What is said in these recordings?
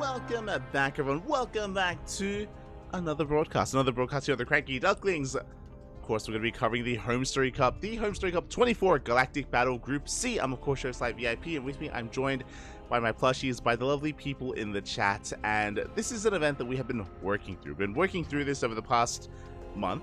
welcome back, everyone. Welcome back to another broadcast here on the CranKy Ducklings. Of course, we're going to be covering the HomeStory Cup, 24 Galactic Battle Group C. I'm, of course, your Slight VIP, and with me, I'm joined by my plushies, by the lovely people in the chat. And this is an event that we have been working through. We've been working through this over the past month.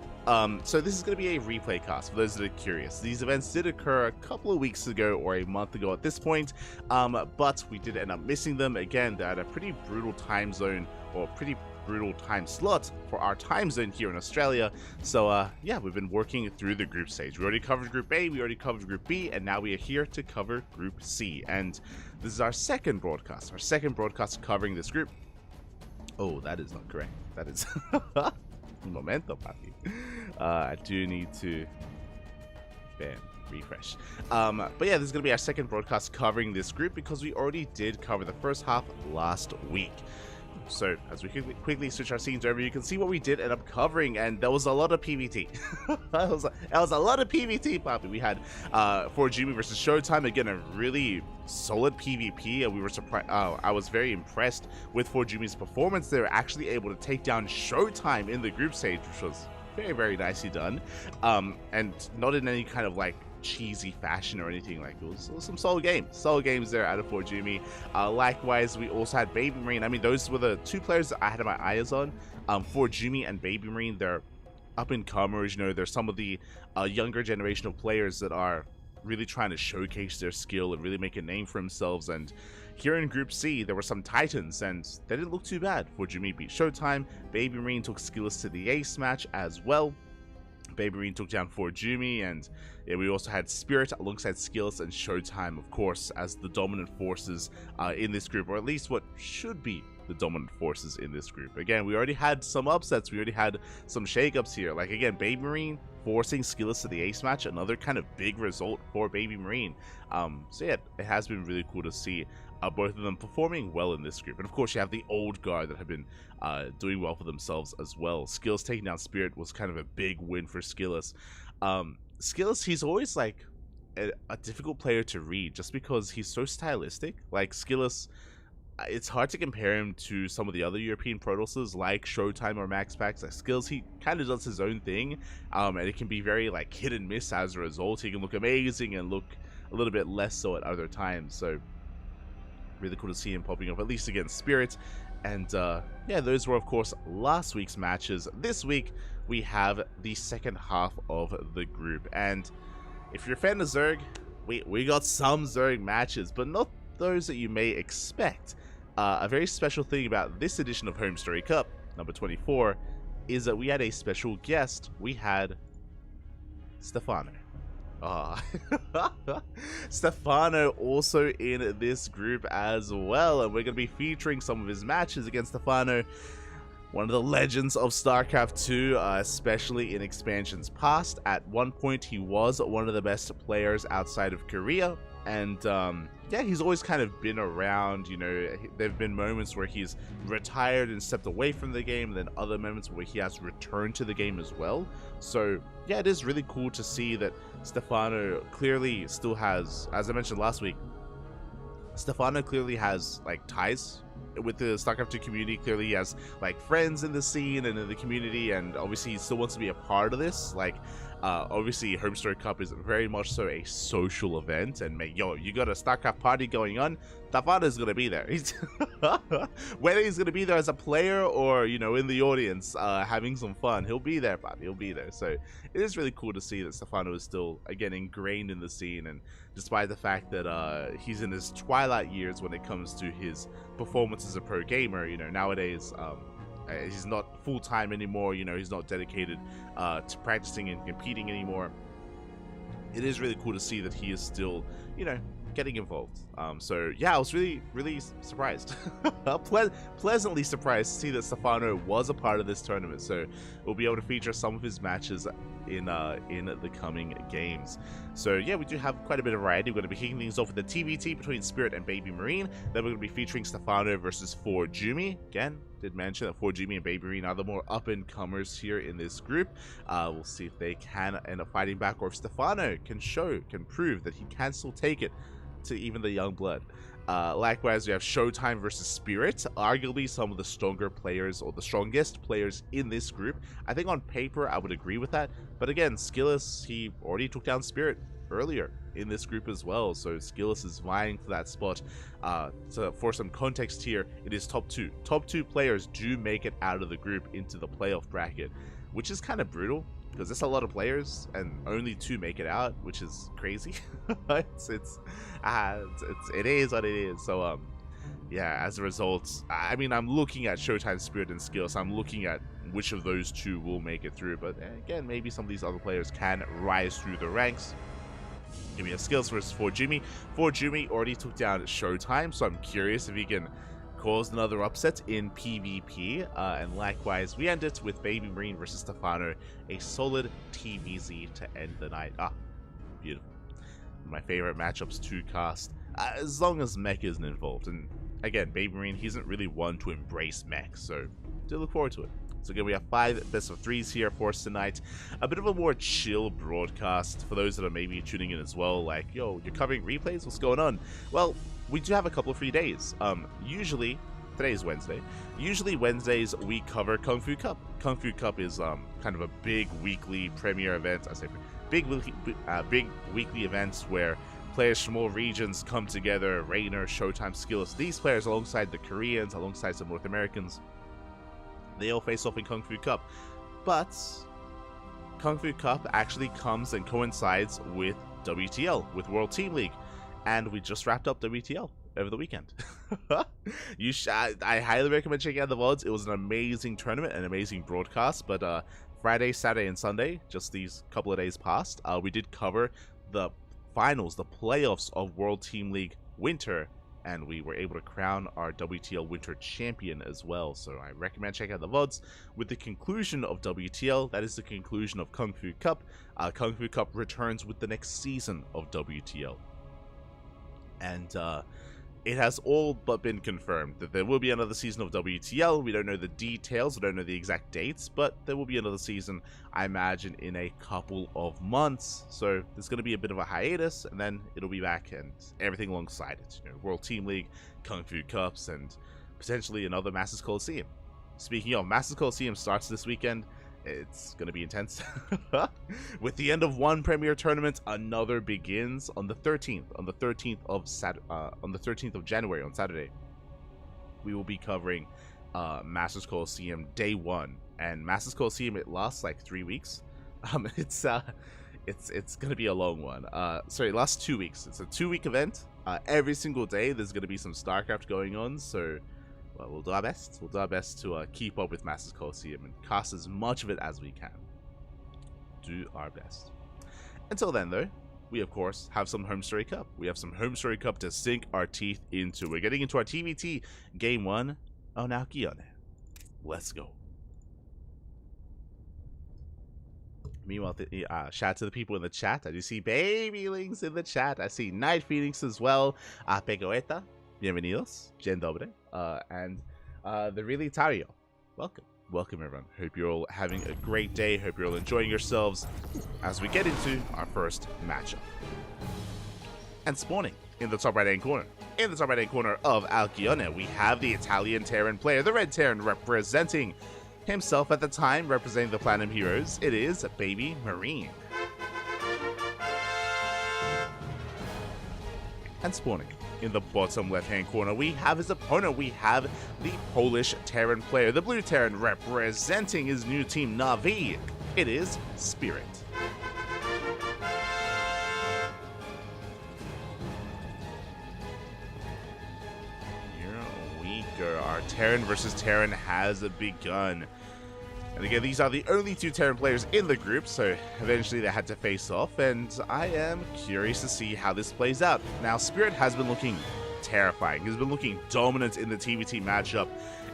So this is going to be a replay cast for those that are curious. These events did occur a couple of weeks ago or a month ago at this point, but we did end up missing them. Again, they're at a pretty brutal time zone, or pretty brutal time slot for our time zone here in Australia. So yeah, we've been working through the group stage. We already covered Group A, we already covered Group B, and now we are here to cover Group C. And this is our second broadcast covering this group. Oh, that is not correct. That is Momento, papi. I do need to refresh. But yeah, this is going to be our second broadcast covering this group because we already did cover the first half last week. So as we quickly switch our scenes over, you can see what we did end up covering, and there was a lot of PvT. that was a lot of PvT, papi. We had Jimmy versus Showtime, again a really solid PvP, and we were surprised. I was very impressed with Jimmy's performance. They were actually able to take down Showtime in the group stage, which was very, very nicely done, and not in any kind of like cheesy fashion or anything. Like it was some solid games there out of Jimmy. Likewise, we also had Baby Marine. I mean, those were the two players that I had my eyes on. Jimmy and Baby Marine, they're up and comers. You know, they're some of the younger generation of players that are really trying to showcase their skill and really make a name for themselves. And here in Group C, there were some titans, and they didn't look too bad. Jimmy beat Showtime. Baby Marine took Skillers to the ace match as well. Baby Marine took down Jimmy, and yeah, we also had Spirit alongside Skillers and Showtime, of course, as the dominant forces in this group, or at least what should be the dominant forces in this group. Again, we already had some upsets, we already had some shakeups here. Like again, Baby Marine forcing Skillers to the ace match, another kind of big result for Baby Marine. So yeah, it has been really cool to see both of them performing well in this group. And of course, you have the old guard that have been doing well for themselves as well. Skillers taking down Spirit was kind of a big win for Skillers. Skillers, he's always like a difficult player to read just because he's so stylistic. Like Skillers, it's hard to compare him to some of the other European Protosses like Showtime or Max Packs. Like Skills, he kind of does his own thing, and it can be very like hit and miss as a result. He can look amazing and look a little bit less so at other times. So really cool to see him popping up at least against Spirit. And yeah, those were of course last week's matches. This week we have the second half of the group, and if you're a fan of Zerg, we got some Zerg matches, but not those that you may expect. A very special thing about this edition of HomeStory Cup, number 24, is that we had a special guest. We had Stefano. Stefano also in this group as well, and we're going to be featuring some of his matches against Stefano, one of the legends of StarCraft 2, especially in expansions past. At one point, he was one of the best players outside of Korea, and yeah, he's always kind of been around. You know, there have been moments where he's retired and stepped away from the game, and then other moments where he has returned to the game as well. So yeah, it is really cool to see that Stefano clearly still has, as I mentioned last week, Stefano clearly has like ties with the StarCraft 2 community. Clearly he has like friends in the scene and in the community, and obviously he still wants to be a part of this. Like obviously HomeStory Cup is very much so a social event, and you got a StarCraft party going on, Stefano's gonna be there. He's whether he's gonna be there as a player or, you know, in the audience having some fun, he'll be there, but he'll be there. So it is really cool to see that Stefano is still again ingrained in the scene, and despite the fact that he's in his twilight years when it comes to his performance as a pro gamer, you know, nowadays he's not full-time anymore. You know, he's not dedicated to practicing and competing anymore. It is really cool to see that he is still, you know, getting involved. So yeah, I was really surprised, pleasantly surprised to see that Stefano was a part of this tournament. So we'll be able to feature some of his matches in the coming games. So yeah, we do have quite a bit of variety. We're going to be kicking things off with the TVT between Spirit and Baby Marine. Then we're going to be featuring Stefano versus Jimmy. Again, did mention that Jimmy and Baby Marine are the more up-and-comers here in this group. We'll see if they can end up fighting back, or if Stefano can prove that he can still take it to even the young blood. Likewise, we have Showtime versus Spirit, arguably some of the stronger players or the strongest players in this group. I think on paper I would agree with that, but again, Skillous, he already took down Spirit earlier in this group as well, so Skillous is vying for that spot. So for some context here, it is top two. Top two players do make it out of the group into the playoff bracket, which is kind of brutal because there's a lot of players and only two make it out, which is crazy. it is what it is. So yeah, as a result, I mean, I'm looking at Showtime, Spirit, and Skills. I'm looking at which of those two will make it through, but again, maybe some of these other players can rise through the ranks. Give me a Skills versus For Jimmy. For Jimmy already took down Showtime, so I'm curious if he can cause another upset in PvP. And likewise, we end it with Baby Marine versus Stefano, a solid TVZ to end the night. Beautiful. My favorite matchups to cast, as long as mech isn't involved. And again, Baby Marine, he isn't really one to embrace mech, so do look forward to it. So again, we have 5 best of 3s here for us tonight. A bit of a more chill broadcast for those that are maybe tuning in as well. Like, yo, you're covering replays? What's going on? Well, we do have a couple of free days. Usually, today is Wednesday. Usually Wednesdays we cover Kung Fu Cup. Kung Fu Cup is kind of a big weekly premiere event. I say big weekly events where players from all regions come together. Rainer, Showtime, Skills. These players alongside the Koreans, alongside some North Americans. They all face off in Kung Fu Cup, but Kung Fu Cup actually comes and coincides with WTL, with World Team League, and we just wrapped up WTL over the weekend. I highly recommend checking out the VODs. It was an amazing tournament, an amazing broadcast, but Friday, Saturday, and Sunday, just these couple of days past, we did cover the finals, the playoffs of World Team League Winter, and we were able to crown our WTL Winter Champion as well. So I recommend checking out the VODs. With the conclusion of WTL, that is the conclusion of Kung Fu Cup. Kung Fu Cup returns with the next season of WTL. And it has all but been confirmed that there will be another season of WTL. We don't know the details, we don't know the exact dates, but there will be another season, I imagine, in a couple of months. So there's going to be a bit of a hiatus, and then it'll be back, and everything alongside it. You know, World Team League, Kung Fu Cups, and potentially another Masters Coliseum. Speaking of, Masters Coliseum starts this weekend. It's going to be intense. With the end of one premier tournament, another begins on the 13th. On the 13th of January, on Saturday, we will be covering Masters Coliseum Day 1. And Masters Coliseum, it lasts like 3 weeks. It's going to be a long one. Sorry, it lasts 2 weeks. It's a 2-week event. Every single day, there's going to be some StarCraft going on. So well, we'll do our best. We'll do our best to keep up with Masters Coliseum and cast as much of it as we can. Do our best. Until then, though, we of course have some HomeStory Cup. We have some HomeStory Cup to sink our teeth into. We're getting into our TVT Game 1 on Alkione. Let's go. Meanwhile, shout out to the people in the chat. I do see Baby Links in the chat. I see Night Phoenix as well. Pegoeta, bienvenidos. Dzień dobry. And the really Tario. Welcome everyone. Hope you're all having a great day. Hope you're all enjoying yourselves as we get into our first matchup. And spawning in the top right hand corner. In the top right hand corner of Alkione, we have the Italian Terran player, the Red Terran, representing himself at the time, representing the Platinum Heroes. It is Baby Marine. And spawning in the bottom left-hand corner, we have his opponent. We have the Polish Terran player, the Blue Terran, representing his new team, Na'Vi. It is Spirit. Here we go. Our Terran versus Terran has begun. And again, these are the only 2 Terran players in the group, so eventually they had to face off, and I am curious to see how this plays out. Now, Spirit has been looking terrifying. He's been looking dominant in the TVT matchup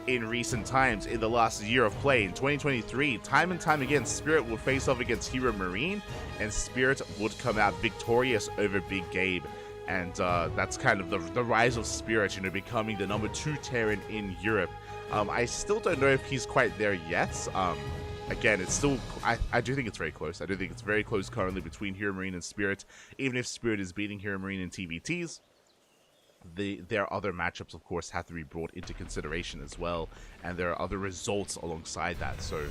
in recent times. In the last year of play, in 2023, time and time again, Spirit would face off against Hero Marine, and Spirit would come out victorious over Big Gabe. And that's kind of the rise of Spirit, you know, becoming the number 2 Terran in Europe. I still don't know if he's quite there yet. Again, it's still, I do think it's very close. I do think it's very close currently between Hero Marine and Spirit, even if Spirit is beating Hero Marine in TVTs. Their other matchups, of course, have to be brought into consideration as well, and there are other results alongside that. So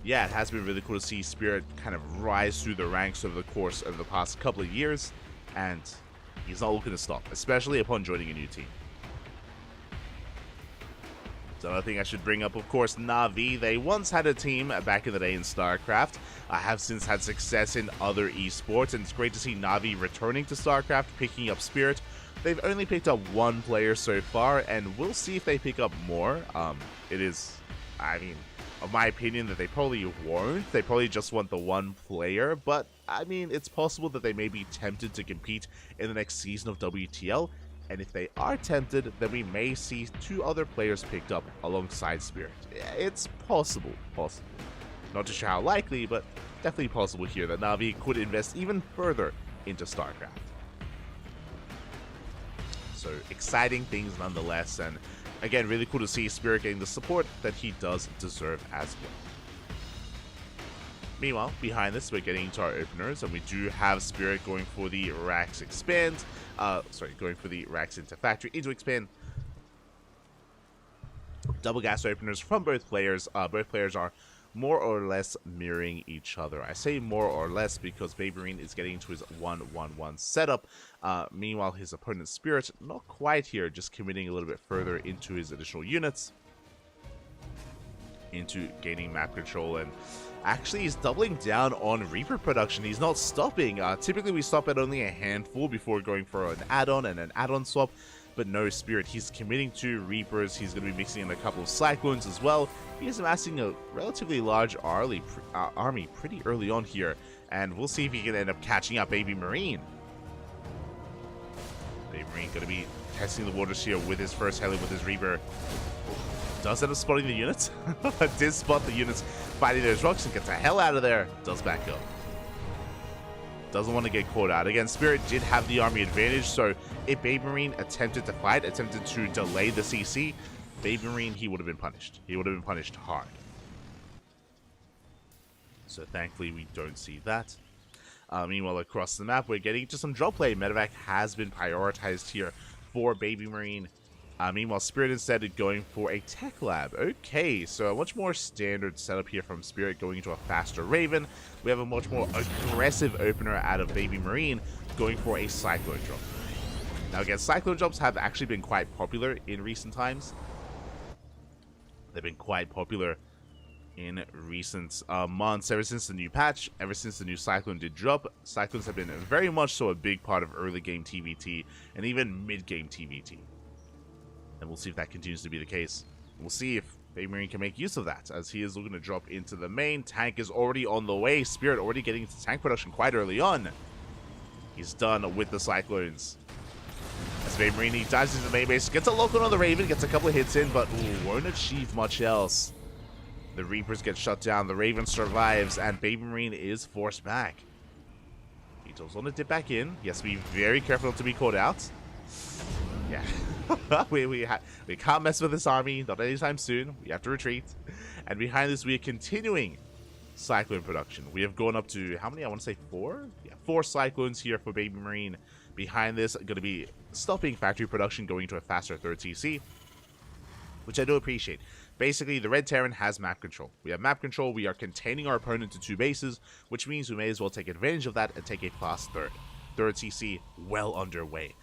yeah, it has been really cool to see Spirit kind of rise through the ranks over the course of the past couple of years, and he's not looking to stop, especially upon joining a new team. So another thing I should bring up, of course, Na'Vi. They once had a team back in the day in StarCraft. I have since had success in other esports, and it's great to see Na'Vi returning to StarCraft, picking up Spirit. They've only picked up one player so far, and we'll see if they pick up more. It is, I mean, of my opinion, that they probably won't. They probably just want the one player, but I mean, it's possible that they may be tempted to compete in the next season of WTL. And if they are tempted, then we may see 2 other players picked up alongside Spirit. It's possible. Not too sure how likely, but definitely possible here that Na'Vi could invest even further into StarCraft. So exciting things nonetheless, and again, really cool to see Spirit getting the support that he does deserve as well. Meanwhile, behind this, we're getting into our openers, and we do have Spirit going for the Rax Expand. Going for the Rax into Factory, into Expand. Double gas openers from both players. Both players are more or less mirroring each other. I say more or less because Baby Marine is getting into his 1-1-1 setup. Meanwhile, his opponent's Spirit, not quite here, just committing a little bit further into his additional units, into gaining map control, and actually he's doubling down on Reaper production. He's not stopping. Typically we stop at only a handful before going for an add-on and an add-on swap, but no, Spirit, he's committing to Reapers. He's going to be mixing in a couple of Cyclones as well. He is amassing a relatively large army pretty early on here, and we'll see if he can end up catching up Baby Marine. Baby Marine going to be testing the waters here with his first heli with his Reaper. Does end up spotting the units. Did spot the units fighting those rocks and gets the hell out of there. Does back up. Doesn't want to get caught out. Again, Spirit did have the army advantage, so if Baby Marine attempted to fight, attempted to delay the CC, Baby Marine, he would have been punished. He would have been punished hard. So thankfully, we don't see that. Meanwhile, across the map, we're getting to some drop play. Medevac has been prioritized here for Baby Marine. Meanwhile, Spirit instead going for a tech lab. Okay, so a much more standard setup here from Spirit, going into a faster Raven. We have a much more aggressive opener out of Baby Marine, going for a Cyclone drop. Now again, Cyclone drops have actually been quite popular in recent times. They've been quite popular in recent months, ever since the new patch, ever since the new Cyclone did drop. Cyclones have been very much so a big part of early game TVT and even mid game TVT. And we'll see if that continues to be the case. We'll see if Baby Marine can make use of that, as he is looking to drop into the main. Tank is already on the way. Spirit already getting into tank production quite early on. He's done with the Cyclones. As Baby Marine, he dives into the main base, gets a local on the Raven, gets a couple of hits in, but won't achieve much else. The Reapers get shut down, the Raven survives, and Baby Marine is forced back. He does want to dip back in. He has to be very careful not to be caught out. Yeah. we can't mess with this army, not anytime soon. We have to retreat. And behind this, we are continuing Cyclone production. We have gone up to, how many? I want to say 4? Yeah, 4 Cyclones here for Baby Marine. Behind this, going to be stopping factory production, going to a faster 3rd CC, which I do appreciate. Basically, the Red Terran has map control. We have map control. We are containing our opponent to 2 bases, which means we may as well take advantage of that and take a fast 3rd. 3rd CC well underway.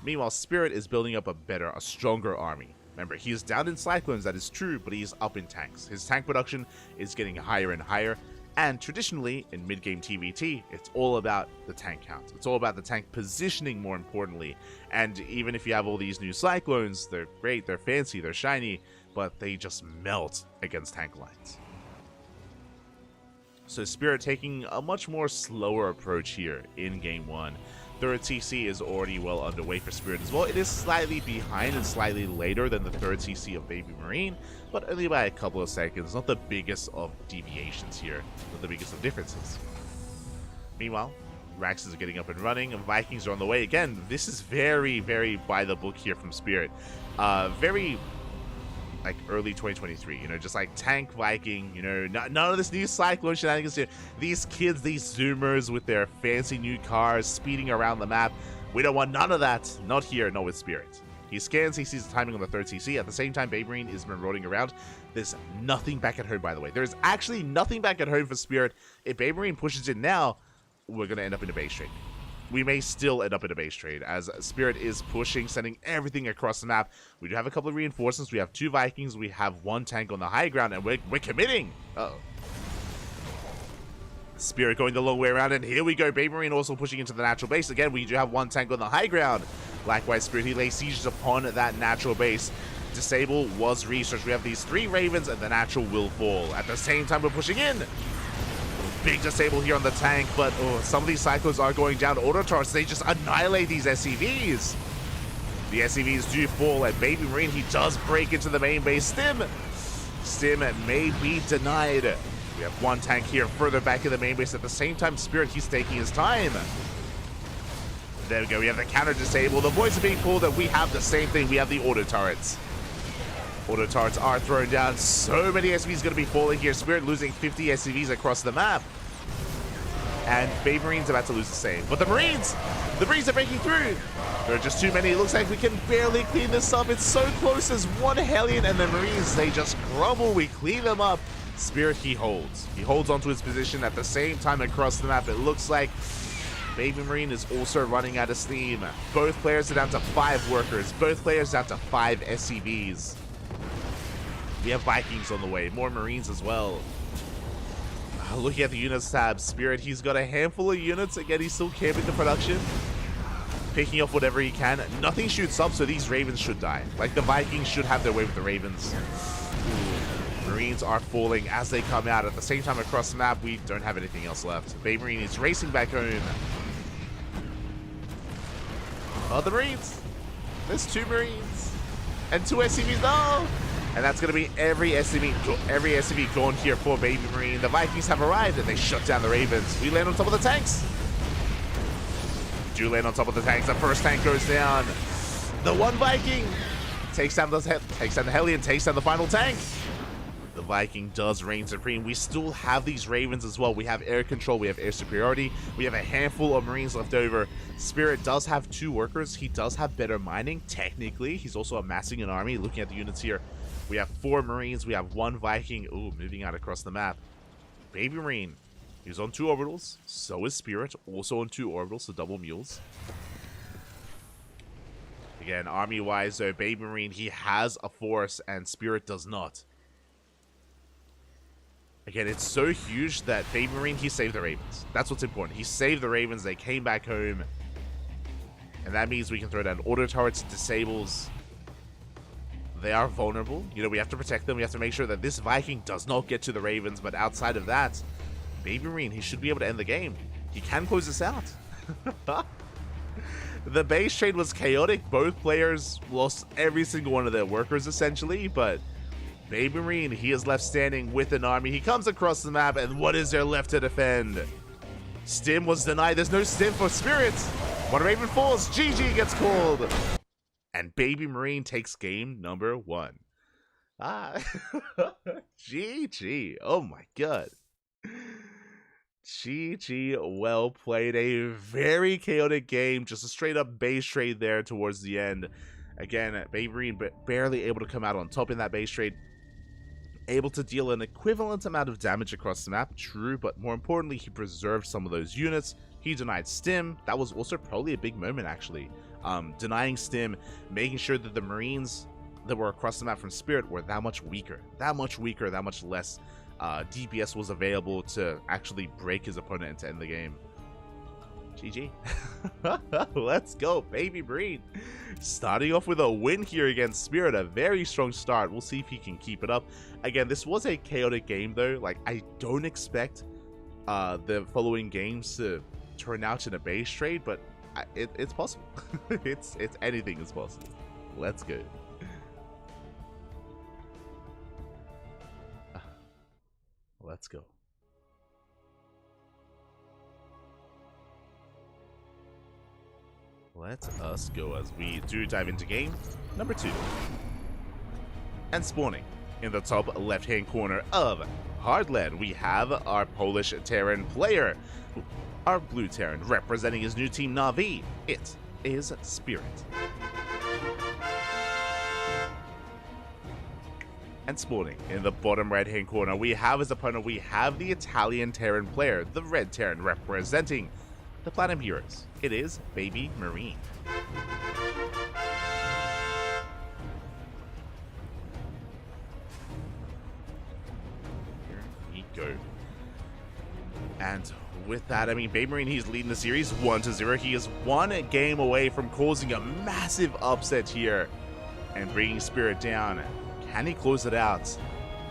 Meanwhile, Spirit is building up a stronger army. Remember, he is down in Cyclones, that is true, but he is up in tanks. His tank production is getting higher and higher, and traditionally, in mid-game TVT, it's all about the tank count. It's all about the tank positioning, more importantly. And even if you have all these new Cyclones, they're great, they're fancy, they're shiny, but they just melt against tank lines. So Spirit taking a much more slower approach here in Game 1. 3rd CC is already well underway for Spirit as well. It is slightly behind and slightly later than the 3rd CC of Baby Marine, but only by a couple of seconds. Not the biggest of deviations here, not the biggest of differences. Meanwhile, Raxes are getting up and running, and Vikings are on the way. Again, this is very, very by the book here from Spirit. Very like early 2023, you know, just like tank Viking, you know, none of this new Cyclone shenanigans here. These kids, these Zoomers with their fancy new cars speeding around the map, we don't want none of that. Not here, not with Spirit. He scans, he sees the timing on the third CC. At the same time, Baby Marine is marauding around. There's nothing back at home, by the way. There's actually nothing back at home for Spirit. If Baby Marine pushes in now, we're going to end up in a base trade. We may still end up in a base trade as Spirit is pushing, sending everything across the map. We do have a couple of reinforcements. We have 2 Vikings. We have 1 tank on the high ground, and we're committing. Uh-oh. Spirit going the long way around, and here we go. Baby Marine also pushing into the natural base. Again, we do have 1 tank on the high ground. Likewise, Spirit, he lays sieges upon that natural base. Disable was researched. We have these 3 Ravens, and the natural will fall. At the same time, we're pushing in. Big disable here on the tank, but some of these cycles are going down. Autotarts, they just annihilate these SCVs. The SCVs do fall, and Baby Marine, he does break into the main base. Stim may be denied. We have 1 tank here further back in the main base. At the same time, Spirit, he's taking his time. There we go. We have the counter disable. The voice are being pulled, and we have the same thing. We have the auto turrets. Auto turrets are thrown down. So many SCVs going to be falling here. Spirit losing 50 SCVs across the map. And Baby Marine's about to lose the same. But the Marines are breaking through. There are just too many. It looks like we can barely clean this up. It's so close as 1 Hellion, and the Marines, they just crumble. We clean them up. Spirit, he holds. He holds onto his position. At the same time across the map, it looks like Baby Marine is also running out of steam. Both players are down to 5 workers. Both players down to 5 SCVs. We have Vikings on the way. More Marines as well. Looking at the units tab, Spirit, he's got a handful of units. Again, he's still camping the production. Picking off whatever he can. Nothing shoots up, so these Ravens should die. Like, the Vikings should have their way with the Ravens. Marines are falling as they come out. At the same time across the map, we don't have anything else left. Baby Marine is racing back home. Oh, the Marines. There's 2 Marines. And 2 SCVs. No! And that's going to be every SCV gone here for Baby Marine. The Vikings have arrived, and they shut down the Ravens. We land on top of the tanks. We do land on top of the tanks. The first tank goes down. The 1 Viking takes down the Hellion, takes down the final tank. The Viking does reign supreme. We still have these Ravens as well. We have air control. We have air superiority. We have a handful of Marines left over. Spirit does have 2 workers. He does have better mining, technically. He's also amassing an army. Looking at the units here, we have 4 Marines. We have 1 Viking. Ooh, moving out across the map. Baby Marine, he's on 2 orbitals. So is Spirit, also on 2 orbitals, so double mules. Again, army-wise, though, Baby Marine, he has a force, and Spirit does not. Again, it's so huge that Baby Marine, he saved the Ravens. That's what's important. He saved the Ravens. They came back home. And that means we can throw down auto turrets, disables. They are vulnerable. You know, we have to protect them. We have to make sure that this Viking does not get to the Ravens. But outside of that, Baby Marine, he should be able to end the game. He can close this out. The base trade was chaotic. Both players lost every single one of their workers, essentially. But Baby Marine, he is left standing with an army. He comes across the map, and what is there left to defend? Stim was denied. There's no Stim for Spirit. 1 Raven falls. GG gets called. And Baby Marine takes game number 1. GG. Oh my god. GG, well played. A very chaotic game. Just a straight up base trade there towards the end. Again, Baby Marine barely able to come out on top in that base trade. Able to deal an equivalent amount of damage across the map, true, but more importantly, he preserved some of those units. He denied Stim. That was also probably a big moment, actually. Denying Stim, making sure that the Marines that were across the map from Spirit were that much weaker, that much less DPS was available to actually break his opponent and to end the game. GG. Let's go, Baby Marine. Starting off with a win here against Spirit, a very strong start. We'll see if he can keep it up. Again, this was a chaotic game though. Like, I don't expect the following games to turn out in a base trade, but it's possible. it's anything is possible. Let's go. Let's go. Let us go as we do dive into game number 2. And spawning in the top left-hand corner of Hardland, we have our Polish Terran player. Our blue Terran representing his new team Na'Vi. It is Spirit. And spawning in the bottom right hand corner, we have as opponent, we have the Italian Terran player, the Red Terran, representing the Platinum Heroes. It is Baby Marine. Here we go. And with that, I mean, Baby Marine, he's leading the series 1-0. He is one game away from causing a massive upset here and bringing Spirit down. Can he close it out?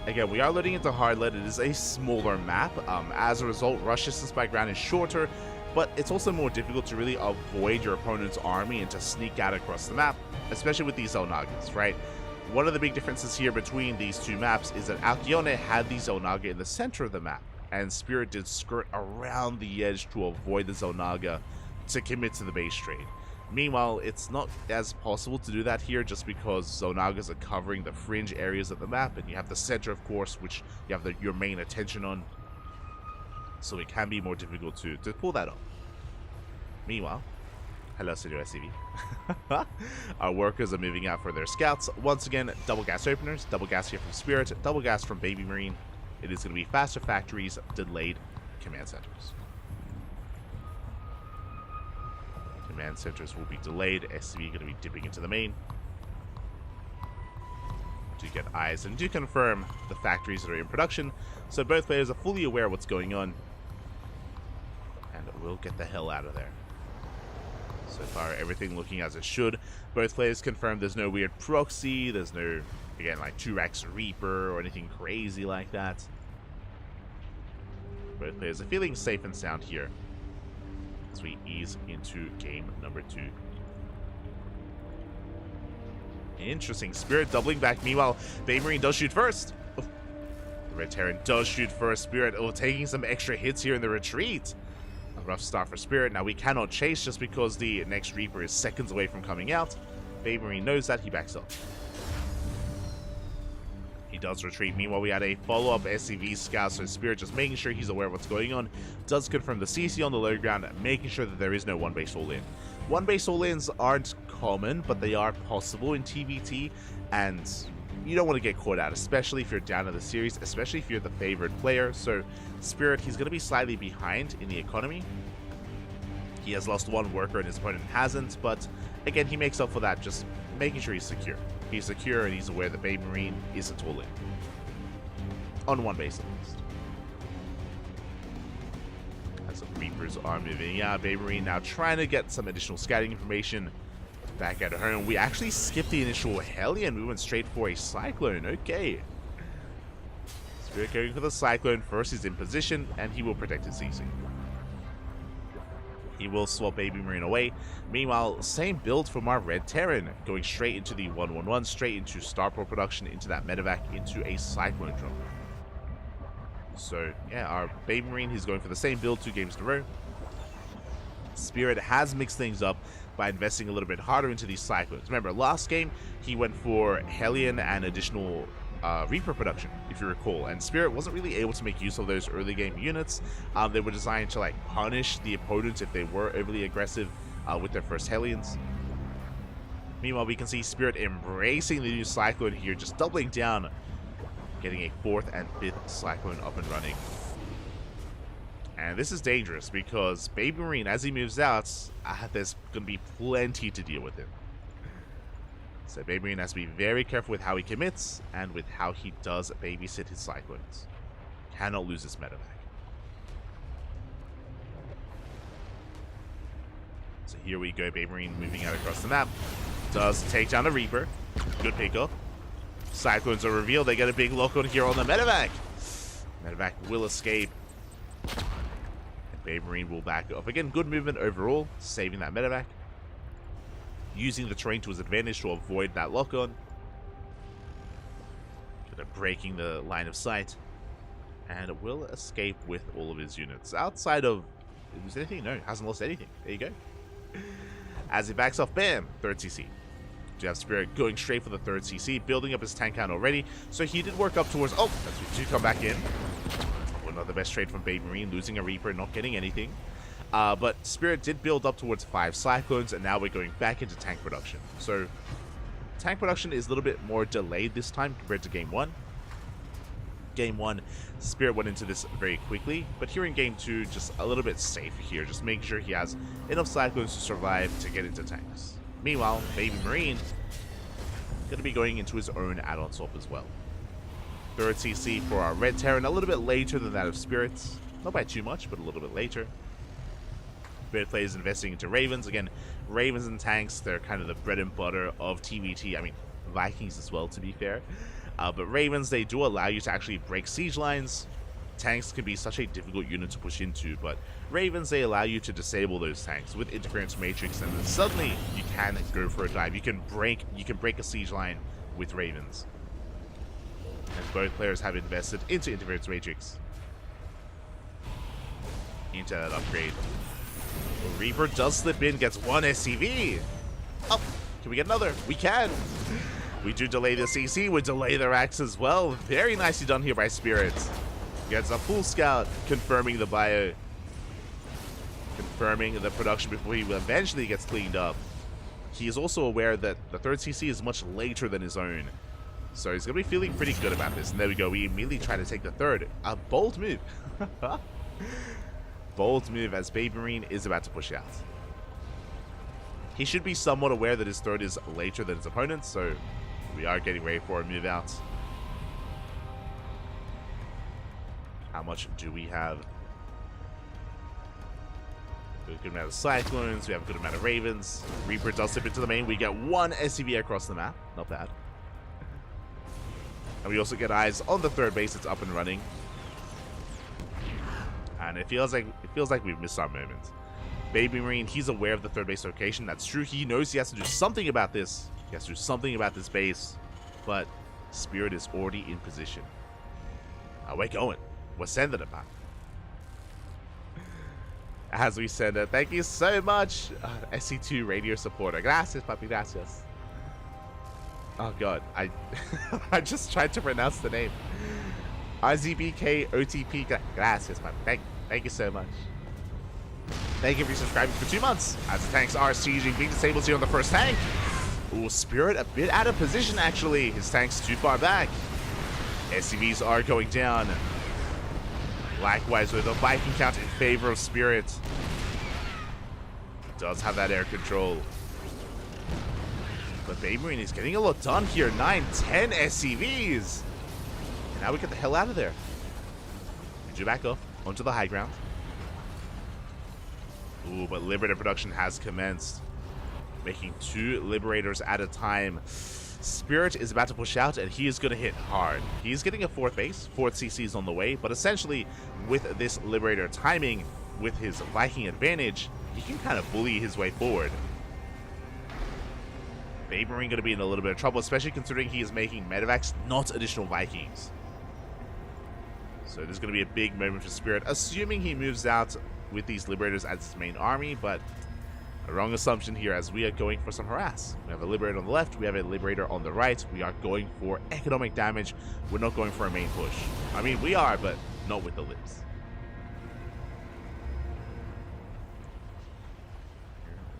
Again, we are loading into Hardlet. It is a smaller map. As a result, rush distance by ground is shorter, but it's also more difficult to really avoid your opponent's army and to sneak out across the map, especially with these Xel'Nagas, right? One of the big differences here between these two maps is that Alcyone had the Xel'Naga in the center of the map, and Spirit did skirt around the edge to avoid the Xel'Naga to commit to the base trade. Meanwhile, it's not as possible to do that here just because Xel'Nagas are covering the fringe areas of the map, and you have the center, of course, which you have your main attention on. So it can be more difficult to pull that off. Meanwhile, hello, Studio SCV. Our workers are moving out for their scouts. Once again, double gas openers, double gas here from Spirit, double gas from Baby Marine. It is going to be faster factories, delayed command centers. Command centers will be delayed. SCV going to be dipping into the main to get eyes and do confirm the factories that are in production, so both players are fully aware of what's going on, and we'll get the hell out of there. So far, everything looking as it should. Both players confirm there's no weird proxy, there's no, again, like 2x Reaper or anything crazy like that. Both players are feeling safe and sound here as we ease into game number 2. Interesting. Spirit doubling back. Meanwhile, Baby Marine does shoot first. Oh, the Red Terran does shoot first. Spirit taking some extra hits here in the retreat. A rough start for Spirit. Now we cannot chase just because the next Reaper is seconds away from coming out. Baby Marine knows that. He backs up. He does retreat. Meanwhile, we had a follow-up SCV scout, so Spirit just making sure he's aware of what's going on. Does confirm the CC on the low ground, making sure that there is no one-base all-in. One-base all-ins aren't common, but they are possible in TVT, and you don't want to get caught out, especially if you're down in the series, especially if you're the favored player. So Spirit, he's going to be slightly behind in the economy. He has lost one worker and his opponent hasn't, but again, he makes up for that just making sure he's secure. He's secure and he's aware that Baby Marine isn't all in. On one base at least. As the Reapers are moving out, Baby Marine now trying to get some additional scouting information back at home. We actually skipped the initial Hellion. We went straight for a Cyclone. Okay. Spirit going for the Cyclone first. He's in position and he will protect his CC. He will swap Baby Marine away. Meanwhile, same build from our Red Terran, going straight into the 1-1-1, straight into Starport production, into that medevac, into a Cyclone drone. So, yeah, our Baby Marine, he's going for the same build 2 games in a row. Spirit has mixed things up by investing a little bit harder into these Cyclones. Remember, last game, he went for Hellion and additional Reaper production, if you recall, and Spirit wasn't really able to make use of those early game units. They were designed to like punish the opponents if they were overly aggressive with their first Hellions. Meanwhile, we can see Spirit embracing the new Cyclone here, just doubling down, getting a 4th and 5th Cyclone up and running. And this is dangerous because Baby Marine, as he moves out, there's going to be plenty to deal with him. So Baby Marine has to be very careful with how he commits and with how he does babysit his Cyclones. Cannot lose this medevac. So here we go, Baby Marine moving out across the map. Does take down a Reaper. Good pickup. Cyclones are revealed. They get a big lock on here on the medevac. Medevac will escape. And Baby Marine will back up. Again, good movement overall, saving that medevac. Using the terrain to his advantage to avoid that lock-on. Kind of breaking the line of sight. And will escape with all of his units. Outside of... Is there anything? No, hasn't lost anything. There you go. As he backs off, bam! 3rd CC. You have Spirit going straight for the 3rd CC, building up his tank count already. So he did work up towards... Oh, that's to come back in. Well, not the best trade from Baby Marine, losing a Reaper, not getting anything. But Spirit did build up towards 5 Cyclones, and now we're going back into tank production. So, tank production is a little bit more delayed this time compared to game 1. Game 1, Spirit went into this very quickly, but here in Game 2, just a little bit safer here, just making sure he has enough cyclones to survive to get into tanks. Meanwhile, Baby Marine going to be going into his own add-on swap as well. 3rd CC for our Red Terran, a little bit later than that of Spirits. Not by too much, but a little bit later. Spirit players investing into Ravens. Again, Ravens and tanks, they're kind of the bread and butter of TVT. I mean, Vikings as well, to be fair. But Ravens, they do allow you to actually break siege lines. Tanks can be such a difficult unit to push into, but Ravens, they allow you to disable those tanks with Interference Matrix, and then suddenly you can go for a dive. You can break a siege line with Ravens. And both players have invested into Interference Matrix. Into that upgrade. The Reaper does slip in, gets 1 SCV. Oh, can we get another? We can. We do delay the CC, we delay the racks as well. Very nicely done here by Spirits. Gets a full scout, confirming the bio. Confirming the production before he eventually gets cleaned up. He is also aware that the 3rd CC is much later than his own. So he's going to be feeling pretty good about this. And there we go, we immediately try to take the 3rd. A bold move. Bold move as Baby Marine is about to push out. He should be somewhat aware that his 3rd is later than his opponent, so we are getting ready for a move out. How much do we have? We have a good amount of Cyclones, we have a good amount of Ravens. Reaper does slip into the main, we get 1 SCV across the map, not bad. And we also get eyes on the 3rd base, it's up and running. And it feels like we've missed our moment. Baby Marine, he's aware of the 3rd base location, that's true, he knows he has to do something about this. He has to do something about this base, but Spirit is already in position. We're going. We're sending it back. As we send it, thank you so much, SC2 radio supporter. Gracias, papi, gracias. Oh god, I just tried to pronounce the name. RZBK OTP, gracias, papi. Thank you so much. Thank you for subscribing for 2 months. As the tanks are sieging, being disabled here on the 1st tank. Ooh, Spirit a bit out of position actually. His tank's too far back. SCVs are going down. Likewise with a Viking count in favor of Spirit. Does have that air control. But Baby Marine is getting a lot done here. 9, 10 SCVs. And now we get the hell out of there. We do back up onto the high ground. Ooh, but Liberator production has commenced. Making 2 Liberators at a time. Spirit is about to push out, and he is going to hit hard. He's getting a 4th base. 4th CC is on the way, but essentially, with this Liberator timing, with his Viking advantage, he can kind of bully his way forward. Baby Marine going to be in a little bit of trouble, especially considering he is making medevacs, not additional Vikings. So there's going to be a big moment for Spirit, assuming he moves out with these Liberators as his main army, but a wrong assumption here as we are going for some harass. We have a Liberator on the left, we have a Liberator on the right. We are going for economic damage. We're not going for a main push. I mean, we are, but not with the Libs.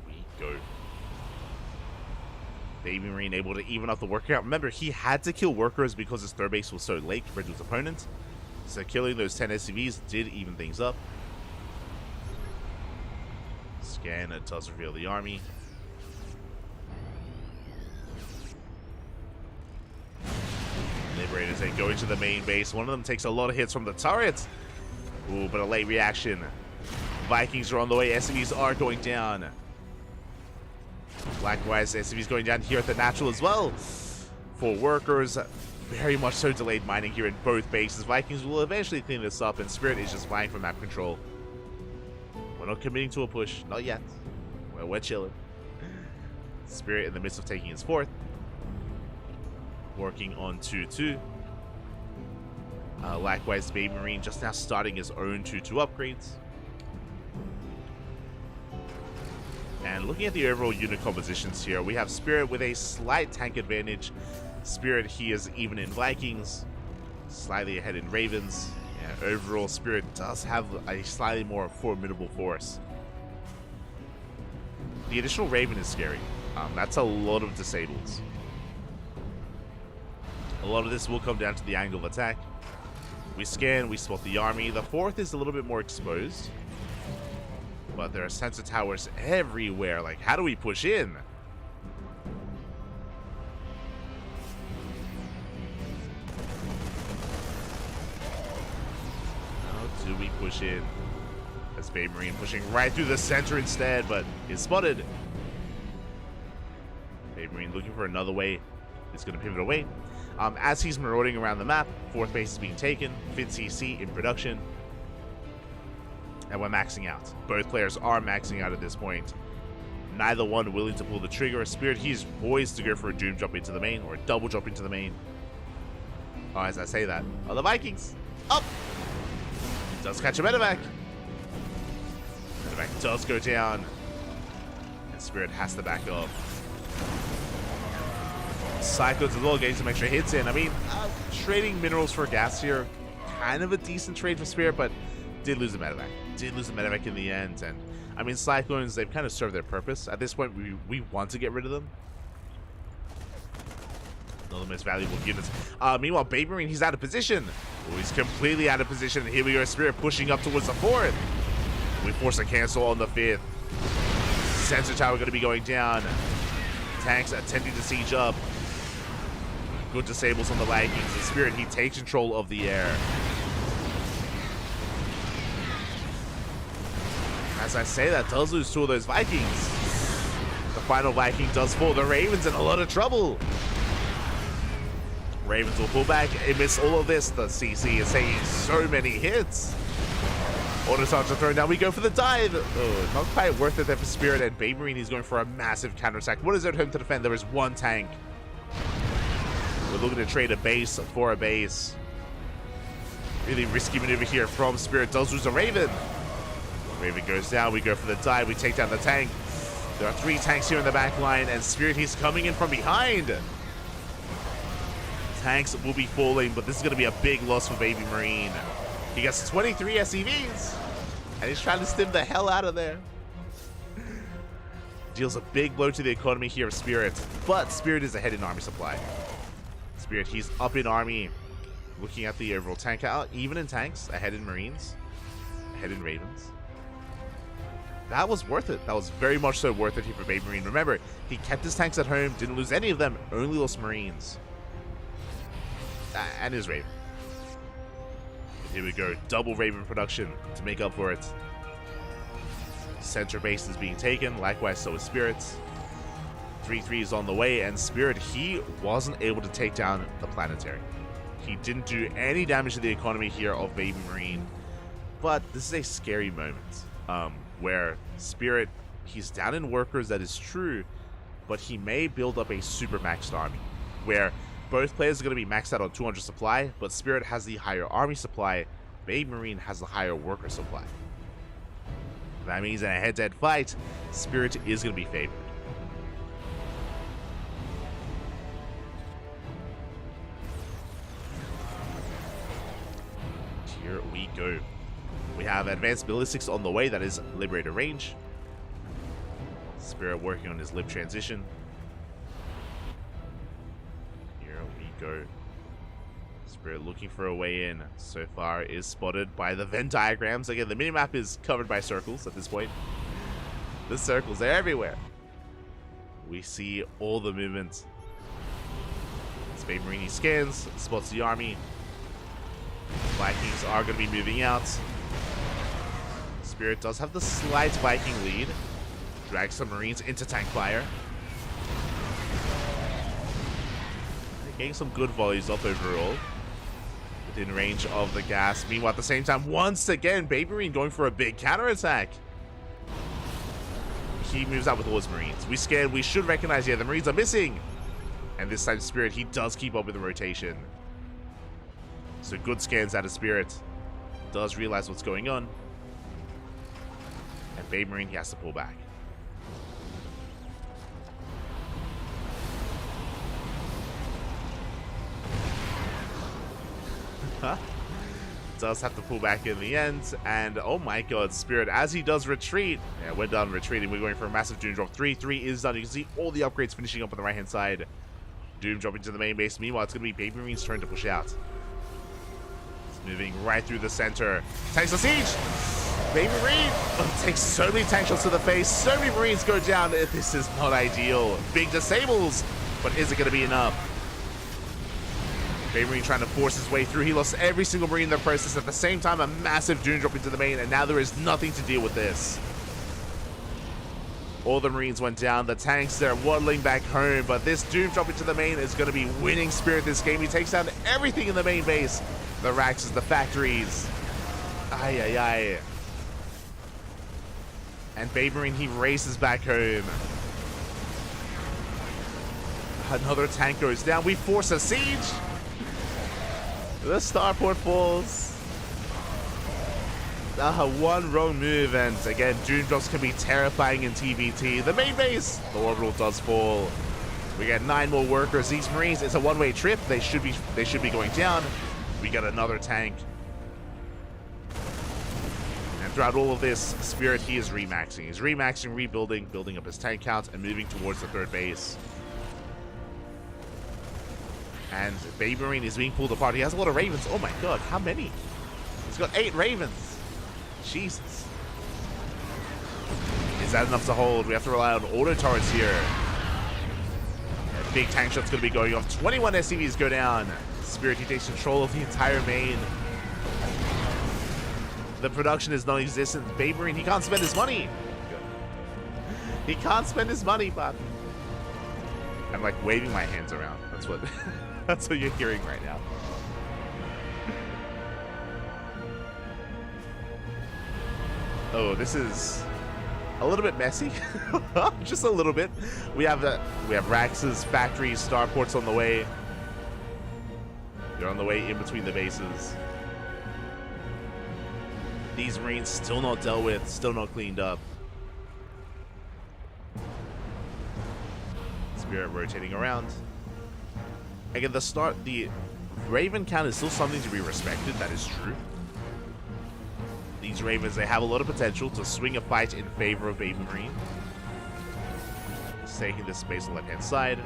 Here we go. Baby Marine able to even up the worker count. Remember, he had to kill workers because his 3rd base was so late compared to his opponent. So killing those 10 SCVs did even things up. Scan, it does reveal the army. Liberators, they go into the main base. One of them takes a lot of hits from the turret. Ooh, but a late reaction. Vikings are on the way. SCVs are going down. Likewise, SCVs going down here at the natural as well. For workers, very much so delayed mining here in both bases. Vikings will eventually clean this up, and Spirit is just vying for map control. We're not committing to a push, not yet. We're chilling. Spirit in the midst of taking his 4th. Working on 2-2. Likewise, Baby Marine just now starting his own 2-2 upgrades. And looking at the overall unit compositions here, we have Spirit with a slight tank advantage. Spirit, he is even in Vikings, slightly ahead in Ravens. Yeah, overall, Spirit does have a slightly more formidable force. The additional Raven is scary. That's a lot of disables. A lot of this will come down to the angle of attack. We scan, we spot the army. The 4th is a little bit more exposed. But there are sensor towers everywhere. Like, how do we push in? How do we push in? That's Babe Marine pushing right through the center instead, but he's spotted. Babe Marine looking for another way. He's going to pivot away. As he's marauding around the map, 4th base is being taken, 5th CC in production, and we're maxing out. Both players are maxing out at this point. Neither one willing to pull the trigger. Spirit, he's poised to go for a Doom drop into the main, or a double drop into the main. Oh, as I say that. Oh, the Vikings! Up! Does catch a medevac. Medevac does go down. And Spirit has to back up. Cyclones as well, getting some extra hits in. I mean, trading minerals for gas here, kind of a decent trade for Spirit, but did lose the medevac. Did lose the medevac in the end, and I mean, Cyclones, they've kind of served their purpose. At this point, we want to get rid of them. Not the most valuable units. Meanwhile, Babe Marine, he's out of position. Oh, he's completely out of position. Here we go, Spirit pushing up towards the 4th. We force a cancel on the 5th. Sensor tower going to be going down. Tanks attempting to siege up. Good disables on the Vikings. The Spirit, he takes control of the air. As I say, that does lose 2 of those Vikings. The final Viking does fall. The Ravens in a lot of trouble. Ravens will pull back. Amidst all of this, the CC is taking so many hits. Auto charge thrown down. We go for the dive. Oh, not quite worth it there for Spirit, and Babe Marine, he's going for a massive counterattack. What is at home to defend? There is 1 tank. We're looking to trade a base for a base. Really risky maneuver here from Spirit. Does lose a Raven. Raven goes down. We go for the dive. We take down the tank. There are 3 tanks here in the back line, and Spirit, he's coming in from behind. Tanks will be falling, but this is going to be a big loss for Baby Marine. He gets 23 SCVs, and he's trying to stim the hell out of there. Deals a big blow to the economy here of Spirit, but Spirit is ahead in army supply. Spirit, he's up in army, looking at the overall tank count, even in tanks, ahead in Marines, ahead in Ravens. That was worth it. That was very much so worth it here for Babe Marine. Remember, he kept his tanks at home, didn't lose any of them, only lost Marines. And his Raven. Here we go, double Raven production to make up for it. Center base is being taken, likewise so is Spirits. 3-3 is on the way, and Spirit, he wasn't able to take down the Planetary. He didn't do any damage to the economy here of Baby Marine, but this is a scary moment where Spirit, he's down in workers, that is true, but he may build up a super maxed army, where both players are going to be maxed out on 200 supply, but Spirit has the higher army supply, Babe Marine has the higher worker supply. That means in a head-to-head fight, Spirit is going to be favored. Here we go. We have advanced ballistics on the way, that is Liberator range. Spirit working on his lib transition. Here we go. Spirit looking for a way in. So far is spotted by the Venn diagrams. Again, the minimap is covered by circles at this point. The circles, they're everywhere. We see all the movement. Babe Marine scans, spots the army. Vikings are going to be moving out. Spirit does have the slight Viking lead. Drags some Marines into tank fire. They're getting some good volleys up overall. Within range of the gas. Meanwhile, at the same time, once again, Babe Marine going for a big counterattack. He moves out with all his Marines. We scan, we should recognize, yeah, the Marines are missing. And this time, Spirit, he does keep up with the rotation. So good scans out of Spirit. Does realize what's going on. And Babe Marine, he has to pull back. Does have to pull back in the end, and oh my god, Spirit, as he does retreat, yeah, we're done retreating, we're going for a massive Doom drop. 3-3 is done. You can see all the upgrades finishing up on the right hand side. Doom dropping to the main base. Meanwhile, it's going to be Baby Marine's turn to push out. He's moving right through the center. Tanks the siege. Baby Marine takes so many tank shots to the face. So many Marines go down. This is not ideal. Big disables, but is it going to be enough? Baby Marine trying to force his way through. He lost every single Marine in the process. At the same time, a massive Doom drop into the main, and now there is nothing to deal with this. All the Marines went down. The tanks, they're waddling back home, but this Doom drop into the main is going to be winning Spirit this game. He takes down everything in the main base. The racks, the factories. Ay, ay, ay. And Baby Marine, he races back home. Another tank goes down. We force a siege. The starport falls. One wrong move, and again, Doom drops can be terrifying in TVT. The main base, the orbital does fall. We get 9 more workers. These Marines, it's a one-way trip. They should be going down. We got another tank. And throughout all of this, Spirit, he is remaxing. He's remaxing, rebuilding, building up his tank count, and moving towards the third base. And Baby Marine is being pulled apart. He has a lot of Ravens. Oh my god, how many? He's got 8 Ravens. Jesus. Is that enough to hold? We have to rely on auto turrets here. A big tank shot's going to be going off. 21 SCVs go down. Spirit, he takes control of the entire main. The production is non-existent. Baby Marine, he can't spend his money. He can't spend his money, but I'm like waving my hands around. That's what that's what you're hearing right now. Oh, this is a little bit messy. Just a little bit. We have Rax's factories, starports on the way. They're on the way in between the bases. These Marines still not dealt with, still not cleaned up. Spirit rotating around. Again, the Raven count is still something to be respected, that is true. These Ravens, they have a lot of potential to swing a fight in favor of Baby Marine. He's taking this space on the left-hand side.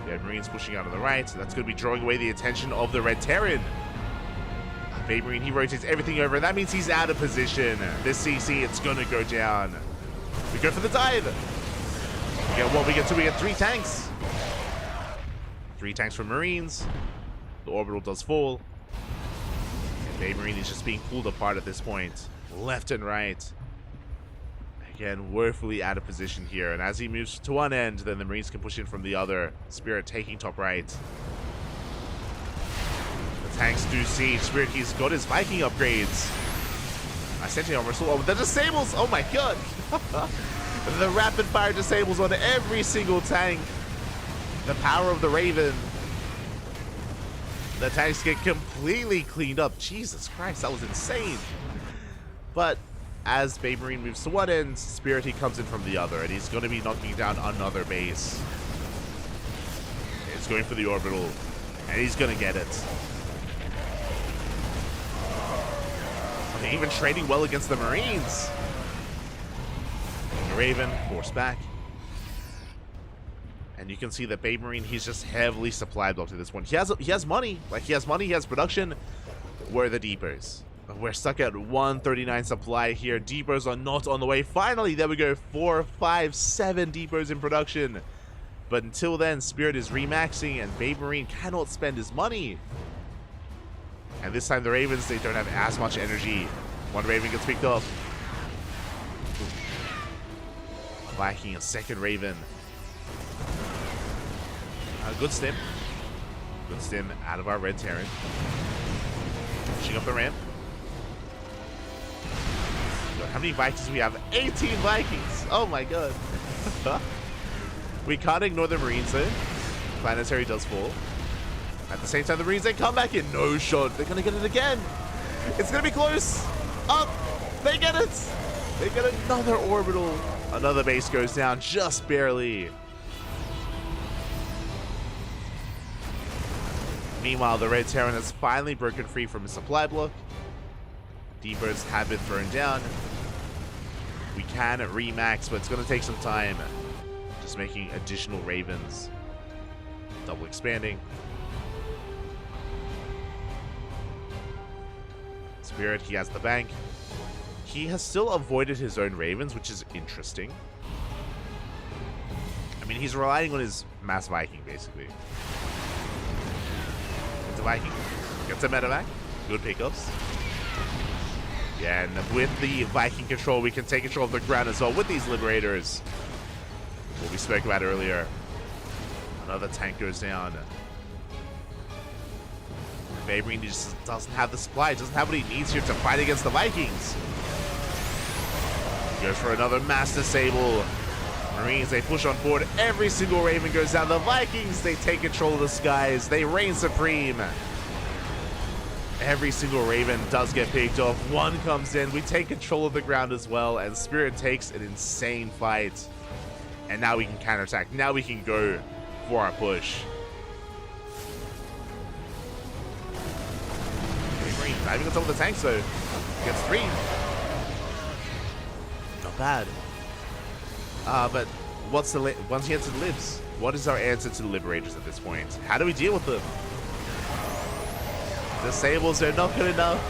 We have Marines pushing out on the right, so that's going to be drawing away the attention of the Red Terran. Baby Marine, he rotates everything over, and that means he's out of position. This CC, it's going to go down. We go for the dive. We get 1, we get 2, we get 3 tanks. 3 tanks from Marines. The orbital does fall. And Baby Marine is just being pulled apart at this point. Left and right. Again, woefully out of position here. And as he moves to one end, then the Marines can push in from the other. Spirit taking top right. The tanks do siege. Spirit, he's got his Viking upgrades. I sent you on Russell. Oh, the disables! Oh my god! The rapid fire disables on every single tank. The power of the Raven. The tanks get completely cleaned up. Jesus Christ, that was insane. But as Baby Marine moves to one end, Spirit, he comes in from the other, and he's going to be knocking down another base. He's going for the orbital, and he's going to get it. Okay, even trading well against the Marines. The Raven forced back. And you can see that Baby Marine, he's just heavily supply blocked at this point. He has money. Like, he has money, he has production. Where are the depots? We're stuck at 139 supply here. Depots are not on the way. Finally, there we go. 4, 5, 7 depots in production. But until then, Spirit is remaxing, and Baby Marine cannot spend his money. And this time, the Ravens, they don't have as much energy. One Raven gets picked off. Lacking a second Raven. Good stim. Good stim out of our Red Terran. Pushing up the ramp. God, how many Vikings do we have? 18 Vikings! Oh my god. We can't ignore the Marines though. Planetary does fall. At the same time, the Marines, they come back in. No shot. They're going to get it again. It's going to be close. Up. They get it. They get another orbital. Another base goes down just barely. Meanwhile, the Red Terran has finally broken free from his supply block. Depots have been thrown down. We can remax, but it's going to take some time. Just making additional Ravens. Double expanding. Spirit, he has the bank. He has still avoided his own Ravens, which is interesting. I mean, he's relying on his Mass Viking, basically. It's a Viking. Gets a medevac. Good pickups. Yeah, and with the Viking control, we can take control of the ground as well with these Liberators. What we spoke about earlier. Another tank goes down. Baberine just doesn't have the supply, doesn't have what he needs here to fight against the Vikings. He goes for another mass disable. Marines, they push on forward. Every single Raven goes down. The Vikings, they take control of the skies. They reign supreme. Every single Raven does get picked off. One comes in. We take control of the ground as well. And Spirit takes an insane fight. And now we can counterattack. Now we can go for our push. Diving on top of the tanks though. Gets 3. Not bad. But once he enters the libs, what is our answer to the Liberators at this point? How do we deal with them? Disables are not good enough.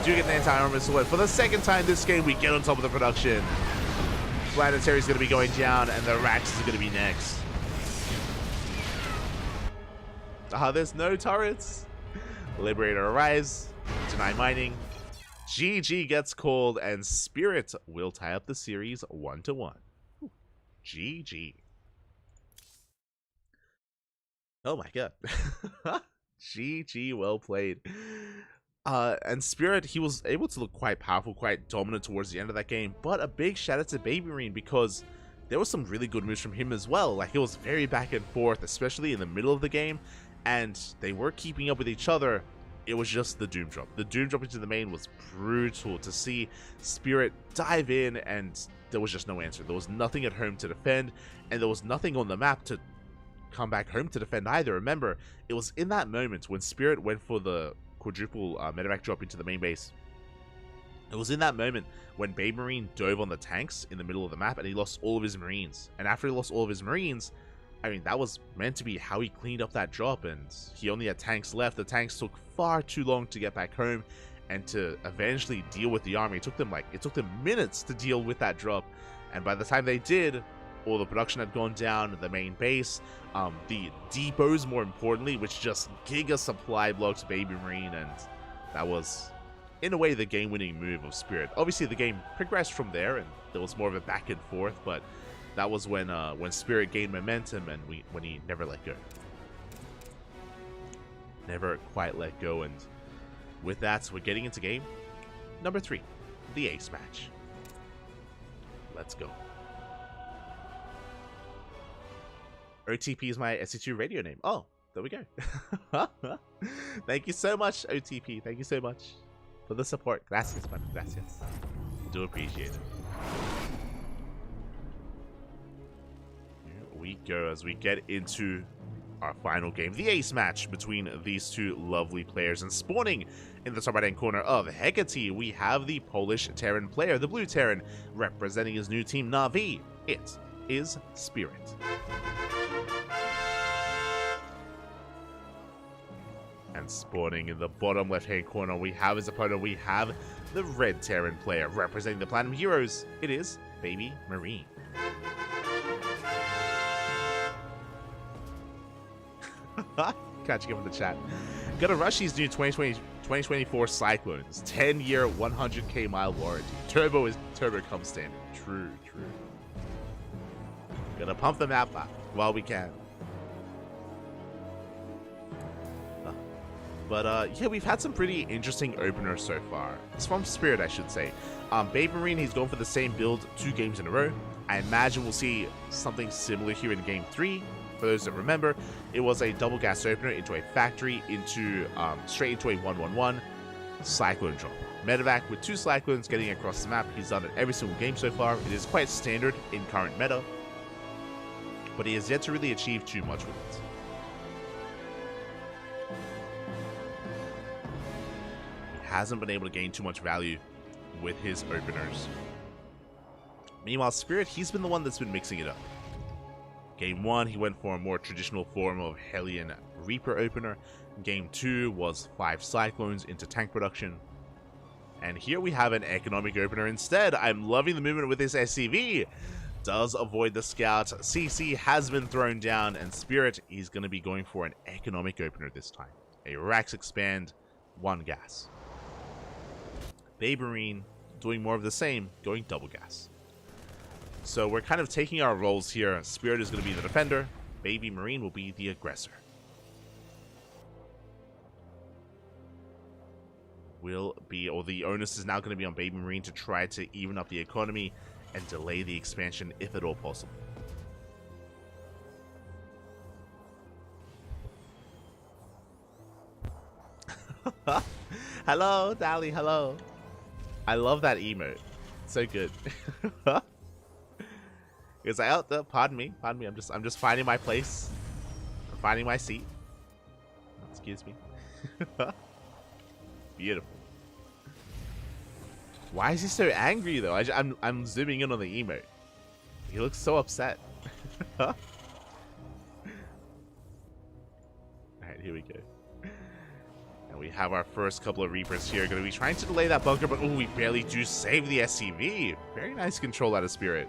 Do get an anti-armor sword. For the second time this game, we get on top of the production. Planetary is going to be going down, and the Rax is going to be next. There's no turrets. Liberator arrives. Deny mining. GG gets called, and Spirit will tie up the series 1-1. GG. Oh my god. GG, well played. And Spirit, he was able to look quite powerful, quite dominant towards the end of that game. But a big shout out to Baberine, because there was some really good moves from him as well. Like, it was very back and forth, especially in the middle of the game. And they were keeping up with each other. It was just the Doom Drop. The Doom Drop into the main was brutal to see Spirit dive in, and there was just no answer. There was nothing at home to defend, and there was nothing on the map to come back home to defend either. Remember, it was in that moment when Spirit went for the quadruple medevac drop into the main base. It was in that moment when Baberine dove on the tanks in the middle of the map, and he lost all of his Marines. And after he lost all of his Marines, I mean, that was meant to be how he cleaned up that drop, and he only had tanks left. The tanks took far too long to get back home and to eventually deal with the army. It took them minutes to deal with that drop, and by the time they did, all the production had gone down, the main base, the depots more importantly, which just giga supply blocks Baberine, and that was, in a way, the game-winning move of Spirit. Obviously, the game progressed from there, and there was more of a back and forth, but that was when Spirit gained momentum, and when he never let go. Never quite let go, and with that, we're getting into game number 3, the ace match. Let's go. OTP is my SC2 radio name. Oh, there we go. Thank you so much, OTP. Thank you so much for the support. Gracias, man. Gracias. Do appreciate it. We go as we get into our final game, the ace match between these two lovely players. And spawning in the top right hand corner of Hecate, we have the Polish Terran player, the blue Terran, representing his new team Na'Vi. It is Spirit. And spawning in the bottom left hand corner, we have his opponent. We have the red Terran player, representing the Platinum Heroes. It is Baby Marine. Catching up in the chat. Gotta rush these new 2024 Cyclones. 10-year, 100k mile warranty. Turbo comes standard. True. Gotta pump the map up while we can. But yeah, we've had some pretty interesting openers so far. It's from Spirit, I should say. Baberine, he's going for the same build 2 games in a row. I imagine we'll see something similar here in Game 3. For those that remember, it was a double gas opener into a factory, straight into a 1-1-1 Cyclone drop. Medevac with 2 Cyclones getting across the map. He's done it every single game so far. It is quite standard in current meta, but he has yet to really achieve too much with it. He hasn't been able to gain too much value with his openers. Meanwhile, Spirit, he's been the one that's been mixing it up. Game 1, he went for a more traditional form of Hellion Reaper opener. Game 2 was 5 Cyclones into tank production. And here we have an economic opener instead. I'm loving the movement with this SCV. Does avoid the scout. CC has been thrown down, and Spirit is going to be going for an economic opener this time. A Rax expand, 1 gas. Baby Marine doing more of the same, going double gas. So we're kind of taking our roles here. Spirit is going to be the defender. Baby Marine will be the aggressor. The onus is now going to be on Baby Marine to try to even up the economy and delay the expansion if at all possible. Hello, Dali, hello. I love that emote. So good. It's like, oh, pardon me. I'm just finding my place. I'm finding my seat. Excuse me. Beautiful. Why is he so angry though? I'm zooming in on the emote. He looks so upset. Alright, here we go. And we have our first couple of Reapers here. Going to be trying to delay that bunker, but oh, we barely do save the SCV. Very nice control out of Spirit.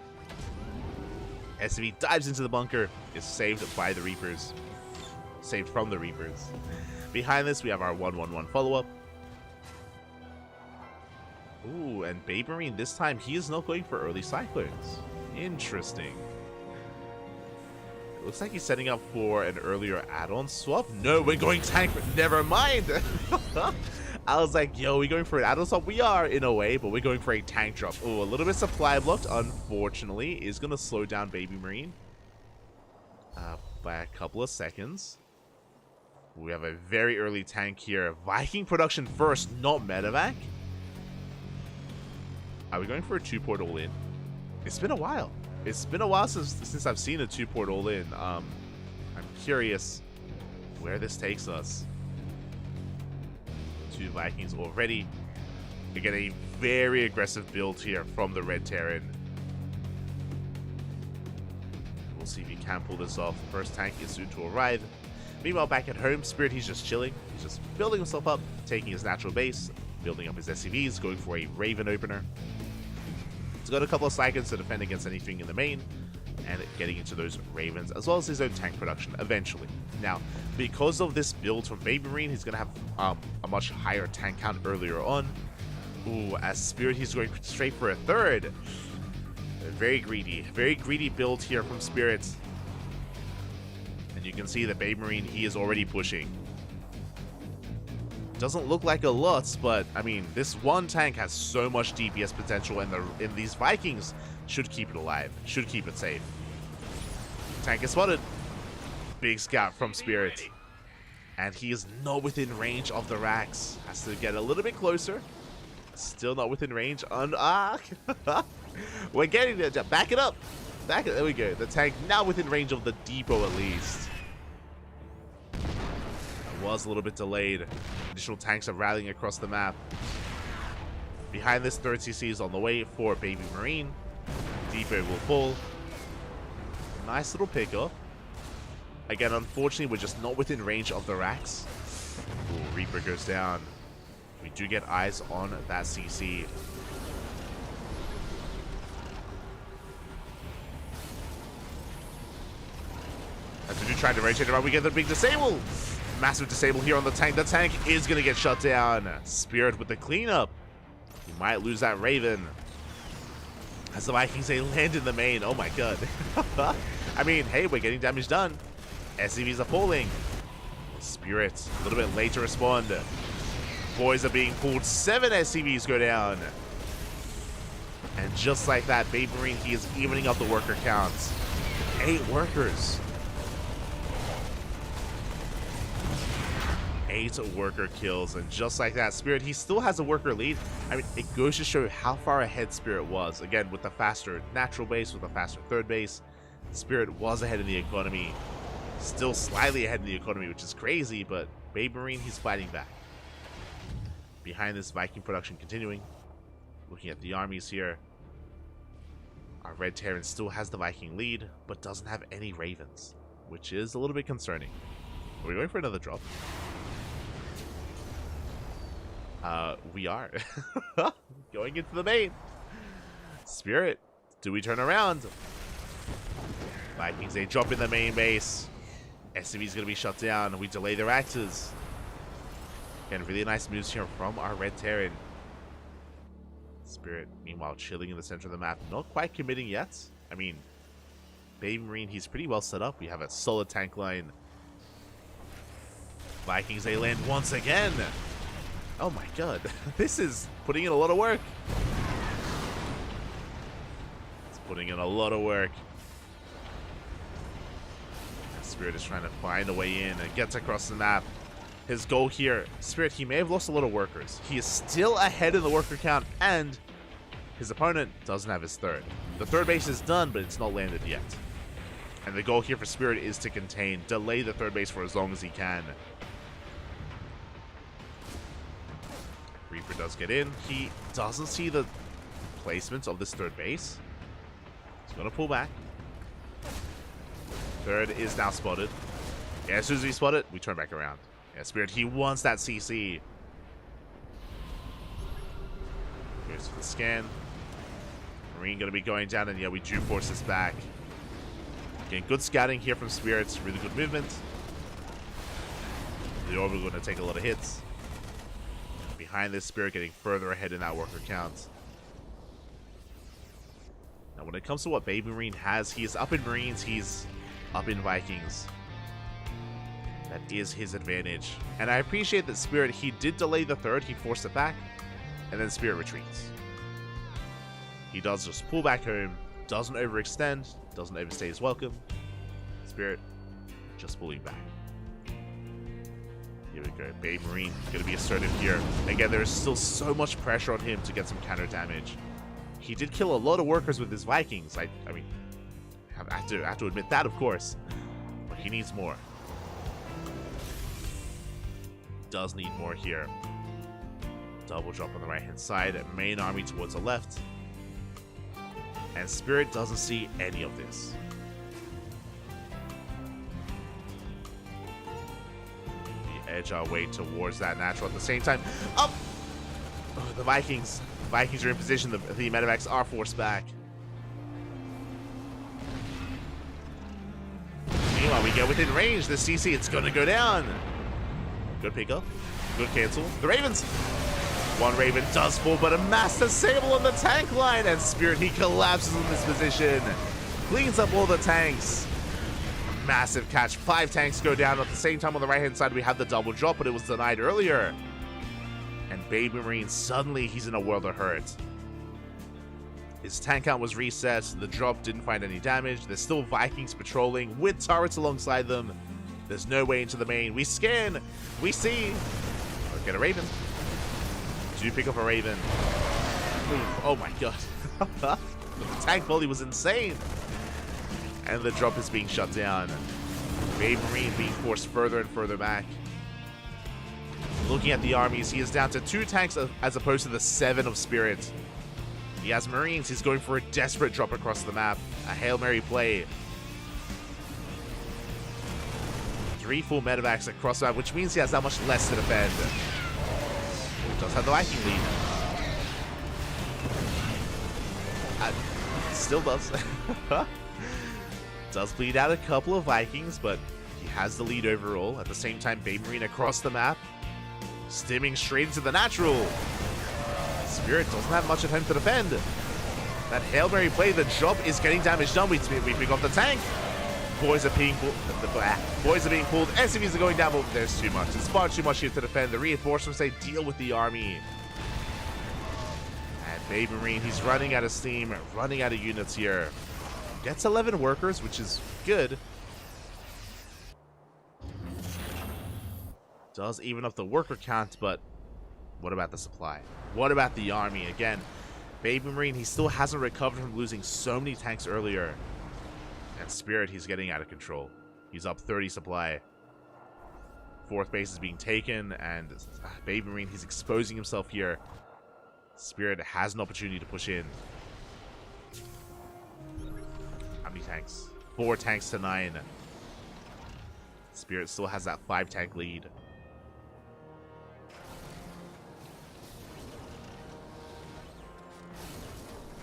SCV dives into the bunker, is saved by the Reapers. Saved from the Reapers. Behind this, we have our 1-1-1 follow-up. Ooh, and Baby Marine this time, he is not going for early Cyclones. Interesting. Looks like he's setting up for an earlier add-on swap. No, we're going tank. Never mind. I was like, yo, we're going for an add-on swap. We are in a way, but we're going for a tank drop. Oh, a little bit supply blocked, unfortunately, is going to slow down Baby Marine by a couple of seconds. We have a very early tank here. Viking production first, not medevac. Are we going for a 2-port all-in? It's been a while. It's been a while since I've seen a 2-port all-in. I'm curious where this takes us. 2 Vikings already. We get a very aggressive build here from the Red Terran. We'll see if he can pull this off. First tank is soon to arrive. Meanwhile, back at home, Spirit, he's just chilling. He's just building himself up, taking his natural base, building up his SCVs, going for a Raven opener. He's got a couple of Cyclones to defend against anything in the main, and getting into those Ravens, as well as his own tank production eventually. Now, because of this build from Baby Marine, he's going to have a much higher tank count earlier on. Ooh, as Spirit, he's going straight for a third. Very greedy build here from Spirit. And you can see that Baby Marine, he is already pushing. Doesn't look like a lot, but I mean, this one tank has so much DPS potential, and these Vikings should keep it alive, should keep it safe. Tank is spotted. Big scout from Spirit, and he is not within range of the Rax. Has to get a little bit closer. Still not within range. We're getting there. Back it up. There we go. The tank now within range of the depot at least. Was a little bit delayed. Additional tanks are rallying across the map. Behind this, 3rd CC is on the way for Baby Marine. Depot will fall. Nice little pickup. Again, unfortunately, we're just not within range of the Rax. Ooh, Reaper goes down. We do get eyes on that CC. As we do try to rotate around, we get the big disable. Massive disable here on the tank. The tank is going to get shut down. Spirit with the cleanup. He might lose that Raven. As the Vikings, they land in the main. Oh my god. I mean, hey, we're getting damage done. SCVs are falling. Spirit, a little bit late to respond. Boys are being pulled. 7 SCVs go down. And just like that, Baby Marine, he is evening up the worker counts. 8 workers. 8 worker kills, and just like that, Spirit, he still has a worker lead. I mean, it goes to show how far ahead Spirit was. Again, with the faster natural base, with the faster 3rd base, Spirit was ahead in the economy. Still slightly ahead in the economy, which is crazy, but Baby Marine, he's fighting back. Behind this, Viking production continuing. Looking at the armies here. Our Red Terran still has the Viking lead, but doesn't have any Ravens, which is a little bit concerning. Are we going for another drop? We are. Going into the main. Spirit, do we turn around? Vikings, they drop in the main base. SCV's going to be shut down. We delay their axes. Again, really nice moves here from our Red Terran. Spirit, meanwhile, chilling in the center of the map. Not quite committing yet. I mean, Baby Marine, he's pretty well set up. We have a solid tank line. Vikings, they land once again. Oh my god. This is putting in a lot of work. It's putting in a lot of work. Spirit is trying to find a way in and gets across the map. His goal here, Spirit, he may have lost a lot of workers. He is still ahead in the worker count, and his opponent doesn't have his third. The third base is done, but it's not landed yet. And the goal here for Spirit is to contain, delay the third base for as long as he can. Reaper does get in. He doesn't see the placement of this third base. He's going to pull back. Third is now spotted. Yeah, as soon as we spot it, we turn back around. Yeah, Spirit, he wants that CC. Here's the scan. Marine going to be going down, and yeah, we do force this back. Again, good scouting here from Spirits. Really good movement. The Orbital going to take a lot of hits. Behind this, Spirit getting further ahead in that worker count. Now, when it comes to what Baby Marine has, he is up in Marines, he's up in Vikings. That is his advantage. And I appreciate that Spirit, he did delay the third, he forced it back, and then Spirit retreats. He does just pull back home, doesn't overextend, doesn't overstay his welcome. Spirit, just pulling back. Here we go. Baby Marine going to be assertive here. Again, there's still so much pressure on him to get some counter damage. He did kill a lot of workers with his Vikings. I mean, I have to admit that, of course. But he needs more. Does need more here. Double drop on the right-hand side. Main army towards the left. And Spirit doesn't see any of this. Edge our way towards that natural at the same time. Up! Oh, the Vikings. Vikings are in position. The medevacs are forced back. Meanwhile, we get within range. The CC, it's going to go down. Good pick up. Good cancel. The Ravens. One Raven does fall, but a mass disable on the tank line. And Spirit, he collapses in this position. Cleans up all the tanks. Massive catch. 5 tanks go down. At the same time, on the right-hand side, we have the double drop, but it was denied earlier. And Baby Marine, suddenly, he's in a world of hurt. His tank count was reset. The drop didn't find any damage. There's still Vikings patrolling with turrets alongside them. There's no way into the main. We scan. We see. Oh, get a Raven. Do pick up a Raven. Oh my god. The tank volley was insane. And the drop is being shut down. Baby Marine being forced further and further back. Looking at the armies, he is down to 2 tanks as opposed to the 7 of Spirit. He has Marines, he's going for a desperate drop across the map. A Hail Mary play. 3 full medevacs across the map, which means he has that much less to defend. He does have the Viking lead. Still does. Does bleed out a couple of Vikings, but he has the lead overall. At the same time, Baby Marine across the map, stimming straight into the natural. Spirit doesn't have much at home to defend. That Hail Mary play, the job is getting damage done. We pick off the tank. Boys are being pulled. Boys are being pulled. SCVs are going down, but there's too much. It's far too much here to defend. The reinforcements, they deal with the army. And Baby Marine, he's running out of steam, running out of units here. Gets 11 workers, which is good. Does even up the worker count, but what about the supply? What about the army? Again, Baby Marine, he still hasn't recovered from losing so many tanks earlier. And Spirit, he's getting out of control. He's up 30 supply. 4th base is being taken, and Baby Marine, he's exposing himself here. Spirit has an opportunity to push in. How many tanks? 4 tanks to 9. Spirit still has that 5 tank lead.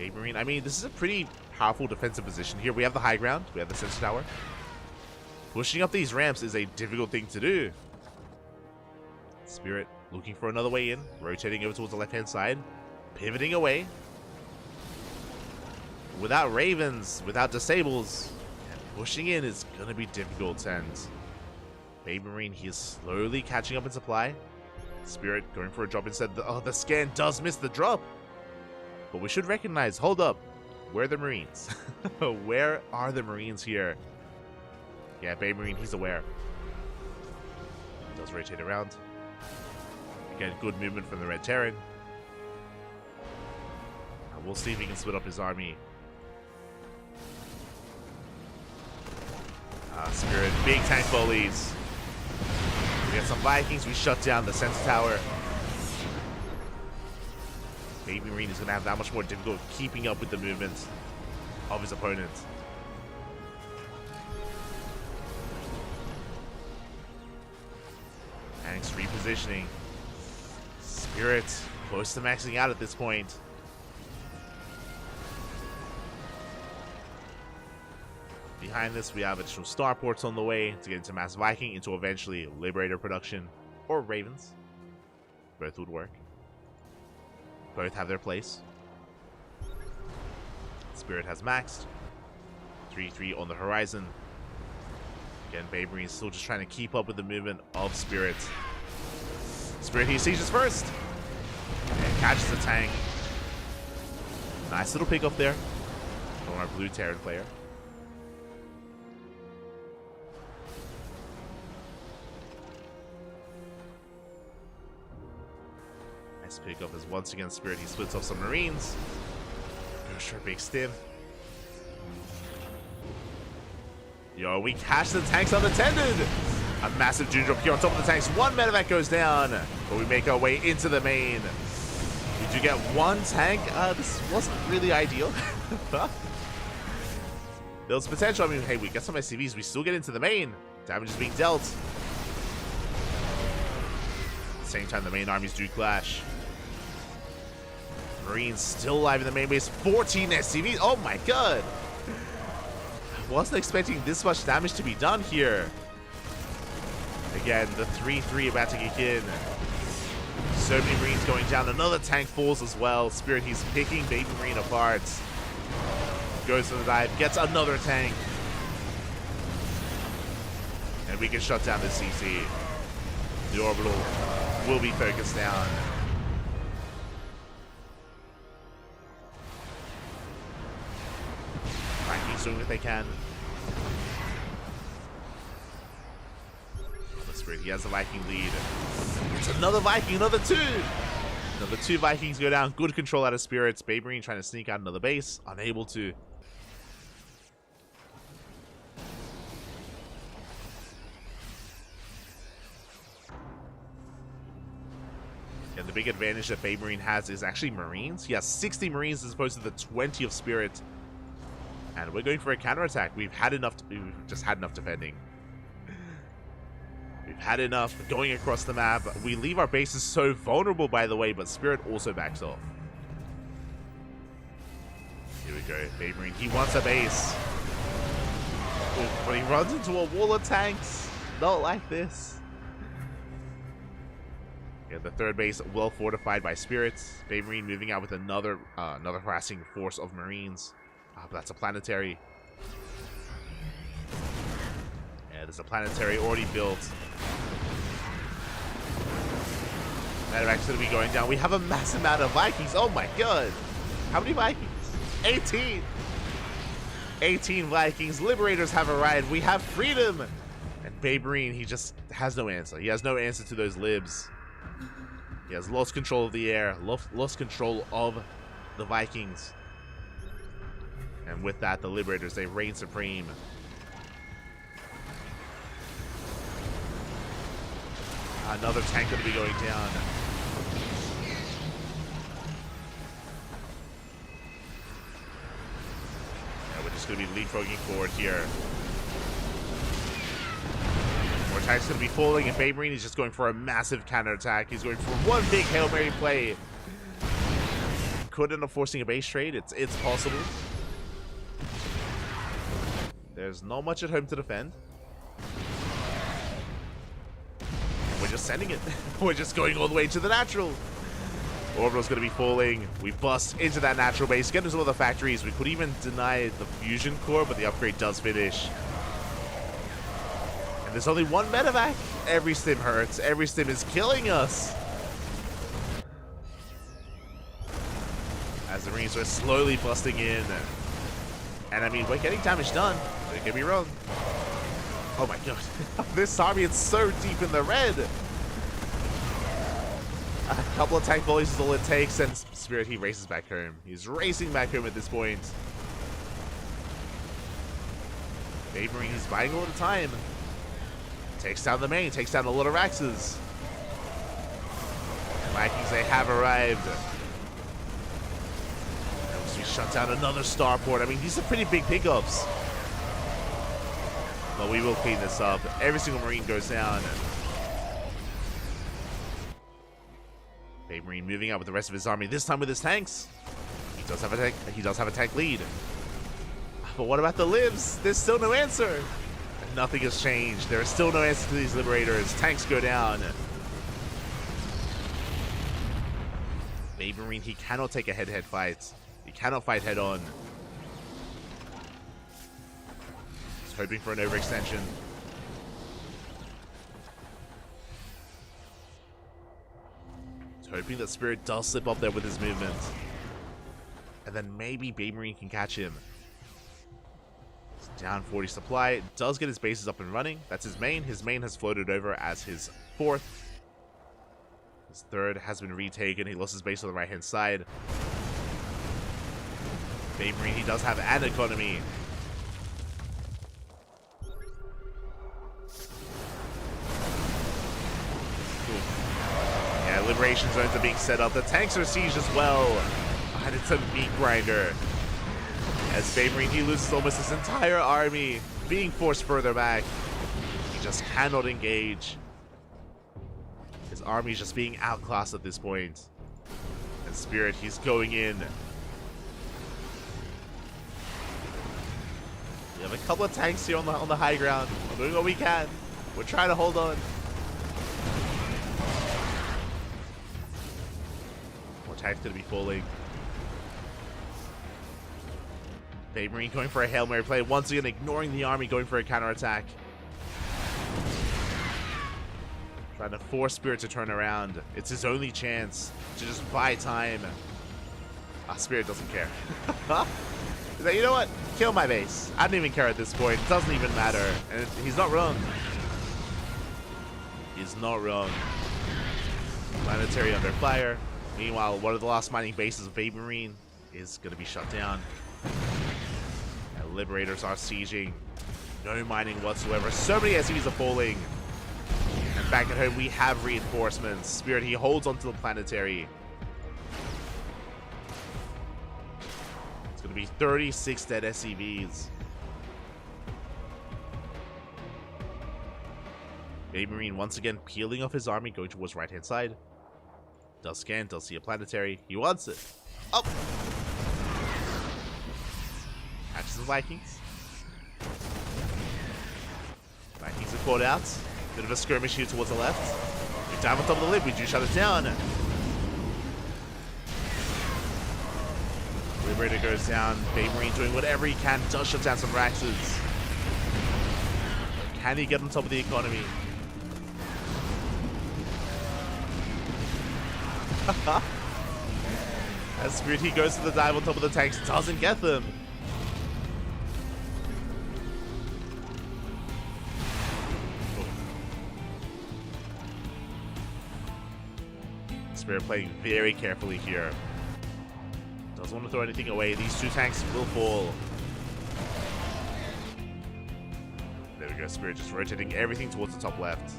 Marine, I mean, this is a pretty powerful defensive position here. We have the high ground. We have the sensor tower. Pushing up these ramps is a difficult thing to do. Spirit looking for another way in. Rotating over towards the left-hand side. Pivoting away. Without Ravens, without Disables, pushing in is going to be difficult. And Baby Marine, he is slowly catching up in supply. Spirit going for a drop instead. The scan does miss the drop. But we should recognize, hold up, where are the Marines? Where are the Marines here? Yeah, Baby Marine, he's aware. He does rotate around. Again, good movement from the Red Terran. We'll see if he can split up his army. Spirit, big tank volleys. We got some Vikings, we shut down the sensor tower. Baby Marine is going to have that much more difficult keeping up with the movements of his opponent. Tanks repositioning. Spirit close to maxing out at this point. Behind this, we have additional starports on the way to get into Mass Viking, into eventually Liberator production, or Ravens. Both would work. Both have their place. Spirit has maxed. 3-3 on the horizon. Again, Baby Marine is still just trying to keep up with the movement of Spirit. Spirit, he sieges first. And catches the tank. Nice little pick up there from our blue Terran player. Pick up is once again Spirit. He splits off some Marines. Goes for a big stim. Yo, we catch the tanks unattended. A massive June drop here on top of the tanks. One medevac goes down, but we make our way into the main. We do get one tank. This wasn't really ideal. There was potential. I mean, hey, we get some SCVs. We still get into the main. Damage is being dealt. At the same time, the main armies do clash. Marines still alive in the main base. 14 SCVs. Oh my god. I wasn't expecting this much damage to be done here. Again, the 3-3 about to kick in. So many Marines going down. Another tank falls as well. Spirit, he's picking Baby Marine apart. Goes for the dive. Gets another tank. And we can shut down the CC. The orbital will be focused down. Vikings doing what they can. He has the Viking lead. It's another Viking, another two. Another two Vikings go down. Good control out of Spirits. Baby Marine trying to sneak out another base. Unable to. And the big advantage that Baby Marine has is actually Marines. He has 60 Marines as opposed to the 20 of Spirit. And we're going for a counterattack. We've just had enough defending. We've had enough going across the map. We leave our bases so vulnerable, by the way, but Spirit also backs off. Here we go. Baby Marine, he wants a base. Oh, but he runs into a wall of tanks. Not like this. Yeah, the third base well fortified by Spirits. Baby Marine moving out with another harassing force of Marines. But that's a planetary. Yeah, there's a planetary already built. Medevac's going to be going down. We have a massive amount of Vikings. Oh my god. How many Vikings? 18. 18 Vikings. Liberators have arrived. We have freedom. And Baby Marine, he just has no answer. He has no answer to those libs. He has lost control of the air. Lost control of the Vikings. And with that, the Liberators, they reign supreme. Another tank going to be going down. Yeah, we're just going to be leapfrogging forward here. More tanks going to be falling, and Baby Marine is just going for a massive counterattack. He's going for one big Hail Mary play. could end up forcing a base trade. It's possible. There's not much at home to defend. We're just sending it. We're just going all the way to the natural. Orbital's going to be falling. We bust into that natural base, get into some of the factories. We could even deny the fusion core, but the upgrade does finish. And there's only one medevac. Every stim hurts. Every stim is killing us. As the Marines are slowly busting in. And I mean, we're getting damage done. Don't get me wrong. Oh my god. This army is so deep in the red. A couple of tank volleys is all it takes, and Spirit, he races back home. He's racing back home at this point. Baby Marine, he's buying all the time. Takes down the main, takes down a lot of Raxes. Vikings, they have arrived. And we shut down another starport. I mean, these are pretty big pickups. But we will clean this up. Every single Marine goes down. Baby Marine moving out with the rest of his army, this time with his tanks. He does have a tank lead. But what about the libs? There's still no answer. Nothing has changed. There is still no answer to these liberators. Tanks go down. Baby Marine, he cannot take a head-to-head fight. He cannot fight head-on. He's hoping for an overextension. Hoping that Spirit does slip up there with his movement. And then maybe Baby Marine can catch him. It's down 40 supply. Does get his bases up and running. That's his main. His main has floated over as his fourth. His third has been retaken. He lost his base on the right-hand side. Baby Marine, he does have an economy. Liberation zones are being set up. The tanks are sieged as well. And it's a meat grinder. As Baby Marine, he loses almost his entire army, being forced further back. He just cannot engage. His army is just being outclassed at this point. And Spirit, he's going in. We have a couple of tanks here on the high ground. We're doing what we can. We're trying to hold on. Tanks gonna be falling. Baby Marine going for a Hail Mary play, once again ignoring the army, going for a counterattack. Trying to force Spirit to turn around. It's his only chance to just buy time. Spirit doesn't care. He's like, you know what? Kill my base. I don't even care at this point. It doesn't even matter. And he's not wrong. He's not wrong. Planetary under fire. Meanwhile, one of the last mining bases of Baby Marine is going to be shut down. And Liberators are sieging. No mining whatsoever. So many SCVs are falling. And back at home, we have reinforcements. Spirit, he holds onto the planetary. It's going to be 36 dead SCVs. Baby Marine once again peeling off his army, going towards right-hand side. Does scan, does see a planetary. He wants it. Oh! Catches the Vikings. Vikings are caught out. Bit of a skirmish here towards the left. We dive on top of the lid. We do shut it down. Liberator goes down. Baby Marine doing whatever he can. Does shut down some Raxes. Can he get on top of the economy? As Spirit, he goes to the dive on top of the tanks, doesn't get them. Spirit playing very carefully here. Doesn't want to throw anything away. These two tanks will fall. There we go. Spirit just rotating everything towards the top left.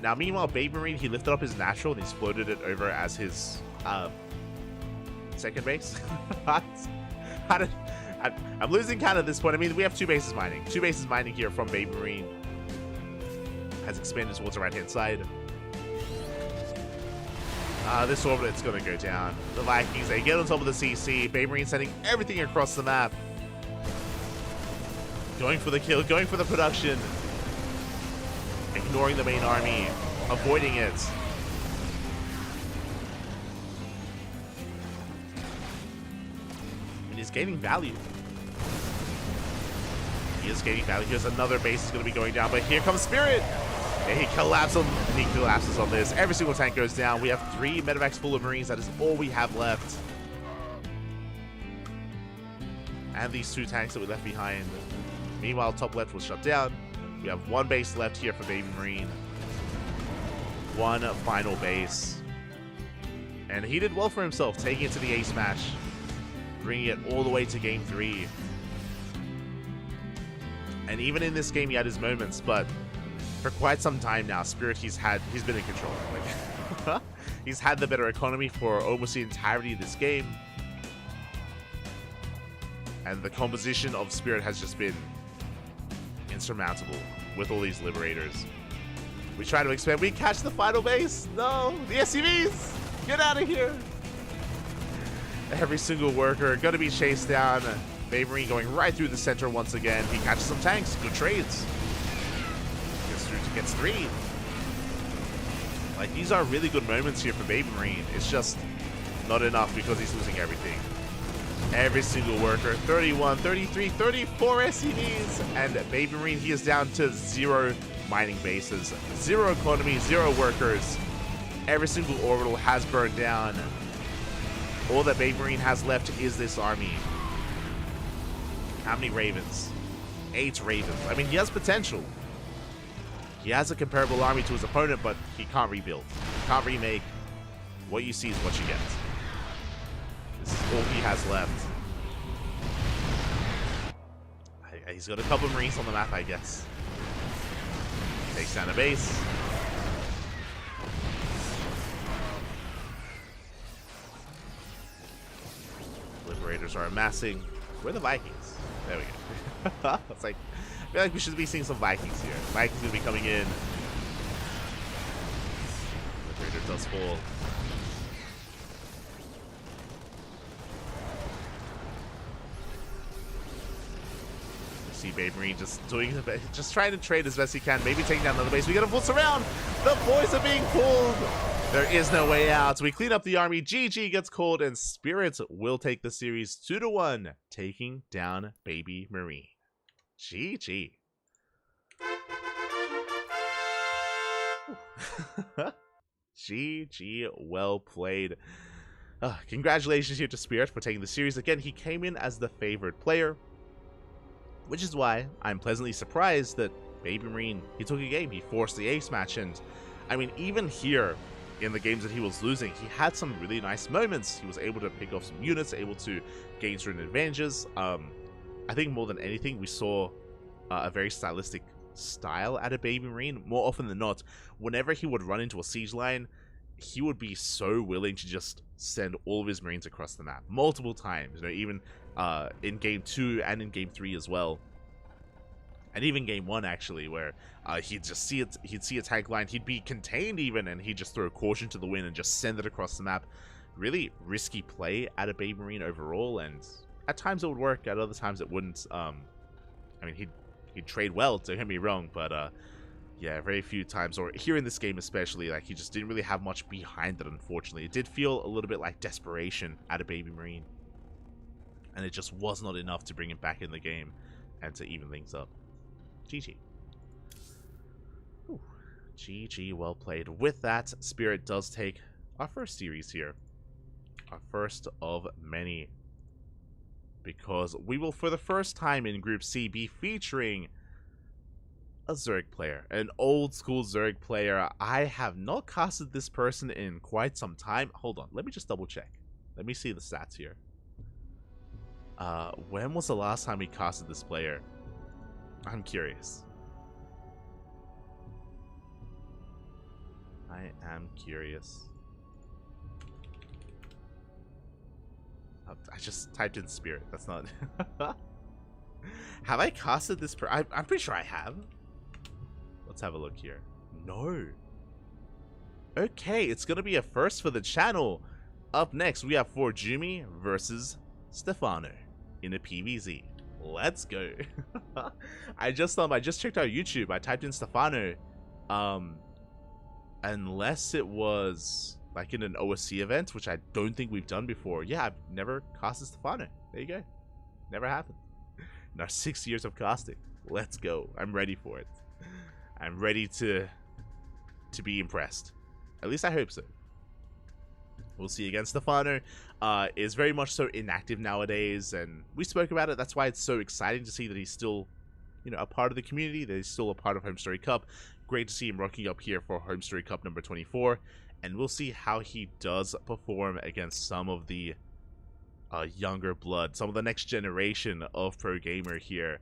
Now, meanwhile, Baby Marine, he lifted up his natural and he's floated it over as his second base. I'm losing count at this point. I mean, we have two bases mining. Two bases mining here from Baby Marine. Has expanded towards the right-hand side. This orbit, it's gonna go down. The Vikings, they get on top of the CC. Baby Marine sending everything across the map. Going for the kill, going for the production. Ignoring the main army, avoiding it. And he's gaining value. He is gaining value. Here's another base is going to be going down, but here comes Spirit. And he collapses on this. Every single tank goes down. We have 3 medevacs full of Marines. That is all we have left. And these 2 tanks that we left behind. Meanwhile, top left was shut down. We have 1 base left here for Baby Marine. 1 final base. And he did well for himself, taking it to the ace match. Bringing it all the way to game 3. And even in this game, he had his moments, but for quite some time now, Spirit, he's been in control. Like, he's had the better economy for almost the entirety of this game. And the composition of Spirit has just been insurmountable with all these Liberators. We try to expand. We catch the final base. No, the SUVs. Get out of here. Every single worker going to be chased down. Baby Marine going right through the center once again. He catches some tanks. Good trades. Gets 3. Like, these are really good moments here for Baby Marine. It's just not enough because he's losing everything. Every single worker. 31, 33, 34 SCVs. And Baby Marine, he is down to 0 mining bases. 0 economy, 0 workers. Every single orbital has burned down. All that Baby Marine has left is this army. How many Ravens? 8 Ravens. I mean, he has potential. He has a comparable army to his opponent, but he can't rebuild. He can't remake. What you see is what you get. This is all he has left. He's got a couple of Marines on the map, I guess. Takes down a base. Liberators are amassing. Where are the Vikings? There we go. It's like, I feel like we should be seeing some Vikings here. Vikings gonna be coming in. Liberator does fall. We see Babe Marine just trying to trade as best he can. Maybe taking down another base. We get a full surround. The boys are being pulled. There is no way out. So we clean up the army. GG gets called, and Spirit will take the series 2-1, taking down Baby Marine. GG. GG, well played. Congratulations here to Spirit for taking the series. Again, he came in as the favored player, which is why I'm pleasantly surprised that Baby Marine, he took a game. He forced the ace match, and I mean, even here in the games that he was losing, he had some really nice moments. He was able to pick off some units, able to gain certain advantages. I think more than anything, we saw a very stylistic style out of Baby Marine. More often than not, whenever he would run into a siege line, he would be so willing to just send all of his Marines across the map multiple times. You know, even in game 2 and in game 3 as well, and even game 1 actually, where he'd see a tank line, he'd be contained even, and he'd just throw caution to the wind and just send it across the map. Really risky play out of Baby Marine overall, and at times it would work, at other times it wouldn't. I mean, he'd trade well, don't get me wrong, but yeah, very few times, or here in this game especially, like, he just didn't really have much behind it, unfortunately. It did feel a little bit like desperation out of Baby Marine, and it just was not enough to bring him back in the game and to even things up. GG. Whew. GG, well played. With that, Spirit does take our first series here. Our first of many. Because we will, for the first time in Group C, be featuring a Zerg player. An old school Zerg player. I have not casted this person in quite some time. Hold on, let me just double check. Let me see the stats here. When was the last time we casted this player? I'm curious. I am curious. I just typed in Spirit. That's not... Have I casted this I'm pretty sure I have. Let's have a look here. No. Okay, it's gonna be a first for the channel. Up next, we have For Jumi versus Stefano in a PvZ. Let's go. I just checked out YouTube. I typed in Stefano. Unless it was like in an OSC event, which I don't think we've done before. Yeah, I've never casted Stefano. There you go. Never happened. In our 6 years of casting. Let's go. I'm ready for it. I'm ready to be impressed. At least I hope so. We'll see again. Stefano is very much so inactive nowadays, and we spoke about it. That's why it's so exciting to see that he's still, you know, a part of the community, that he's still a part of HomeStory Cup. Great to see him rocking up here for HomeStory Cup number 24, and we'll see how he does perform against some of the younger blood, some of the next generation of pro gamer here,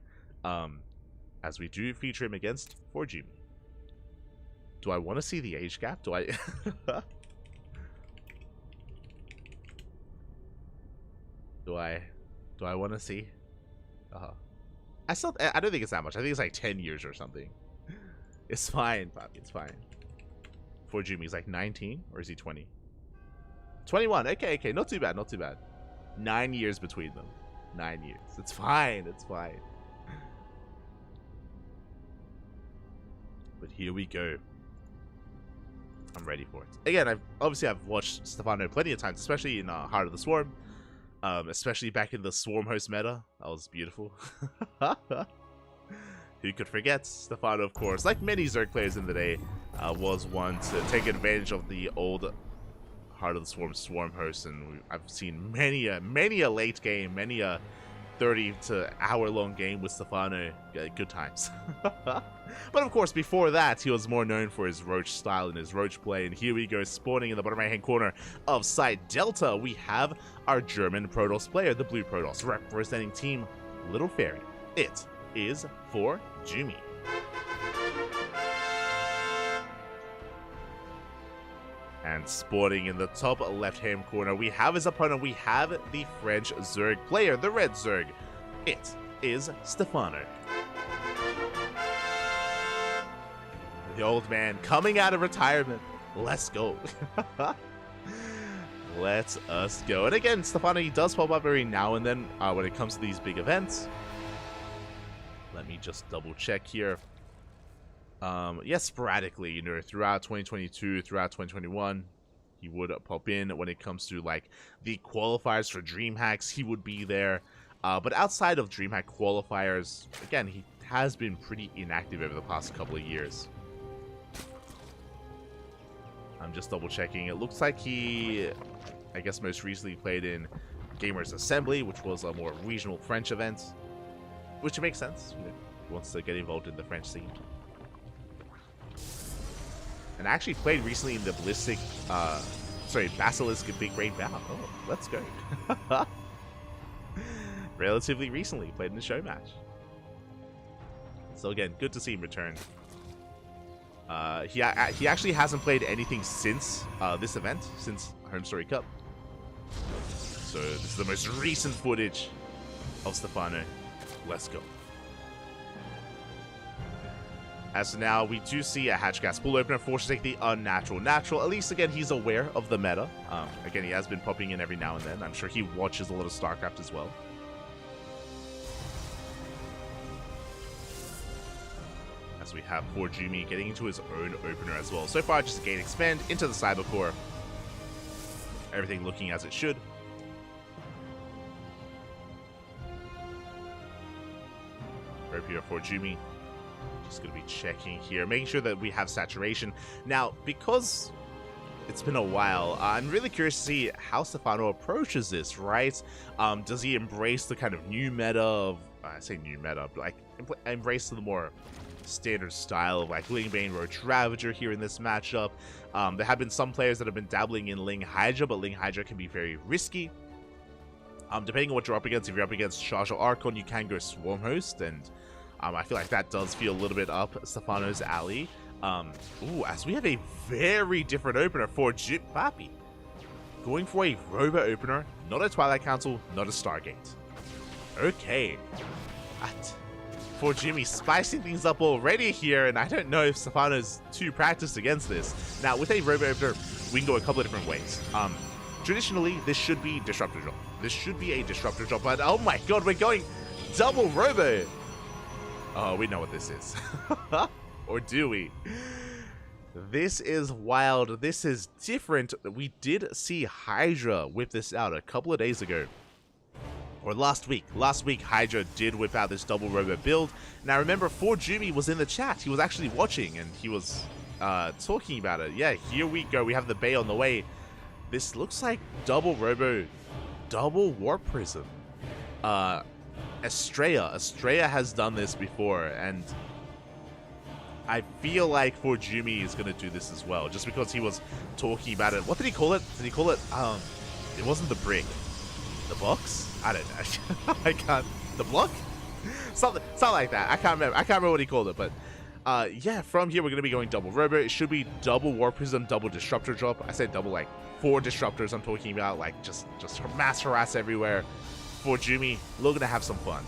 as we do feature him against For Jumi. Do I want to see the age gap? Do I? Do I want to see? I don't think it's that much. I think it's like 10 years or something. It's fine, Poppy. It's fine. For Jumi's like 19, or is he 20? 21. Okay. Not too bad. Not too bad. 9 years between them. 9 years. It's fine. It's fine. But here we go. I'm ready for it. Again, I've watched Stefano plenty of times, especially in Heart of the Swarm. Especially back in the Swarm host meta. That was beautiful. Who could forget? Stefano, of course, like many Zerg players in the day, was one to take advantage of the old Heart of the Swarm host, and I've seen many a late game, many a 30 to hour-long game with Stefano. Good times. But of course, before that, he was more known for his Roach style and his Roach play. And here we go, spawning in the bottom right-hand corner of Site Delta, we have our German Protoss player, the Blue Protoss, representing Team Little Fairy. It is For Jumi. And spawning in the top left-hand corner, we have his opponent. We have the French Zerg player, the Red Zerg. It is Stefano. The old man coming out of retirement. Let's go. Let us go. And again, Stefano, he does pop up every now and then when it comes to these big events. Let me just double check here. Yes, sporadically, you know, throughout 2022, throughout 2021, he would pop in. When it comes to like the qualifiers for DreamHacks, he would be there. But outside of DreamHack qualifiers, again, he has been pretty inactive over the past couple of years. I'm just double checking. It looks like he, I guess, most recently played in Gamers Assembly, which was a more regional French event, which makes sense. You know, he wants to get involved in the French scene. And I actually played recently in the Basilisk Big Raid Battle. Oh, let's go. Relatively recently, played in the show match. So again, good to see him return. He actually hasn't played anything since this event, since HomeStory Cup. So this is the most recent footage of Stefano. Let's go. As of now, we do see a Hatch Gas Pool Opener forced to take the unnatural natural. At least, again, he's aware of the meta. Again, he has been popping in every now and then. I'm sure he watches a lot of StarCraft as well. As we have For Jumi getting into his own opener as well. So far, just a Gate Expand into the Cyber Core. Everything looking as it should. Right here, For Jumi. Just going to be checking here, making sure that we have saturation. Now, because it's been a while, I'm really curious to see how Stefano approaches this, right? Does he embrace the kind of new meta of, I say new meta, but like embrace the more standard style of like Ling Bane Roach Ravager here in this matchup? There have been some players that have been dabbling in Ling Hydra, but Ling Hydra can be very risky. Depending on what you're up against, if you're up against Charge or Archon, you can go Swarm Host, and I feel like that does feel a little bit up Stefano's alley. Ooh, as we have a very different opener for Papi. Going for a Robo opener, not a Twilight Council, not a Stargate. Okay. For Jimmy spicing things up already here, and I don't know if Stefano's too practiced against this. Now, with a Robo Opener, we can go a couple of different ways. Traditionally, this should be Disruptor Drop. This should be a Disruptor Drop, but oh my god, we're going double Robo! Oh, we know what this is. Or do we? This is wild. This is different. We did see Hydra whip this out a couple of days ago. Or last week. Last week, Hydra did whip out this double Robo build. Now, remember, 4Jumi was in the chat. He was actually watching, and he was talking about it. Yeah, here we go. We have the Bay on the way. This looks like double Robo, double Warp Prism. Estrella has done this before, and I feel like 4Jumi is going to do this as well, just because he was talking about it. What did he call it? Did he call it, it wasn't the brick. The box? I don't know. I can't. The block? Something like that. I can't remember what he called it, but yeah, from here we're going to be going double Robo. It should be double Warp Prism, double Disruptor Drop. I said double, like 4 Disruptors I'm talking about, like just mass harass everywhere. 4Jumi, Logan to have some fun.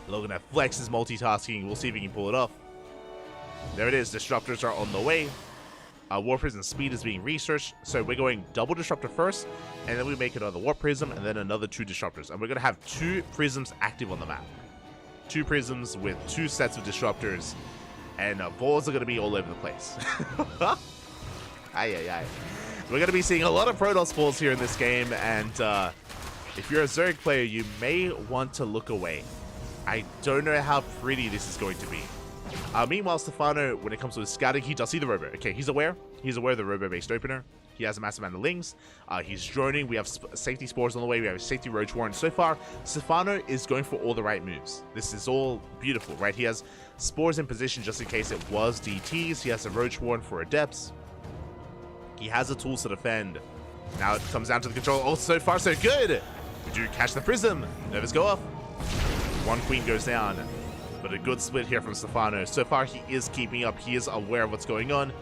Logan to flex his multitasking. We'll see if he can pull it off. There it is. Disruptors are on the way. Warp Prism speed is being researched, so we're going double Disruptor first, and then we make another Warp Prism, and then another 2 Disruptors. And we're going to have 2 Prisms active on the map. 2 Prisms with 2 sets of Disruptors, and balls are going to be all over the place. Aye. We're going to be seeing a lot of Protoss balls here in this game, and if you're a Zerg player, you may want to look away. I don't know how pretty this is going to be. Meanwhile, Stefano, when it comes to his scouting, he does see the Robo. Okay, he's aware. He's aware of the Robo-based opener. He has a massive amount of lings. He's droning. We have safety spores on the way. We have a safety Roach Warren. So far, Stefano is going for all the right moves. This is all beautiful, right? He has spores in position just in case it was DTs. He has a Roach Warren for Adepts. He has the tools to defend. Now it comes down to the control. Oh, so far, so good. We do catch the Prism. Nervous go off. 1 Queen goes down. But a good split here from Stefano. So far, he is keeping up. He is aware of what's going on.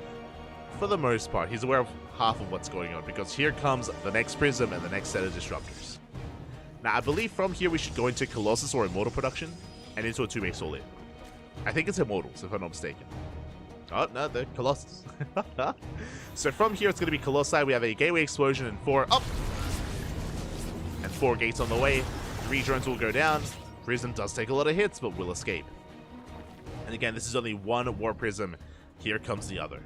For the most part, he's aware of half of what's going on, because here comes the next Prism and the next set of Disruptors. Now, I believe from here we should go into Colossus or Immortal production and into a 2-base all-in. I think it's Immortals, if I'm not mistaken. Oh, no, the Colossus. So from here, it's going to be Colossi. We have a Gateway Explosion and 4 up. And 4 gates on the way. 3 drones will go down. Prism does take a lot of hits, but will escape. And again, this is only 1 War Prism. Here comes the other.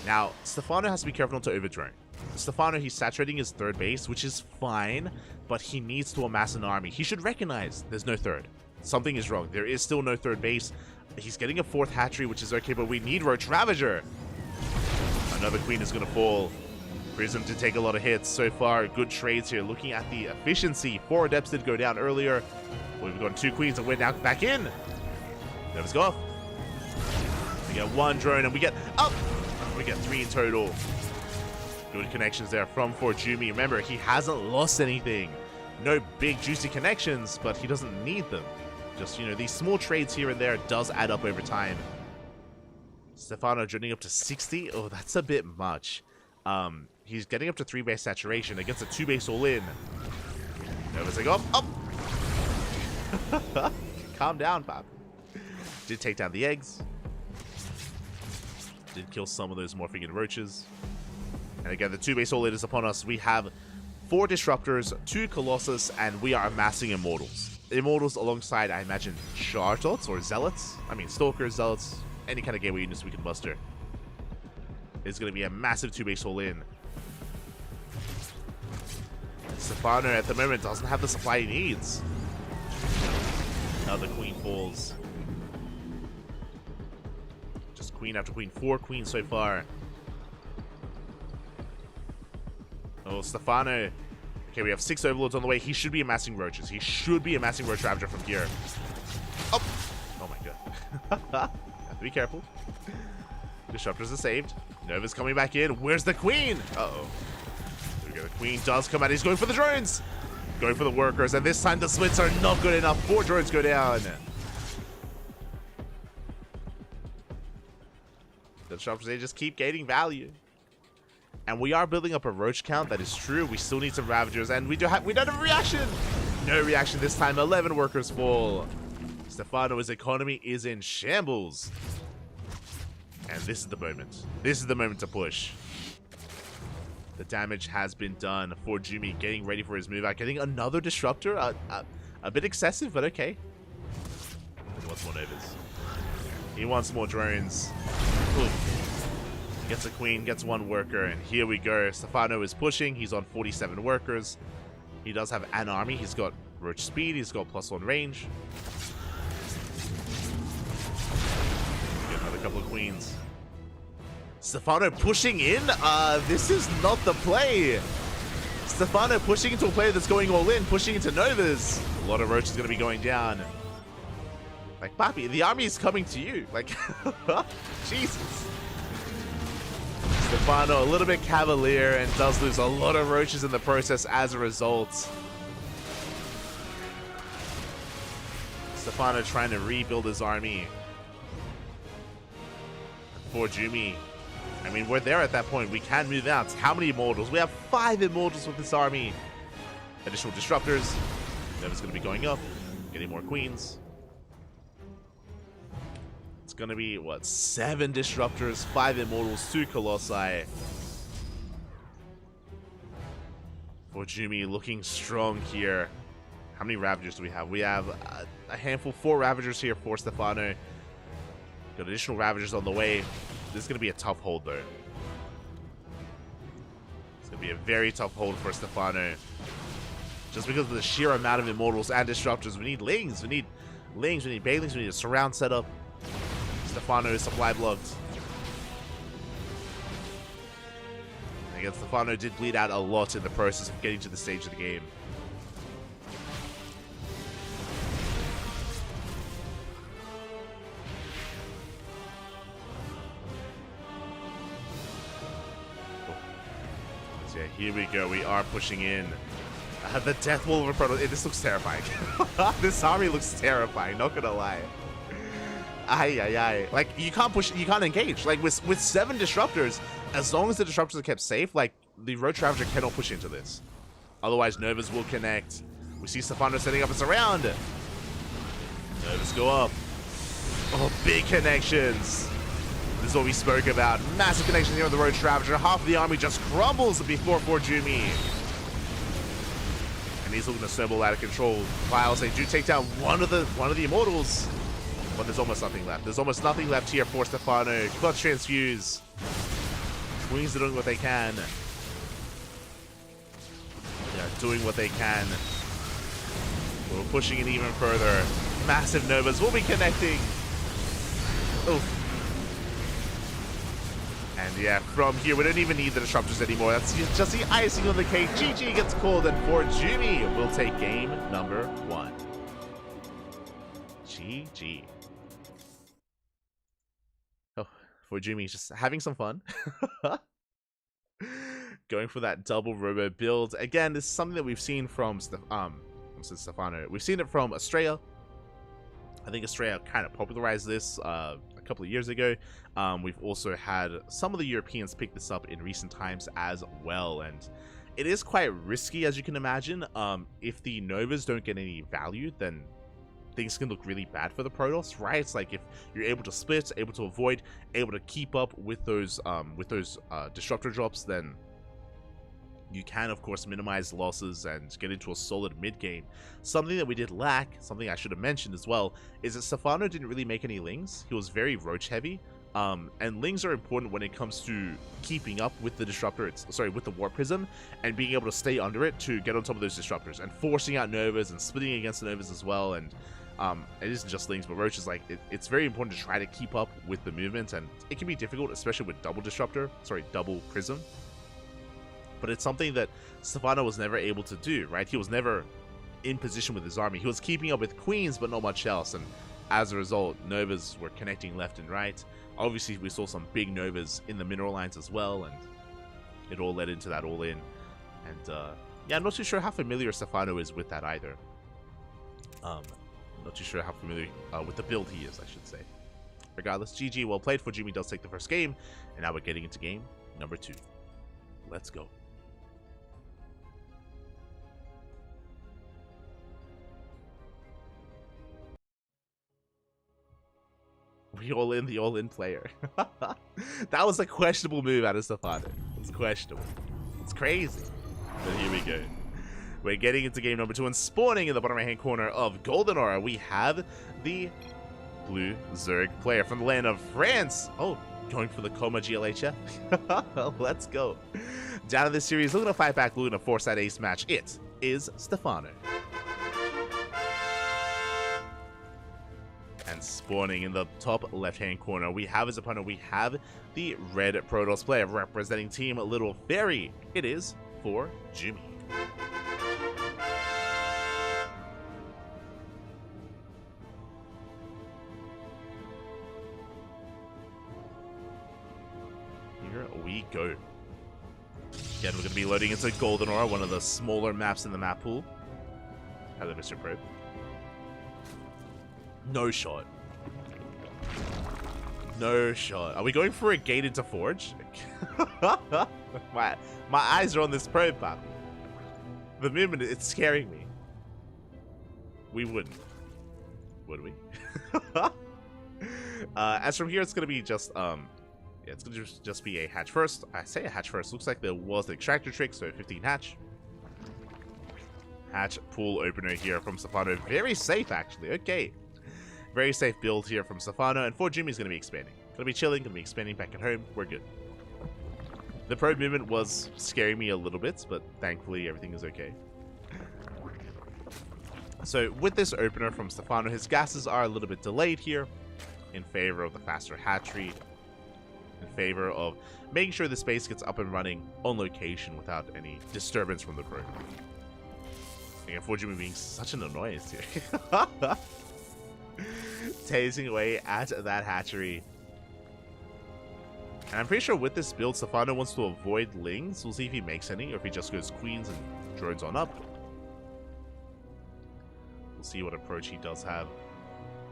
Now, Stefano has to be careful not to overdrone. Stefano, he's saturating his 3rd base, which is fine, but he needs to amass an army. He should recognize there's no 3rd. Something is wrong. There is still no 3rd base. He's getting a 4th hatchery, which is okay, but we need Roach Ravager. Another Queen is going to fall. Prism did take a lot of hits. So far, good trades here. Looking at the efficiency, 4 Adepts did go down earlier. We've got 2 Queens, and we're now back in. Let's go off. We get 1 drone, and we get up. We get 3 in total. Good connections there from 4Jumi. Remember, he hasn't lost anything. No big juicy connections, but he doesn't need them. Just, you know, these small trades here and there does add up over time. Stefano joining up to 60. Oh, that's a bit much. He's getting up to 3-base saturation against a 2-base all-in. Nervous, like, up. Calm down, Pop. Did take down the eggs. Did kill some of those morphing in roaches. And again, the 2-base all-in is upon us. We have 4 Disruptors, 2 Colossus, and we are amassing Immortals. Immortals alongside, I imagine, Chartots or Zealots. I mean, Stalkers, Zealots, any kind of gateway units we can muster. It's going to be a massive 2-base all-in. Stefano at the moment doesn't have the supply he needs. Another Queen falls. Just Queen after Queen. 4 Queens so far. Oh, Stefano. Okay, we have 6 Overlords on the way. He should be amassing Roaches. He should be amassing Roach Ravager from here. Oh! Oh my god. Have to be careful. Disruptors are saved. Nova's coming back in. Where's the Queen? Uh-oh. There we go. The Queen does come out. He's going for the drones. Going for the workers. And this time the splits are not good enough. 4 drones go down. The Disruptors, they just keep gaining value. And we are building up a Roach count. That is true. We still need some Ravagers. And we don't have a reaction. No reaction this time. 11 workers fall. Stefano's economy is in shambles. And this is the moment. This is the moment to push. The damage has been done for Jumi, getting ready for his move out. Getting another disruptor. A bit excessive, but okay. He wants more Novas. He wants more drones. Ooh. Gets a queen, gets one worker, and here we go. Stefano is pushing. He's on 47 workers. He does have an army. He's got roach speed. He's got +1 range. Get another couple of queens. Stefano pushing in? This is not the play. Stefano pushing into a play that's going all in, pushing into Novas. A lot of roaches going to be going down. Like, Papi, the army is coming to you. Like, Jesus. Stefano a little bit cavalier and does lose a lot of roaches in the process as a result. Stefano trying to rebuild his army. For Jumi, I mean, we're there at that point. We can move out. How many immortals? We have 5 immortals with this army. Additional disruptors. Nova's going to be going up. Getting more queens. It's going to be, what, 7 disruptors, 5 immortals, 2 colossi. For Jumi looking strong here. How many ravagers do we have? We have a handful, 4 ravagers here for Stefano. Got additional ravagers on the way. This is going to be a tough hold, though. It's going to be a very tough hold for Stefano. Just because of the sheer amount of immortals and disruptors. We need lings. We need lings. We need bailings. We need a surround setup. Stefano is supply blocked. And again, Stefano did bleed out a lot in the process of getting to the stage of the game. Yeah, here we go. We are pushing in. The death wall of a proto. This looks terrifying. This army looks terrifying. Not gonna lie. Ay ay ay. Like, you can't push. You can't engage. Like, with 7 disruptors, as long as the disruptors are kept safe, like, the roach ravager cannot push into this. Otherwise, Novas will connect. We see Stefano setting up a surround. Novas go up. Oh, big connections. This is what we spoke about. Massive connection here with the Roach Ravager. Half of the army just crumbles before Jumi. And he's looking to snowball out of control. Files, they do take down one of the immortals. But there's almost nothing left. There's almost nothing left here for Stefano. Clutch transfuse. Queens are doing what they can. They're doing what they can. We're pushing it even further. Massive Novas will be connecting. Oof. And yeah, from here, we don't even need the disruptors anymore. That's just the icing on the cake. GG gets called, and for Jumi, we'll take game number 1. GG. Oh, for Jumi, just having some fun. Going for that double robo build. Again, this is something that we've seen from Stefano. We've seen it from Estrella. I think Estrella kind of popularized this a couple of years ago. We've also had some of the Europeans pick this up in recent times as well, and it is quite risky, as you can imagine. If the Novas don't get any value, then things can look really bad for the Protoss, right? It's like if you're able to split, able to avoid, able to keep up with those disruptor drops, then you can, of course, minimize losses and get into a solid mid-game. Something that we did lack, something I should have mentioned as well, is that Stefano didn't really make any lings. He was very roach-heavy, and lings are important when it comes to keeping up with the disruptor, with the Warp Prism, and being able to stay under it to get on top of those disruptors, and forcing out Novas and splitting against the Novas as well. And it isn't just lings, but roach is like, it's very important to try to keep up with the movement, and it can be difficult, especially with double prism. But it's something that Stefano was never able to do, right? He was never in position with his army. He was keeping up with queens, but not much else. And as a result, Novas were connecting left and right. Obviously, we saw some big Novas in the mineral lines as well, and it all led into that all-in. And yeah, I'm not too sure how familiar Stefano is with that either. Not too sure how familiar with the build he is, I should say. Regardless, GG, well played. For Jumi does take the first game, and now we're getting into game number 2. Let's go. we all-in the all-in player? That was a questionable move out of Stefano. It was questionable. It's crazy. But here we go. We're getting into game number 2, and spawning in the bottom right-hand corner of Golden Aura, we have the blue Zerg player from the land of France. Oh, going for the Coma GLHF. Let's go. Down in this series, looking to fight back, looking to force that ace match. It is Stefano. And spawning in the top left-hand corner, we have his opponent. We have the red Protoss player representing Team Little Fairy. It is for Jimmy. Here we go. Again, we're going to be loading into Golden Aura, one of the smaller maps in the map pool. Hello, Mr. Probe. No shot. No shot. Are we going for a gate into Forge? my eyes are on this probe, pal. The movement, it's scaring me. We wouldn't. Would we? As from here, it's going to be just, yeah, it's going to just be a hatch first. I say a hatch first. Looks like there was an extractor trick, so 15 hatch. Hatch pool opener here from Stefano. Very safe, actually. Okay. Very safe build here from Stefano. And for Jimmy's going to be expanding. Going to be chilling, going to be expanding back at home. We're good. The probe movement was scaring me a little bit, but thankfully everything is okay. So with this opener from Stefano, his gases are a little bit delayed here in favor of the faster hatchery, in favor of making sure the space gets up and running on location without any disturbance from the probe. Again, for Jimmy being such an annoyance here. Tasing away at that hatchery. And I'm pretty sure with this build, Stefano wants to avoid lings. We'll see if he makes any, or if he just goes queens and drones on up. We'll see what approach he does have.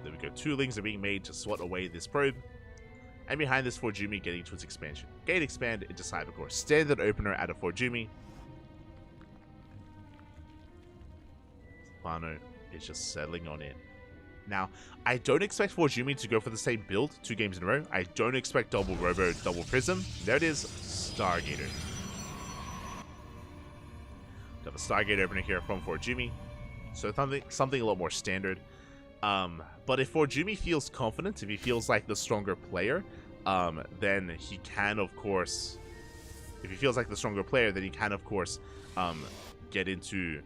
There we go. 2 lings are being made to swat away this probe. And behind this, for Jimmy getting to its expansion. Gate expand into Cybercore. Standard opener out of for Jimmy. Stefano is just settling on in. Now, I don't expect for Jimmy to go for the same build 2 games in a row. I don't expect double Robo, double Prism. There it is, Stargater. Have a Stargate opener here from for Jimmy. So something a lot more standard. But if for Jimmy feels confident, if he feels like the stronger player, then he can, of course... If he feels like the stronger player, then he can, of course, get into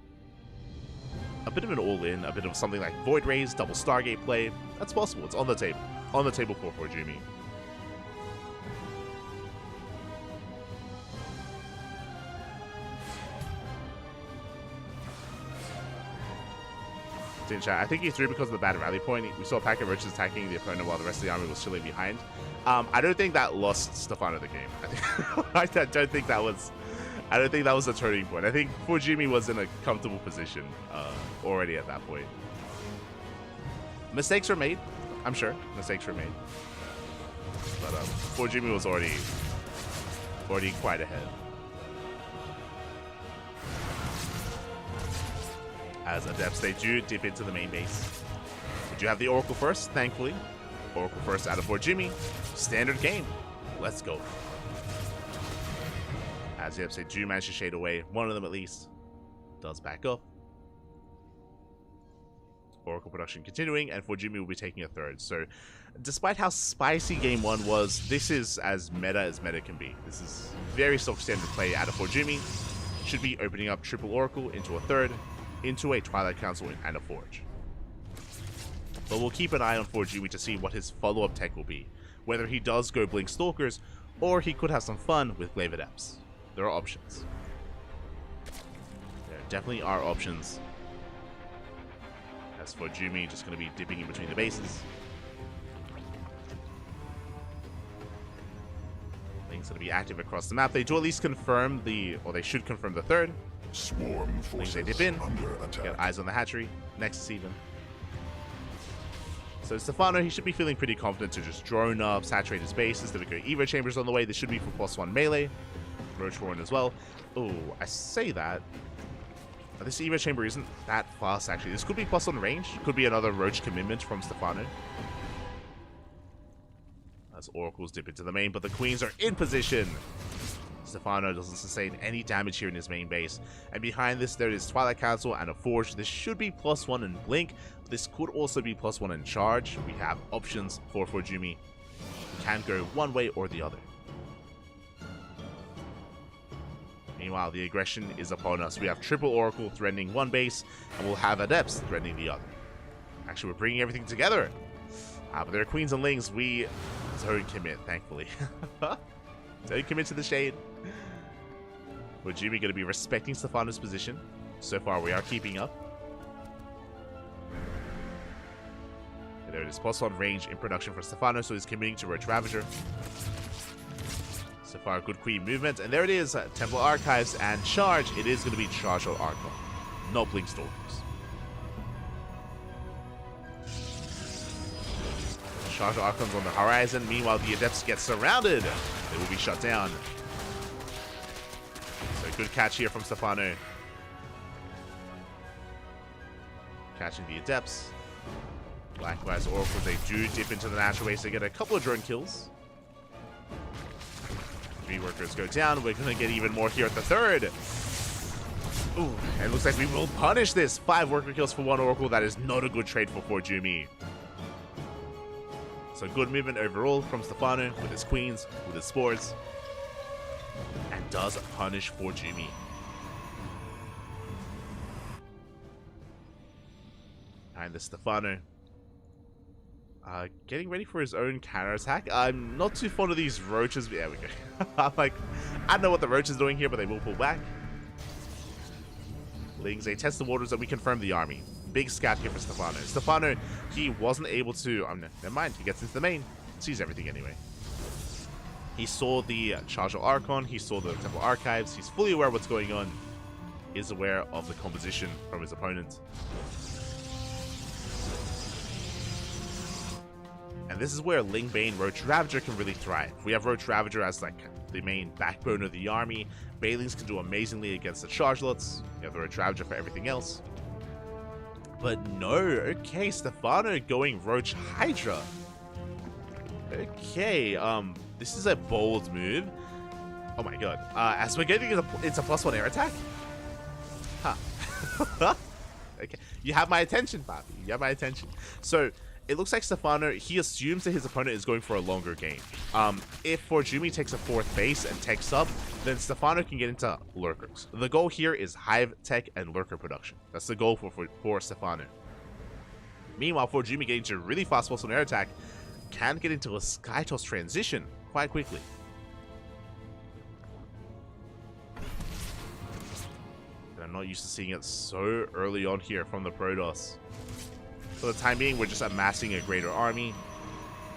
a bit of an all-in, a bit of something like Void Rays, double Stargate play. That's possible. It's on the table. On the table for Jimmy. In chat, I think he threw because of the bad rally point. We saw Packet Roaches attacking the opponent while the rest of the army was chilling behind. I don't think that lost Stefano the game. I don't think that was... I don't think that was a turning point. I think for Jimmy was in a comfortable position already at that point. Mistakes were made, I'm sure. Mistakes were made, but for Jimmy was already quite ahead. As Adepts, they do dip into the main base. We do have the Oracle first, thankfully. Oracle first out of for Jimmy. Standard game. Let's go. As the Adepts, they do manage to shade away. One of them at least does back up. Oracle production continuing, and for Jimmy will be taking a third. So, despite how spicy game 1 was, this is as meta can be. This is very stock standard play out of for Jimmy. Should be opening up triple Oracle into a third, into a Twilight Council and a Forge. But we'll keep an eye on for Jimmy to see what his follow-up tech will be. Whether he does go Blink Stalkers, or he could have some fun with Glaive Adepts. There are options. There definitely are options. As for Jimmy, just going to be dipping in between the bases. Link's going to be active across the map. They do at least confirm the, or they should confirm the third. Swarm Link, they dip in. Get eyes on the hatchery. Next even. So Stefano, he should be feeling pretty confident to just drone up, saturate his bases. There we go. Evo Chambers on the way. This should be for +1 melee. Roach Warren as well. Oh, I say that. This Evo Chamber isn't that fast, actually. This could be +1 range. Could be another Roach commitment from Stefano. as oracles dip into the main, but the queens are in position. Stefano doesn't sustain any damage here in his main base. And behind this, there is Twilight Council and a Forge. This should be +1 in Blink. This could also be +1 in Charge. We have options for Jumi. Can go one way or the other. Meanwhile, the aggression is upon us. We have triple Oracle threatening one base, and we'll have Adepts threatening the other. Actually, we're bringing everything together. But there are Queens and Lings. We don't commit, thankfully. Don't commit to the shade. Jumi going to be respecting Stefano's position. So far, we are keeping up. And there it is. +1 range in production for Stefano, so he's committing to Roach Ravager. So far, good queen movement. And there it is. Temple Archives and Charge. It is going to be Charge or Archon. No Blink Storms. Charge Archons on the horizon. Meanwhile, the Adepts get surrounded. They will be shut down. So good catch here from Stefano. Catching the Adepts. Likewise, Oracles, they do dip into the natural waste. They get a couple of drone kills. 3 workers go down. We're going to get even more here at the third. Ooh, and it looks like we will punish this. 5 worker kills for 1 Oracle. That is not a good trade for Jumi. So good movement overall from Stefano with his queens, with his spores. And does punish for Jumi. Behind the Stefano. Getting ready for his own counter attack. I'm not too fond of these roaches. There we go. I'm like, I don't know what the roach is doing here, but they will pull back. Lings, they test the waters and we confirm the army. Big scat here for Stefano. Stefano, he wasn't able to... never mind, he gets into the main. Sees everything anyway. He saw the Charger Archon. He saw the Temple Archives. He's fully aware of what's going on. Is aware of the composition from his opponent. And this is where Ling Bane Roach Ravager can really thrive. We have Roach Ravager as like the main backbone of the army. Banelings can do amazingly against the Chargelots. You have the Roach Ravager for everything else. But no, okay, Stefano going Roach Hydra. Okay, this is a bold move. Oh my god. As we're getting it's a +1 air attack? Huh. Okay, you have my attention, Papi. You have my attention. So, it looks like Stefano, he assumes that his opponent is going for a longer game. If Jumi takes a 4th base and takes up, then Stefano can get into Lurkers. The goal here is Hive, Tech, and Lurker production. That's the goal for Stefano. Meanwhile, Jumi getting into a really fast +1 air attack, can get into a Skytoss transition quite quickly. And I'm not used to seeing it so early on here from the Protoss. For the time being, we're just amassing a greater army.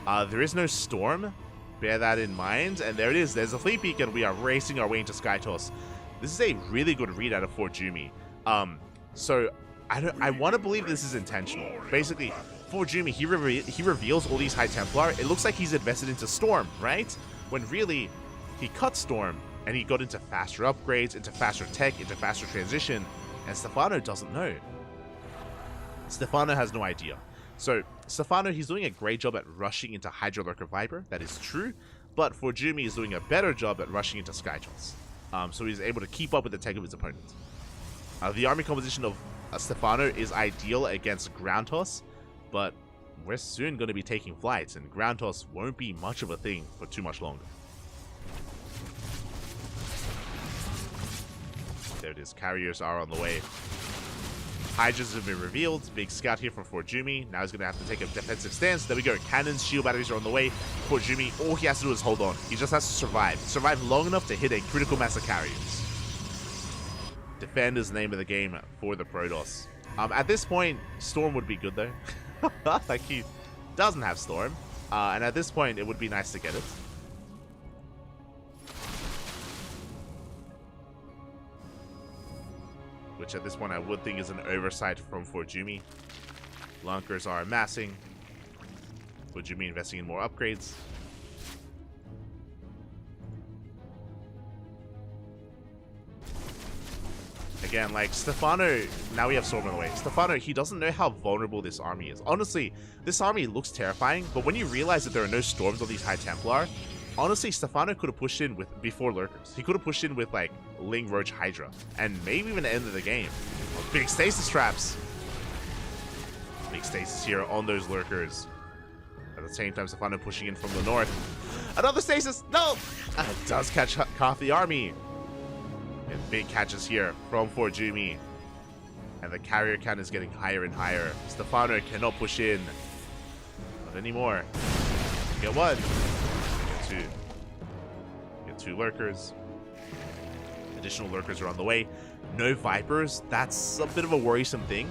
There is no storm. Bear that in mind. And there it is. There's a fleet beacon. We are racing our way into Skytoss. This is a really good read out of Jumi. So I want to believe this is intentional. Basically, Jumi, he reveals all these High Templar. It looks like he's invested into Storm, right? When really, he cut Storm and he got into faster upgrades, into faster tech, into faster transition. And Stefano doesn't know. Stefano has no idea. So, Stefano, he's doing a great job at rushing into Hydra Lurker Viper. That is true. But Jumi is doing a better job at rushing into Skytoss. So he's able to keep up with the tech of his opponent. The army composition of Stefano is ideal against Ground Toss. But we're soon going to be taking flights. And Ground Toss won't be much of a thing for too much longer. There it is. Carriers are on the way. Hydras have been revealed. Big scout here from Jumi. Now he's going to have to take a defensive stance. There we go. Cannons, shield batteries are on the way. Jumi, all he has to do is hold on. He just has to survive. Survive long enough to hit a critical mass of carriers. Defend is the name of the game for the Protoss. At this point, Storm would be good though. Like, he doesn't have Storm. And at this point, it would be nice to get it. Which at this point I would think is an oversight from Jumi. Lunkers are amassing. Jumi investing in more upgrades. Again, like, Stefano, now we have Storm on the way. Stefano, he doesn't know how vulnerable this army is. Honestly, this army looks terrifying, but when you realize that there are no Storms on these High Templar, honestly, Stefano could have pushed in with before Lurkers. He could have pushed in with, like, Ling, Roach, Hydra, and maybe even the end of the game. Big stasis traps. Big stasis here on those Lurkers. At the same time, Stefano pushing in from the north. Another stasis! No! It does catch half the army. And big catches here from Forjumi. And the carrier count is getting higher and higher. Stefano cannot push in. Not anymore. Get one. Get two. Get two Lurkers. Additional Lurkers are on the way. No Vipers. That's a bit of a worrisome thing.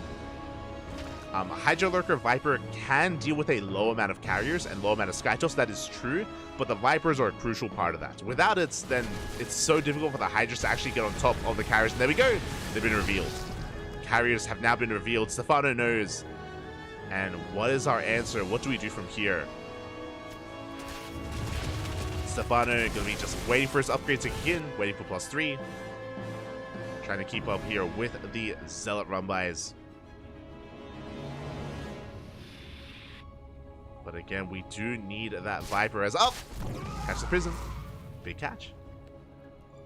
Hydra Lurker Viper can deal with a low amount of carriers and low amount of Skytops. That is true, but the Vipers are a crucial part of that. Without it, then it's so difficult for the Hydras to actually get on top of the carriers. And there we go. They've been revealed. Carriers have now been revealed. Stefano knows. And what is our answer? What do we do from here? Stefano going to be just waiting for his upgrade to kick in, waiting for +3. Trying to keep up here with the Zealot run-bys. But again, we do need that Viper as up. Catch the Prism. Big catch.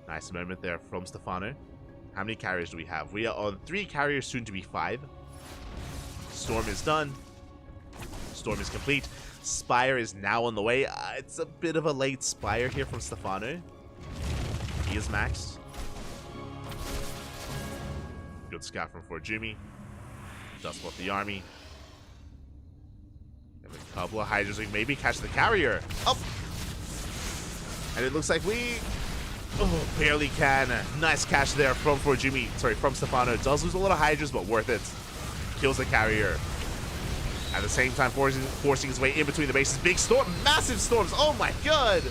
Nice moment there from Stefano. How many carriers do we have? We are on 3 carriers, soon to be 5. Storm is done. Storm is complete. Spire is now on the way. It's a bit of a late Spire here from Stefano. He is maxed. Good scout from Forjumi. Does spot the army. A couple of Hydras, we maybe catch the carrier. Up! And it looks like we barely can. Nice catch there from Forjumi. Sorry, from Stefano. Does lose a lot of Hydras, but worth it. Kills the carrier. At the same time, forcing his way in between the bases. Big storm, massive storms. Oh my god!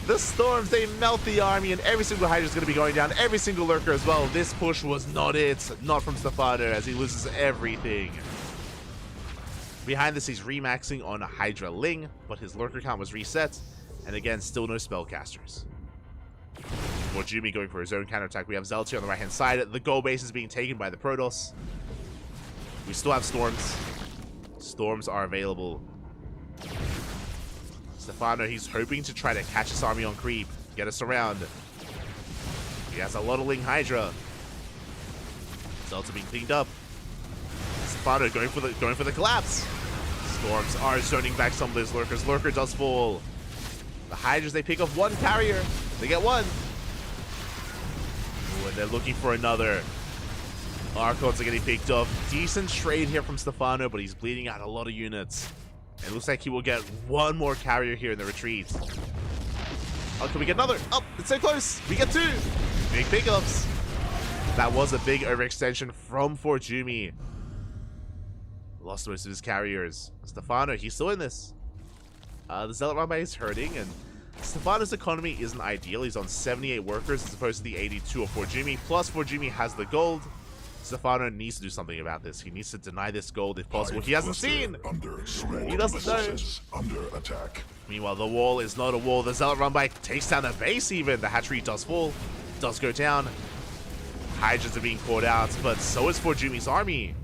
The storms, they melt the army, and every single Hydra is going to be going down. Every single Lurker as well. This push was not it. Not from Stefano, as he loses everything. Behind this, he's remaxing on Hydra Ling, but his Lurker count was reset. And again, still no spellcasters. Forjumi going for his own counterattack. We have Zealots here on the right-hand side. The goal base is being taken by the Protoss. We still have Storms. Storms are available. Stefano, he's hoping to try to catch this army on creep. Get us around. He has a lot of Ling Hydra. Zealots are being cleaned up. Stefano going for the collapse. Storms are zoning back some of those Lurkers. Lurker does fall. The Hydras, they pick up one carrier. They get one. Ooh, and they're looking for another. Archons are getting picked up. Decent trade here from Stefano, but he's bleeding out a lot of units. It looks like he will get one more carrier here in the retreat. Oh, can we get another? Oh, it's so close. We get 2. Big pickups. That was a big overextension from Forjumi. Lost most of his carriers. Stefano, he's still in this. The Zealot Runway is hurting, and Stefano's economy isn't ideal. He's on 78 workers as opposed to the 82 of Forjumi. Plus, Forjumi has the gold. Stefano needs to do something about this. He needs to deny this gold if possible. He hasn't seen. He doesn't know. Under attack. Meanwhile, the wall is not a wall. The Zealot Runway takes down the base even. The hatchery does fall. Does go down. Hydras are being caught out, but so is Forjumi's army.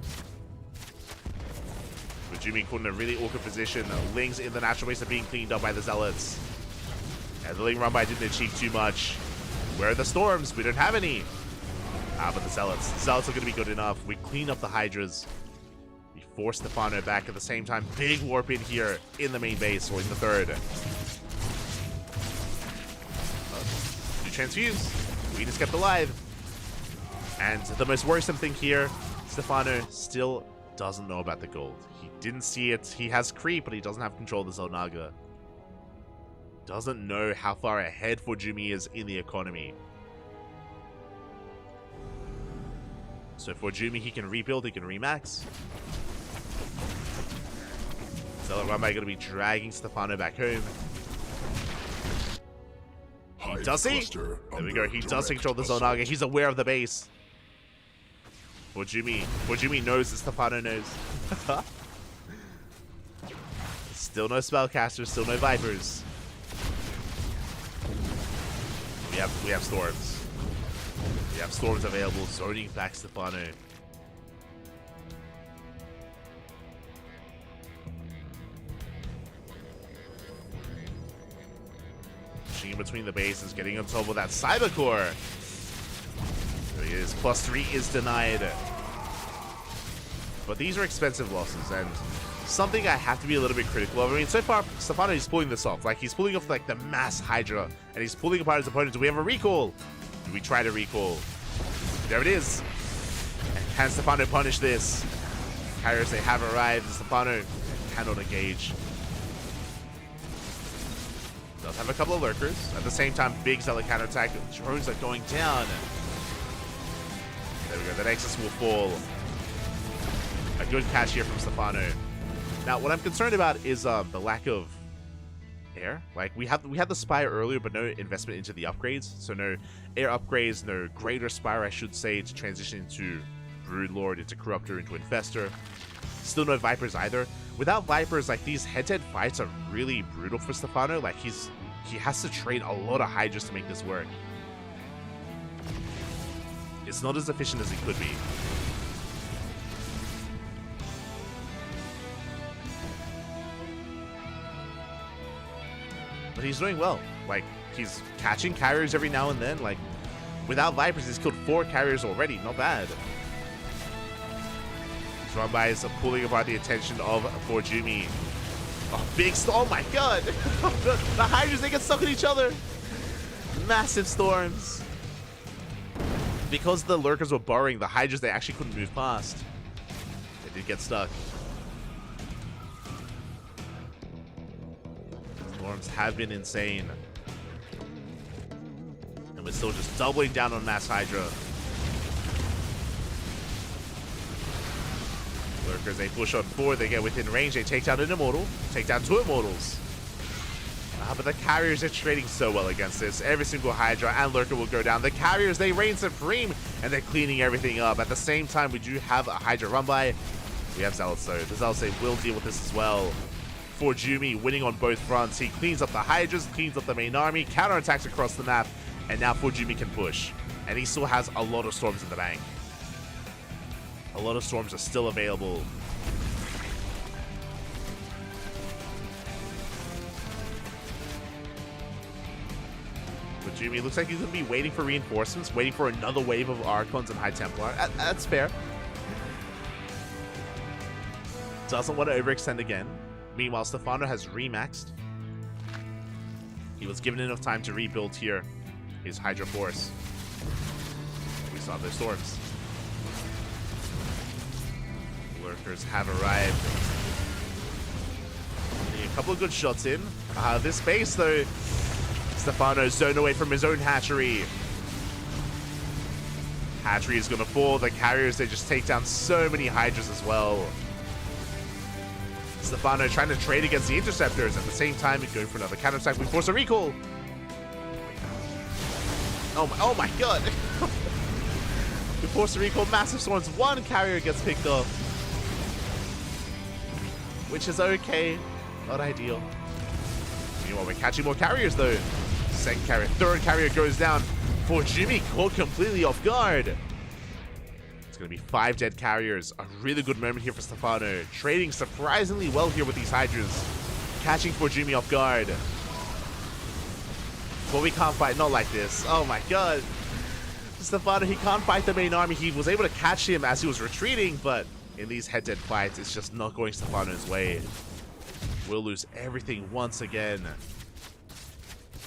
Forjumi caught in a really awkward position. Lings in the natural base are being cleaned up by the Zealots. And the Ling Runby didn't achieve too much. Where are the Storms? We don't have any. But the Zealots. The Zealots are going to be good enough. We clean up the Hydras. We force Stefano back at the same time. Big warp in here in the main base, or in the third. Do transfuse. We just kept alive. And the most worrisome thing here, Stefano still doesn't know about the gold. He didn't see it. He has creep, but he doesn't have control of the Zelnaga. Doesn't know how far ahead Forjumi is in the economy. So Forjumi, he can rebuild, he can remax. Zealot Runby going to be dragging Stefano back home. He does see. There we go. He does control the Zelnaga. He's aware of the base. Forjumi knows that Stefano knows. Still no spellcasters, still no Vipers. We have Storms. We have storms available, zoning back Stefano. Pushing in between the bases, getting on top of that Cyber Core. There he is. +3 is denied. But these are expensive losses, and something I have to be a little bit critical of. I mean, so far, Stefano is pulling this off. Like, he's pulling off, like, the mass Hydra, and he's pulling apart his opponent. Do we have a recall? Do we try to recall? There it is. And can Stefano punish this? Carriers, they have arrived, and Stefano cannot engage. Does have a couple of lurkers. At the same time, big Zealot counterattack. Drones are going down. There we go. The Nexus will fall. A good catch here from Stefano. Now, what I'm concerned about is the lack of air. Like, we had the Spire earlier, but no investment into the upgrades. So no air upgrades, no greater Spire, I should say, to transition into Broodlord, into Corruptor, into Infestor. Still no Vipers either. Without Vipers, like, these head-to-head fights are really brutal for Stefano. Like, he has to trade a lot of Hydras to make this work. It's not as efficient as it could be. But he's doing well. Like, he's catching carriers every now and then. Like, without Vipers, he's killed 4 carriers already. Not bad. These run-bys are pulling apart the attention of Forjumi. Oh, big storm. Oh my god. The Hydras, they get stuck in each other. Massive storms. Because the lurkers were burrowing, the Hydras, they actually couldn't move past. They did get stuck. Storms have been insane. And we're still just doubling down on Mass Hydra. Lurkers, they push on forward, they get within range, they take down an Immortal, take down 2 Immortals. But the carriers are trading so well against this. Every single Hydra and Lurker will go down. The carriers, they reign supreme, and they're cleaning everything up. At the same time, we do have a Hydra run-by. We have Zealots, though. The Zealots, they will deal with this as well. Forjumi winning on both fronts. He cleans up the Hydras, cleans up the main army, counterattacks across the map, and now Forjumi can push. And he still has a lot of Storms in the bank. A lot of Storms are still available. Forjumi looks like he's going to be waiting for reinforcements, waiting for another wave of Archons and High Templar. That's fair. Doesn't want to overextend again. Meanwhile, Stefano has remaxed. He was given enough time to rebuild here his Hydra force. We saw those storms. Lurkers have arrived. A couple of good shots in. This base, though, Stefano's zoned away from his own hatchery. Hatchery is going to fall. The carriers, they just take down so many Hydras as well. Stefano trying to trade against the Interceptors. At the same time, going for another counterattack. We force a recall. Oh my god. We force a recall. Massive storms. 1 carrier gets picked off. Which is okay. Not ideal. Meanwhile, we're catching more carriers, though. 2nd carrier. 3rd carrier goes down. Forjumi caught completely off guard. It's going to be 5 dead carriers. A really good moment here for Stefano. Trading surprisingly well here with these Hydras. Catching Forjumi off guard. But we can't fight. Not like this. Oh my god. Stefano, he can't fight the main army. He was able to catch him as he was retreating, but in these head-to-head fights, it's just not going Stefano's way. We'll lose everything once again.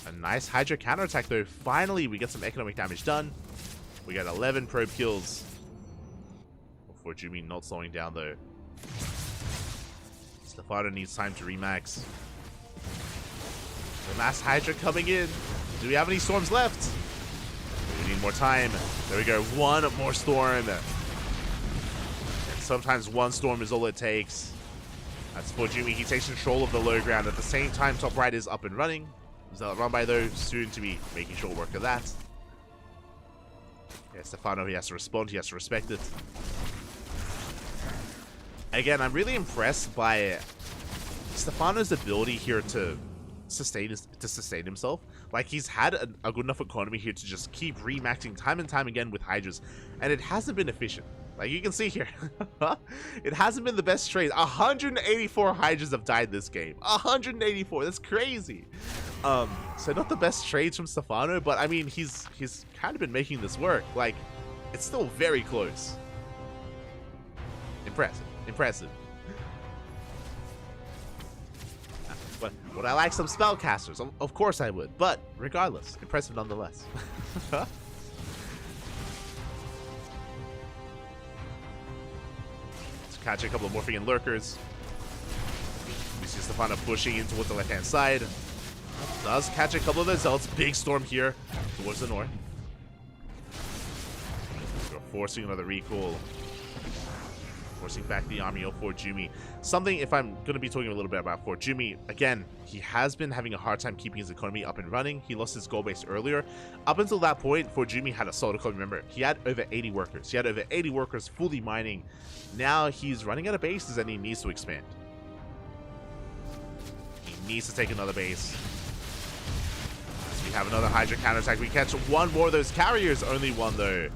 A nice Hydra counterattack, though. Finally, we get some economic damage done. We got 11 probe kills. Forjumi not slowing down, though. Stefano needs time to remax. The Mass Hydra coming in. Do we have any storms left? We need more time. There we go. 1 more storm. And sometimes 1 storm is all it takes. That's Forjumi. He takes control of the low ground. At the same time, top right is up and running. Zealot run-by, though, soon to be making short work of that. Yeah, Stefano, he has to respond. He has to respect it. Again, I'm really impressed by Stefano's ability here to sustain himself. Like, he's had a good enough economy here to just keep remaxing time and time again with Hydras, and it hasn't been efficient. Like you can see here, it hasn't been the best trade. 184 Hydras have died this game. 184. That's crazy. So not the best trades from Stefano, but I mean, he's kind of been making this work. Like, it's still very close. Impressive. But would I like some spellcasters? Of course I would. But regardless, impressive nonetheless. Catch a couple of Morphing and Lurkers. We see Stefano pushing in towards the left-hand side. Does catch a couple of the Zealots. Big storm here towards the north. We're forcing another recall. Forcing back the army of Fort Jumi. Something, if I'm going to be talking a little bit about Fort Jumi, again, he has been having a hard time keeping his economy up and running. He lost his gold base earlier. Up until that point, Fort Jumi had a solid economy. Remember, he had over 80 workers. He had over 80 workers fully mining. Now he's running out of bases and he needs to expand. He needs to take another base. So we have another Hydra counterattack. We catch one more of those carriers. Only one, though.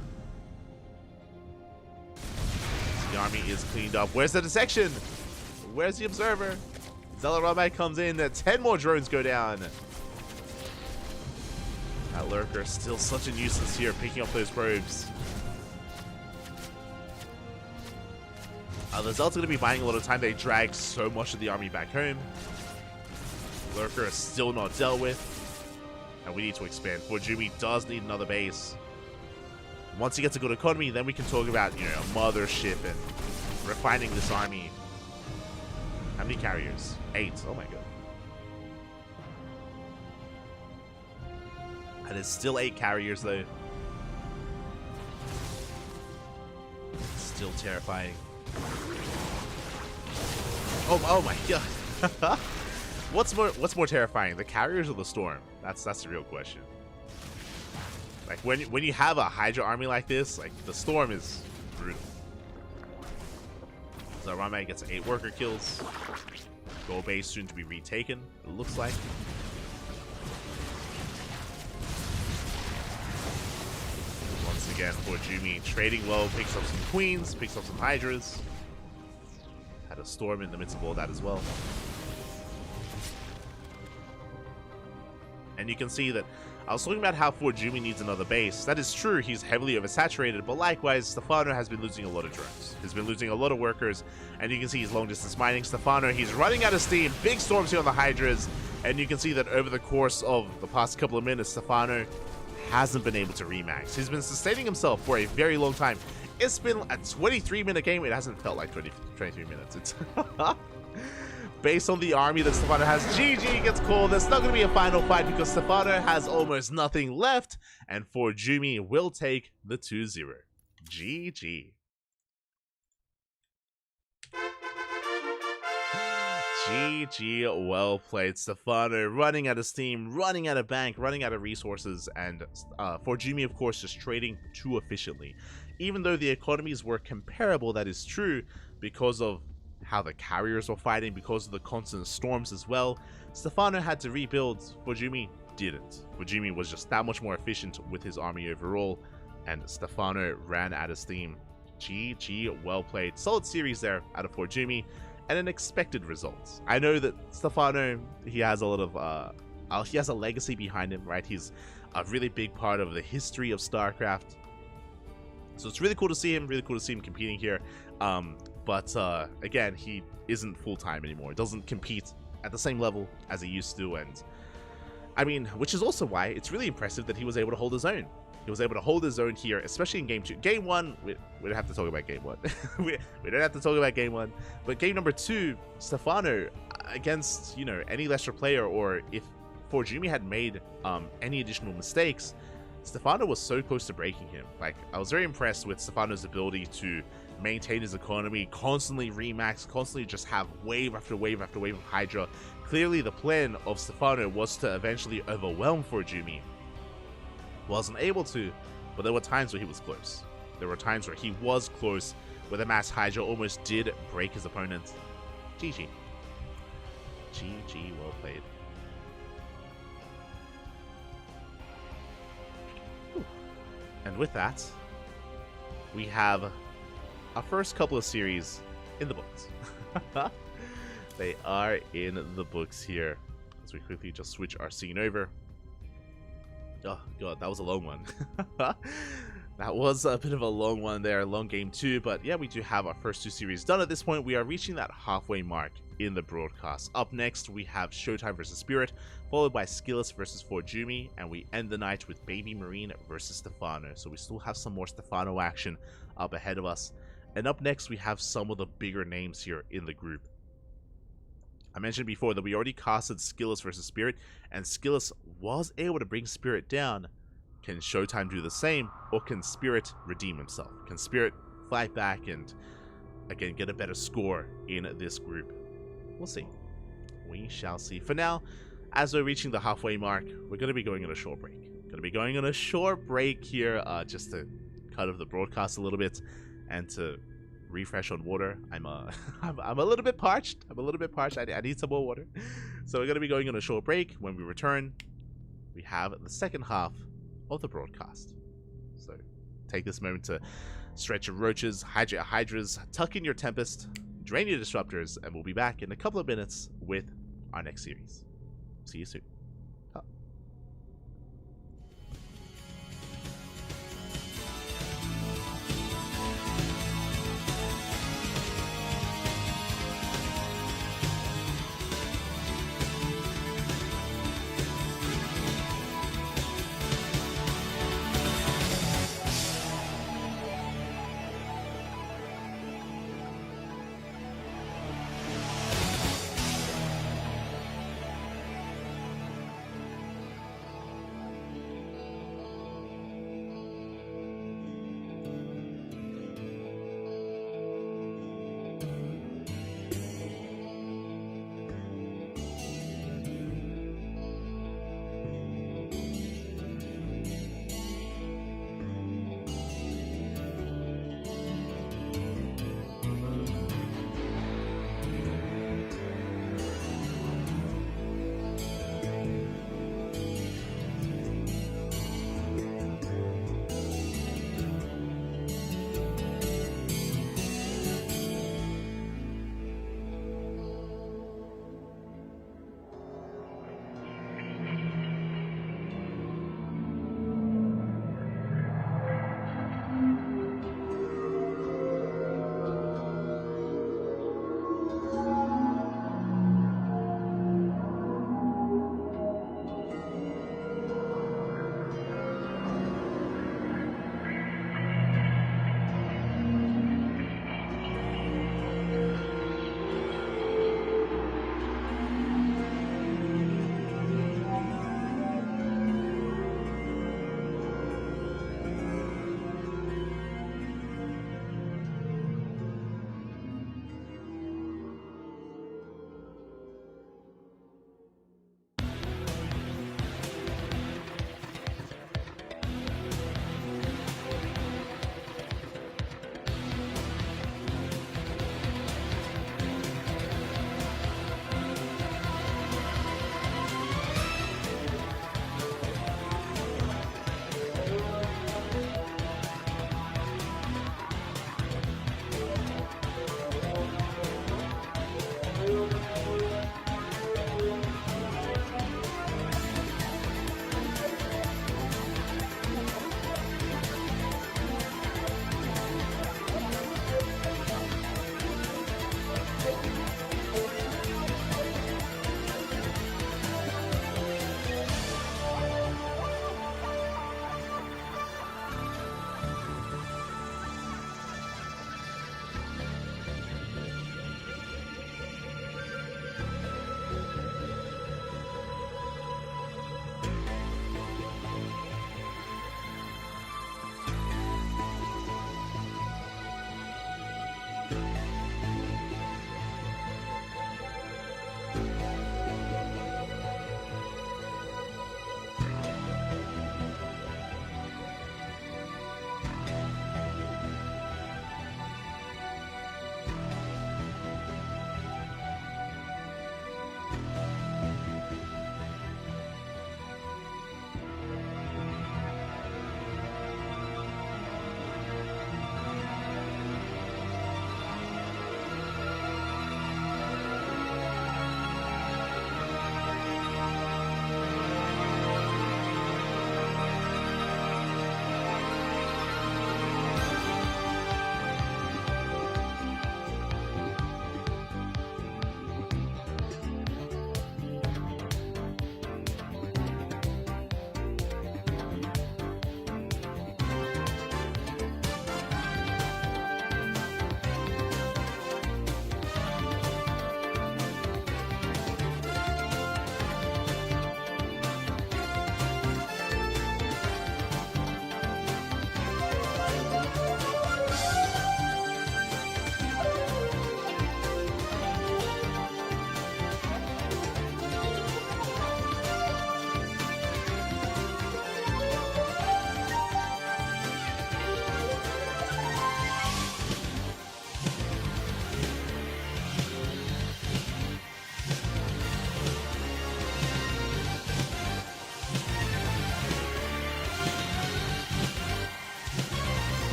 The army is cleaned up. Where's the dissection? Where's the observer? Zealot comes in. 10 more drones go down. That Lurker is still such a nuisance here, picking up those probes. The Zealots are going to be buying a lot of time. They drag so much of the army back home. Lurker is still not dealt with. And we need to expand. Fort Jumi does need another base. Once he gets a good economy, then we can talk about, you know, a mothership and refining this army. How many carriers? 8. Oh my god. That is still 8 carriers, though. Still terrifying. Oh my god. What's more terrifying, the carriers or the storm? That's the real question. Like, when you have a Hydra army like this, like, the storm is brutal. So Rame gets 8 worker kills. Gold base soon to be retaken, it looks like. Once again, Fort Jumi trading well, picks up some queens, picks up some Hydras. Had a storm in the midst of all that as well. And you can see that I was talking about how Fort Jumi needs another base. That is true, he's heavily oversaturated, but likewise, Stefano has been losing a lot of drones. He's been losing a lot of workers, and you can see he's long distance mining. Stefano, he's running out of steam. Big storms here on the Hydras, and you can see that over the course of the past couple of minutes, Stefano hasn't been able to remax. He's been sustaining himself for a very long time. It's been a 23-minute game. It hasn't felt like 23 minutes. It's based on the army that Stefano has. GG gets called. There's not going to be a final fight because Stefano has almost nothing left, and Fort Jumi will take the 2-0. GG. GG, well played. Stefano running out of steam, running out of bank, running out of resources, and Fort Jumi, of course, just trading too efficiently. Even though the economies were comparable, that is true, because of how the carriers were fighting, because of the constant storms as well. Stefano had to rebuild. Fort Jumi didn't. Fort Jumi was just that much more efficient with his army overall, and Stefano ran out of steam. GG, well played. Solid series there out of Fort Jumi, and an expected result. I know that Stefano, he has a lot of he has a legacy behind him, right? He's a really big part of the history of StarCraft, so it's really cool to see him. Really cool to see him competing here. But again, he isn't full-time anymore. Doesn't compete at the same level as he used to, and I mean, which is also why it's really impressive that he was able to hold his own. He was able to hold his own here, especially in Game 2. Game 1, we don't have to talk about Game 1. we don't have to talk about Game 1. But Game number 2, Stefano, against, you know, any lesser player, or if Fort Jumi had made any additional mistakes, Stefano was so close to breaking him. Like, I was very impressed with Stefano's ability to maintain his economy, constantly remax, constantly just have wave after wave after wave of Hydra. Clearly the plan of Stefano was to eventually overwhelm Fort Jumi. Wasn't able to, but there were times where he was close. There were times where he was close, where the mass Hydra almost did break his opponent. GG. GG, well played. And with that, we have our first couple of series in the books. They are in the books here. As we quickly just switch our scene over. Oh god, that was a long one. That was a bit of a long one there, long game too, but yeah, we do have our first two series done at this point. We are reaching that halfway mark in the broadcast. Up next, we have Showtime versus Spirit, followed by Skillus versus Forjumi, and we end the night with Baby Marine versus Stefano. So we still have some more Stefano action up ahead of us. And up next, we have some of the bigger names here in the group. I mentioned before that we already casted Skillus versus Spirit, and Skillus was able to bring Spirit down. Can Showtime do the same, or can Spirit redeem himself? Can Spirit fight back and, again, get a better score in this group? We'll see. We shall see. For now, as we're reaching the halfway mark, we're going to be going on a short break. Going to be going on a short break here, just to cut off the broadcast a little bit, and to refresh on water. I'm a little bit parched. I need some more water. So we're going to be going on a short break. When we return, we have the second half of the broadcast. So take this moment to stretch your roaches, hydrate your hydras, tuck in your tempest, drain your disruptors, and we'll be back in a couple of minutes with our next series. See you soon.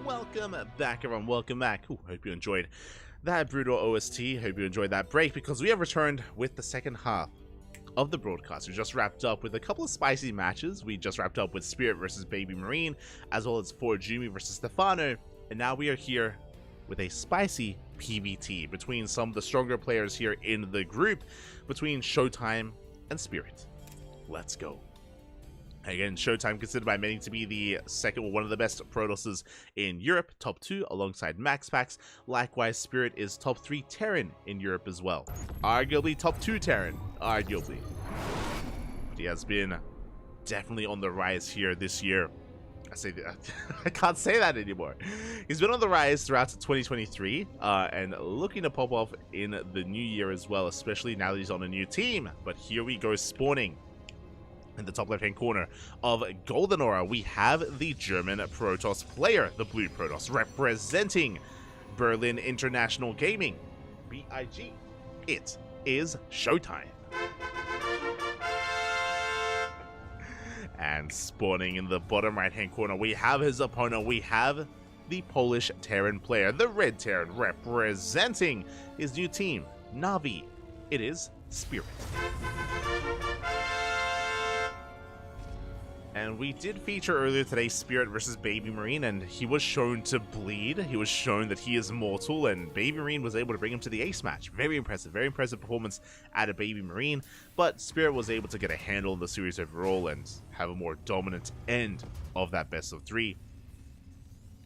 Welcome back, everyone. Welcome back. Ooh, hope you enjoyed that brutal OST. Hope you enjoyed that break, because we have returned with the second half of the broadcast. We just wrapped up with a couple of spicy matches. We just wrapped up with Spirit versus Baby Marine, as well as Forjumi versus Stefano, and now we are here with a spicy PvT between some of the stronger players here in the group, between Showtime and Spirit. Let's go. Again, Showtime considered by many to be the second, or one of the best Protosses in Europe, top 2 alongside MaxPax. Likewise, Spirit is top 3 Terran in Europe as well. Arguably top 2 Terran, arguably. But he has been definitely on the rise here this year. I can't say that anymore. He's been on the rise throughout 2023 and looking to pop off in the new year as well, especially now that he's on a new team. But here we go, spawning in the top left-hand corner of Golden Aura, we have the German Protoss player, the Blue Protoss, representing Berlin International Gaming, BIG. It is Showtime. And spawning in the bottom right-hand corner, we have his opponent. We have the Polish Terran player, the Red Terran, representing his new team, Na'Vi. It is Spirit. And we did feature earlier today Spirit versus Baby Marine, and he was shown to bleed. He was shown that he is mortal, and Baby Marine was able to bring him to the ace match. Very impressive performance out of Baby Marine, but Spirit was able to get a handle on the series overall and have a more dominant end of that best of 3.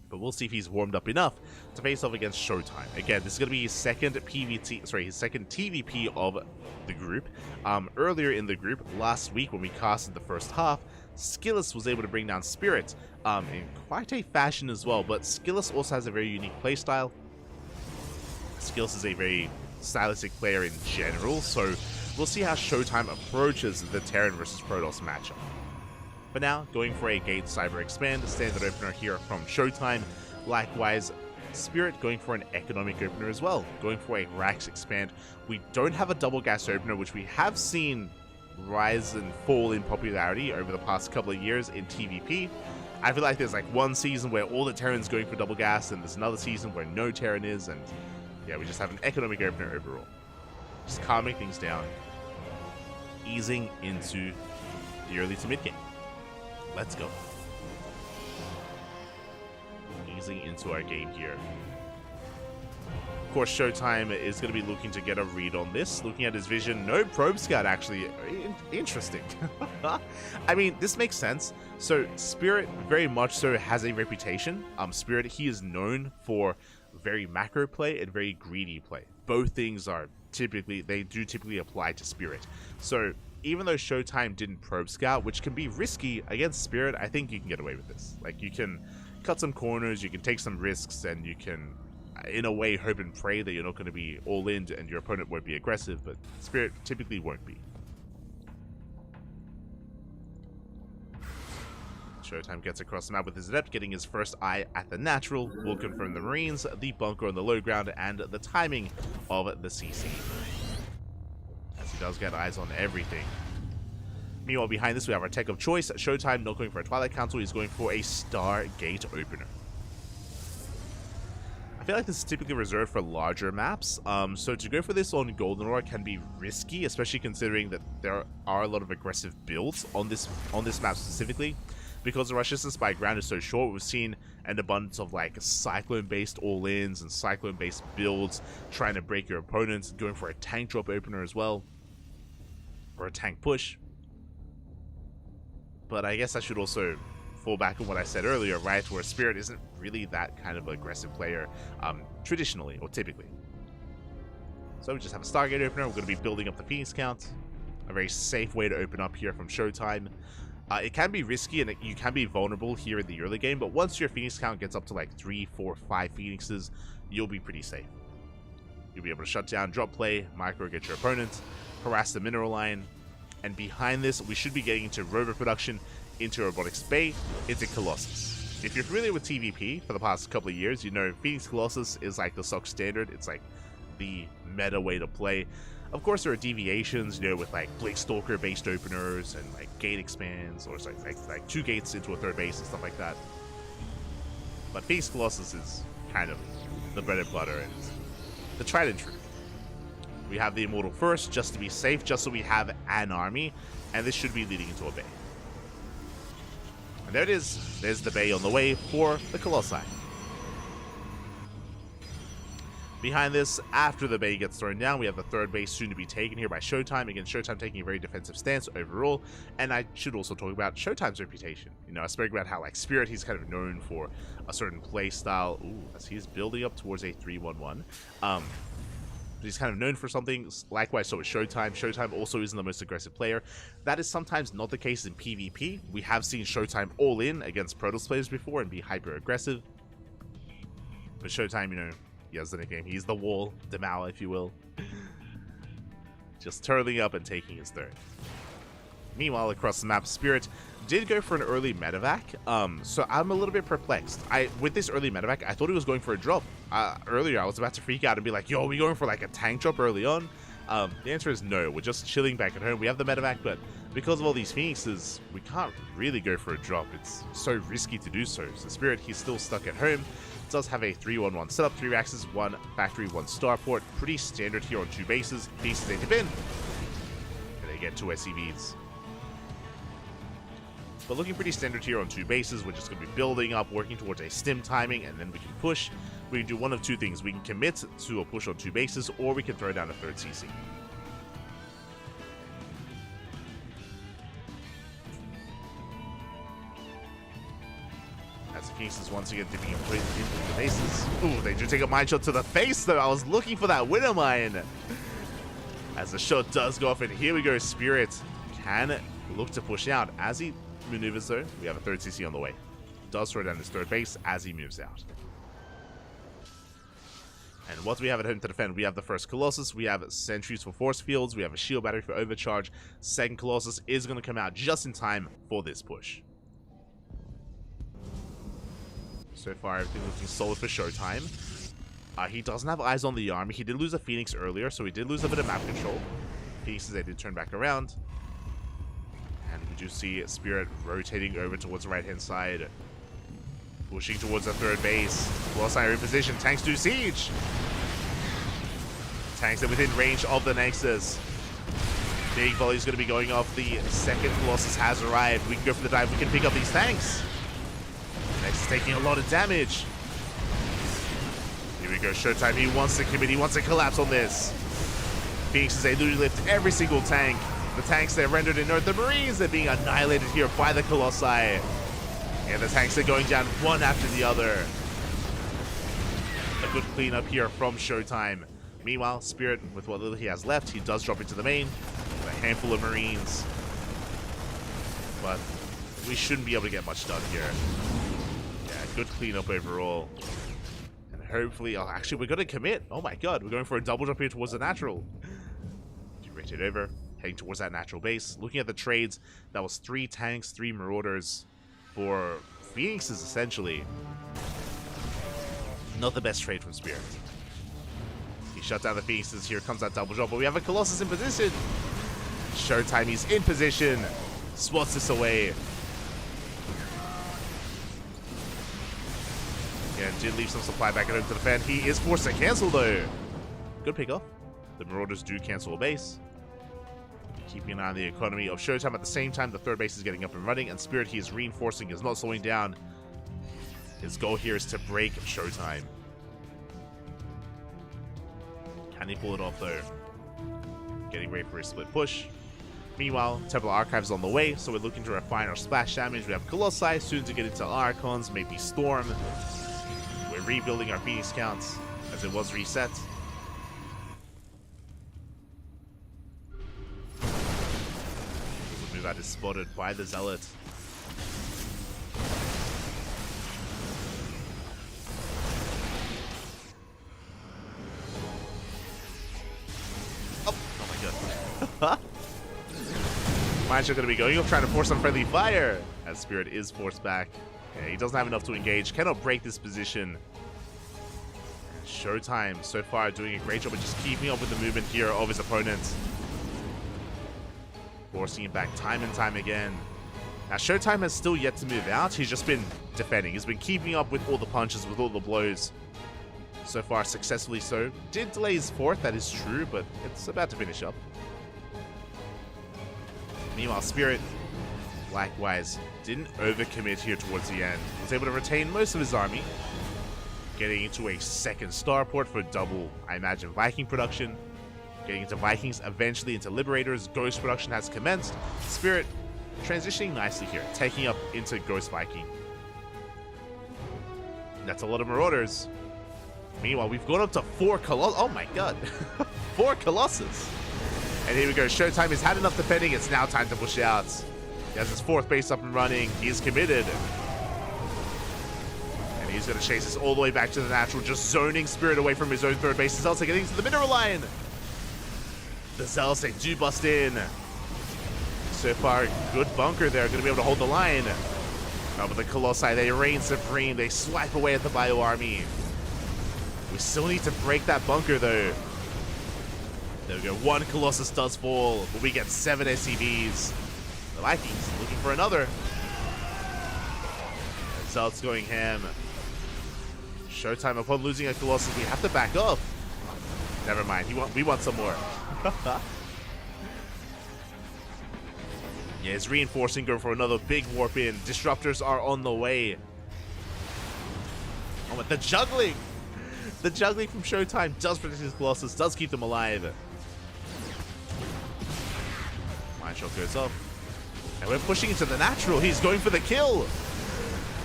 But we'll see if he's warmed up enough to face off against Showtime. Again, this is going to be his second his second TVP of the group. Earlier in the group, last week when we casted the first half, Skillus was able to bring down Spirit in quite a fashion as well, but Skillus also has a very unique playstyle. Skillus is a very stylistic player in general, so we'll see how Showtime approaches the Terran versus Protoss matchup. But now, going for a Gate Cyber Expand, standard opener here from Showtime. Likewise, Spirit going for an economic opener as well, going for a Rax Expand. We don't have a double gas opener, which we have seen rise and fall in popularity over the past couple of years in TVP. I feel like there's like one season where all the Terrans going for double gas, and there's another season where no Terran is, and yeah, we just have an economic opener overall. Just calming things down, easing into the early to mid game. Let's go. Easing into our game here. Of course, Showtime is going to be looking to get a read on this. Looking at his vision, no probe scout actually. Interesting. I mean, this makes sense. So Spirit very much so has a reputation. Spirit, he is known for very macro play and very greedy play. Both things are typically apply to Spirit. So even though Showtime didn't probe scout, which can be risky against Spirit, I think you can get away with this. Like, you can cut some corners, you can take some risks, and you can, in a way, hope and pray that you're not going to be all in and your opponent won't be aggressive, but Spirit typically won't be. Showtime gets across the map with his Adept, getting his first eye at the natural. Will confirm the Marines, the bunker on the low ground, and the timing of the CC. As he does get eyes on everything. Meanwhile, behind this, we have our tech of choice. Showtime not going for a Twilight Council, he's going for a Stargate opener. I feel like this is typically reserved for larger maps, so to go for this on Golden Aura can be risky, especially considering that there are a lot of aggressive builds on this map specifically. Because the rush distance by ground is so short, we've seen an abundance of like Cyclone-based all-ins and Cyclone-based builds trying to break your opponents, going for a tank drop opener as well, or a tank push. But I guess I should also fall back on what I said earlier, right, where Spirit isn't really that kind of aggressive player traditionally or typically. So we just have a Stargate opener. We're going to be building up the Phoenix count. A very safe way to open up here from Showtime. It can be risky and you can be vulnerable here in the early game, but once your Phoenix count gets up to like 3, 4, 5 Phoenixes, you'll be pretty safe. You'll be able to shut down, drop play, micro get your opponent, harass the mineral line, and behind this, we should be getting into rover production, into Robotics Bay, into Colossus. If you're familiar with TVP for the past couple of years, you know Phoenix Colossus is like the stock standard. It's like the meta way to play. Of course, there are deviations, you know, with like Blake Stalker based openers and like gate expands, or like 2 gates into a 3rd base and stuff like that. But Phoenix Colossus is kind of the bread and butter and the tried and true. We have the Immortal first, just to be safe, just so we have an army, and this should be leading into a bay. And there it is. There's the bay on the way for the Colossi. Behind this, after the bay gets thrown down, we have the third base soon to be taken here by Showtime. Again, Showtime taking a very defensive stance overall. And I should also talk about Showtime's reputation. You know, I spoke about how, like, Spirit, he's kind of known for a certain play style. Ooh, as he's building up towards a 3-1-1. He's kind of known for something. Likewise, so is Showtime. Showtime also isn't the most aggressive player. That is sometimes not the case in PvP. We have seen Showtime all in against Protoss players before and be hyper aggressive. But Showtime, you know, he has the nickname. He's the wall, Demal, if you will. Just turtling up and taking his third. Meanwhile, across the map, Spirit did go for an early medevac, so I'm a little bit perplexed. With this early medevac, I thought he was going for a drop. Earlier, I was about to freak out and be like, yo, are we going for like a tank drop early on? The answer is no. We're just chilling back at home. We have the medevac, but because of all these Phoenixes, we can't really go for a drop. It's so risky to do so. So Spirit, he's still stuck at home. Does have a 3-1-1 setup, 3 reactors, 1 factory, 1 starport. Pretty standard here on 2 bases. Phoenixes, they dip in, and they get 2 SCVs. But looking pretty standard here on 2 bases. We're just going to be building up, working towards a stim timing, and then we can push. We can do one of 2 things. We can commit to a push on 2 bases, or we can throw down a 3rd CC. As the Phoenix is once again dipping into the bases. Ooh, they do take a mine shot to the face, though. I was looking for that winner mine. As the shot does go off, and here we go. Spirit can look to push out. As he maneuvers, though, we have a 3rd CC on the way. Does throw down his 3rd base as he moves out. And what do we have at home to defend? We have the first Colossus, we have sentries for force fields, we have a shield battery for overcharge. Second Colossus is going to come out just in time for this push. So far, everything looking solid for Showtime. He doesn't have eyes on the army. He did lose a Phoenix earlier, so he did lose a bit of map control. Phoenixes, they did turn back around. And we do see Spirit rotating over towards the right-hand side. Pushing towards the 3rd base. Colossi are in position. Tanks do siege. Tanks are within range of the Nexus. Big volley is going to be going off. The 2nd Colossus has arrived. We can go for the dive. We can pick up these tanks. Nexus taking a lot of damage. Here we go. Showtime. He wants to commit. He wants to collapse on this. Phoenixes, they literally lift every single tank. The tanks, they're rendered inert. The Marines, they're being annihilated here by the Colossi. And the tanks are going down one after the other. A good cleanup here from Showtime. Meanwhile, Spirit, with what little he has left, he does drop into the main with a handful of Marines. But we shouldn't be able to get much done here. Yeah, good cleanup overall. And hopefully, oh, actually, we're going to commit. Oh my god, we're going for a double drop here towards the natural. Rotate over, heading towards that natural base. Looking at the trades, that was 3 tanks, 3 marauders. For Phoenixes, essentially. Not the best trade from Spirit. He shut down the Phoenixes. Here comes that double drop, but we have a Colossus in position. Showtime, he's in position. Swats this away. Yeah, did leave some supply back at home to defend. He is forced to cancel, though. Good pickoff. The Marauders do cancel a base. Keeping an eye on the economy of Showtime. At the same time, the 3rd base is getting up and running, and Spirit, he is reinforcing, is not slowing down. His goal here is to break Showtime. Can he pull it off, though? Getting ready for a split push. Meanwhile, Templar Archives on the way, so we're looking to refine our splash damage. We have Colossi, soon to get into Archons, maybe Storm. We're rebuilding our Phoenix counts, as it was reset. That is spotted by the Zealot. Oh my god. Mine's going to be going up, trying to force some friendly fire. As Spirit is forced back. Yeah, he doesn't have enough to engage. Cannot break this position. Showtime, so far, doing a great job of just keeping up with the movement here of his opponents. Forcing him back time and time again. Now, Showtime has still yet to move out. He's just been defending. He's been keeping up with all the punches, with all the blows. So far, successfully so. Did delay his fourth, that is true, but it's about to finish up. Meanwhile, Spirit, likewise, didn't overcommit here towards the end. Was able to retain most of his army, getting into a second starport for double, I imagine, Viking production. Getting into Vikings, eventually into Liberators. Ghost production has commenced. Spirit transitioning nicely here, taking up into Ghost Viking. That's a lot of Marauders. Meanwhile, we've gone up to 4 Colossus. Oh my god. 4 Colossus. And here we go. Showtime has had enough defending. It's now time to push out. He has his 4th base up and running. He is committed. And he's going to chase us all the way back to the natural, just zoning Spirit away from his own 3rd base. The Zealots getting to the mineral line. The Zealots, they do bust in. So far, good bunker there. Going to be able to hold the line. Oh, but the Colossi, they reign supreme. They swipe away at the Bio Army. We still need to break that bunker, though. There we go. 1 Colossus does fall, but we get 7 SCVs. The Vikings looking for another. Zealots going ham. Showtime, upon losing a Colossus, we have to back off. Never mind. We want some more. Yeah, it's reinforcing, going for another big warp in. Disruptors are on the way. Oh, but the juggling! The juggling from Showtime does protect his Colossus, does keep them alive. Mind Shot goes off. And we're pushing into the natural. He's going for the kill.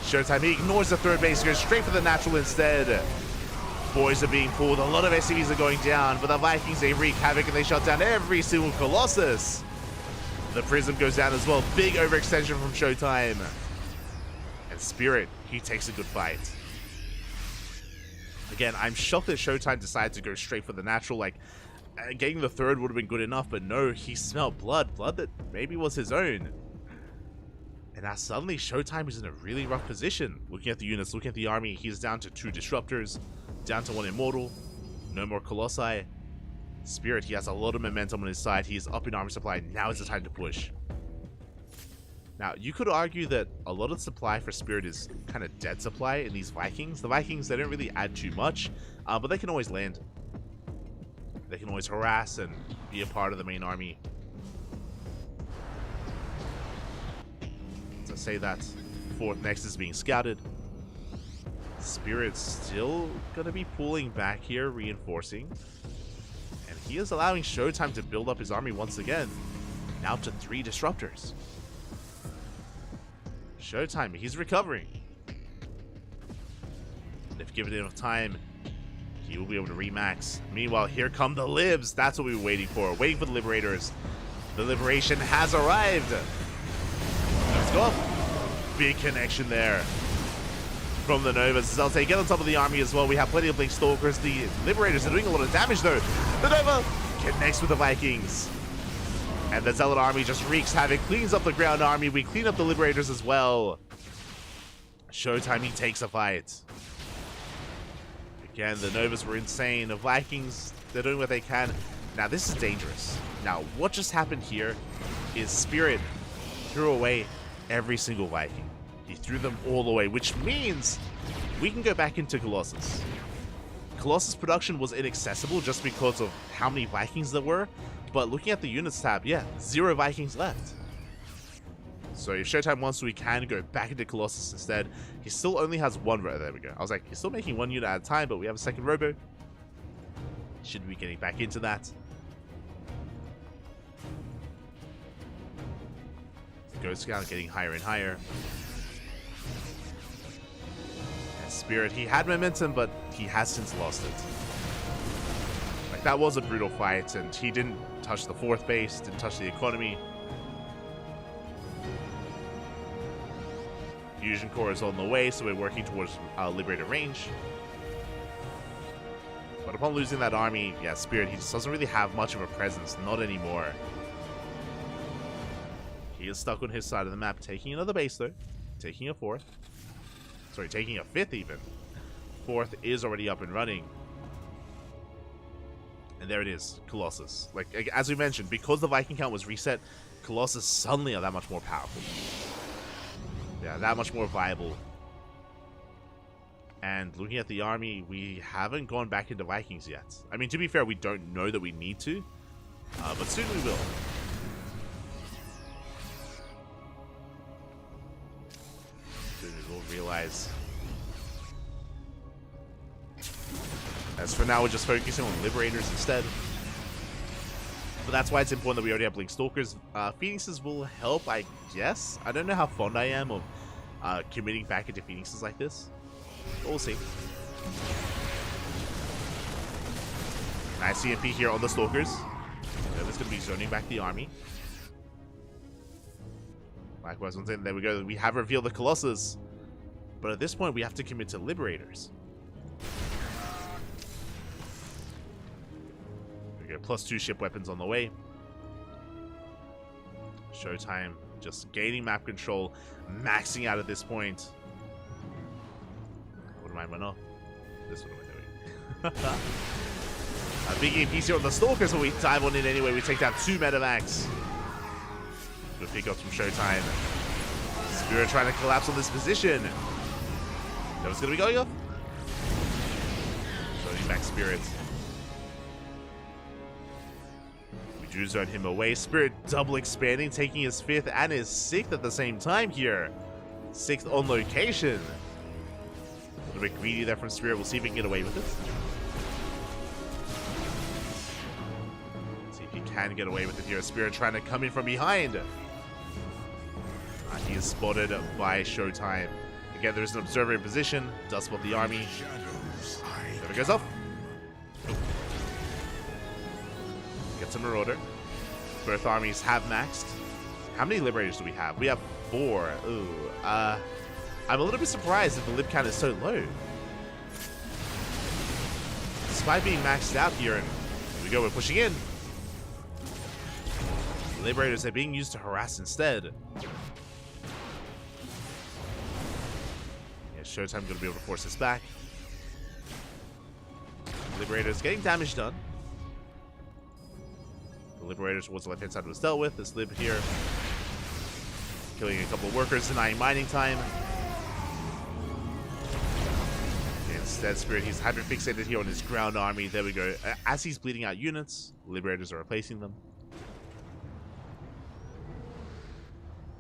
Showtime, he ignores the 3rd base, goes straight for the natural instead. Boys are being pulled. A lot of SCVs are going down, but the Vikings, they wreak havoc and they shut down every single Colossus. The Prism goes down as well. Big overextension from Showtime. And Spirit, he takes a good fight. Again, I'm shocked that Showtime decided to go straight for the natural. Like, getting the 3rd would have been good enough, but no, he smelled blood. Blood that maybe was his own. And now suddenly Showtime is in a really rough position. Looking at the units, looking at the army, he's down to 2 Disruptors. Down to 1 Immortal. No more Colossi. Spirit, he has a lot of momentum on his side. He is up in army supply. Now is the time to push. Now, you could argue that a lot of the supply for Spirit is kind of dead supply in these Vikings. The Vikings, they don't really add too much, but they can always land. They can always harass and be a part of the main army. To say that 4th Nexus is being scouted. Spirit's still going to be pulling back here, reinforcing. And he is allowing Showtime to build up his army once again. Now to 3 Disruptors. Showtime, he's recovering. And if given enough time, he will be able to remax. Meanwhile, here come the Libs. That's what we were waiting for. Waiting for the Liberators. The Liberation has arrived. Let's go. Big connection there from the Novas. Zealots, they get on top of the army as well. We have plenty of Blink Stalkers. The Liberators are doing a lot of damage though. The Nova connects with the Vikings. And the Zealot army just wreaks havoc, cleans up the ground army. We clean up the Liberators as well. Showtime, he takes a fight. Again, the Novas were insane. The Vikings, they're doing what they can. Now, this is dangerous. Now, what just happened here is Spirit threw away every single Viking. He threw them all away, which means we can go back into Colossus. Colossus production was inaccessible just because of how many Vikings there were. But looking at the units tab, yeah, 0 Vikings left. So if Showtime wants to, we can go back into Colossus instead. He still only has 1 robo. There we go. I was like, he's still making 1 unit at a time, but we have a 2nd robo. Should be getting back into that. Ghost Scout getting higher and higher. And Spirit, he had momentum, but he has since lost it. Like, that was a brutal fight, and he didn't touch the 4th base, didn't touch the economy. Fusion Core is on the way, so we're working towards Liberator range. But upon losing that army, yeah, Spirit, he just doesn't really have much of a presence, not anymore. He is stuck on his side of the map, taking another base though. Taking a 4th. Sorry, taking a 5th even. 4th is already up and running. And there it is, Colossus. Like, as we mentioned, because the Viking count was reset, Colossus suddenly are that much more powerful. Yeah, that much more viable. And looking at the army, we haven't gone back into Vikings yet. I mean, to be fair, we don't know that we need to, but soon we will. Soon we will realize. As for now, we're just focusing on Liberators instead. But that's why it's important that we already have Blink Stalkers. Phoenixes will help, I guess. I don't know how fond I am of committing back into Phoenixes like this. But we'll see. Nice CMP here on the Stalkers. There's going to be zoning back the army. Likewise, once in, there we go. We have revealed the Colossus. But at this point, we have to commit to Liberators. There we go. +2 ship weapons on the way. Showtime just gaining map control, maxing out at this point. What am I went off? This one am I doing? A big EMP here on the Stalkers, but we dive on in anyway. We take down 2 medevacs. Good pickups from Showtime. Spirit trying to collapse on this position. That was going to be going up. Zoning back Spirit. We do zone him away. Spirit double expanding, taking his 5th and his 6th at the same time here. 6th on location. A little bit greedy there from Spirit. We'll see if we can get away with it. See if he can get away with it here. Spirit trying to come in from behind. He is spotted by Showtime. Again, there's an observer in position. Does spot the army. There it goes off. Gets a Marauder. Both armies have maxed. How many Liberators do we have? We have 4. Ooh. I'm a little bit surprised that the Lib count is so low. Despite being maxed out here, and here we go, we're pushing in. Liberators are being used to harass instead. Showtime going to be able to force this back. Liberators getting damage done. The Liberators towards the left-hand side was dealt with. This Lib here killing a couple of workers, denying mining time. Instead, Spirit, he's hyper-fixated here on his ground army. There we go. As he's bleeding out units, Liberators are replacing them.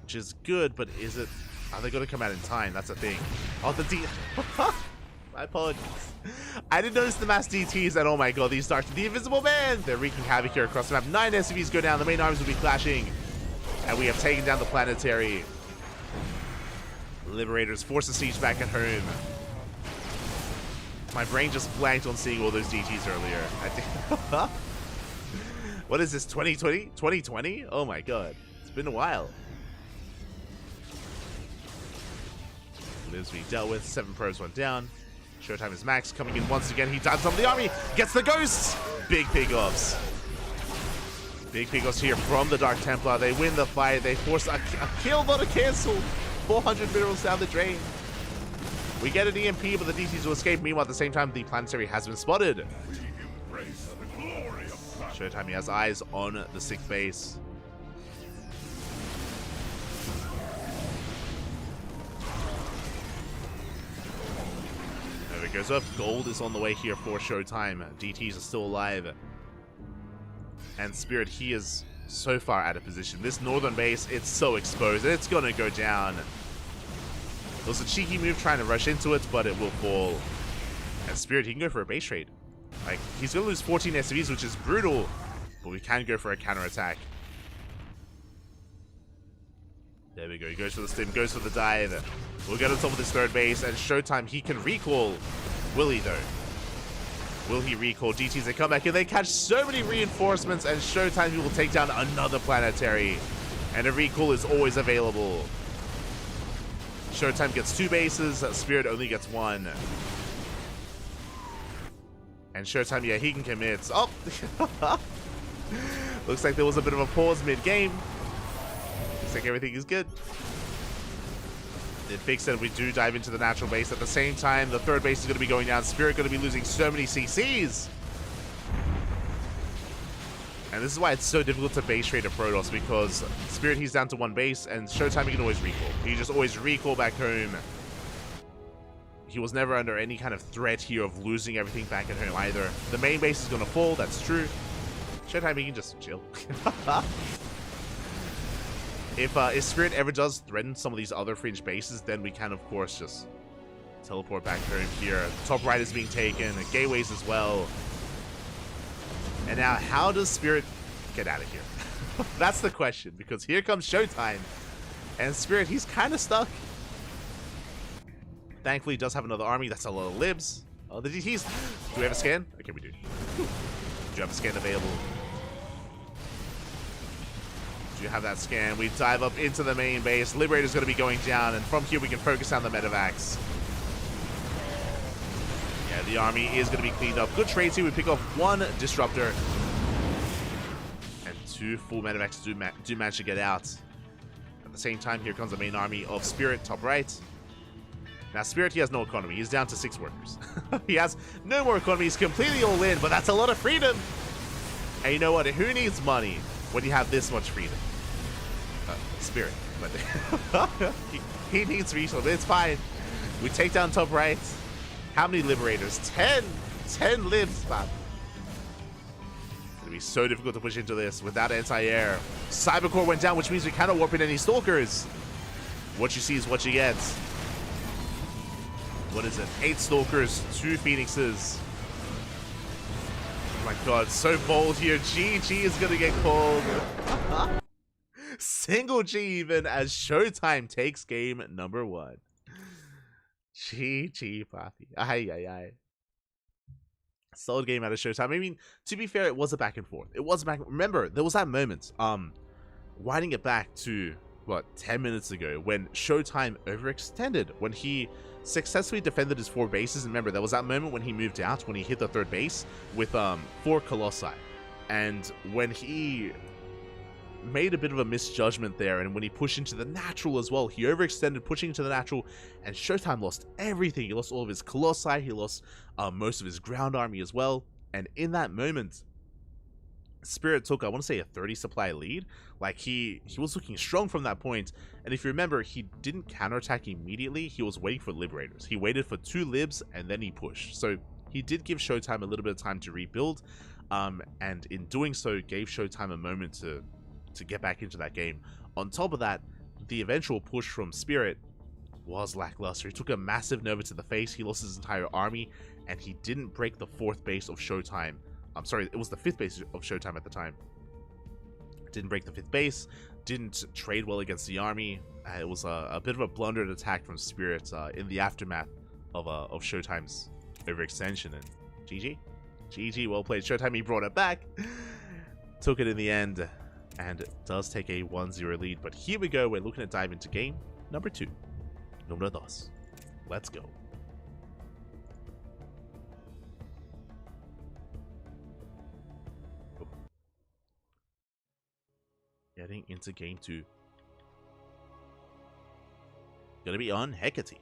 Which is good, but is it... Are they going to come out in time? That's the thing. Oh, the D... My apologies. I didn't notice the mass DTs, and oh my god, these start to the Invisible Man! They're wreaking havoc here across the map. 9 SCVs go down, the main arms will be clashing. And we have taken down the Planetary. Liberators force the siege back at home. My brain just blanked on seeing all those DTs earlier. I think... What is this, 2020? 2020? Oh my god. It's been a while. Lives being dealt with. 7 probes went down. Showtime is max. Coming in once again. He dives on the army. Gets the ghosts. Big pickoffs. Big pickoffs here from the Dark Templar. They win the fight. They force a kill, not a cancel. 400 minerals down the drain. We get an EMP, but the DCs will escape. Meanwhile, at the same time, the Planetary has been spotted. Showtime, he has eyes on the 6th base. It goes up. Gold is on the way here for Showtime. DTs are still alive. And Spirit, he is so far out of position. This northern base, it's so exposed. It's going to go down. It was a cheeky move trying to rush into it, but it will fall. And Spirit, he can go for a base trade. Like, he's going to lose 14 SCVs, which is brutal. But we can go for a counterattack. There we go. He goes for the stim, goes for the dive. We'll get on top of this 3rd base, and Showtime, he can recall. Will he, though? Will he recall? DTs, they come back and they catch so many reinforcements, and Showtime, he will take down another Planetary. And a recall is always available. Showtime gets 2 bases, Spirit only gets 1. And Showtime, yeah, he can commit. Oh! Looks like there was a bit of a pause mid-game. Looks like everything is good. It fixed it. We do dive into the natural base. At the same time, the 3rd base is going to be going down. Spirit going to be losing so many CCs. And this is why it's so difficult to base trade a Protoss, because Spirit, he's down to 1 base, and Showtime, he can always recall. He just always recall back home. he was never under any kind of threat here of losing everything back at home either. The main base is going to fall, that's true. Showtime, he can just chill. If Spirit ever does threaten some of these other fringe bases, then we can, of course, just teleport back home here. Top right is being taken, gateways as well. And now, how does Spirit get out of here? That's the question, because here comes Showtime. And Spirit, he's kind of stuck. Thankfully, he does have another army. That's a lot of libs. Oh, the DTs. Do we have a scan? Okay, we do. Do you have a scan available? Do you have that scan? We dive up into the main base. Liberator's going to be going down, and from here we can focus on the medevacs. Yeah, the army is going to be cleaned up. Good trades here. We pick off one disruptor. And 2 full medevacs do manage to get out. At the same time, here comes the main army of Spirit, top right. Now, Spirit, he has no economy. He's down to 6 workers. He has no more economy. He's completely all in, but that's a lot of freedom. And you know what? Who needs money when you have this much freedom? Spirit. But he needs resources. It's fine. We take down top right. How many liberators? 10! 10 libs, man. It's gonna be so difficult to push into this without anti-air. Cybercore went down, which means we cannot warp in any stalkers. What you see is what you get. What is it? 8 stalkers, 2 phoenixes. Oh my god, so bold here. GG is gonna get called. Single G even, as Showtime takes game number 1. GG, Papi. Ay, ay, ay. Solid game out of Showtime. I mean, to be fair, it was a back and forth. It was a back. Remember, there was that moment, winding it back to, what, 10 minutes ago, when Showtime overextended, when he successfully defended his 4 bases. And remember, there was that moment when he moved out, when he hit the 3rd base with 4 Colossi. And when he made a bit of a misjudgment there, and when he pushed into the natural as well, he overextended, pushing into the natural, and Showtime lost everything. He lost all of his Colossi, he lost most of his ground army as well. And in that moment, Spirit took, I want to say, a 30 supply lead. Like, he was looking strong from that point. And if you remember, he didn't counterattack immediately. He was waiting for liberators. He waited for 2 libs and then he pushed. So he did give Showtime a little bit of time to rebuild, and in doing so gave Showtime a moment to get back into that game. On top of that, the eventual push from Spirit was lackluster. He took a massive Nova to the face. He lost his entire army, and he didn't break the 4th base of Showtime. I'm sorry, it was the 5th base of Showtime at the time. Didn't break the 5th base, didn't trade well against the army. It was a bit of a blundered attack from Spirit in the aftermath of Showtime's overextension. And GG, well played. Showtime, he brought it back, took it in the end, and it does take a 1-0 lead. But here we go, we're looking to dive into game number 2. Número 2. Let's go. Getting into game 2. Gonna be on Hecate.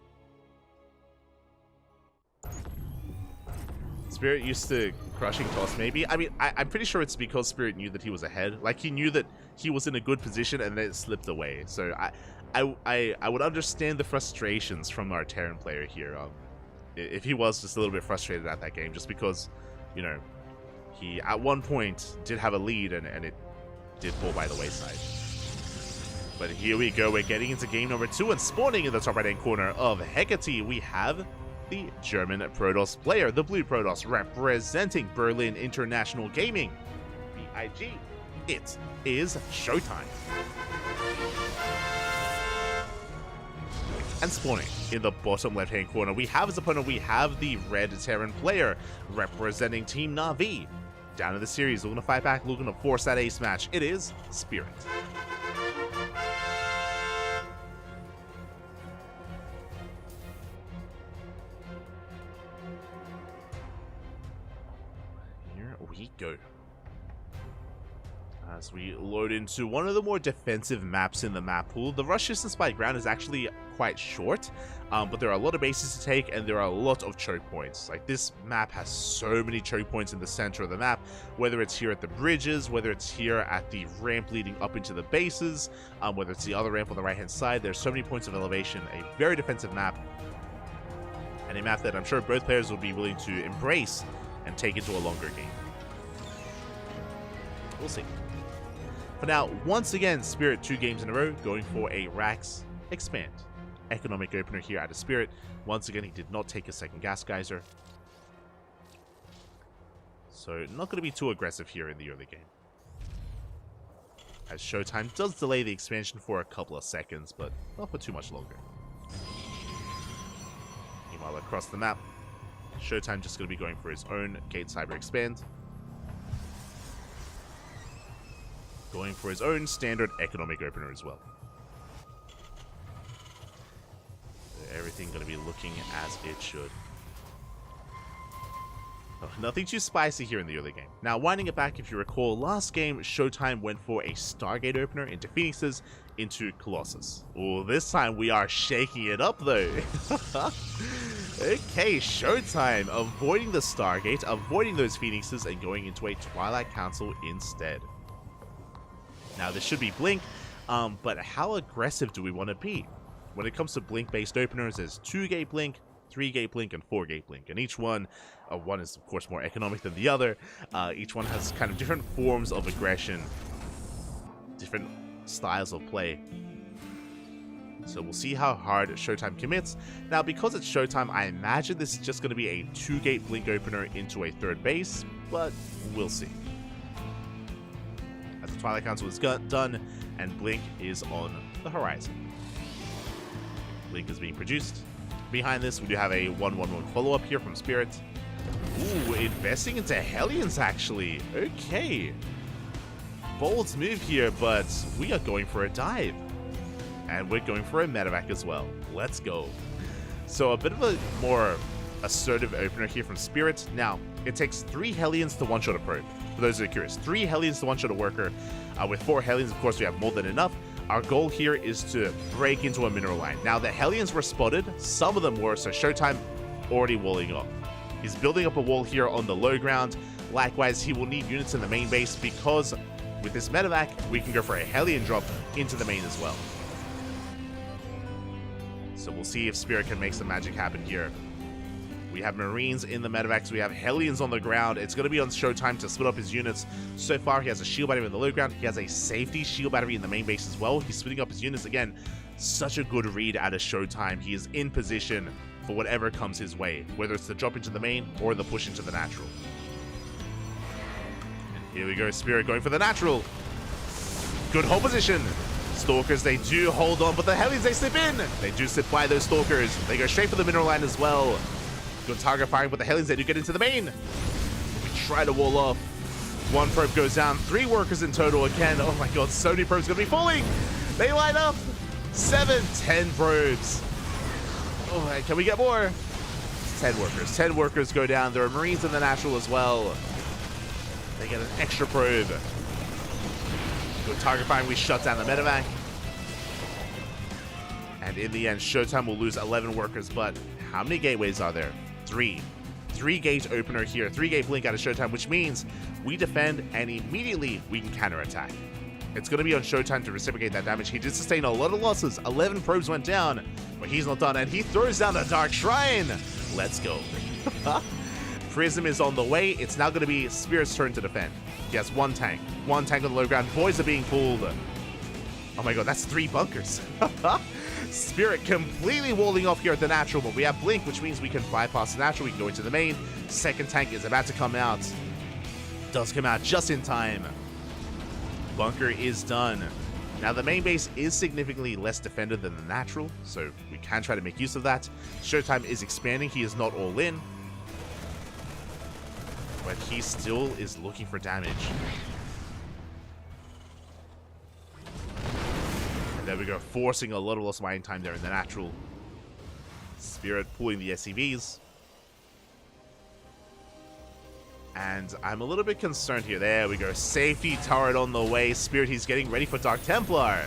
Spirit used to crushing toss, maybe. I mean, I'm pretty sure it's because Spirit knew that he was ahead. Like, he knew that he was in a good position and then it slipped away. So I would understand the frustrations from our Terran player here. If he was just a little bit frustrated at that game, just because, you know, he at one point did have a lead and it did fall by the wayside. But here we go, we're getting into game number 2, and spawning in the top right hand corner of Hecate, we have the German Protoss player, the Blue Protoss, representing Berlin International Gaming, BIG. It is Showtime. And spawning in the bottom left hand corner, we have as opponent, we have the Red Terran player, representing Team Na'vi. Down in the series, looking to fight back, looking to force that ace match. It is Spirit. Here we go. As we load into one of the more defensive maps in the map pool, the rush distance by ground is actually quite short, but there are a lot of bases to take and there are a lot of choke points. Like, this map has so many choke points in the center of the map, whether it's here at the bridges, whether it's here at the ramp leading up into the bases, whether it's the other ramp on the right hand side. There's so many points of elevation, a very defensive map. and a map that I'm sure both players will be willing to embrace and take into a longer game. We'll see. For now, once again, Spirit 2 games in a row, going for a Rax Expand. Economic opener here out of Spirit. Once again, he did not take a second Gas Geyser. So not going to be too aggressive here in the early game. As Showtime does delay the expansion for a couple of seconds, but not for too much longer. Meanwhile, across the map, Showtime just going to be going for his own Gate Cyber Expand. Going for his own standard economic opener as well. So everything going to be looking as it should. Oh, nothing too spicy here in the early game. Now, winding it back, if you recall, last game, Showtime went for a Stargate opener into Phoenixes, into Colossus. Oh, this time we are shaking it up, though. Okay, Showtime avoiding the Stargate, avoiding those Phoenixes, and going into a Twilight Council instead. Now, this should be Blink, but how aggressive do we want to be? When it comes to Blink-based openers, there's 2-gate Blink, 3-gate Blink, and 1-gate Blink, and each one is of course more economic than the other. Each one has kind of different forms of aggression, different styles of play. So we'll see how hard Showtime commits. Now, because it's Showtime, I imagine this is just going to be a 2-gate Blink opener into a 3rd base, but we'll see. As the Twilight Council is done, and Blink is on the horizon. Blink is being produced. Behind this, we do have a 1-1-1 follow-up here from Spirit. Ooh, investing into Hellions, actually. Okay. Bold move here, but we are going for a dive. And we're going for a medevac as well. Let's go. So a bit of a more assertive opener here from Spirit. Now, it takes 3 Hellions to one-shot a probe. For those who are curious, 3 Hellions to one-shot a worker. With 4 Hellions, of course, we have more than enough. Our goal here is to break into a mineral line. Now, the Hellions were spotted. Some of them were, so Showtime already walling off. He's building up a wall here on the low ground. Likewise, he will need units in the main base because with this medevac, we can go for a Hellion drop into the main as well. So we'll see if Spirit can make some magic happen here. We have Marines in the medevacs. We have Hellions on the ground. It's going to be on Showtime to split up his units. So far, he has a shield battery in the low ground. He has a safety shield battery in the main base as well. He's splitting up his units again. Such a good read out of Showtime. He is in position for whatever comes his way, whether it's the drop into the main or the push into the natural. And here we go, Spirit going for the natural. Good hold position. Stalkers, they do hold on, but the Hellions, they slip in. They do slip by those Stalkers. They go straight for the mineral line as well. Good target firing, but the Hellions, they do get into the main. We try to wall off. 1 probe goes down. 3 workers in total again. Oh my god, so many probes going to be falling. They line up. 7, 10 probes. Oh, can we get more? 10 workers. 10 workers go down. There are Marines in the natural as well. They get an extra probe. Good target firing. We shut down the medevac. And in the end, Showtime will lose 11 workers, but how many gateways are there? 3. 3-gate opener here. 3-gate Blink out of Showtime, which means we defend and immediately we can counterattack. It's going to be on Showtime to reciprocate that damage. He did sustain a lot of losses. 11 probes went down, but he's not done, and he throws down the Dark Shrine. Let's go. Prism is on the way. It's now going to be Spirit's turn to defend. He has 1 tank. 1 tank on the low ground. Boys are being pulled. Oh my god, that's 3 bunkers. Spirit completely walling off here at the natural, but we have Blink, which means we can bypass the natural. We can go into the main. Second tank is about to come out. Does come out just in time. Bunker is done. Now, the main base is significantly less defended than the natural, so we can try to make use of that. Showtime is expanding. He is not all in, but he still is looking for damage. And there we go, forcing a lot of lost mining time there in the natural. Spirit pulling the SCVs. And I'm a little bit concerned here. There we go. Safety turret on the way. Spirit, he's getting ready for Dark Templar.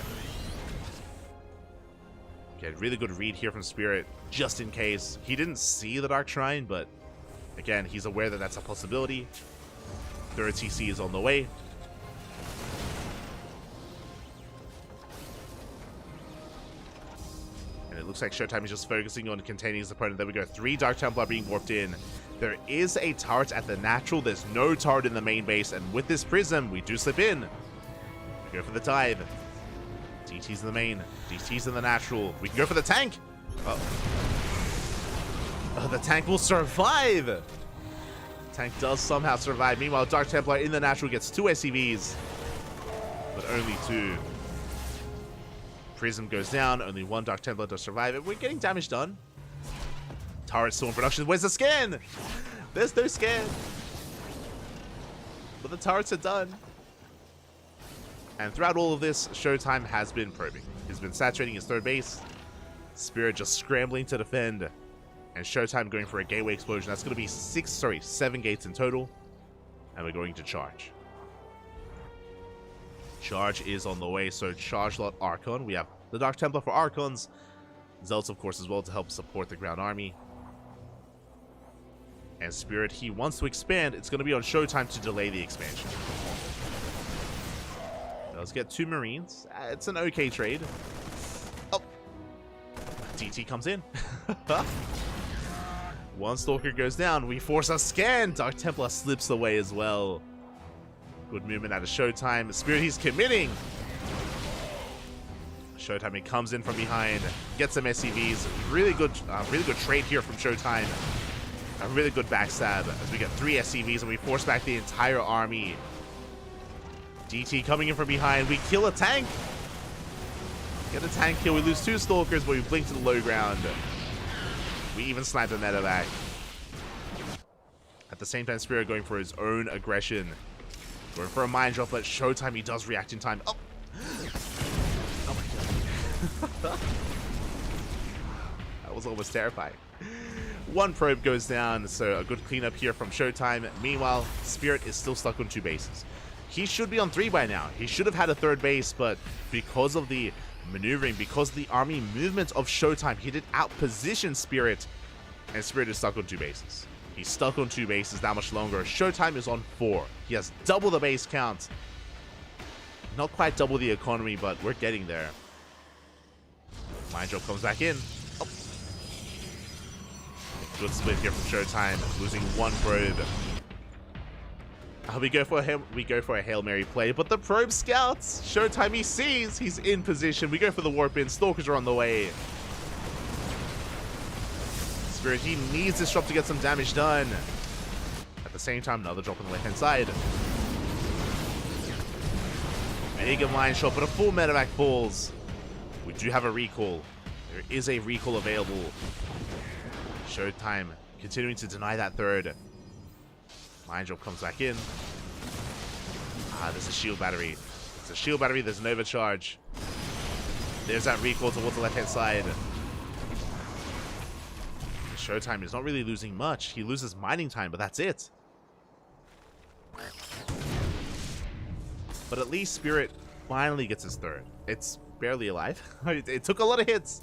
Okay, really good read here from Spirit, just in case. He didn't see the Dark Shrine, but again, he's aware that that's a possibility. Third TC is on the way. And it looks like Showtime is just focusing on containing his opponent. There we go. 3 Dark Templar being warped in. There is a turret at the natural. There's no turret in the main base. And with this Prism, we do slip in. We go for the dive. DT's in the main. DT's in the natural. We can go for the tank. Oh, the tank will survive. Tank does somehow survive. Meanwhile, Dark Templar in the natural gets 2 SCVs. But only 2. Prism goes down. Only 1 Dark Templar does survive. And we're getting damage done. Turret still in production. Where's the scan? There's no scan. But the turrets are done. And throughout all of this, Showtime has been probing. He's been saturating his third base. Spirit just scrambling to defend. And Showtime going for a gateway explosion. That's going to be 7 gates in total. And we're going to charge. Charge is on the way, so charge lot Archon. We have the Dark Templar for Archons. Zealots, of course, as well to help support the ground army. And Spirit, he wants to expand. It's going to be on Showtime to delay the expansion. Let's get 2 Marines. It's an okay trade. Oh, DT comes in. 1 Stalker goes down. We force a scan. Dark Templar slips away as well. Good movement out of Showtime. Spirit, he's committing. Showtime, he comes in from behind, gets some SCVs. Really good trade here from Showtime. A really good backstab as we get 3 SCVs and we force back the entire army. DT coming in from behind. We kill a tank. Get a tank kill. We lose 2 Stalkers, but we blink to the low ground. We even snipe the medevac. At the same time, Spirit going for his own aggression. Going for a mind drop, but Showtime, he does react in time. Oh, oh my god. That was almost terrifying. 1 probe goes down, so a good cleanup here from Showtime. Meanwhile, Spirit is still stuck on 2 bases. He should be on 3 by now. He should have had a 3rd base, but because of the maneuvering, because of the army movement of Showtime, he did outposition Spirit, and Spirit is stuck on 2 bases. He's stuck on 2 bases that much longer. Showtime is on 4. He has double the base count. Not quite double the economy, but we're getting there. Mind drop comes back in. Oh. Good split here from Showtime, losing 1 probe. We go for a Hail Mary play, but the probe scouts. Showtime, he sees. He's in position. We go for the warp in. Stalkers are on the way. Spirit, he needs this drop to get some damage done. At the same time, another drop on the left-hand side. Mega mine shot, but a full medevac falls. We do have a recall. There is a recall available. Showtime continuing to deny that 3rd. Mind drop comes back in. There's a shield battery. It's a shield battery, there's an overcharge. There's that recall towards the left-hand side. Showtime is not really losing much. He loses mining time, but that's it. But at least Spirit finally gets his 3rd. It's barely alive. It took a lot of hits,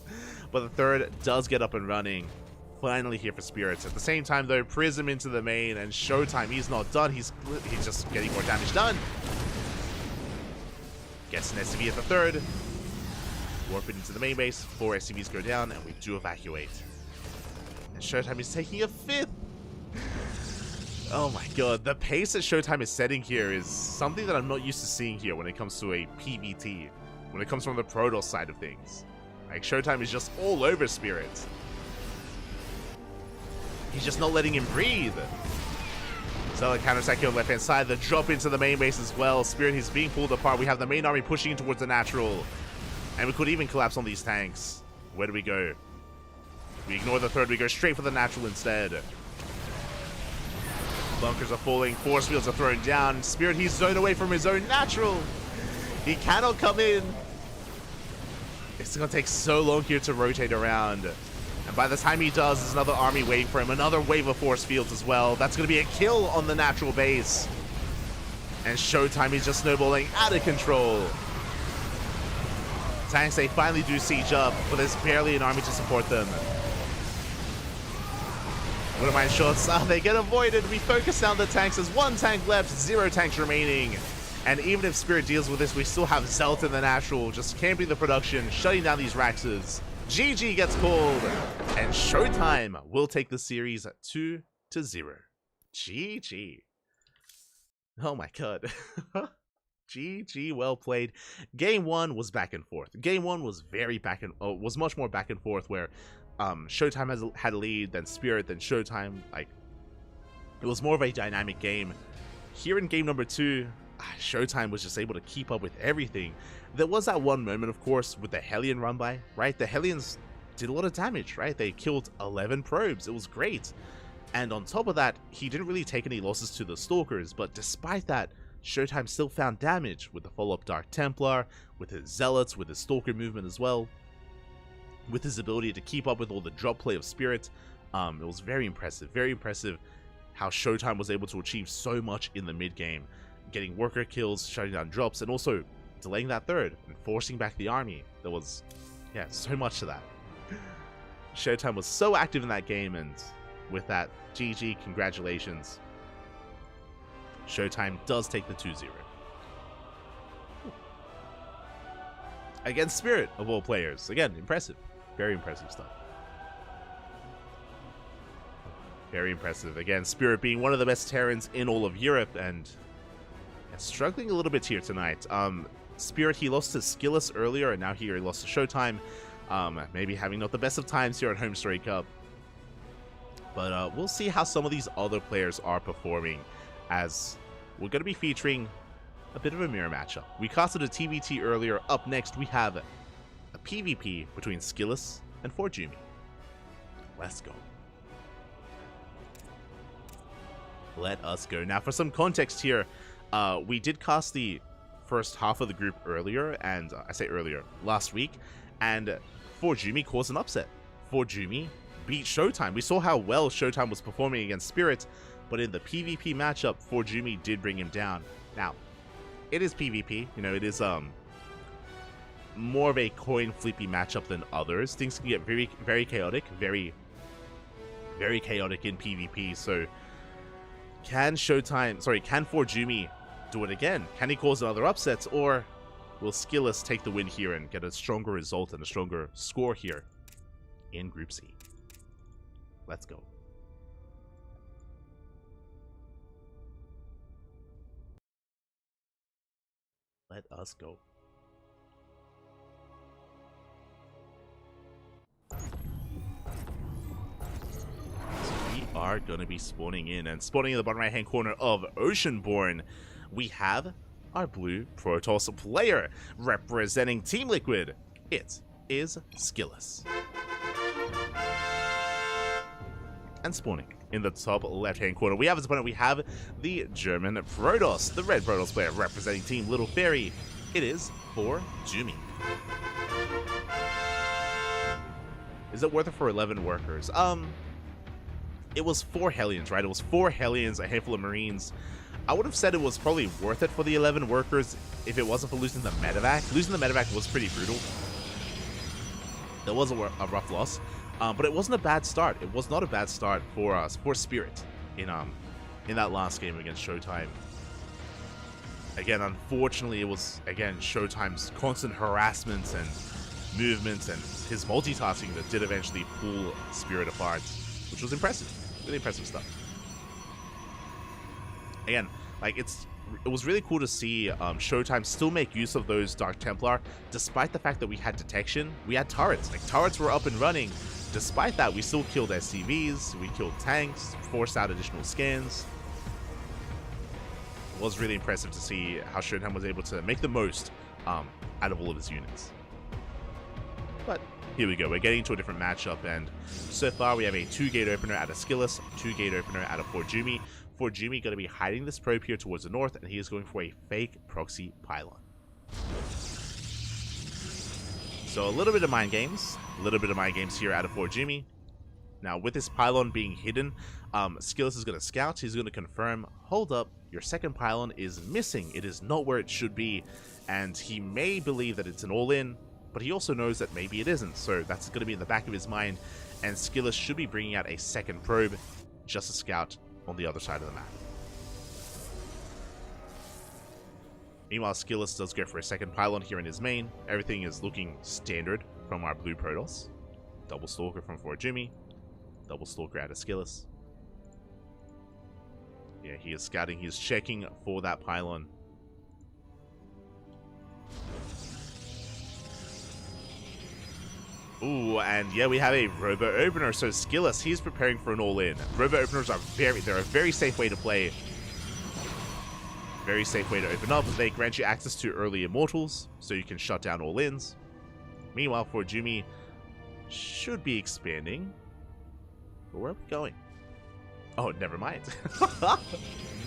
but the 3rd does get up and running. Finally here for Spirits. At the same time, though, Prism into the main, and Showtime, he's not done. He's just getting more damage done. Gets an SCV at the 3rd. Warp it into the main base. 4 SCVs go down, and we do evacuate. And Showtime is taking a 5th. Oh my god, the pace that Showtime is setting here is something that I'm not used to seeing here when it comes to a PvT. When it comes from the Protoss side of things. Like, Showtime is just all over Spirits. He's just not letting him breathe. Zealot counter-attack on the left-hand side. The drop into the main base as well. Spirit, he's being pulled apart. We have the main army pushing in towards the natural. And we could even collapse on these tanks. Where do we go? We ignore the 3rd. We go straight for the natural instead. Bunkers are falling. Force fields are thrown down. Spirit, he's zoned away from his own natural. He cannot come in. It's going to take so long here to rotate around. And by the time he does, there's another army waiting for him. Another wave of force fields as well. That's going to be a kill on the natural base. And Showtime is just snowballing out of control. Tanks, they finally do siege up, but there's barely an army to support them. What are my shots? They get avoided. We focus down the tanks. There's 1 tank left, 0 tanks remaining. And even if Spirit deals with this, we still have Zealot in the natural, just camping the production, shutting down these Raxes. GG gets called, and Showtime will take the series 2-0. GG. Oh my god. GG, well played. Game 1 was back and forth. Game 1 was very was much more back and forth, where Showtime had a lead, then Spirit, then Showtime. Like, it was more of a dynamic game. Here in game number 2, Showtime was just able to keep up with everything. There was that one moment, of course, with the Hellion run by, right? The Hellions did a lot of damage, right? They killed 11 probes. It was great. And on top of that, he didn't really take any losses to the Stalkers, but despite that, Showtime still found damage with the follow-up Dark Templar, with his Zealots, with his Stalker movement as well, with his ability to keep up with all the drop play of Spirit. It was very impressive how Showtime was able to achieve so much in the mid-game, getting worker kills, shutting down drops, and also delaying that third and forcing back the army. There was, yeah, so much to that. Showtime was so active in that game, and with that, GG, congratulations. Showtime does take the 2-0. Against Spirit, of all players. Again, impressive. Very impressive stuff. Very impressive. Again, Spirit being one of the best Terrans in all of Europe, and struggling a little bit here tonight. Spirit, he lost to Skillus earlier, and now here he lost to Showtime. Maybe having not the best of times here at HomeStory Cup. But we'll see how some of these other players are performing, as we're going to be featuring a bit of a mirror matchup. We casted a TBT earlier. Up next, we have a PvP between Skillus and Forjumi. Let's go. Let us go. Now, for some context here, we did cast the first half of the group earlier, and I say earlier, last week, and Forjumi caused an upset. Forjumi beat Showtime. We saw how well Showtime was performing against Spirit, but in the PvP matchup, Forjumi did bring him down. Now, it is PvP, you know, it is more of a coin flippy matchup than others. Things can get very, very chaotic, very chaotic in PvP, so can Forjumi do it again? Can he cause another upset, or will Skillus take the win here and get a stronger result and a stronger score here in Group C? Let's go. Let us go. We are going to be spawning in, and spawning in the bottom right hand corner of Oceanborn, we have our blue Protoss player representing Team Liquid. It is Skillus. And spawning in the top left hand corner, we have as opponent, we have the German Protoss, the red Protoss player representing Team Little Fairy. It is Forjumi. Is it worth it for 11 workers? It was 4 Hellions, right? It was 4 Hellions, a handful of Marines. I would have said it was probably worth it for the 11 workers if it wasn't for losing the medevac. Losing the medevac was pretty brutal. It was a rough loss, but it wasn't a bad start. It was not a bad start for Spirit in that last game against Showtime. Again, unfortunately, it was Showtime's constant harassment and movements and his multitasking that did eventually pull Spirit apart, which was impressive. Really impressive stuff. Again, like, it was really cool to see Showtime still make use of those Dark Templar, despite the fact that we had detection. We had turrets. Like, turrets were up and running. Despite that, we still killed SCVs, we killed tanks, forced out additional scans. It was really impressive to see how Showtime was able to make the most out of all of his units. But here we go, we're getting to a different matchup, and so far we have a 2-gate opener out of Skillus, 2-gate opener out of Forjumi. Forjumi going to be hiding this probe here towards the north, and he is going for a fake proxy pylon. So a little bit of mind games here out of Forjumi. Now, with this pylon being hidden, Skillus is going to scout. He's going to confirm, hold up, your second pylon is missing. It is not where it should be, and he may believe that it's an all-in, but he also knows that maybe it isn't, so that's going to be in the back of his mind, and Skillus should be bringing out a second probe just to scout on the other side of the map. Meanwhile, Skillus does go for a second pylon here in his main. Everything is looking standard from our blue Protoss. Double Stalker from Jimmy. Double Stalker out of Skillus. Yeah, he is scouting. He is checking for that pylon. Ooh, and yeah, we have a Robo Opener. So Skillus, he's preparing for an all-in. Robo Openers are they're a very safe way to play. Very safe way to open up. They grant you access to early immortals, so you can shut down all-ins. Meanwhile, Jimmy should be expanding. But where are we going? Oh, never mind.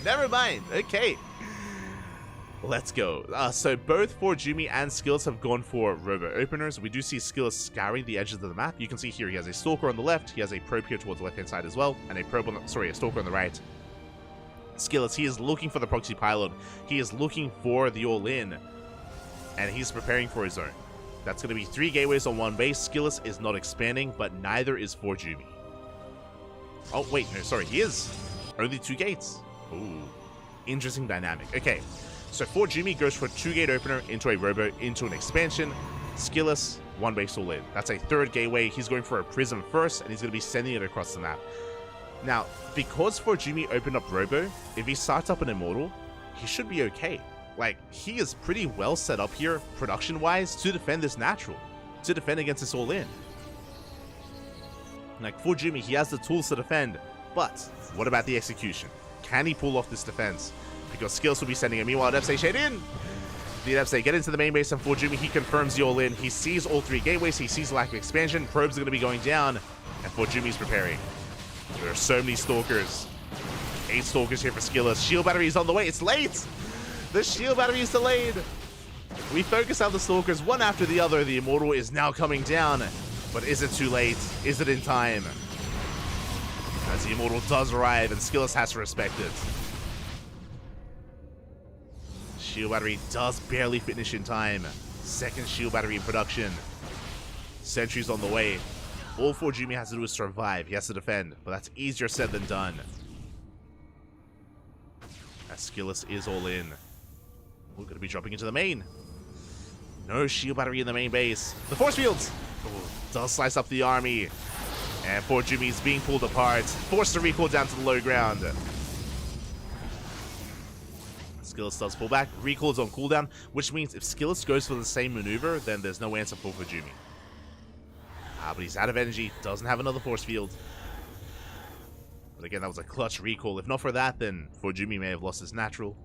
Never mind. Okay. Let's go. So both Jimmy and Skillus have gone for Robo Openers. We do see Skillus scouring the edges of the map. You can see here he has a Stalker on the left. He has a Probe here towards the left-hand side as well. And a Probe on the, a Stalker on the right. Skillus, he is looking for the proxy pylon. He is looking for the all-in. And he's preparing for his own. That's going to be 3 gateways on 1 base. Skillus is not expanding, but neither is Jimmy. Oh, wait, no, sorry, he is. Only 2 gates. Ooh, interesting dynamic. Okay, so Jimmy goes for a 2-gate opener into a Robo, into an expansion. Skillus, 1 base all in. That's a 3rd gateway. He's going for a Prism first, and he's going to be sending it across the map. Now, because Jimmy opened up Robo, if he starts up an Immortal, he should be okay. Like, he is pretty well set up here, production-wise, to defend this natural. To defend against this all-in. Like, Jimmy, he has the tools to defend, but what about the execution? Can he pull off this defense? Because Skillus will be sending a meanwhile Adepse Shade in. The Adepse get into the main base, and Jimmy, he confirms the all-in. He sees all 3 gateways, he sees lack of expansion, probes are going to be going down, and Jimmy's preparing. There are so many Stalkers. 8 Stalkers here for Skillus. Shield battery is on the way, it's late! The shield battery is delayed! We focus on the Stalkers one after the other. The Immortal is now coming down. But is it too late? Is it in time? As the Immortal does arrive, and Skillus has to respect it. Shield battery does barely finish in time. 2nd shield battery in production. Sentries on the way. All Jimmy has to do is survive. He has to defend, but that's easier said than done. As Skillus is all in. We're going to be dropping into the main. No shield battery in the main base. The force fields! Does slice up the army. And Jimmy is being pulled apart. Forced to recall down to the low ground. Skillus does pull back. Recall is on cooldown, which means if Skillus goes for the same maneuver, then there's no answer for Jimmy. But he's out of energy. Doesn't have another force field. But again, that was a clutch recall. If not for that, then Jimmy may have lost his natural.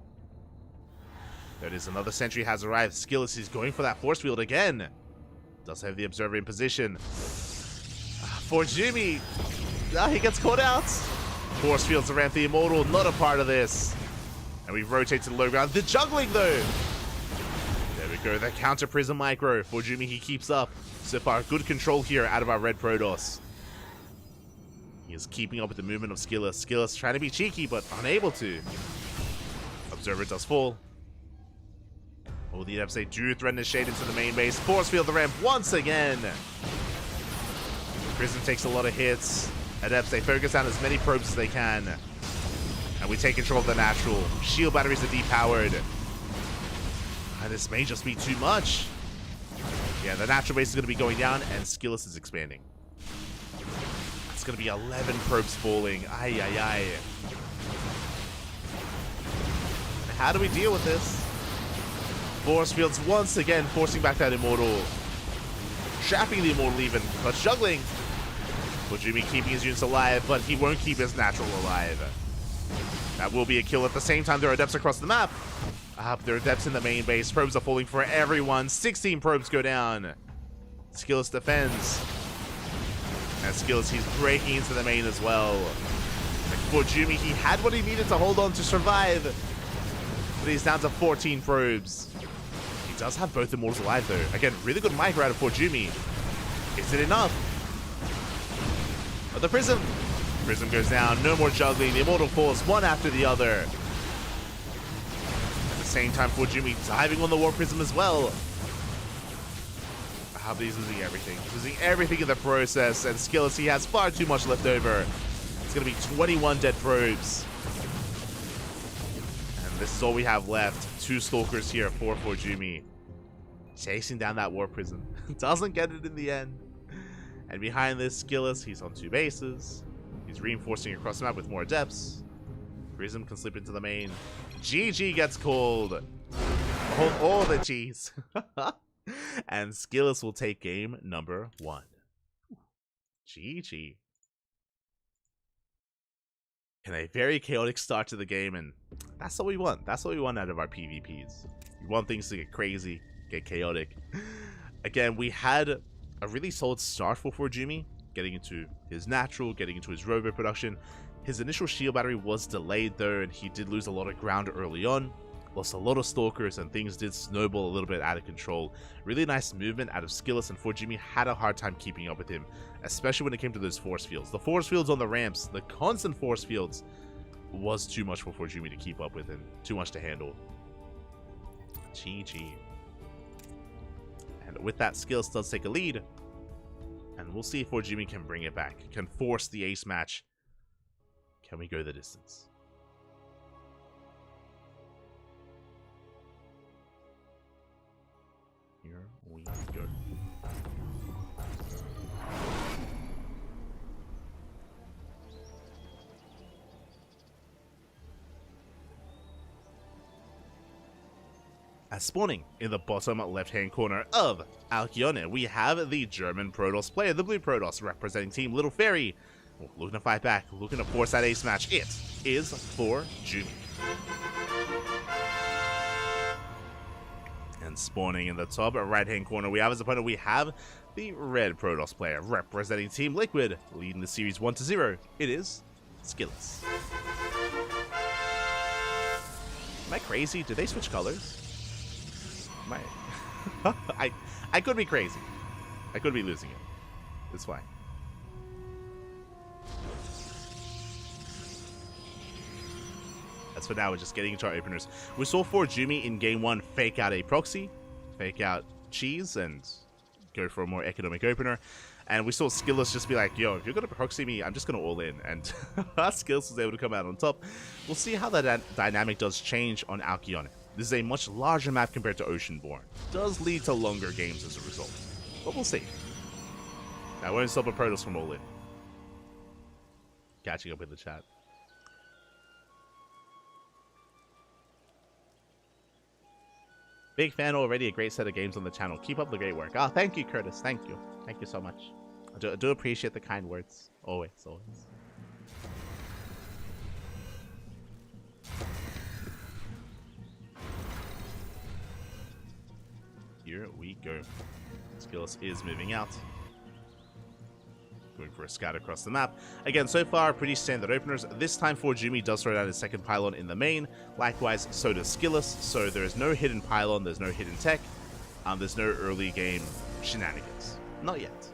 There it is. Another sentry has arrived. Skillus is going for that force field again. Does have the observer in position. Jimmy. He gets caught out. Force fields around the Immortal. Not a part of this. And we rotate to the low ground. The juggling, though. There we go. The counter Prism Micro. Jimmy, he keeps up. So far, good control here out of our red Protoss. He is keeping up with the movement of Skillus. Skillus trying to be cheeky, but unable to. Observer does fall. Oh, the Adepts do threaten to shade into the main base. Force field the ramp once again. Prism takes a lot of hits. Adepts, they focus on as many probes as they can. And we take control of the natural. Shield batteries are depowered. And this may just be too much. Yeah, the natural base is going to be going down, and Skillus is expanding. It's going to be 11 probes falling. Ay, ay, ay. How do we deal with this? Force fields once again, forcing back that Immortal. Trapping the Immortal even, but juggling. Jimmy keeping his units alive, but he won't keep his natural alive. That will be a kill. At the same time, there are Adepts across the map. There are Adepts in the main base. Probes are falling for everyone. 16 probes go down. Skillus defends. And Skillus, he's breaking into the main as well. Jimmy, he had what he needed to hold on to survive. But he's down to 14 probes. He does have both Immortals alive, though. Again, really good micro out of Jimmy. Is it enough? Oh, the Prism. Prism goes down. No more juggling. The Immortal falls one after the other. At the same time, Jimmy diving on the War Prism as well. But he's losing everything. Losing everything in the process. And Skillus, he has far too much left over. It's going to be 21 dead probes. And this is all we have left. 2 Stalkers here for Jimmy. Chasing down that War Prism. Doesn't get it in the end. And behind this, Skillus, he's on 2 bases. He's reinforcing across the map with more adepts. Prism can slip into the main. GG gets called. Hold all the G's. And Skillus will take game number 1. GG. And a very chaotic start to the game, and that's what we want. That's what we want out of our PvPs. We want things to get crazy, get chaotic. Again, we had a really solid start for Forjumi, getting into his natural, getting into his robo production. His initial shield battery was delayed though, and he did lose a lot of ground early on. Lost a lot of stalkers, and things did snowball a little bit out of control. Really nice movement out of Skillus, and Forjumi had a hard time keeping up with him, especially when it came to those force fields. The force fields on the ramps, the constant force fields, was too much for Forjumi to keep up with and too much to handle. GG. And with that, Skillus does take a lead, and we'll see if Forjumi can bring it back, can force the ace match. Can we go the distance? Here we go. As spawning in the bottom left-hand corner of Alcyone, we have the German Protoss player, the Blue Protoss, representing Team Little Fairy. Looking to fight back, looking to force that ace match. It is Forjumi. And spawning in the top right-hand corner, we have as opponent, we have the Red Protoss player, representing Team Liquid, leading the series 1-0. It is Skillus. Am I crazy? Did they switch colors? I could be crazy. I could be losing it. It's fine. As for now, we're just getting into our openers. We saw Forjumi in game 1 fake out a proxy, fake out cheese, and go for a more economic opener. And we saw Skillus just be like, yo, if you're going to proxy me, I'm just going to all in. And Skillus was able to come out on top. We'll see how that dynamic does change on Alcyone. This is a much larger map compared to Oceanborn. Does lead to longer games as a result. But we'll see. I won't stop a Protoss from all in. Catching up with the chat. Big fan already, a great set of games on the channel. Keep up the great work. Oh, thank you, Curtis. Thank you. Thank you so much. I do appreciate the kind words. Always, always. Here we go. Skillus is moving out. Going for a scout across the map. Again, so far, pretty standard openers. This time, Forjumi does throw down his second pylon in the main. Likewise, so does Skillus. So there is no hidden pylon, there's no hidden tech. There's no early game shenanigans. Not yet.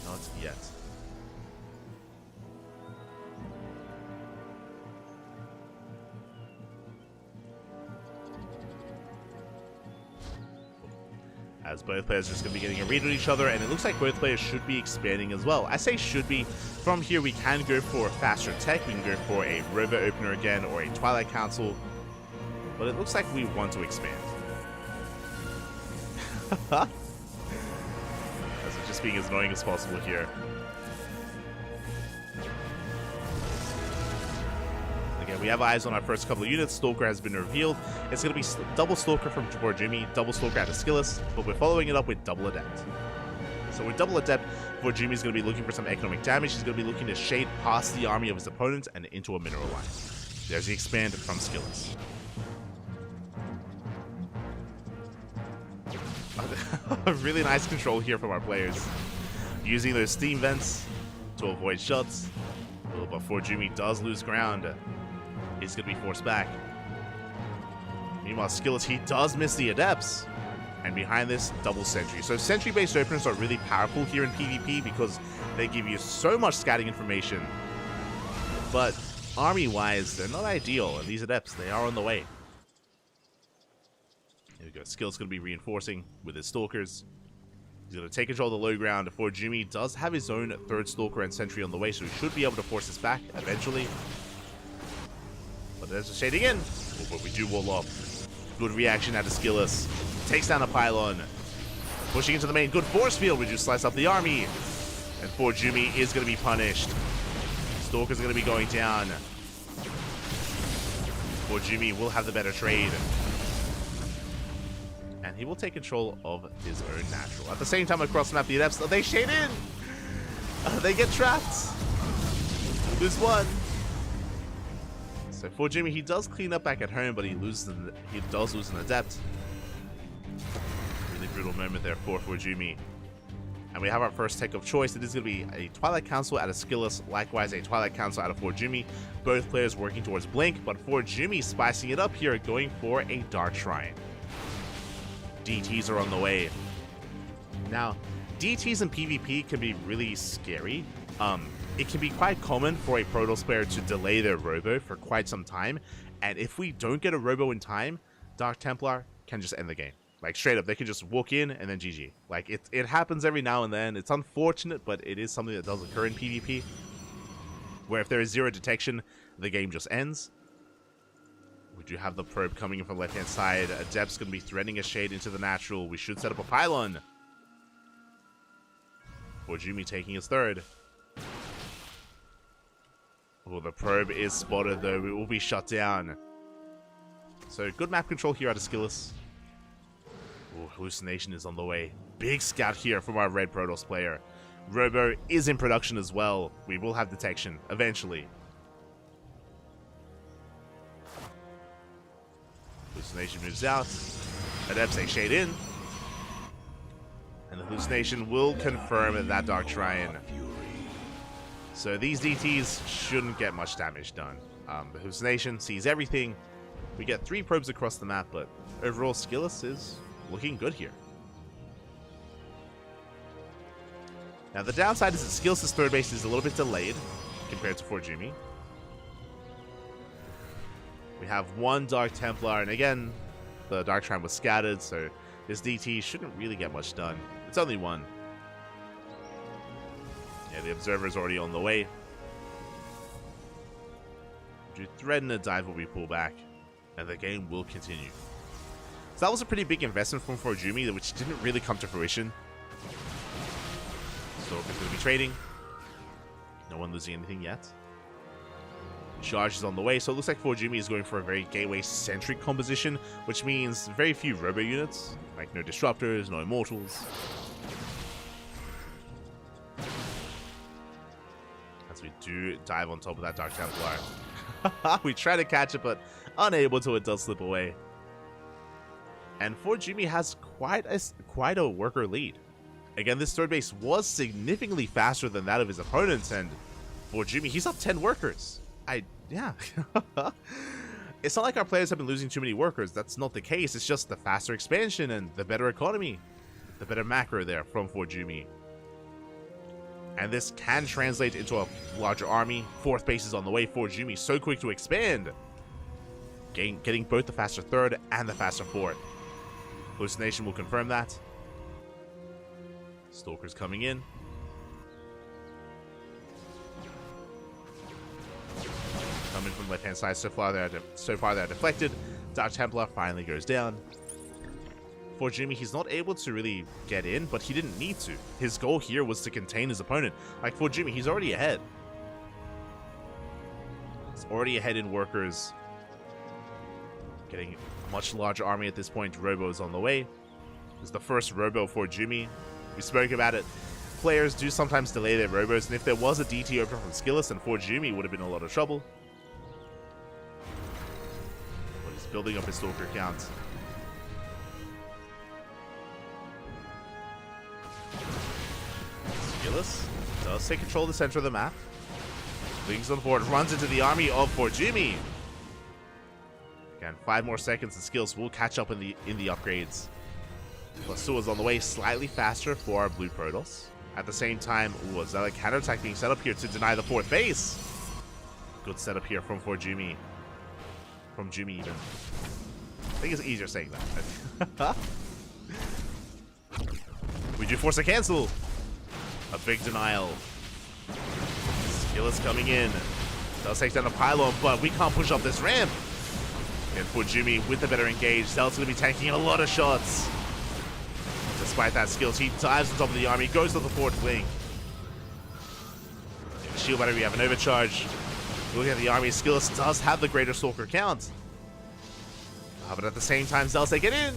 Not yet. As both players are just going to be getting a read on each other, and it looks like both players should be expanding as well. I say should be. From here, we can go for a faster tech. We can go for a Robo Opener again, or a Twilight Council. But it looks like we want to expand. As we're just being as annoying as possible here. Again, we have eyes on our first couple of units. Stalker has been revealed. It's going to be double Stalker from Forjumi, double Stalker out of Skillus, but we're following it up with double Adept. So with double Adept, Forjumi is going to be looking for some economic damage. He's going to be looking to shade past the army of his opponent and into a mineral line. There's the expand from Skillus. Really nice control here from our players. Using those steam vents to avoid shots. But Forjumi does lose ground. He's going to be forced back. Meanwhile, Skillus, he does miss the Adepts. And behind this, double Sentry. So Sentry-based openers are really powerful here in PvP because they give you so much scouting information. But army-wise, they're not ideal. And these Adepts, they are on the way. Here we go. Skillus going to be reinforcing with his Stalkers. He's going to take control of the low ground. Forjumi does have his own third Stalker and Sentry on the way, so he should be able to force this back eventually. But there's a shading in. Oh, but we do wall off. Good reaction out of Skillus. takes down a pylon. Pushing into the main. Good force field. We just slice up the army. And Jumi is going to be punished. Stalker's going to be going down. Jumi will have the better trade. And he will take control of his own natural. At the same time, across the map, the Adepts, they shade in. They get trapped. Lose one. So Jumi, he does clean up back at home, but he does lose an Adept. Really brutal moment there for Jumi. And we have our first tech of choice. It is going to be a Twilight Council out of Skillus, likewise a Twilight Council out of Jumi. Both players working towards Blink, but Jumi spicing it up here, going for a Dark Shrine. DTs are on the way. Now, DTs in PvP can be really scary. It can be quite common for a Protoss player to delay their Robo for quite some time, and if we don't get a Robo in time, Dark Templar can just end the game. Like, straight up, they can just walk in and then GG. Like, it happens every now and then. It's unfortunate, but it is something that does occur in PvP, where if there is zero detection, the game just ends. We do have the probe coming in from the left-hand side. Adept's going to be threading a shade into the natural. We should set up a pylon. Jumi taking his third. Oh, the probe is spotted, though. It will be shut down. So, good map control here out of Skillus. Oh, Hallucination is on the way. Big scout here from our red Protoss player. Robo is in production as well. We will have detection, eventually. Hallucination moves out. Adepts take shade in. And the Hallucination will confirm that Dark Shrine. So these DTs shouldn't get much damage done. The Hallucination sees everything. We get 3 probes across the map, but overall Skillus is looking good here. Now the downside is that Skillus' third base is a little bit delayed compared to Jumi. We have 1 Dark Templar, and again, the Dark Shrine was scattered, so this DT shouldn't really get much done. It's only 1. Yeah, the Observer is already on the way. Thread and a dive will be pulled back, and the game will continue. So that was a pretty big investment from Jumi, which didn't really come to fruition. Stalker's going to be trading. No one losing anything yet. Charge is on the way, so it looks like Jumi is going for a very gateway-centric composition, which means very few Robo units, like no Disruptors, no Immortals. As we do dive on top of that Dark Templar. We try to catch it, but unable to. It does slip away. And Jumi has quite a worker lead. Again, this third base was significantly faster than that of his opponents, and Jumi, he's up 10 workers. Yeah. It's not like our players have been losing too many workers. That's not the case. It's just the faster expansion and the better economy. The better macro there from Jumi. And this can translate into a larger army. 4th base is on the way. Jumi, so quick to expand. Getting both the faster 3rd and the faster 4th. Hallucination will confirm that. Stalker's coming in. Coming from the left-hand side. So far they're deflected. Dark Templar finally goes down. Jumi, he's not able to really get in, but he didn't need to. His goal here was to contain his opponent. Like Jumi, he's already ahead. He's already ahead in workers. Getting a much larger army at this point. Robo is on the way. This is the first Robo Jumi. We spoke about it. Players do sometimes delay their Robos, and if there was a DT open from Skillus, then Jumi would have been in a lot of trouble. But he's building up his Stalker count. Skillus does take control of the center of the map. Lings on board, runs into the army of Jumi. Again, 5 more seconds and Skillus will catch up in the upgrades. Lasua's on the way, slightly faster for our blue Protoss. At the same time, a Zealot counterattack being set up here to deny the 4th base. Good setup here from Jumi. From Jumi even. I think it's easier saying that. We do force a cancel. A big denial. Skillus coming in. Does take down a pylon, but we can't push up this ramp. And Jumi with the better engage. Zealot's going to be tanking a lot of shots. despite that skills, he dives on top of the army, goes to the forward flank. Shield battery, we have an overcharge. Looking at the army, Skillus does have the greater stalker count. But at the same time, Zealous, they get in.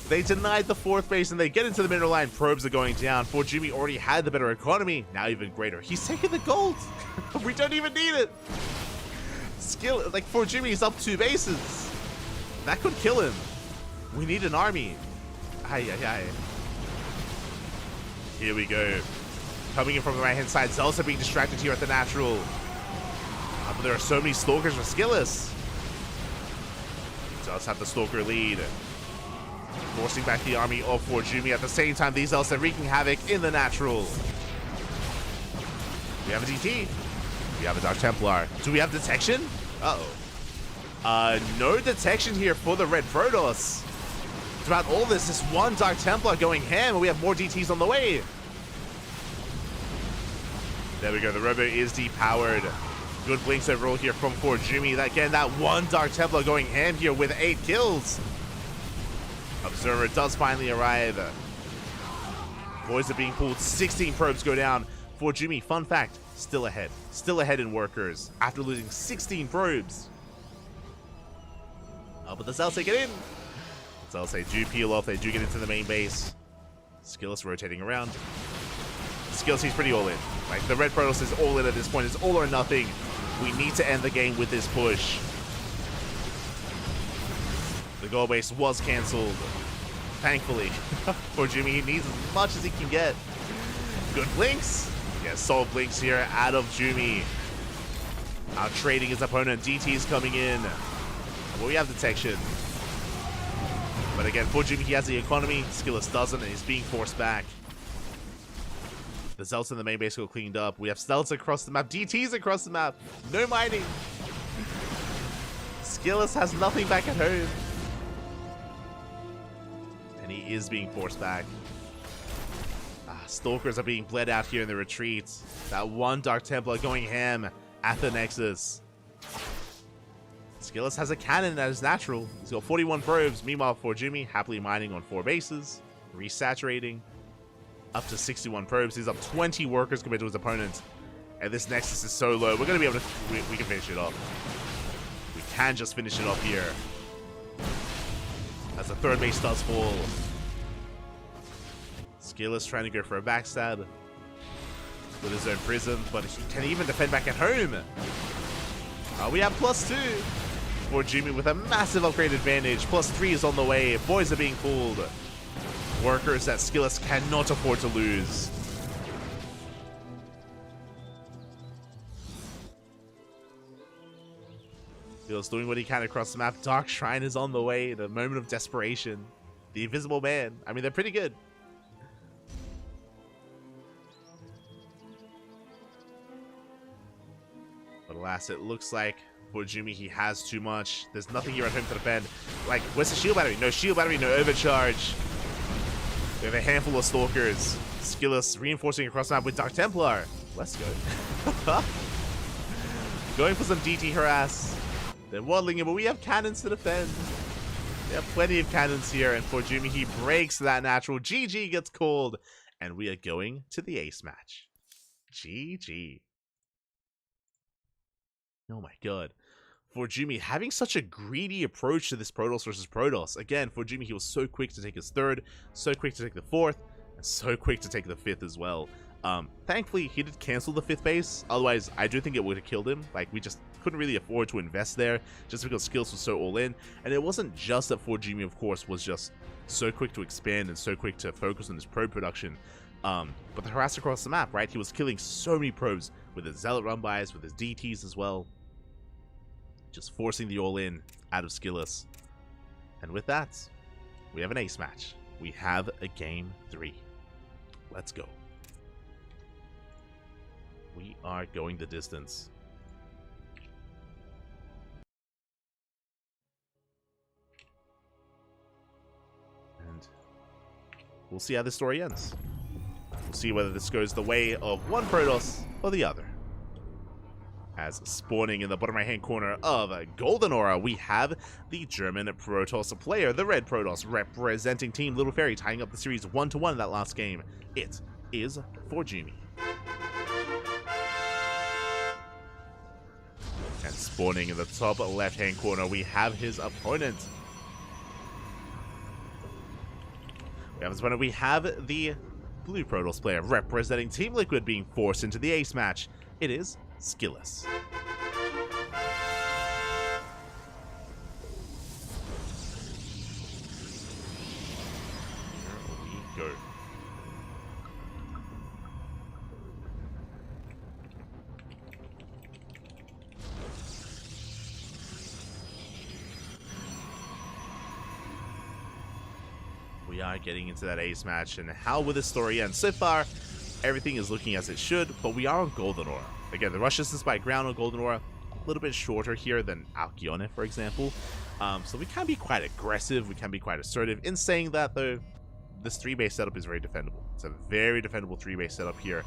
They denied the fourth base and they get into the mineral line. Probes are going down. Forjumi already had the better economy. Now even greater. He's taking the gold. We don't even need it. Forjumi is up 2 bases. That could kill him. We need an army. Aye. Here we go. Coming in from the right-hand side. Zealous are being distracted here at the natural. But there are so many stalkers for Skillus. Zealous have the stalker lead. Forcing back the army of Forjumi. At the same time, these Zealous are wreaking havoc in the natural. We have a DT. We have a Dark Templar. Do we have detection? Uh-oh. No detection here for the Red Protoss. Throughout all this, this one Dark Templar going ham, and we have more DTs on the way. There we go. The Robo is depowered. Good blinks overall here from Forjumi. Again, that one Dark Templar going ham here with 8 kills. Observer does finally arrive. Boys are being pulled. 16 probes go down. Forjumi, fun fact, still ahead. Still ahead in workers after losing 16 probes. But the Zealous get in. The Zealous do peel off. They do get into the main base. Skillus rotating around. Skillus, he's pretty all in. Like, the Red Protoss is all in at this point. It's all or nothing. We need to end the game with this push. The goal base was cancelled. Thankfully. Forjumi, he needs as much as he can get. Good blinks. Yeah, solid blinks here out of Jumi. Out trading his opponent. DT is coming in. Well, we have detection. But again, Forjumi, he has the economy. Skillus doesn't, and he's being forced back. The Zealots in the main base got cleaned up. We have Zealots across the map. DTs across the map. No mining. Skillus has nothing back at home. And he is being forced back. Stalkers are being bled out here in the retreat. That one Dark Templar going ham at the Nexus. Skillus has a cannon that is natural. He's got 41 probes. Meanwhile, Forjumi happily mining on 4 bases. Resaturating. Up to 61 probes. He's up 20 workers compared to his opponent. And this Nexus is so low. We're going to be able to... We can finish it off. We can just finish it off here. As the 3rd base does fall. Skillus trying to go for a backstab with his own prism, but he can even defend back at home. We have +2. Forjumi with a massive upgrade advantage. +3 is on the way. Boys are being pulled. Workers that Skillus cannot afford to lose. Skillus doing what he can across the map. Dark Shrine is on the way. The moment of desperation. The Invisible Man. I mean, they're pretty good. But alas, it looks like Forjumi, he has too much. There's nothing here at home to defend. Like, where's the shield battery? No shield battery, no overcharge. We have a handful of stalkers. Skillus reinforcing across the map with Dark Templar. Let's go. Going for some DT harass. They're waddling in, but we have cannons to defend. We have plenty of cannons here, and Forjumi, he breaks that natural. GG gets called, and we are going to the ace match. GG. Oh my god. Forjumi having such a greedy approach to this Protoss versus Protoss. Again, Forjumi, he was so quick to take his 3rd, so quick to take the 4th, and so quick to take the 5th as well. Thankfully, he did cancel the 5th base. Otherwise, I do think it would have killed him. Like, we just couldn't really afford to invest there just because Skillus was so all in. And it wasn't just that Forjumi, of course, was just so quick to expand and so quick to focus on his probe production. But the harass across the map, right? He was killing so many probes with his Zealot run-bys, with his DTs as well. Just forcing the all-in out of Skillus. And with that, we have an ace match. We have a game 3. Let's go. We are going the distance. And we'll see how this story ends. We'll see whether this goes the way of one Protoss or the other. As spawning in the bottom right-hand corner of Golden Aura, we have the German Protoss player, the Red Protoss, representing Team Little Fairy, tying up the series 1-1 in that last game. It is Forjumi. And spawning in the top left-hand corner, we have his opponent. We have the Blue Protoss player, representing Team Liquid, being forced into the ace match. It is Skillous. Here we go. We are getting into that ace match, and how will this story end? So far, everything is looking as it should, but we are on Golden Aura. Again, the rush distance by ground on Golden Aura, a little bit shorter here than Alcyone, for example. So we can be quite aggressive, we can be quite assertive. In saying that, though, this 3-base setup is very defendable. It's a very defendable 3-base setup here,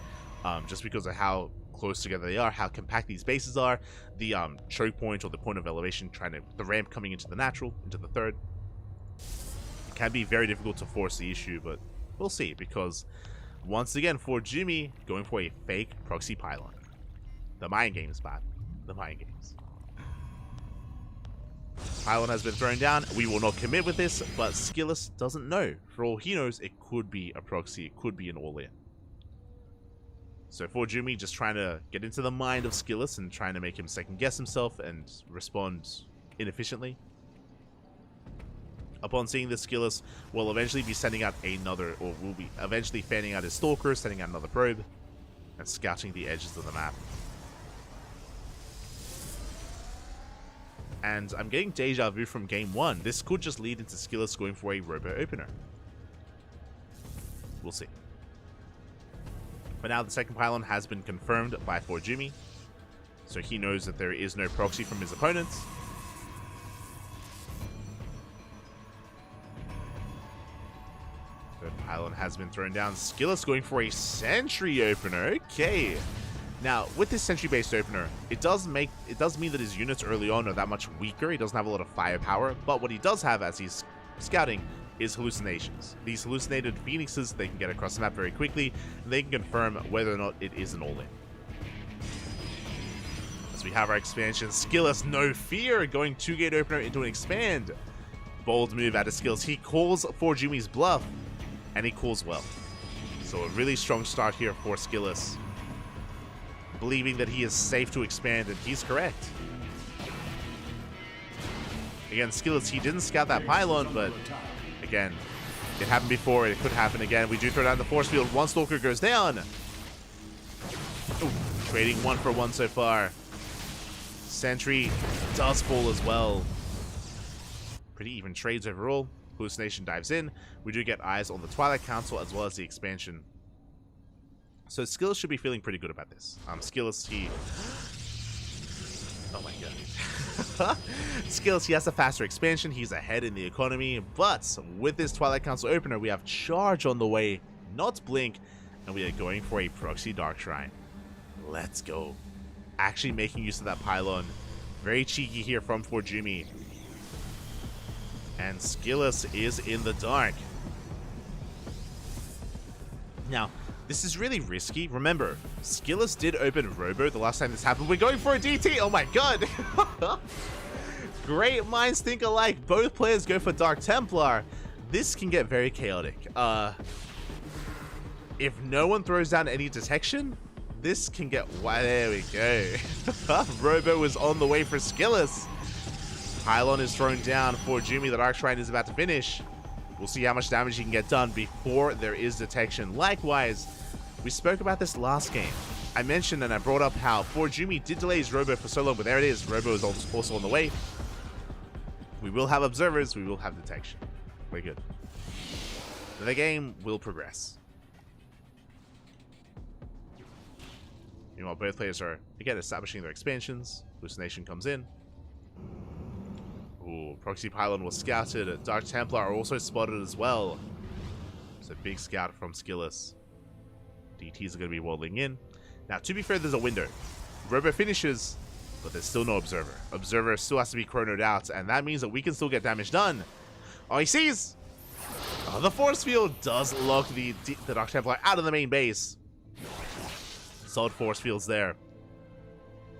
just because of how close together they are, how compact these bases are, the choke point or the point of elevation, the ramp coming into the natural, into the third. It can be very difficult to force the issue, but we'll see, because once again, Forjumi going for a fake proxy pylon. The mind games, bad. The mind games. Pylon has been thrown down. We will not commit with this, but Skillous doesn't know. For all he knows, it could be a proxy. It could be an all-in. So Forjumi just trying to get into the mind of Skillous and trying to make him second-guess himself and respond inefficiently. Upon seeing this, Skillous will eventually be sending out another, or will be eventually fanning out his Stalker, sending out another probe, and scouting the edges of the map. And I'm getting deja vu from game 1. This could just lead into Skillous going for a Robo Opener. We'll see. But now the second pylon has been confirmed by Forjumi, so he knows that there is no proxy from his opponents. Third pylon has been thrown down. Skillous going for a Sentry Opener. Okay. Now, with this Sentry-based opener, it does mean that his units early on are that much weaker. He doesn't have a lot of firepower, but what he does have as he's scouting is hallucinations. These hallucinated phoenixes, they can get across the map very quickly, and they can confirm whether or not it is an all-in. As we have our expansion, Skillous, no fear, going 2-gate opener into an expand. Bold move out of Skillous. He calls Forjumi's bluff, and he calls well. So a really strong start here for Skillous, believing that he is safe to expand, and he's correct. Again, Skillous, he didn't scout that pylon, but again, it happened before, it could happen again. We do throw down the force field. One Stalker goes down. Ooh, trading 1 for 1 so far. Sentry does fall as well. Pretty even trades overall. Hallucination dives in. We do get eyes on the Twilight Council as well as the expansion. So Skillous should be feeling pretty good about this. Skillous, he... Oh my god. Skillous, he has a faster expansion. He's ahead in the economy. But with this Twilight Council opener, we have Charge on the way, not Blink, and we are going for a Proxy Dark Shrine. Let's go. Actually making use of that pylon. Very cheeky here from Forjumi. And Skillous is in the dark. Now, this is really risky. Remember, Skillous did open Robo the last time this happened. We're going for a DT. Oh my god. Great minds think alike. Both players go for Dark Templar. This can get very chaotic. If no one throws down any detection, this can get... There we go. Robo is on the way for Skillous. Pylon is thrown down for Forjumi. The Dark Shrine is about to finish. We'll see how much damage he can get done before there is detection. Likewise, we spoke about this last game. I mentioned and I brought up how Forjumi did delay his Robo for so long, but there it is. Robo is also on the way. We will have observers. We will have detection. Very good. The game will progress. Meanwhile, both players are, again, establishing their expansions. Hallucination comes in. Ooh, Proxy Pylon was scouted. Dark Templar are also spotted as well. So big scout from Skillous. DTs are going to be waddling in. Now, to be fair, there's a window. Robo finishes, but there's still no Observer. Observer still has to be chronoed out, and that means that we can still get damage done. Oh, he sees! Oh, the Force Field does lock the Dark Templar out of the main base. Solid Force Fields there.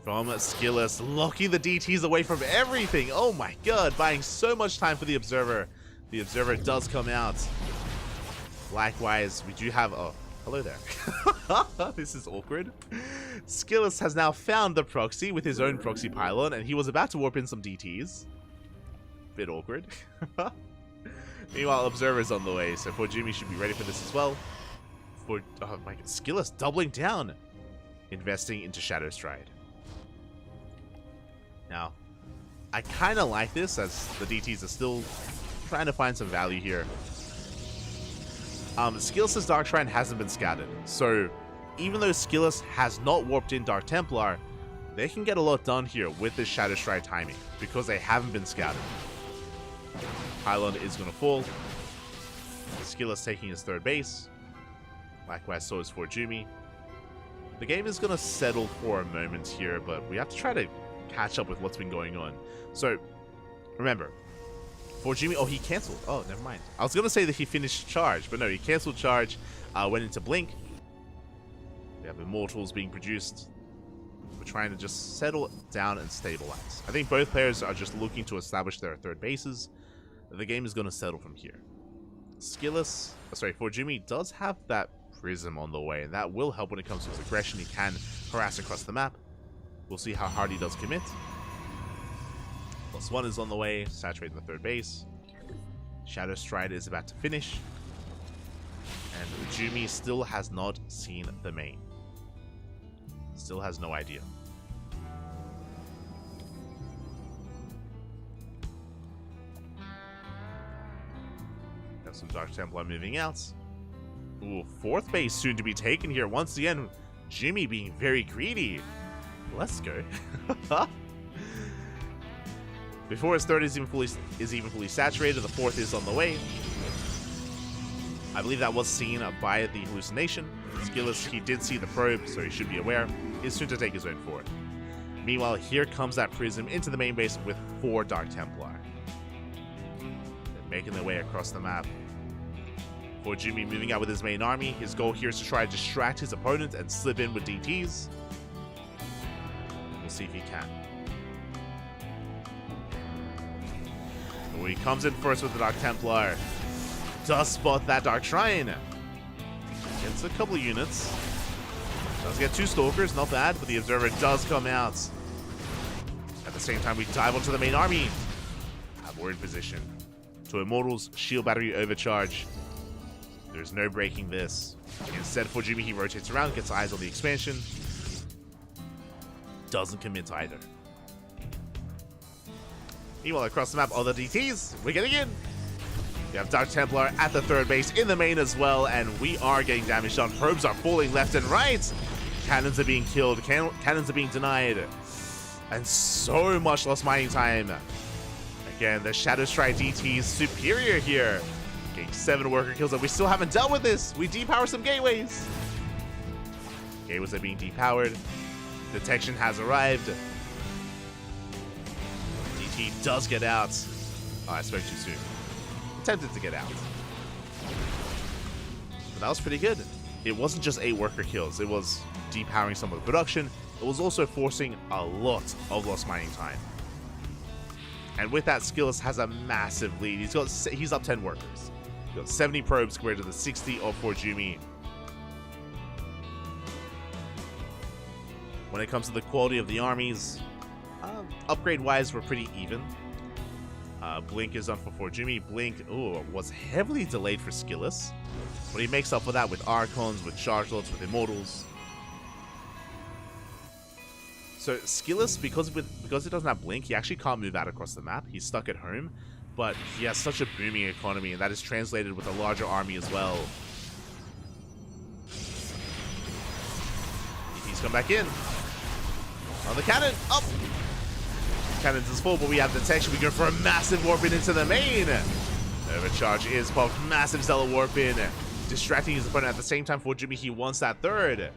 From Skillus, locking the DTs away from everything. Oh my god, buying so much time for the Observer. The Observer does come out. Likewise, we do have... Oh, hello there. This is awkward. Skillus has now found the proxy with his own proxy pylon, and he was about to warp in some DTs. Bit awkward. Meanwhile, Observer's on the way, so Forjumi should be ready for this as well. Oh my god, Skillus doubling down. Investing into Shadow Stride. Now, I kind of like this, as the DTs are still trying to find some value here. Skillus' Dark Shrine hasn't been scattered, so even though Skillus has not warped in Dark Templar, they can get a lot done here with this Shadow Stride timing, because they haven't been scattered. Pylon is going to fall. Skillus taking his third base. Likewise, so is Forjumi. The game is going to settle for a moment here, but we have to try to catch up with what's been going on. So, remember, Forjumi, oh, he cancelled. Oh, never mind. I was going to say that he finished charge, but no, he cancelled charge, went into blink. We have Immortals being produced. We're trying to just settle down and stabilize. I think both players are just looking to establish their third bases. The game is going to settle from here. Skillus, Forjumi does have that Prism on the way, and that will help when it comes to his aggression. He can harass across the map. We'll see how hard he does commit. +1 is on the way, saturating the third base. Shadow Stride is about to finish. And Jumi still has not seen the main. Still has no idea. Got some Dark Templar moving out. Ooh, fourth base soon to be taken here. Once again, Jimmy being very greedy. Let's go. Before his third is even fully saturated, the fourth is on the way. I believe that was seen by the hallucination. Skillus, he did see the probe, so he should be aware. He's soon to take his own forward. Meanwhile, here comes that Prism into the main base with 4 Dark Templar. They're making their way across the map. Forjumi moving out with his main army. His goal here is to try to distract his opponent and slip in with DTs. We'll see if he can. Oh, he comes in first with the Dark Templar. Does spot that Dark Shrine. Gets a couple of units. Does get 2 Stalkers, not bad, but the Observer does come out. At the same time, we dive onto the main army. We're in position. 2 Immortals, Shield Battery Overcharge. There's no breaking this. Instead, Forjumi, he rotates around, gets eyes on the expansion. Doesn't commit either. Meanwhile, across the map, all the DTs, we're getting in. We have Dark Templar at the third base in the main as well, and we are getting damage done. Probes are falling left and right. Cannons are being killed. Cannons are being denied. And so much lost mining time. Again, the Shadow Strike DT is superior here. Getting 7 worker kills, and we still haven't dealt with this. We depower some gateways. Gateways are being depowered. Detection has arrived. DT does get out. Oh, I spoke too soon. Attempted to get out. But that was pretty good. It wasn't just 8 worker kills. It was depowering some of the production. It was also forcing a lot of lost mining time. And with that, Skillus has a massive lead. He's up 10 workers. He's got 70 probes compared to the 60 of Forjumi. When it comes to the quality of the armies, upgrade-wise, we're pretty even. Blink is done for Forjumi. Blink, was heavily delayed for Skillus. But he makes up for that with Archons, with Chargelords, with Immortals. So Skillus, because he doesn't have Blink, he actually can't move out across the map. He's stuck at home. But he has such a booming economy, and that is translated with a larger army as well. He's come back in. On the cannon, up! Cannons is full, but we have detection. We go for a massive warp in into the main. Overcharge is popped. Massive Zealot warp in, distracting his opponent at the same time. Forjumi, he wants that third.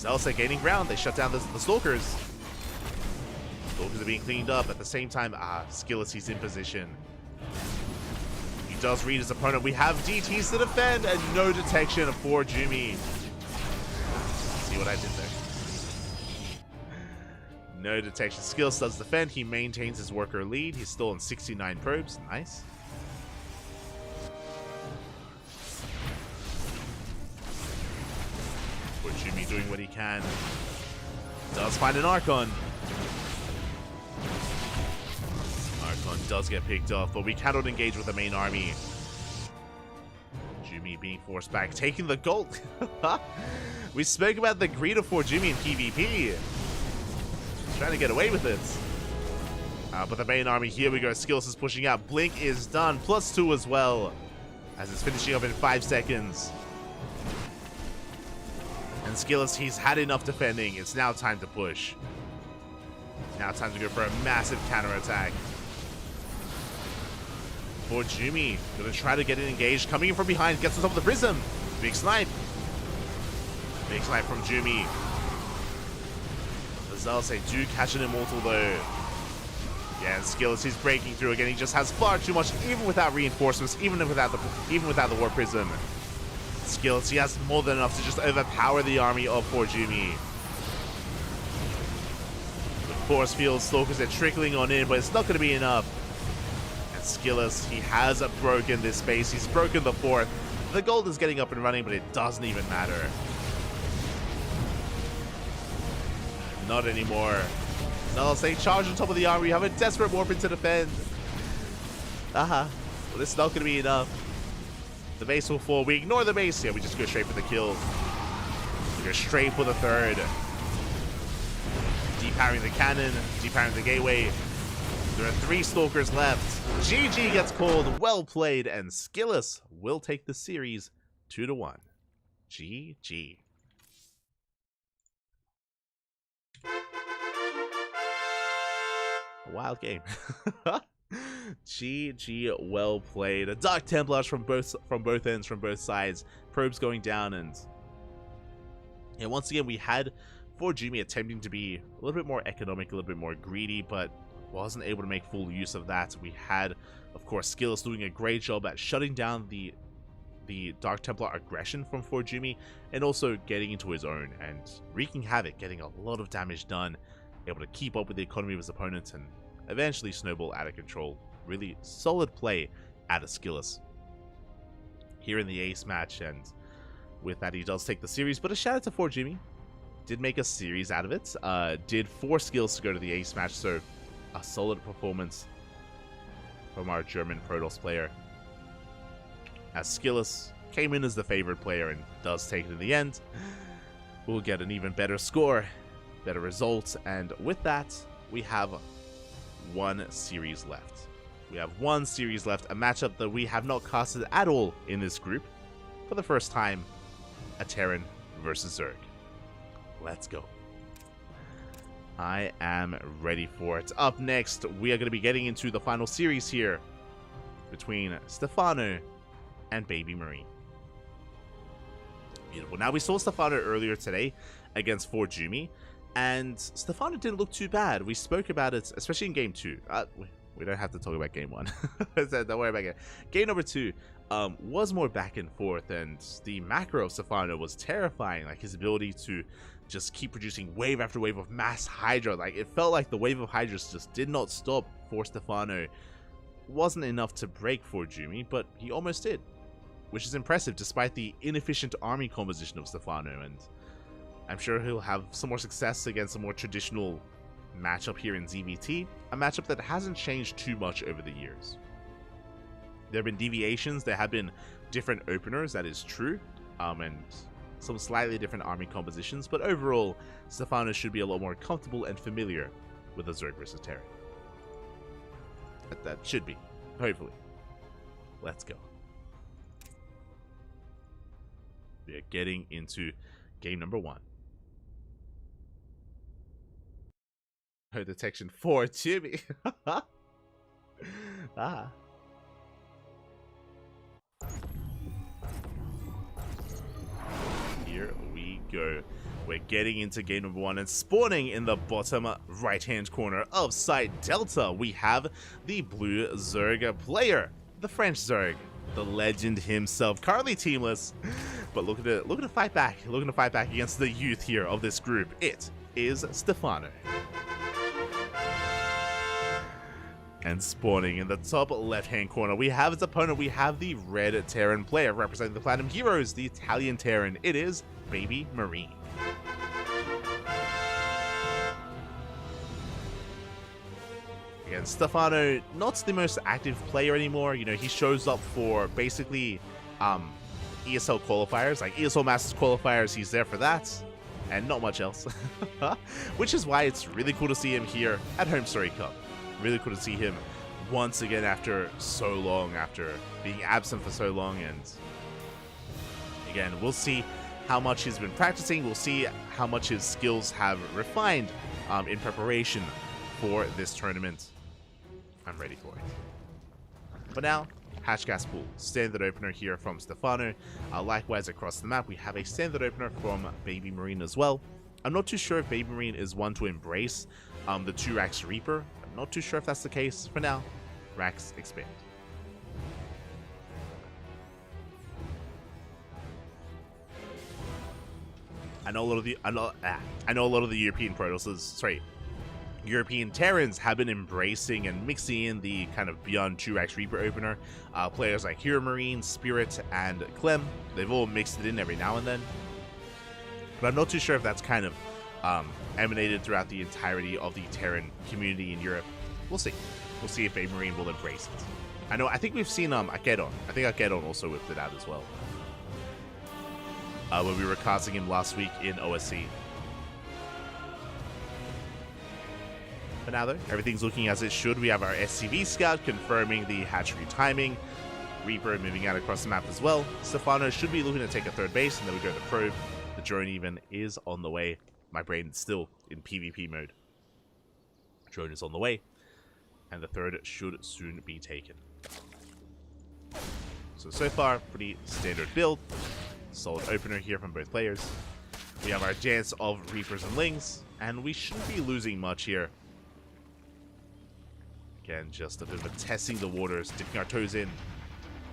Zelsa gaining ground. They shut down the Stalkers. Stalkers are being cleaned up. At the same time, Skillus, he's in position. He does read his opponent. We have DTs to defend and no detection for Jumi. See what I did there? No detection. Skillus does defend. He maintains his worker lead. He's still on 69 probes. Nice. Jumi doing what he can. Does find an Archon. Archon does get picked off, but we cannot engage with the main army. Jumi being forced back, taking the gold. We spoke about the greed of Jumi in PvP. Trying to get away with it. But the main army, here we go. Skillus is pushing out. Blink is done. +2 as well. As it's finishing up in 5 seconds. And Skillus, he's had enough defending. It's now time to push. Now time to go for a massive counterattack. For Jumi, gonna try to get it engaged. Coming in from behind, gets on top of the prism. Big snipe. Big snipe from Jumi. The Zelsa do catch an immortal though. Yeah, and Skillus, he's breaking through again. He just has far too much, even without reinforcements, even without the War Prism. Skillus, he has more than enough to just overpower the army of Jumi. The force field Stalkers are trickling on in, but it's not going to be enough. And Skillus, he has broken this space. He's broken the 4th. The gold is getting up and running, but it doesn't even matter. Not anymore. I'll say charge on top of the army. You have a desperate warp to defend. Well, this is not going to be enough. The base will fall. We ignore the base. Yeah, we just go straight for the kill. We go straight for the 3rd. Depowering the cannon. Depowering the gateway. There are 3 Stalkers left. GG gets called. Well played. And Skillus will take the series 2-1. GG. A wild game. GG, well played. A Dark Templars from both ends, from both sides. Probes going down, and once again we had Jumi attempting to be a little bit more economic, a little bit more greedy, but wasn't able to make full use of that. We had, of course, Skillus doing a great job at shutting down the Dark Templar aggression from Jumi, and also getting into his own and wreaking havoc, getting a lot of damage done, able to keep up with the economy of his opponents, and eventually snowball out of control. Really solid play out of Skillus here in the ace match, and with that he does take the series. But a shout out to Jumi. Did make a series out of it. Did force Skillus to go to the ace match, so a solid performance from our German Protoss player. As Skillus came in as the favorite player and does take it in the end. We'll get an even better score, better results, and with that we have one series left. We have one series left, a matchup that we have not casted at all in this group. For the first time, a Terran versus Zerg. Let's go. I am ready for it. Up next, we are going to be getting into the final series here between Stefano and Baby Marine. Beautiful. Now, we saw Stefano earlier today against Jumi, and Stefano didn't look too bad. We spoke about it, especially in game 2. We don't have to talk about game 1. Don't worry about it. Game number 2 was more back and forth, and the macro of Stefano was terrifying. Like, his ability to just keep producing wave after wave of mass Hydra. Like, it felt like the wave of Hydras just did not stop for Stefano. Wasn't enough to break Jumi, but he almost did, which is impressive despite the inefficient army composition of Stefano, and I'm sure he'll have some more success against a more traditional matchup here in ZVT, a matchup that hasn't changed too much over the years. There have been deviations, there have been different openers, that is true, and some slightly different army compositions, but overall, Stefano should be a lot more comfortable and familiar with a Zerg versus Terran. That should be, hopefully. Let's go. We are getting into game number 1. No detection for Jumi. Here we go. We're getting into game number 1 and spawning in the bottom right-hand corner of site Delta. We have the blue Zerg player, the French Zerg, the legend himself, currently teamless. But look at it, looking to fight back against the youth here of this group. It is Stefano. And spawning in the top left-hand corner, we have his opponent. We have the red Terran player representing the Platinum Heroes, the Italian Terran. It is Baby Marine. Again, Stefano, not the most active player anymore. You know, he shows up for basically ESL qualifiers, like ESL Masters qualifiers. He's there for that, and not much else. Which is why it's really cool to see him here at HomeStory Cup. Really cool to see him once again after so long, after being absent for so long. And again, we'll see how much he's been practicing. We'll see how much his skills have refined in preparation for this tournament. I'm ready for it. But now, Hatch Gas Pool, standard opener here from Stefano. Likewise, across the map, we have a standard opener from Baby Marine as well. I'm not too sure if Baby Marine is one to embrace the 2 Racks Reaper. I'm not too sure if that's the case. For now, Racks expand. I know a lot of the European Protosses, European Terrans have been embracing and mixing in the kind of beyond 2X Reaper opener. Players like Hero Marine, Spirit, and Clem, they've all mixed it in every now and then. But I'm not too sure if that's kind of emanated throughout the entirety of the Terran community in Europe. We'll see. We'll see if Baby Marine will embrace it. I think we've seen Akedon. I think Akedon also whipped it out as well. When we were casting him last week in OSC. But now though, everything's looking as it should. We have our SCV scout confirming the hatchery timing. Reaper moving out across the map as well. Stefano should be looking to take a third base, and then we go to the probe. The drone even is on the way. My brain is still in PvP mode. Drone is on the way, and the third should soon be taken. So far, pretty standard build. Solid opener here from both players. We have our dance of Reapers and Lings, and we shouldn't be losing much here. Again, just a bit of a testing the waters, dipping our toes in.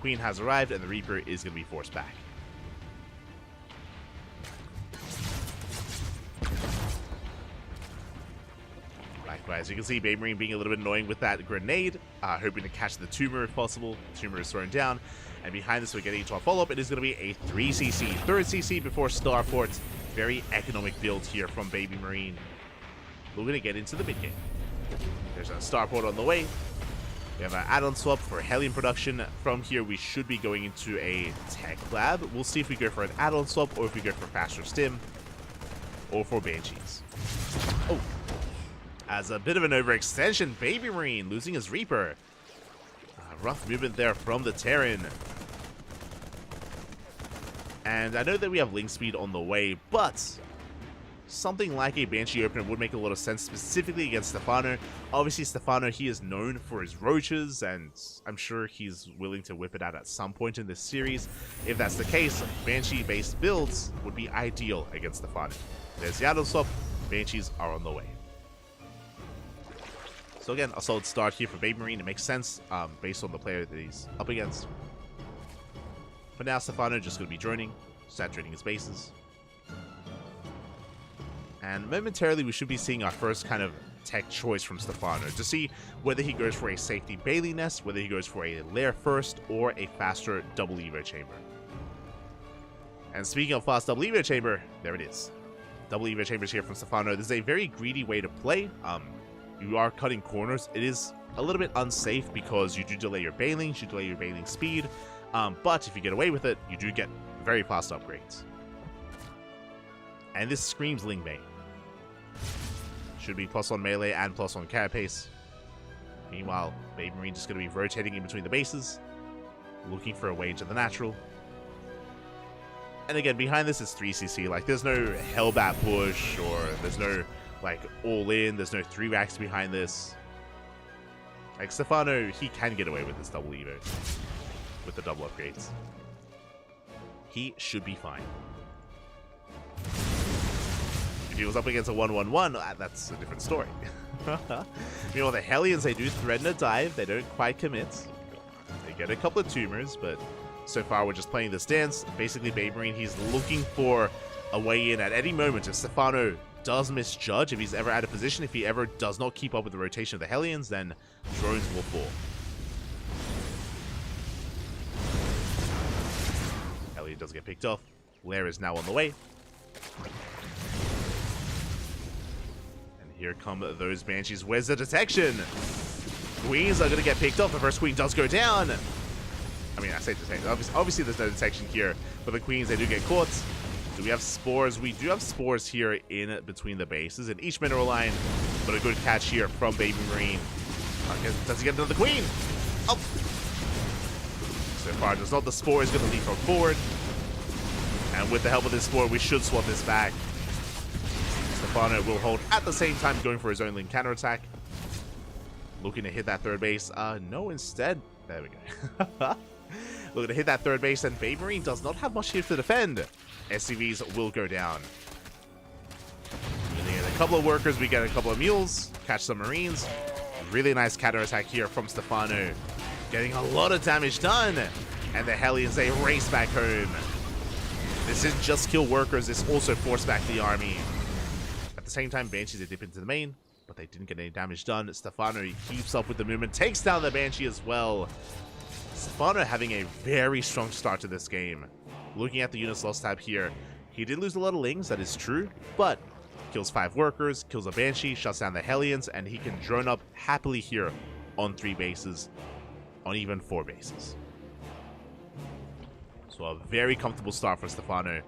Queen has arrived, and the Reaper is going to be forced back. Likewise, you can see Baby Marine being a little bit annoying with that grenade, hoping to catch the tumor if possible. The tumor is thrown down, and behind this we're getting into our follow-up. It is going to be a 3cc, third CC before Starport. Very economic build here from Baby Marine. We're going to get into the mid-game. There's a Starport on the way. We have an add-on swap for Hellion production. From here, we should be going into a tech lab. We'll see if we go for an add-on swap, or if we go for faster stim, or for Banshees. Oh. As a bit of an overextension, Baby Marine losing his Reaper. Rough movement there from the Terran. And I know that we have link speed on the way, but something like a Banshee opener would make a lot of sense, specifically against Stefano. Obviously, Stefano, he is known for his roaches, and I'm sure he's willing to whip it out at some point in this series. If that's the case, Banshee-based builds would be ideal against Stefano. There's the add-on swap. Banshees are on the way. So again, a solid start here for Baby Marine. It makes sense based on the player that he's up against. For now, Stefano just going to be droning, saturating his bases. And momentarily, we should be seeing our first kind of tech choice from Stefano to see whether he goes for a safety Bailey nest, whether he goes for a lair first, or a faster double Evo chamber. And speaking of fast double Evo chamber, there it is. Double Evo chambers here from Stefano. This is a very greedy way to play. You are cutting corners. It is a little bit unsafe because you do delay your bailings, you delay your bailing speed, but if you get away with it, you do get very fast upgrades. And this screams Ling Bane. Should be plus on melee and plus on carapace. Meanwhile, Baby Marine just going to be rotating in between the bases, looking for a way into the natural. And again, behind this is 3cc. Like, there's no Hellbat push, or there's no like all in, there's no 3 racks behind this. Like, Stefano, he can get away with this double Evo with the double upgrades. He should be fine. he was up against a 1-1-1, that's a different story. Meanwhile, the Hellions, they do threaten a dive. They don't quite commit. They get a couple of tumors, but so far we're just playing this dance. Basically, Babe Marine, he's looking for a way in at any moment. If Stefano does misjudge, if he's ever out of position, if he ever does not keep up with the rotation of the Hellions, then drones will fall. Hellion does get picked off. Lair is now on the way. And here come those Banshees. Where's the detection? Queens are going to get picked off. The first Queen does go down. I mean, I say detection. Obviously, there's no detection here. But the Queens, they do get caught. Do we have spores? We do have spores here in between the bases in each mineral line. But a good catch here from Baby Marine. Does he get another Queen? Oh! So far, does not. The spore is going to leapfrog forward. And with the help of this spore, we should swap this back. Stefano will hold at the same time, going for his own link counterattack. Looking to hit that third base. No, instead. There we go. Looking to hit that third base, and Babe Marine does not have much here to defend. SCVs will go down. Getting in a couple of workers, we get a couple of mules, catch some Marines. Really nice counterattack here from Stefano. Getting a lot of damage done. And the Hellions, they race back home. This isn't just kill workers, this also force back the army. At the same time, Banshees, they dip into the main, but they didn't get any damage done. Stefano, he keeps up with the movement, takes down the Banshee as well. Stefano having a very strong start to this game. Looking at the units lost tab here, he did lose a lot of lings, that is true, but kills 5 workers, kills a Banshee, shuts down the Hellions, and he can drone up happily here on 3 bases, on even 4 bases. So a very comfortable start for Stefano.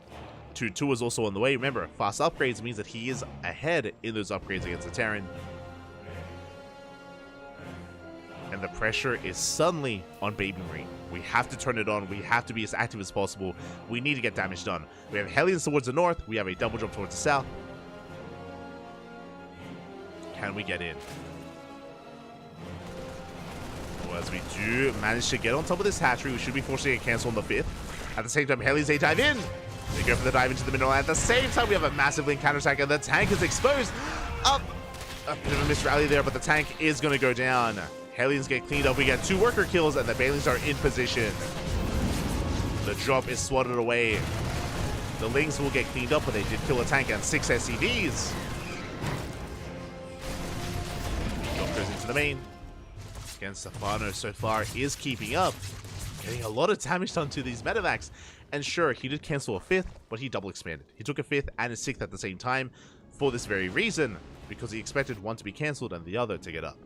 2-2 is also on the way. Remember, fast upgrades means that he is ahead in those upgrades against the Terran. And the pressure is suddenly on Baby Marine. We have to turn it on. We have to be as active as possible. We need to get damage done. We have Hellions towards the north. We have a double jump towards the south. Can we get in? Well, as we do manage to get on top of this hatchery, we should be forcing a cancel on the 5th. At the same time, Hellions, they dive in. They go for the dive into the mineral. At the same time, we have a massive link counterattack, and the tank is exposed. Up. A bit of a missed rally there, but the tank is going to go down. Hellions get cleaned up. We get 2 worker kills, and the Banelings are in position. The drop is swatted away. The Lings will get cleaned up, but they did kill a tank and 6 SCVs. Drop goes into the main. Again, Stefano so far is keeping up. Getting a lot of damage done to these medevacs. And sure, he did cancel a 5th, but he double expanded. He took a 5th and a 6th at the same time for this very reason, because he expected one to be cancelled and the other to get up.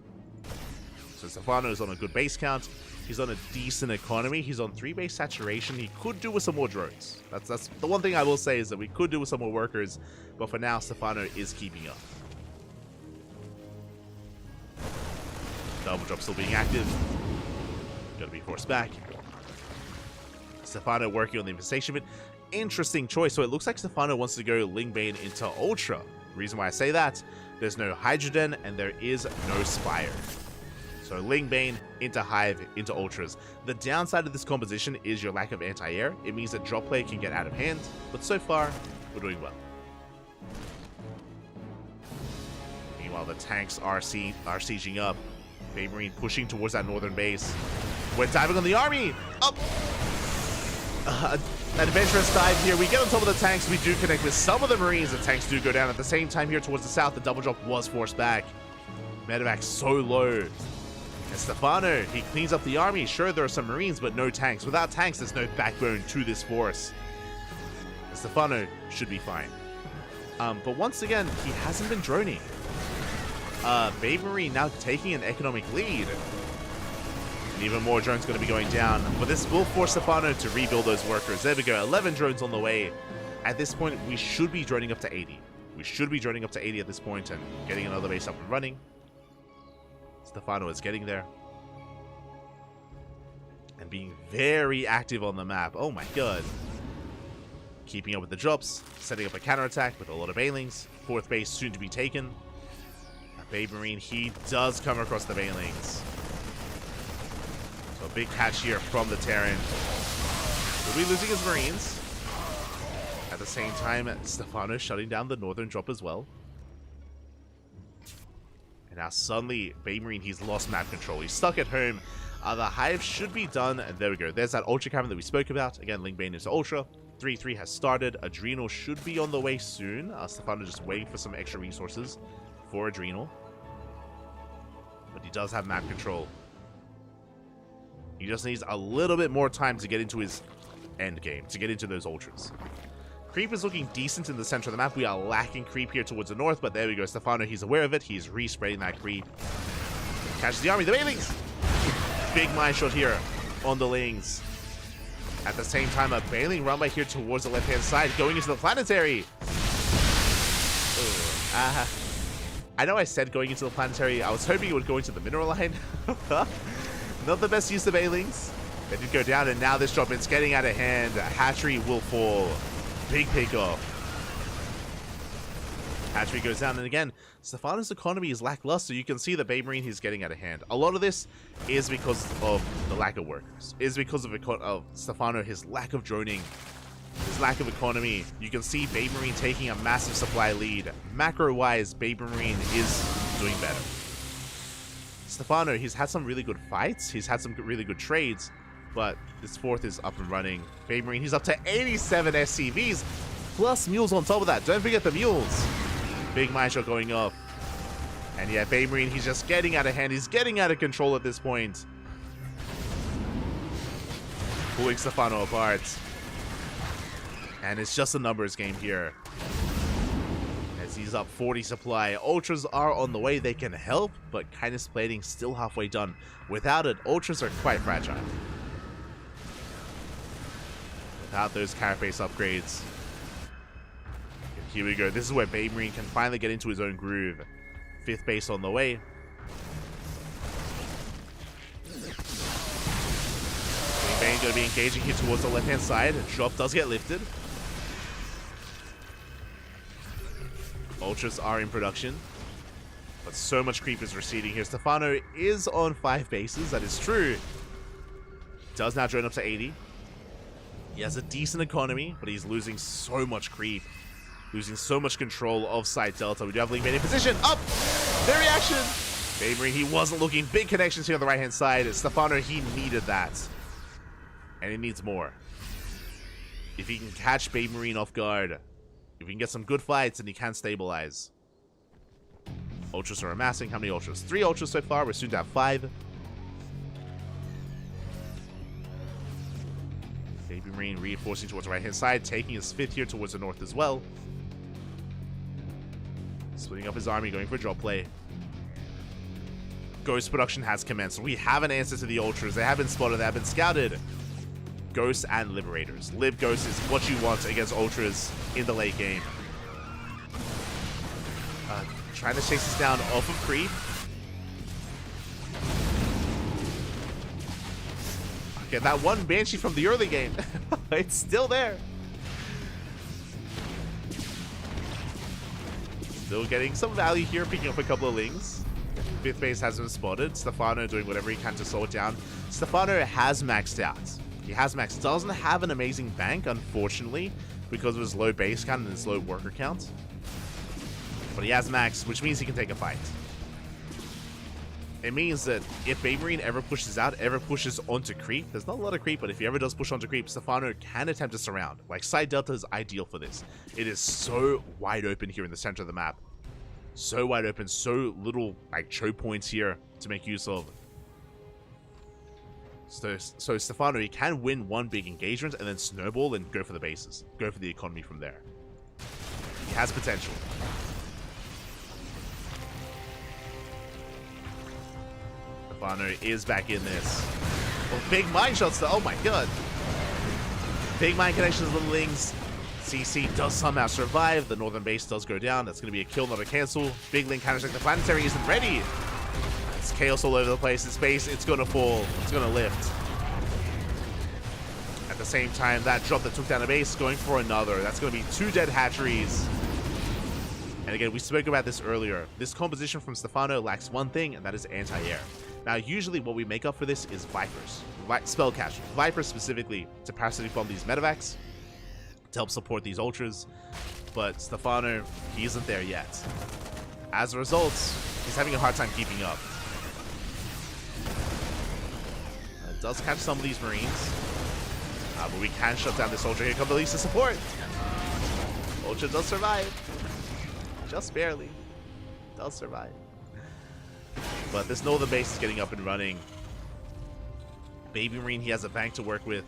So Stefano is on a good base count. He's on a decent economy. He's on 3 base saturation. He could do with some more drones. That's the one thing I will say, is that we could do with some more workers, but for now, Stefano is keeping up. Double drop still being active. Gotta be forced back. Stefano working on the infestation, but interesting choice. So it looks like Stefano wants to go Lingbane into Ultra. The reason why I say that, there's no Hydroden and there is no Spire. So Lingbane into Hive into Ultras. The downside of this composition is your lack of anti-air. It means that drop play can get out of hand, but so far, we're doing well. Meanwhile, the tanks are sieging up. Babe Marine pushing towards that northern base. We're diving on the army! Up! An adventurous dive here. We get on top of the tanks. We do connect with some of the Marines. The tanks do go down. At the same time here towards the south, the double drop was forced back. Medevac so low. And Stefano, he cleans up the army. Sure, there are some Marines, but no tanks. Without tanks, there's no backbone to this force. And Stefano should be fine. But once again, he hasn't been droning. Babe Marine now taking an economic lead. And even more drones going to be going down. But this will force Stefano to rebuild those workers. There we go, 11 drones on the way. At this point, we should be droning up to 80. We should be droning up to 80 at this point and getting another base up and running. Stefano is getting there. And being very active on the map. Oh my god. Keeping up with the drops. Setting up a counterattack with a lot of Banelings. 4th base soon to be taken. Babe Marine, he does come across the Banelings. So a big catch here from the Terran. Will be losing his Marines. At the same time, Stefano shutting down the northern drop as well. And now suddenly, Baymarine, he's lost map control. He's stuck at home. The Hive should be done. And there we go. There's that Ultra Cavern that we spoke about. Again, Link Bane into Ultra. 3-3 has started. Adrenal should be on the way soon. Stefano just waiting for some extra resources for Adrenal. But he does have map control. He just needs a little bit more time to get into his end game, to get into those Ultras. Creep is looking decent in the center of the map. We are lacking creep here towards the north, but there we go. Stefano, he's aware of it. He's re-spreading that creep. Catches the army. The Bailings! Big mine shot here on the Lings. At the same time, a Bailing run by here towards the left-hand side, going into the planetary. I know I said going into the planetary. I was hoping it would go into the mineral line. Not the best use of Bailings. They did go down, and now this drop, it's getting out of hand. Hatchery will fall. Big pickoff. Hatchery goes down, and again, Stefano's economy is lackluster. You can see the Baymarine, he's getting out of hand. A lot of this is because of the lack of workers. Is because of Stefano, his lack of droning, his lack of economy. You can see Baymarine taking a massive supply lead. Macro-wise, Baymarine is doing better. Stefano, he's had some really good fights. He's had some really good trades, but this fourth is up and running. Baymarine, he's up to 87 SCVs, plus mules on top of that. Don't forget the mules. Big mine shot going up. And yeah, Baymarine, he's just getting out of hand. He's getting out of control at this point. Pulling Stefano apart. And it's just a numbers game here. As he's up 40 supply. Ultras are on the way. They can help, but Kindness Plating still halfway done. Without it, Ultras are quite fragile. Without those carapace upgrades. Here we go. This is where Baymarine can finally get into his own groove. 5th base on the way. Bane going to be engaging here towards the left-hand side. Drop does get lifted. Ultras are in production. But so much creep is receding here. Stefano is on 5 bases. That is true. Does now drone up to 80. He has a decent economy, but he's losing so much creep. Losing so much control of side delta. We do have Link Bane in position. Up! Their reaction! Baymarine, he wasn't looking. Big connections here on the right-hand side. Stefano, he needed that. And he needs more. If he can catch Baymarine off guard, if he can get some good fights, and he can stabilize. Ultras are amassing. How many Ultras? 3 Ultras so far. We're soon to have 5. Baymarine reinforcing towards the right-hand side, taking his 5th here towards the north as well. Splitting up his army, going for drop play. Ghost production has commenced. We have an answer to the Ultras. They have been spotted. They have been scouted. Ghosts and Liberators. Lib Ghost is what you want against Ultras in the late game. Trying to chase this down off of creep. Okay, that one Banshee from the early game. It's still there. Still getting some value here, picking up a couple of Lings. 5th base has been spotted. Stefano doing whatever he can to slow it down. Stefano has maxed out. He has maxed. Doesn't have an amazing bank, unfortunately, because of his low base count and his low worker count. But he has maxed, which means he can take a fight. It means that if Baymarine ever pushes out, ever pushes onto creep, there's not a lot of creep, but if he ever does push onto creep, Stefano can attempt to surround. Like, side delta is ideal for this. It is so wide open here in the center of the map. So wide open, so little, like, choke points here to make use of. So Stefano, he can win one big engagement and then snowball and go for the bases. Go for the economy from there. He has potential. Stefano is back in this. Well, big mine shots though. Oh my god. Big mine connections with the Lings. CC does somehow survive. The northern base does go down. That's going to be a kill, not a cancel. Big Link counterstrike. The planetary isn't ready. It's chaos all over the place. In space, it's going to fall. It's going to lift. At the same time, that drop that took down a base, going for another. That's going to be 2 dead hatcheries. And again, we spoke about this earlier. This composition from Stefano lacks one thing, and that is anti-air. Now, usually what we make up for this is Vipers. Spellcasters. Vipers specifically to parasitic bomb these medevacs, to help support these ultras, but Stefano, he isn't there yet. As a result, he's having a hard time keeping up. Does catch some of these Marines, but we can shut down this ultra. Here come the least of support. Ultra does survive, just barely. Does survive, but this northern base is getting up and running. Baby Marine, he has a bank to work with.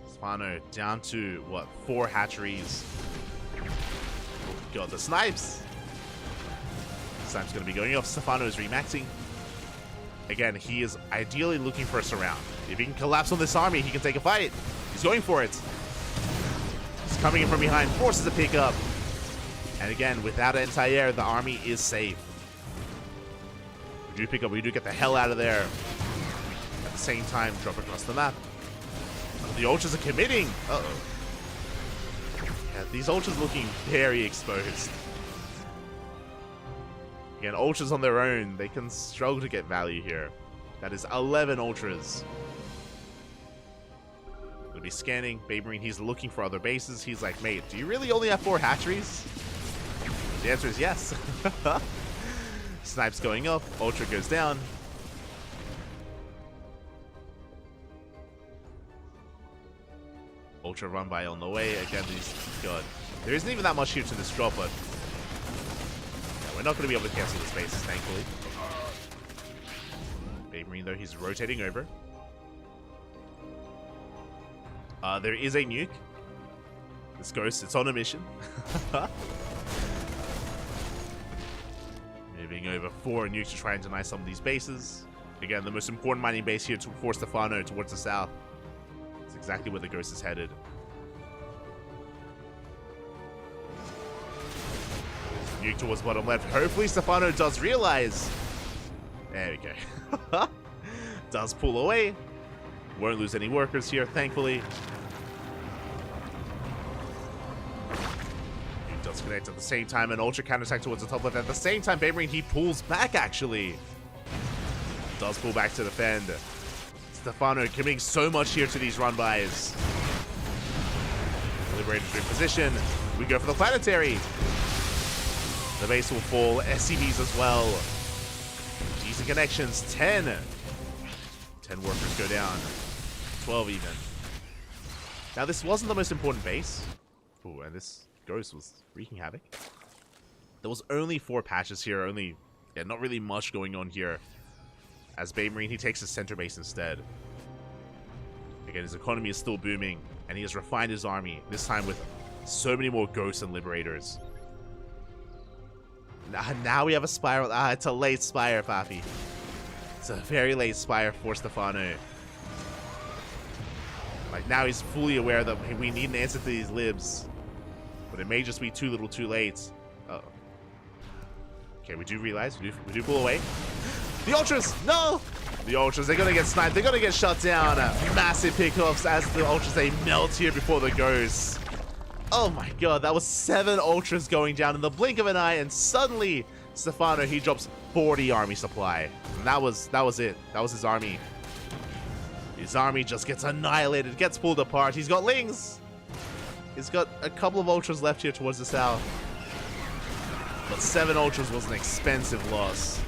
Stefano down to what, 4 hatcheries. Oh god, the snipes. Snipes gonna be going off. Stefano is remaxing. Again, he is ideally looking for a surround. If he can collapse on this army, he can take a fight. He's going for it. He's coming in from behind, forces a pickup. And again, without anti-air, the army is safe. We do pick up, we do get the hell out of there. At the same time, drop across the map. The ultras are committing. Uh-oh. Yeah, these ultras looking very exposed. Again, ultras on their own, they can struggle to get value here. That is 11 ultras. Gonna be scanning. Baby Marine, he's looking for other bases. He's like, mate, do you really only have 4 hatcheries? The answer is yes. Snipes going up. Ultra goes down. Ultra run by on the way. Again, these... God. There isn't even that much here to this drop, but... we're not going to be able to cancel the spaces, thankfully. Baby Marine, though, he's rotating over. There is a nuke. This Ghost, it's on a mission. Moving over for a nuke to try and deny some of these bases. Again, the most important mining base here for Stefano towards the south. It's exactly where the Ghost is headed. Nuke towards bottom left. Hopefully Stefano does realize. There we go. Does pull away. Won't lose any workers here, thankfully. Nuke does connect at the same time. An ultra counterattack towards the top left. At the same time, Baby Marine, he pulls back actually. Does pull back to defend. Stefano committing so much here to these run-bys. Liberators in position. We go for the planetary. The base will fall. SCVs as well. Decent connections. 10. 10 workers go down. 12 even. Now, this wasn't the most important base. Ooh, and this Ghost was wreaking havoc. There was only 4 patches here. Not really much going on here. As Baby Marine, he takes his center base instead. Again, his economy is still booming. And he has refined his army. This time with so many more Ghosts and Liberators. Now we have a Spiral. It's a late Spire, Papi. It's a very late Spire for Stefano. Like, now he's fully aware that we need an answer to these libs. But it may just be too little too late. Uh-oh. Okay, we do realize. We do pull away. The Ultras! No! The Ultras, they're going to get sniped. They're going to get shut down. Massive pickoffs as the Ultras, they melt here before the Ghosts. Oh my god, that was 7 Ultras going down in the blink of an eye, and suddenly Stefano, he drops 40 army supply. And that was it. That was his army. His army just gets annihilated, gets pulled apart. He's got Lings. He's got a couple of Ultras left here towards the south. But 7 Ultras was an expensive loss.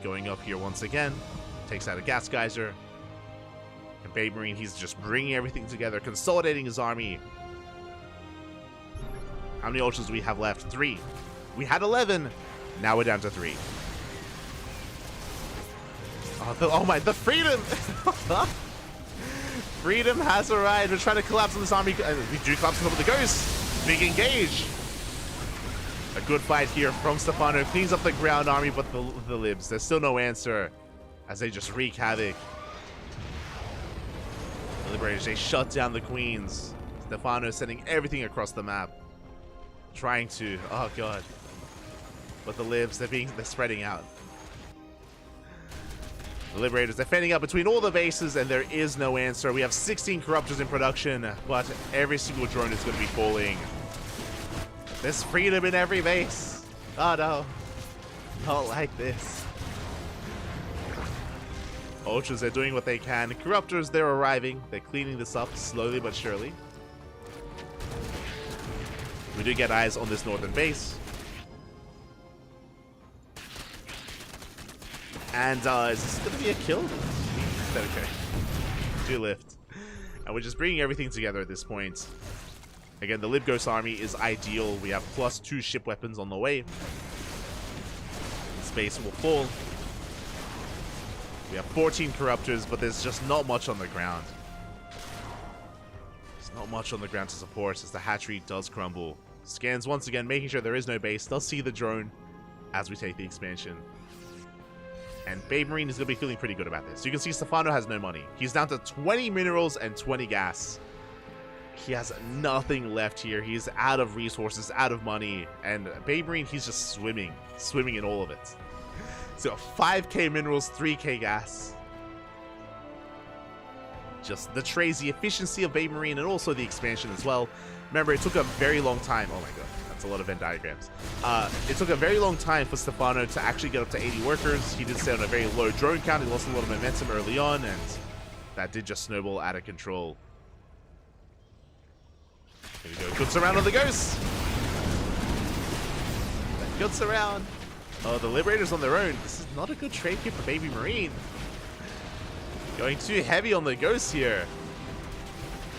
Going up here once again, takes out a gas geyser, and Baby Marine, he's just bringing everything together, consolidating his army. How many Ultras do we have left? 3. We had 11, now we're down to 3. Oh, the Freedom! Freedom has arrived. We're trying to collapse on this army. We do collapse on top of the Ghost. Big engage. A good fight here from Stefano. Cleans up the ground army, but the libs, there's still no answer as they just wreak havoc. The Liberators, they shut down the Queens. Stefano is sending everything across the map. Trying to, oh god. But the libs, they're spreading out. The Liberators, they're fending out between all the bases, and there is no answer. We have 16 Corruptors in production, but every single drone is going to be falling. There's Freedom in every base. Oh no. Not like this. Ultras, they're doing what they can. Corruptors, they're arriving. They're cleaning this up slowly but surely. We do get eyes on this northern base. And is this going to be a kill? Okay. 2 lift. And we're just bringing everything together at this point. Again, the Libghost army is ideal. We have +2 ship weapons on the way. This base will fall. We have 14 Corruptors, but there's just not much on the ground. There's not much on the ground to support as the hatchery does crumble. Scans once again, making sure there is no base. They'll see the drone as we take the expansion. And Babe Marine is going to be feeling pretty good about this. You can see Stefano has no money. He's down to 20 minerals and 20 gas. He has nothing left here. He's out of resources, out of money. And Babe Marine, he's just swimming in all of it. So 5k minerals, 3k gas. Just the trays, the efficiency of Babe Marine, and also the expansion as well. Remember, it took a very long time. Oh my god, that's a lot of Venn diagrams. It took a very long time for Stefano to actually get up to 80 workers. He did stay on a very low drone count. He lost a lot of momentum early on, and that did just snowball out of control. Here we go. Good surround on the Ghost. Good surround. Oh, the Liberators on their own. This is not a good trade here for Baby Marine. Going too heavy on the Ghost here.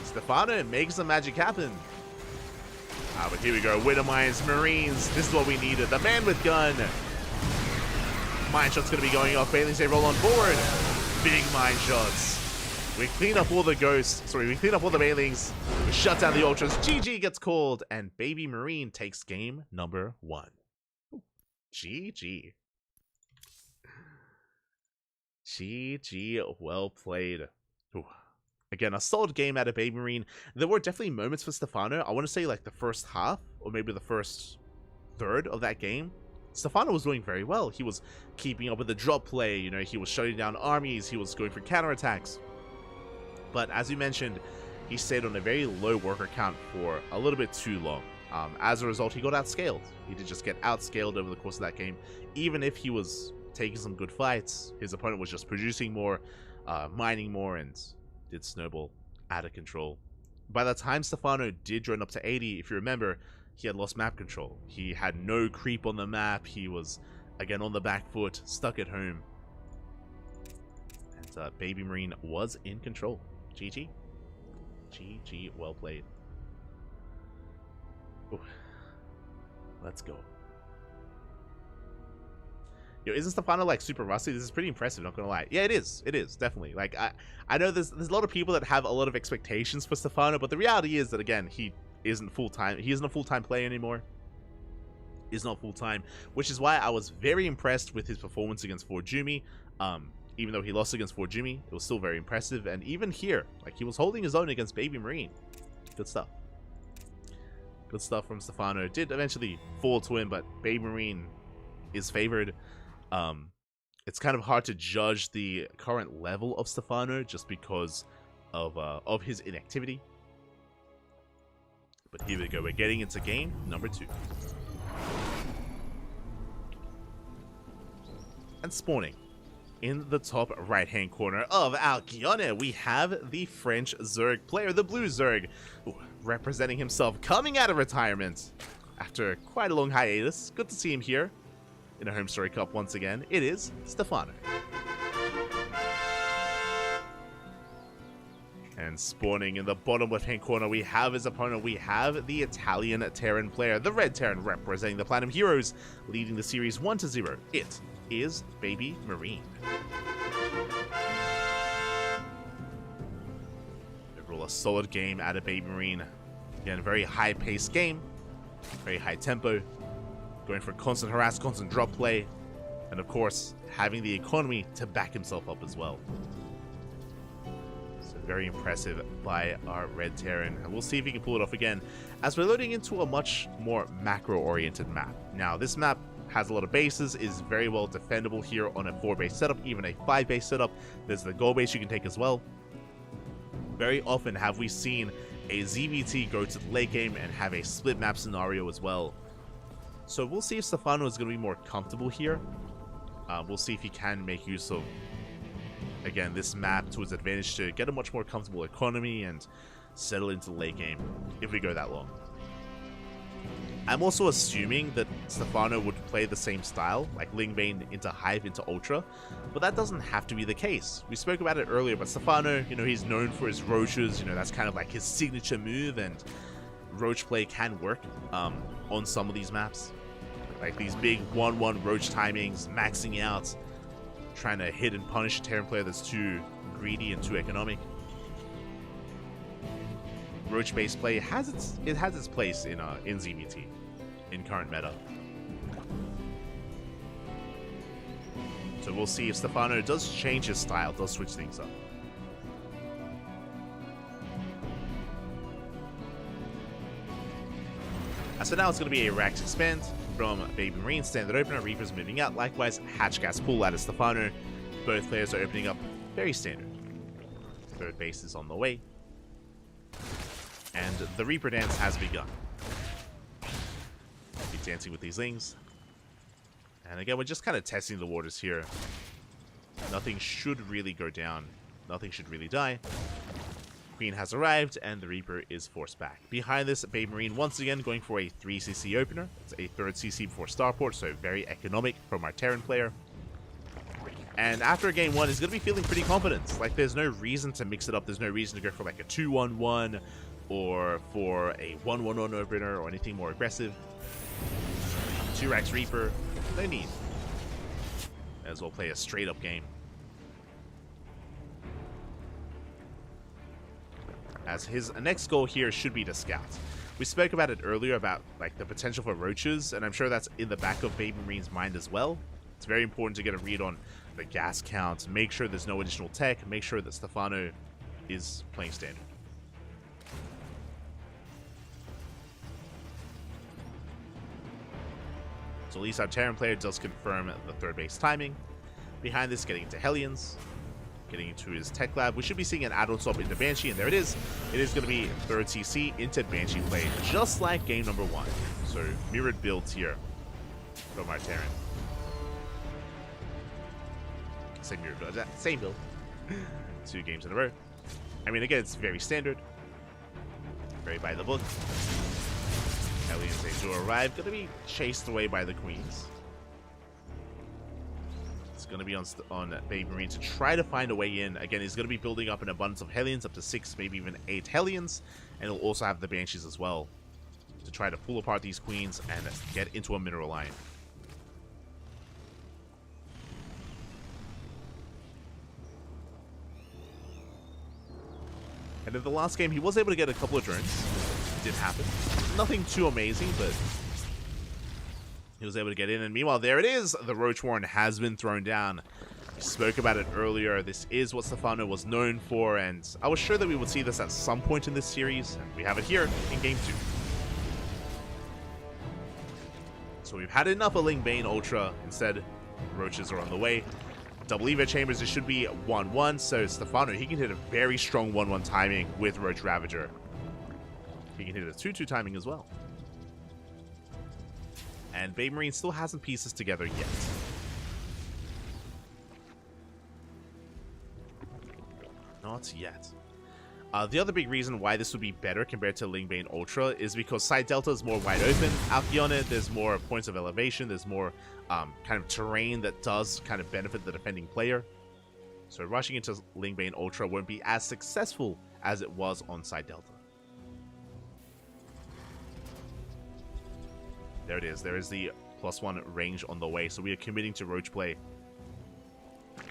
Stefano makes the magic happen. But here we go. Winter Mines, Marines. This is what we needed. The man with gun. Mine shot's going to be going off. Bailings, they roll on board. Big mine shots. We clean up all the Ghosts. Sorry, we clean up all the Bailings. We shut down the Ultras. GG gets called. And Baby Marine takes game number 1. GG. GG, well played. Ooh. Again, a solid game out of Baby Marine. There were definitely moments for Stefano. I want to say like the first half, or maybe the first third of that game. Stefano was doing very well. He was keeping up with the drop play. You know, he was shutting down armies. He was going for counterattacks. But as you mentioned, he stayed on a very low worker count for a little bit too long. As a result, he got outscaled. He did just get outscaled over the course of that game. Even if he was taking some good fights, his opponent was just producing more, mining more, and did snowball out of control. By the time Stefano did drone up to 80, if you remember, he had lost map control. He had no creep on the map. He was, again, on the back foot, stuck at home. And Baby Marine was in control. GG. GG, well played. Ooh. Let's go. Yo, isn't Stefano like super rusty? This is pretty impressive, not gonna lie. Yeah, it is. It is, definitely. Like, I know there's a lot of people that have a lot of expectations for Stefano, but the reality is that, again, he isn't full-time. He isn't a full-time player anymore. He's not full-time, which is why I was very impressed with his performance against Forjumi. Even though he lost against Forjumi, it was still very impressive. And even here, like, he was holding his own against Baby Marine. Good stuff. Good stuff from Stefano. Did eventually fall to him, but Baby Marine is favored. It's kind of hard to judge the current level of Stefano just because of his inactivity. But here we go. We're getting into game number 2. And spawning in the top right-hand corner of our Guiana, we have the French Zerg player, the blue Zerg, representing himself, coming out of retirement after quite a long hiatus. Good to see him here in a HomeStory Cup once again. It is Stefano. And spawning in the bottom left-hand corner, we have his opponent. We have the Italian Terran player, the Red Terran, representing the Platinum Heroes, leading the series 1-0. It is Baby Marine. Overall, a solid game out of Baby Marine. Again, a very high-paced game, very high tempo, going for constant harass, constant drop play, and of course, having the economy to back himself up as well. So very impressive by our Red Terran, and we'll see if he can pull it off again, as we're loading into a much more macro-oriented map. Now, this map has a lot of bases, is very well defendable here on a 4-base setup, even a 5-base setup. There's the goal base you can take as well. Very often have we seen a ZVT go to the late game and have a split map scenario as well. So we'll see if Stefano is going to be more comfortable here. We'll see if he can make use of, again, this map to his advantage to get a much more comfortable economy and settle into the late game if we go that long. I'm also assuming that Stefano would play the same style, like Lingbane into Hive into Ultra, but that doesn't have to be the case. We spoke about it earlier, but Stefano, you know, he's known for his roaches, you know, that's kind of like his signature move, and roach play can work on some of these maps. Like these big 1-1 roach timings, maxing out, trying to hit and punish a Terran player that's too greedy and too economic. Roach-based play has its place in ZVT, in current meta. So we'll see if Stefano does change his style, does switch things up. So now it's going to be a Rax Expand from Baby Marine, Standard Opener, Reaper's moving out. Likewise, Hatch Gas Pull out of Stefano. Both players are opening up very standard. Third base is on the way. And the Reaper dance has begun. Be dancing with these Lings. And again, we're just kind of testing the waters here. Nothing should really go down. Nothing should really die. Queen has arrived, and the Reaper is forced back. Behind this, Babe Marine once again going for a 3cc opener. It's a third CC before Starport, so very economic from our Terran player. And after game 1, he's going to be feeling pretty confident. Like, there's no reason to mix it up. There's no reason to go for like a 2-1-1 or for a 1-1-1 opener or anything more aggressive. 2-Rax Reaper, no need. May as well play a straight up game. As his next goal here should be to scout. We spoke about it earlier about like the potential for roaches, and I'm sure that's in the back of Baby Marine's mind as well. It's very important to get a read on the gas count, make sure there's no additional tech, make sure that Stefano is playing standard. So at least our Terran player does confirm the third base timing. Behind this, getting into Hellions. Getting into his tech lab. We should be seeing an add-on swap into Banshee, and there it is. It is going to be third CC into Banshee play, just like game number 1. So mirrored builds here from our Terran. Same mirrored build, same build. 2 games in a row. I mean, again, it's very standard. Very by the book. Hellions, they do arrive. Going to be chased away by the Queens. Going to be on Baby Marine to try to find a way in. Again, he's going to be building up an abundance of Hellions, up to 6, maybe even 8 Hellions, and he'll also have the Banshees as well to try to pull apart these Queens and get into a mineral line. And in the last game, he was able to get a couple of drones. It did happen. Nothing too amazing, but he was able to get in, and meanwhile, there it is! The Roach Warren has been thrown down. We spoke about it earlier. This is what Stefano was known for, and I was sure that we would see this at some point in this series, and we have it here in Game 2. So we've had enough of Lingbane Ultra. Instead, Roaches are on the way. Double Evo Chambers, it should be 1-1, so Stefano, he can hit a very strong 1-1 timing with Roach Ravager. He can hit a 2-2 timing as well. And Babe Marine still hasn't pieced this together yet. Not yet. The other big reason why this would be better compared to Lingbane Ultra is because side delta is more wide open. Out beyond it, there's more points of elevation. There's more kind of terrain that does kind of benefit the defending player. So rushing into Lingbane Ultra won't be as successful as it was on side delta. There it is. There is the +1 range on the way. So we are committing to Roach play.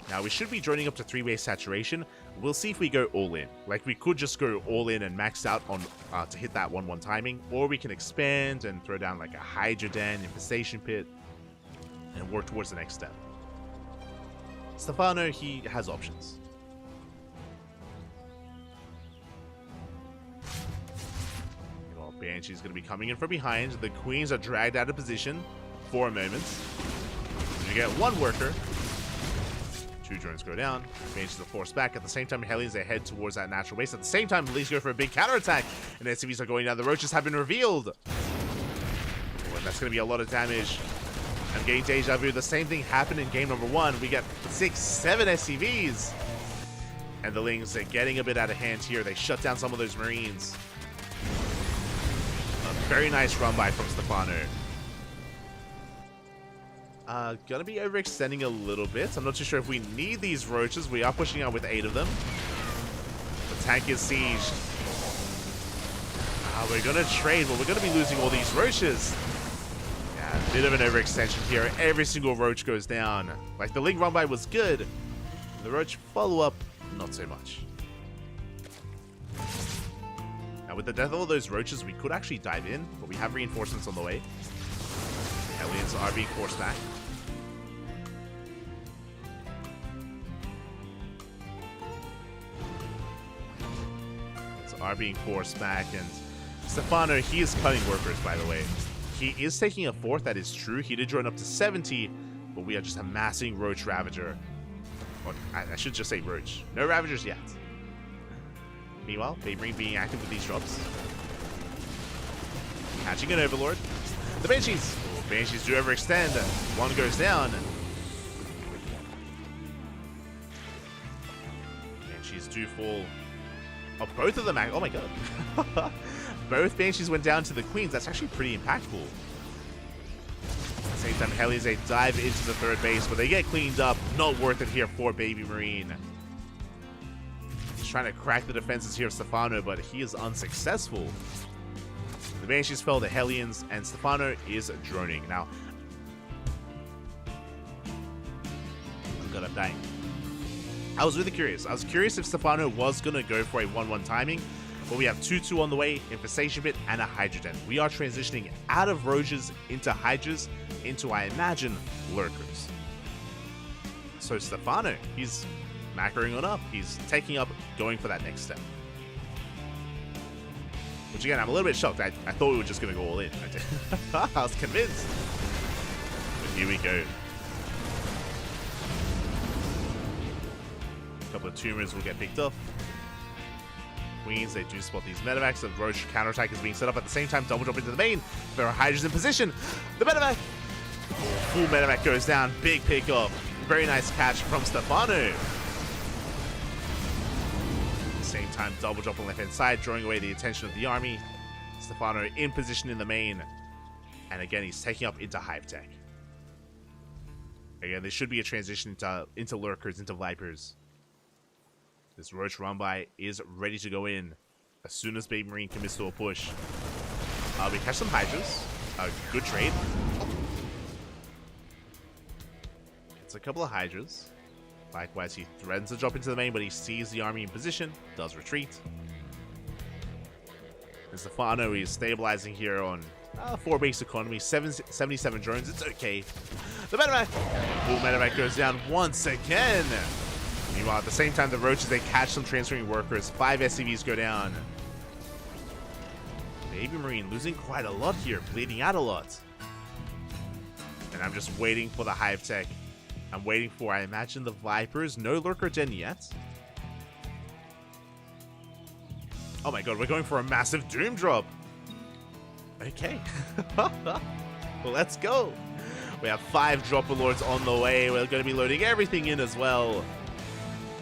Now, we should be joining up to 3-base saturation. We'll see if we go all in. Like, we could just go all in and max out on to hit that 1-1 timing. Or we can expand and throw down like a Hydra Den, Infestation Pit, and work towards the next step. Stefano, he has options. Banshee's going to be coming in from behind. The Queens are dragged out of position for a moment. You get 1 worker. 2 drones go down. Banshees are forced back. At the same time, Hellions, they head towards that natural base. At the same time, the Leafs go for a big counterattack. And SCVs are going down. The Roaches have been revealed. Oh, and That's going to be a lot of damage. I'm getting deja vu. The same thing happened in game number 1. We get 6, 7 SCVs. And the Lings are getting a bit out of hand here. They shut down some of those Marines. A very nice run by from Stefano. Gonna be overextending a little bit. I'm not too sure if we need these roaches. We are pushing out with 8 of them. The tank is sieged. We're gonna trade, but we're gonna be losing all these roaches. Yeah, a bit of an overextension here. Every single roach goes down. Like, the Ling run by was good. The roach follow-up, not so much. Now, with the death of all those roaches, we could actually dive in, but we have reinforcements on the way. Aliens are being forced back. Are being forced back, and Stefano, he is cutting workers, by the way. He is taking a 4th, that is true. He did join up to 70, but we are just amassing Roach Ravager. Or, I should just say Roach. No Ravagers yet. Meanwhile, Babe Marine being active with these drops. Catching an Overlord. The Banshees! Oh, Banshees do overextend. One goes down. Banshees do fall. Oh, both of them, oh my god. Both Banshees went down to the Queens. That's actually pretty impactful. At the same time, Hellies, they dive into the 3rd base, but they get cleaned up. Not worth it here for Baby Marine. He's trying to crack the defenses here of Stefano, but he is unsuccessful. The Banshees fell to Hellions, and Stefano is droning. Now, oh god, I'm dying. I was really curious. I was curious if Stefano was going to go for a 1-1 timing, but we have 2-2 on the way, Infestation Bit, and a Hydrogen. We are transitioning out of Roaches into Hydras, into, I imagine, Lurkers. So Stefano, he's macroing on up. He's taking up, going for that next step. Which again, I'm a little bit shocked. I thought we were just going to go all in. I was convinced. But here we go. A couple of tumors will get picked up. Queens, they do spot these medevacs. The Roach counterattack is being set up at the same time. Double drop into the main. There are Hydras in position. The medevac! Full medevac goes down. Big pick up. Very nice catch from Stefano. At the same time, double drop on the left hand side, drawing away the attention of the army. Stefano in position in the main. And again, he's taking up into Hive Tech. Again, there should be a transition into Lurkers, into Vipers. This Roach run-by is ready to go in as soon as Baby Marine commits to a push. We catch some Hydras. Good trade. It's a couple of Hydras. Likewise, he threatens to drop into the main, but he sees the army in position, does retreat. And Stefano is stabilizing here on 4 base economy, 77 drones. It's okay. The medevac! Full medevac goes down once again. Meanwhile, at the same time, the Roaches, they catch some transferring workers. 5 SCVs go down. Baby Marine losing quite a lot here, bleeding out a lot. And I'm just waiting for the Hive Tech. I'm waiting for, I imagine, the Vipers. No Lurker Gen yet. Oh my god, we're going for a massive Doom drop. Okay. Well, let's go. We have 5 Dropper Lords on the way. We're going to be loading everything in as well.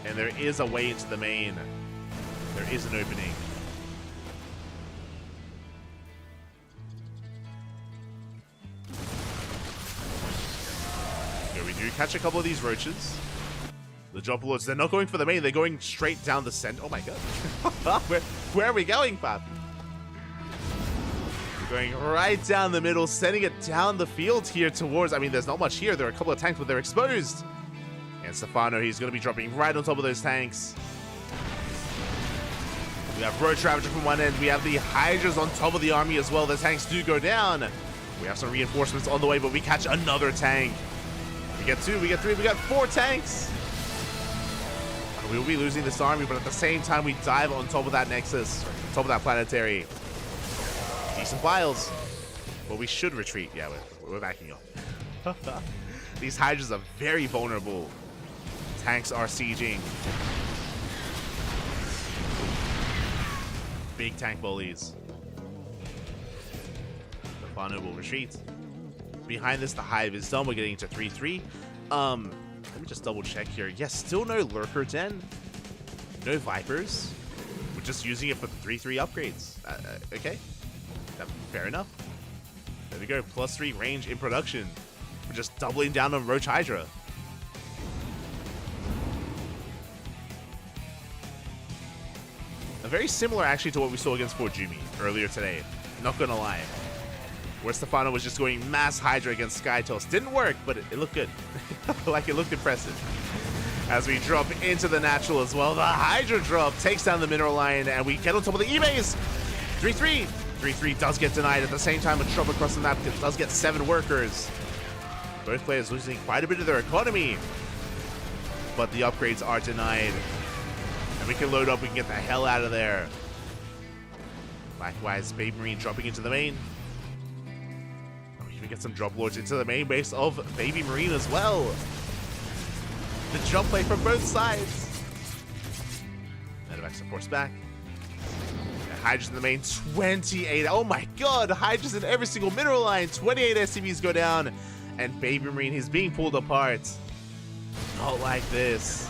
And there is a way into the main. There is an opening. Here we do catch a couple of these Roaches. The Dropper Lords, they're not going for the main. They're going straight down the center. Oh my god. Where are we going, Papi? We're going right down the middle, sending it down the field here towards... I mean, there's not much here. There are a couple of tanks, but they're exposed. And Stefano, he's going to be dropping right on top of those tanks. We have Roach Ravager from one end. We have the Hydras on top of the army as well. The tanks do go down. We have some reinforcements on the way, but we catch another tank. We get 2, we get 3, we got 4 tanks. We will be losing this army, but at the same time, we dive on top of that Nexus, on top of that planetary. Decent files. But we should retreat. Yeah, we're backing up. These Hydras are very vulnerable. Tanks are sieging. Big tank bullies. Stefano will retreat. behind this, the Hive is done. We're getting into 3-3. Let me just double check here. Yes, still no Lurker Den. No Vipers. We're just using it for the 3-3 upgrades. Okay. Fair enough. There we go. +3 range in production. We're just doubling down on Roach Hydra. Very similar actually to what we saw against Fort Jumi earlier today. Not gonna lie. Where Stefano was just going mass Hydra against Skytoss. Didn't work, but it looked good. Like, it looked impressive. As we drop into the natural as well. The Hydra drop takes down the Mineral Lion, and we get on top of the E-base. 3-3. 3-3 does get denied. At the same time, a drop across the map does get 7 workers. Both players losing quite a bit of their economy. But the upgrades are denied. And we can load up, we can get the hell out of there. Likewise, Baby Marine dropping into the main. And we even get some drop lords into the main base of Baby Marine as well. The jump play from both sides. Medevac supports back. And Hydra's in the main, 28. Oh my god, Hydra's in every single Mineral Line. 28 SCVs go down. And Baby Marine is being pulled apart. Not like this.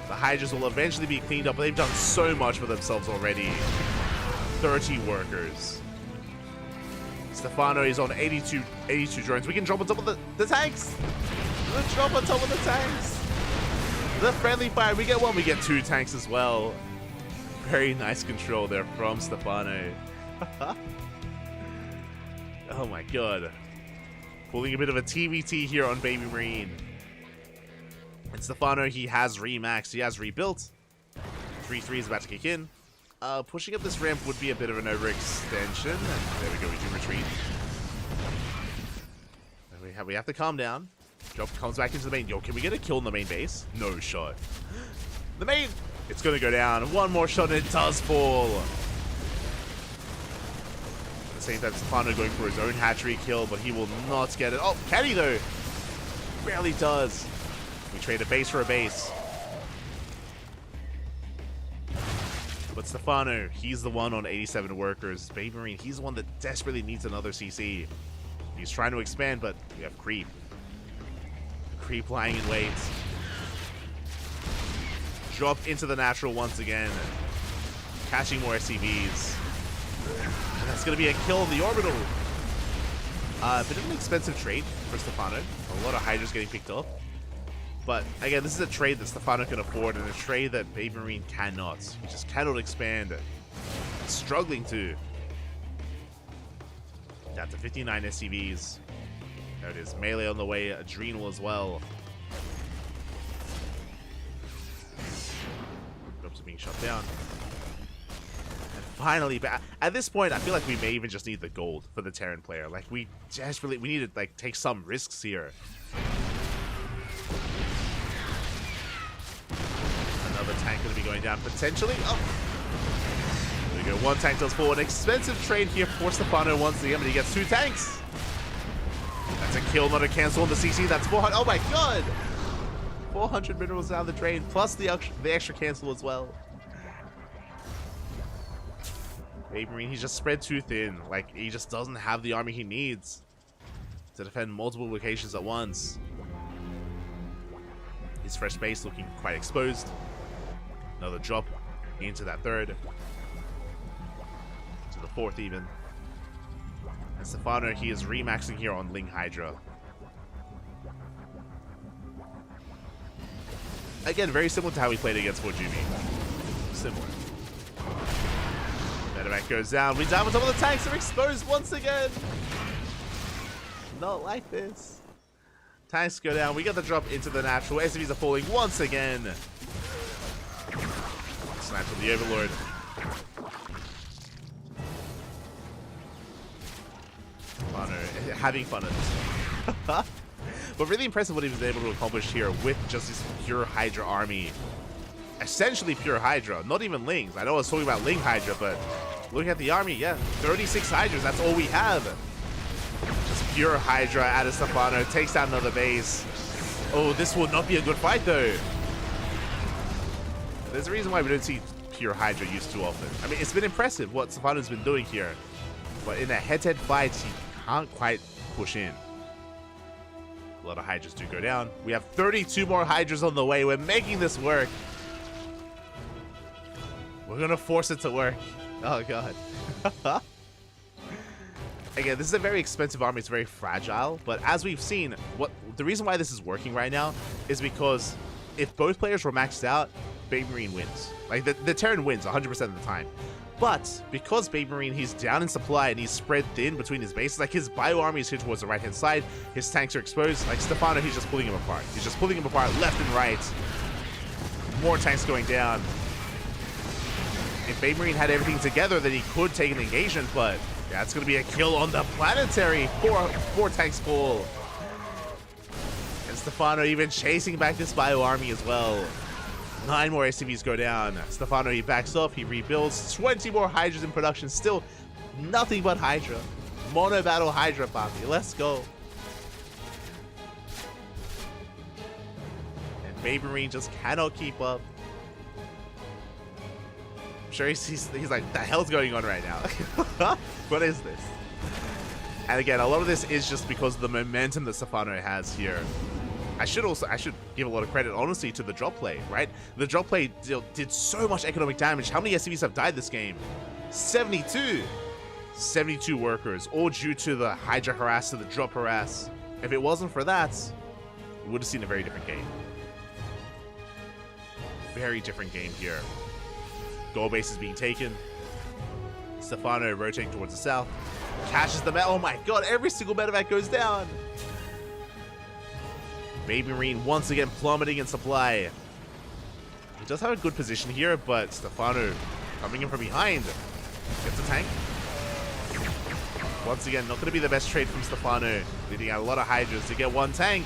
The Hydras will eventually be cleaned up, but they've done so much for themselves already. 30 workers. Stefano is on 82 drones. We can drop on top of the tanks. Let's drop on top of the tanks. The friendly fire. We get 1, we get 2 tanks as well. Very nice control there from Stefano. Oh my god. Pulling a bit of a TVT here on Baby Marine. And Stefano, he has remaxed, he has rebuilt. 3-3 is about to kick in. Pushing up this ramp would be a bit of an overextension. And there we go, we do retreat. And we have to calm down. Drop comes back into the main. Yo, can we get a kill in the main base? No shot. The main! It's gonna go down. 1 more shot and it does fall. At the same time, Stefano going for his own hatchery kill, but he will not get it. Oh, can he though? Barely does. We trade a base for a base. But Stefano, he's the one on 87 workers. Baby Marine, he's the one that desperately needs another CC. He's trying to expand, but we have Creep. Creep lying in wait. Drop into the natural once again. Catching more SCVs. And that's going to be a kill in the orbital. A bit of an expensive trade for Stefano. A lot of Hydras getting picked up. But again, this is a trade that Stefano can afford, and a trade that Baby Marine cannot. He just cannot expand. Struggling to. Down to 59 SCVs. There it is. Melee on the way. Adrenal as well. Drops are being shut down. And finally, at this point, I feel like we may even just need the gold for the Terran player. Like, we desperately, we need to like take some risks here. Another tank going to be going down potentially. Oh. There we go. 1 tank does fall. An expensive trade here for Stefano once again, but he gets 2 tanks. That's a kill, not a cancel on the CC. That's 400. Oh my god! 400 minerals down the drain, plus the extra cancel as well. Baby Marine, he's just spread too thin. Like, he just doesn't have the army he needs to defend multiple locations at once. His fresh base looking quite exposed. Another drop into that 3rd. To the 4th even. And Stefano, he is remaxing here on Ling Hydra. Again, very similar to how we played against Fort Jumi. Similar. Medevac goes down. We down on top of the tanks. They're exposed once again. Not like this. Tanks go down. We got the drop into the natural. SCVs are falling once again. Sniped from the Overlord. Funner. Having fun at this. But really impressive what he was able to accomplish here with just this pure Hydra army. Essentially pure Hydra. Not even Lings. I know I was talking about Ling Hydra, but looking at the army, yeah. 36 Hydras. That's all we have. Just pure Hydra out of Stefano. Takes down another base. Oh, this will not be a good fight, though. There's a reason why we don't see pure Hydra used too often. I mean, it's been impressive what Stefano's been doing here. But in a head-to-head fight, he can't quite push in. A lot of Hydras do go down. We have 32 more Hydras on the way. We're making this work. We're gonna force it to work. Oh god. Again, this is a very expensive army. It's very fragile, but as we've seen, the reason why this is working right now is because if both players were maxed out, Baby Marine wins. Like, the Terran wins 100% of the time. But because Baby Marine, he's down in supply and he's spread thin between his bases, like his bio army is here towards the right-hand side, his tanks are exposed. Like Stefano, he's just pulling him apart. He's just pulling him apart left and right. More tanks going down. If Baby Marine had everything together, then he could take an engagement, but yeah, it's going to be a kill on the planetary. Four tanks full. And Stefano even chasing back this bio army as well. 9 more SCVs go down. Stefano, he backs off, he rebuilds. 20 more Hydras in production. Still nothing but Hydra. Mono battle Hydra, Bobby. Let's go. And Baby Marine just cannot keep up. I'm sure he's like, the hell's going on right now? What is this? And again, a lot of this is just because of the momentum that Stefano has here. I should give a lot of credit, honestly, to the drop play, right? The drop play did so much economic damage. How many SCVs have died this game? 72. 72 workers, all due to the Hydra harass, to the drop harass. If it wasn't for that, we would have seen a very different game. Very different game here. Gold base is being taken. Stefano rotating towards the south. Catches the metal. Oh my god, every single medevac goes down. Baby Marine once again plummeting in supply. He does have a good position here, but Stefano coming in from behind. Gets a tank. Once again, not going to be the best trade from Stefano. Leading out a lot of Hydras to get one tank.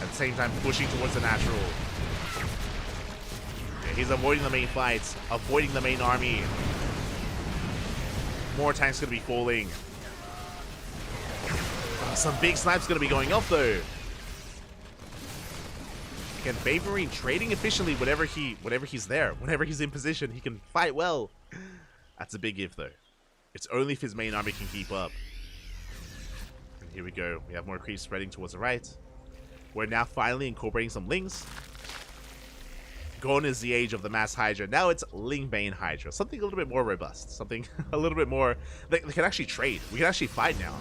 At the same time, pushing towards the natural. Yeah, he's avoiding the main fights, avoiding the main army. More tanks going to be falling. Oh, some big snipes going to be going off though. Again, Baby Marine trading efficiently whenever he's there. Whenever he's in position, he can fight well. That's a big if though. It's only if his main army can keep up. And here we go. We have more creeps spreading towards the right. We're now finally incorporating some Lings. Gone is the age of the mass Hydra. Now it's Ling-Bane Hydra. Something a little bit more robust. Something a little bit more... They can actually trade. We can actually fight now.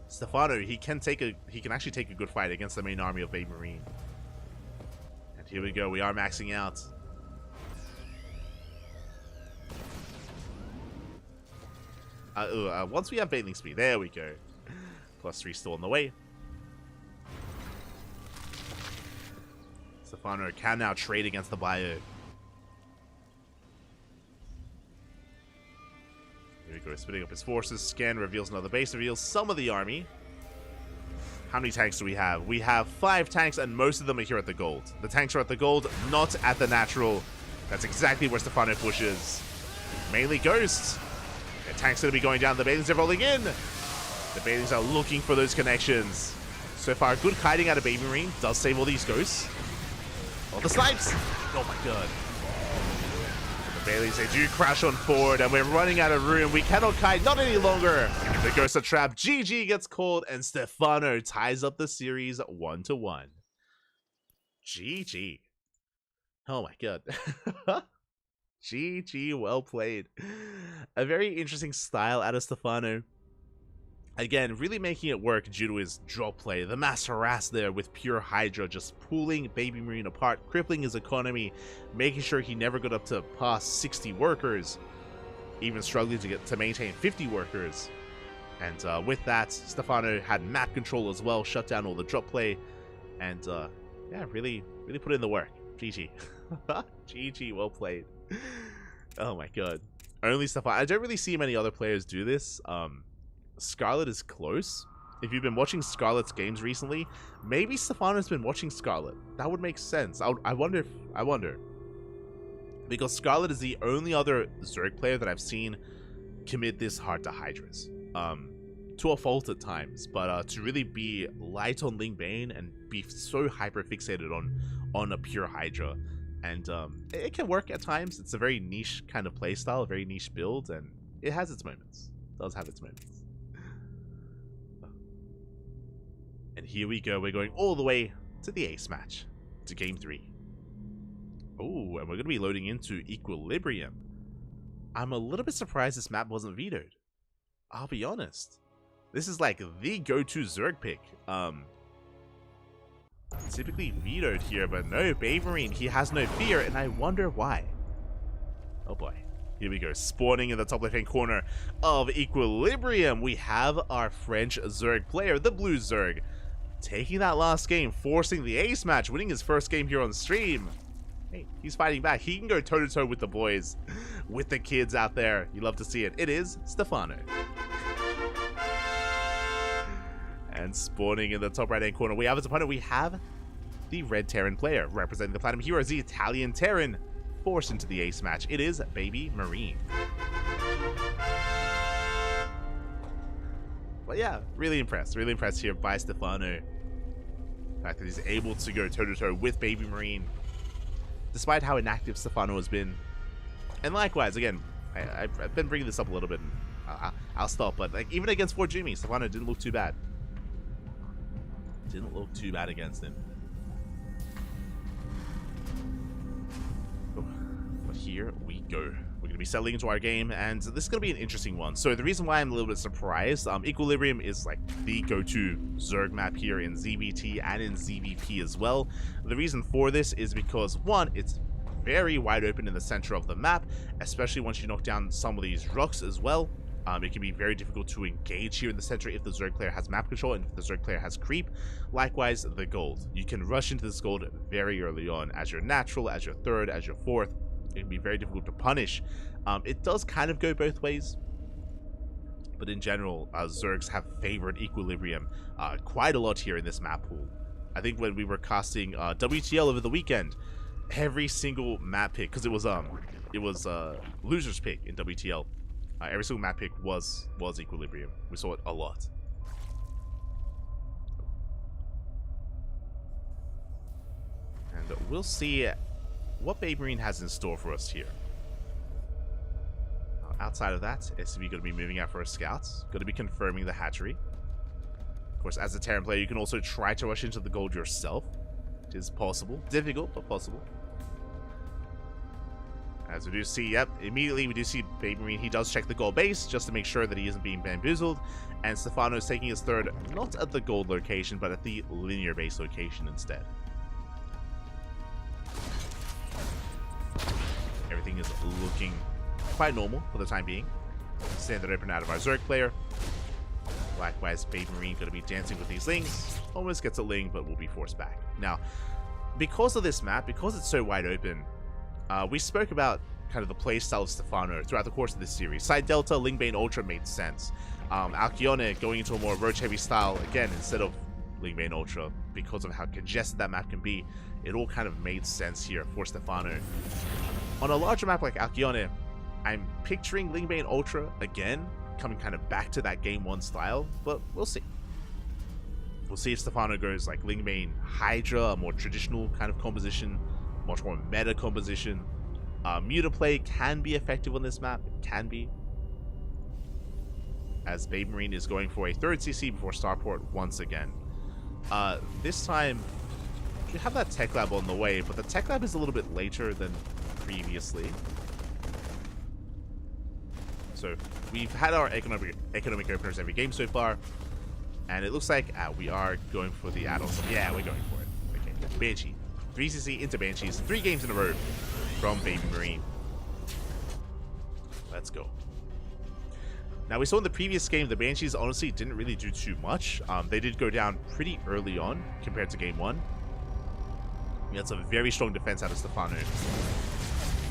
Stefano, he can actually take a good fight against the main army of Baby Marine. And here we go. We are maxing out. Once we have Baitling Speed, there we go. +3 still on the way. Stefano can now trade against the bio. Here we go, splitting up his forces. Scan reveals another base, reveals some of the army. How many tanks do we have? We have 5 tanks, and most of them are here at the gold. The tanks are at the gold, not at the natural. That's exactly where Stefano pushes. Mainly ghosts. The tanks going to be going down. The Bailings are rolling in. The Bailings are looking for those connections. So far, good kiting out of Baby Marine. Does save all these ghosts. All the snipes. Oh my god. The Bailings, they do crash on forward, and we're running out of room. We cannot kite, not any longer. The ghosts are trapped. GG gets called, and Stefano ties up the series 1-1. GG. Oh my god. GG, well played. A very interesting style out of Stefano. Again, really making it work due to his drop play. The mass harass there with pure Hydra, just pulling Baby Marine apart, crippling his economy, making sure he never got up to past 60 workers, even struggling to maintain 50 workers. And with that, Stefano had map control as well, shut down all the drop play, and yeah, really put in the work. GG. GG, well played. Oh my god. Only Stefano. I don't really see many other players do this. Scarlet is close. If you've been watching Scarlet's games recently, maybe Stefano's been watching Scarlet. That would make sense. I wonder. Because Scarlet is the only other Zerg player that I've seen commit this hard to Hydras. To a fault at times, but to really be light on Ling-Bane and be so hyper fixated on a pure Hydra. And it can work at times. It's a very niche kind of playstyle, a very niche build, and it has its moments. It does have its moments. And here we go. We're going all the way to the ace match, to game 3. Oh, and we're going to be loading into Equilibrium. I'm a little bit surprised this map wasn't vetoed. I'll be honest. This is like the go-to Zerg pick. Typically vetoed here, but no, Baverine, he has no fear, and I wonder why. Oh boy. Here we go, spawning in the top left-hand corner of Equilibrium. We have our French Zerg player, the Blue Zerg, taking that last game, forcing the ace match, winning his first game here on stream. Hey, he's fighting back. He can go toe-to-toe with the boys, with the kids out there. You love to see it. It is Stefano. And spawning in the top right-hand corner, we have his opponent. We have the Red Terran player, representing the Platinum Heroes, the Italian Terran, forced into the ace match. It is Baby Marine. But yeah, really impressed here by Stefano. The fact that he's able to go toe-to-toe with Baby Marine, despite how inactive Stefano has been. And likewise, again, I've been bringing this up a little bit, and I'll stop, but like even against Fort Jimmy, Stefano didn't look too bad. Didn't look too bad against him. But here we go. We're going to be settling into our game, and this is going to be an interesting one. So the reason why I'm a little bit surprised, Equilibrium is like the go-to Zerg map here in ZBT and in ZVP as well. The reason for this is because, one, it's very wide open in the center of the map, especially once you knock down some of these rocks as well. It can be very difficult to engage here in the center if the Zerg player has map control and if the Zerg player has creep. Likewise, the gold. You can rush into this gold very early on as your natural, as your third, as your fourth. It can be very difficult to punish. It does kind of go both ways, but in general, Zergs have favored Equilibrium quite a lot here in this map pool. I think when we were casting WTL over the weekend, every single map pick, because it was loser's pick in WTL, every single map pick was Equilibrium. We saw it a lot. And we'll see what Baby Marine has in store for us here. Outside of that, SCV going to be moving out for our scouts. Going to be confirming the hatchery. Of course, as a Terran player, you can also try to rush into the gold yourself. It is possible. Difficult, but possible. As we do see, yep, immediately we do see Baby Marine. He does check the gold base just to make sure that he isn't being bamboozled. And Stefano is taking his third, not at the gold location, but at the linear base location instead. Everything is looking quite normal for the time being. Standard open out of our Zerg player. Likewise, Baby Marine going to be dancing with these lings. Almost gets a ling, but will be forced back. Now, because of this map, because it's so wide open, we spoke about kind of the playstyle of Stefano throughout the course of this series. Side Delta, Lingbane Ultra made sense. Alcyone going into a more roach-heavy style, again, instead of Lingbane Ultra, because of how congested that map can be, it all kind of made sense here for Stefano. On a larger map like Alcyone, I'm picturing Lingbane Ultra again, coming kind of back to that Game 1 style, but we'll see. We'll see if Stefano goes like Lingbane Hydra, a more traditional kind of composition, much more meta composition. Mutaplay can be effective on this map, it can be. As Baby Marine is going for a third CC before Starport once again. This time, we have that Tech Lab on the way, but the Tech Lab is a little bit later than previously. So we've had our economic openers every game so far, and it looks like we are going for the add-ons. Yeah, we're going for it. Okay, Banshee. 3CC into Banshees. 3 games in a row from Baby Marine. Let's go. Now, we saw in the previous game, the Banshees honestly didn't really do too much. They did go down pretty early on compared to Game 1. That's a very strong defense out of Stefano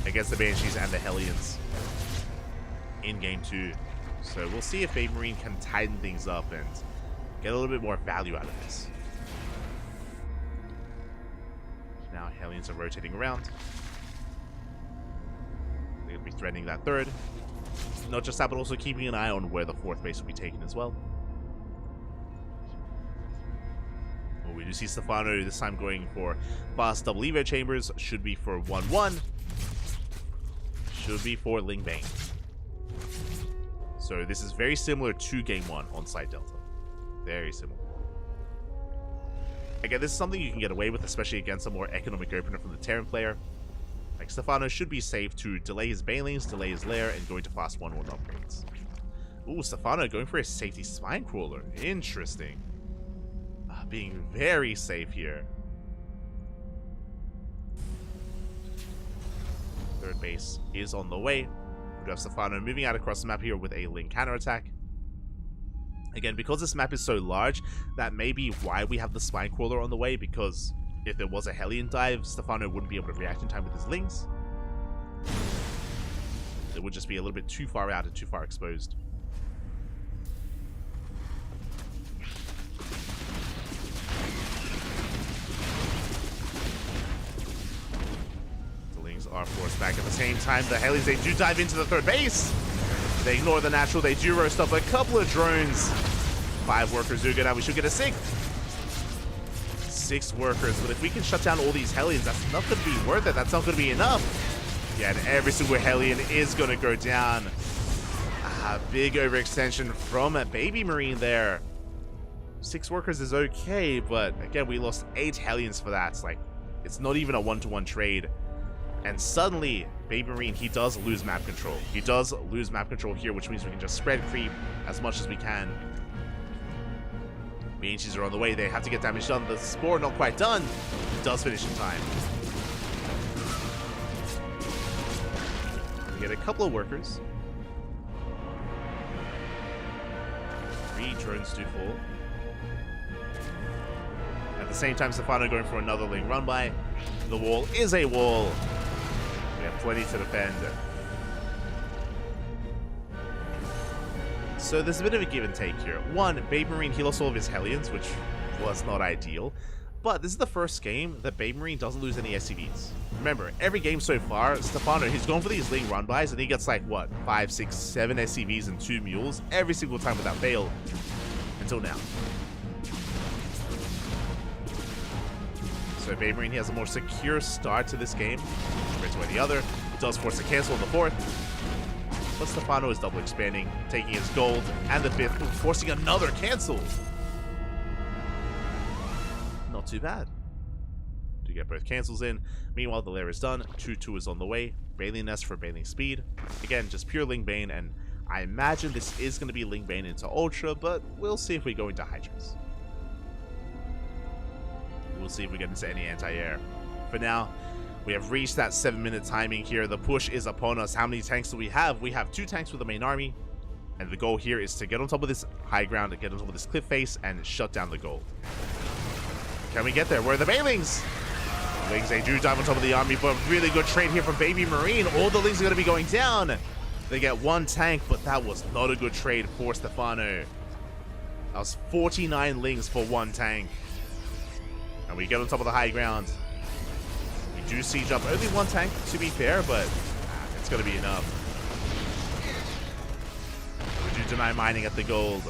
against the Banshees and the Hellions in Game 2. So we'll see if Baby Marine can tighten things up and get a little bit more value out of this. Now Hellions are rotating around. They're going to be threatening that third. Not just that, but also keeping an eye on where the fourth base will be taken as well. Well, we do see Stefano this time going for fast double Evo chambers. Should be for 1-1. Should be for Lingbane. So this is very similar to Game 1 on Side Delta. Very similar. Again, this is something you can get away with, especially against a more economic opener from the Terran player. Like, Stefano should be safe to delay his Banelings, delay his Lair, and going to fast 1-1 upgrades. Ooh, Stefano going for a safety Spine Crawler. Interesting. Being very safe here. Third base is on the way. We have Stefano moving out across the map here with a Link counterattack. Again, because this map is so large, that may be why we have the Spine Crawler on the way, because if there was a Hellion dive, Stefano wouldn't be able to react in time with his Lings. It would just be a little bit too far out and too far exposed. The Lings are forced back at the same time. The Hellions, they do dive into the third base. They ignore the natural. They do roast up a couple of drones. 5 workers do go down. We should get a 6th. 6 workers. But if we can shut down all these Hellions, that's not going to be worth it. That's not going to be enough. Yeah, and every single Hellion is going to go down. Big overextension from a Baby Marine there. 6 workers is okay, but again, we lost 8 Hellions for that. It's like, it's not even a 1-to-1 trade. And suddenly, Baby Marine, he does lose map control. He does lose map control here, which means we can just spread creep as much as we can. Banshees are on the way. They have to get damage done. The Spore not quite done. It does finish in time. We get a couple of workers. 3 drones do fall. At the same time, Stefano going for another Ling run by. The wall is a wall. We have plenty to defend. So there's a bit of a give and take here. One, Baby Marine, he lost all of his Hellions, which was not ideal. But this is the first game that Baby Marine doesn't lose any SCVs. Remember, every game so far, Stefano, he's going for these Ling run-bys, and he gets like, what, 5, 6, 7 SCVs and 2 mules every single time without fail. Until now. So Baby Marine, he has a more secure start to this game compared to any other. It does force a cancel on the 4th. But Stefano is double expanding, taking his gold, and the 5th, forcing another cancel. Not too bad. To get both cancels in. Meanwhile, the lair is done. 2-2 is on the way. Baneling Nest for Baneling Speed. Again, just pure Ling Bane, and I imagine this is going to be Ling Bane into Ultra, but we'll see if we go into Hydras. We'll see if we get into any anti-air. For now, we have reached that 7-minute timing here. The push is upon us. How many tanks do we have? We have 2 tanks with the main army. And the goal here is to get on top of this high ground, get on top of this cliff face, and shut down the gold. Can we get there? Where are the Banelings? Lings, they do dive on top of the army, but really good trade here from Baby Marine. All the Lings are going to be going down. They get 1 tank, but that was not a good trade for Stefano. That was 49 Lings for 1 tank. And we get on top of the high ground. We do siege up only 1 tank, to be fair, but it's going to be enough. We do deny mining at the gold.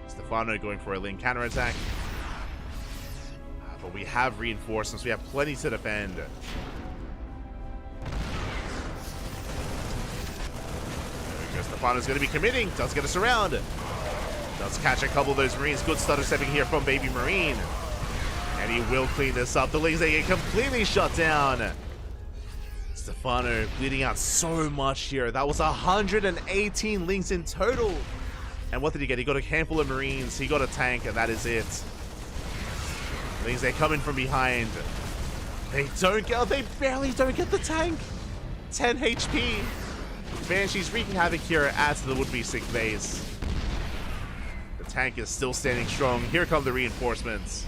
Stefano going for a Ling counterattack. But we have reinforcements. We have plenty to defend. There we go. Stefano's going to be committing. Does get us around. Does catch a couple of those Marines. Good stutter stepping here from Baby Marine. And he will clean this up. The Lings, they get completely shut down. Stefano bleeding out so much here. That was 118 Lings in total. And what did he get? He got a handful of Marines. He got a tank, and that is it. Lings, they come in from behind. They don't get, they barely don't get the tank. 10 HP. Banshee's wreaking havoc here at the would-be 6th base. The tank is still standing strong. Here come the reinforcements.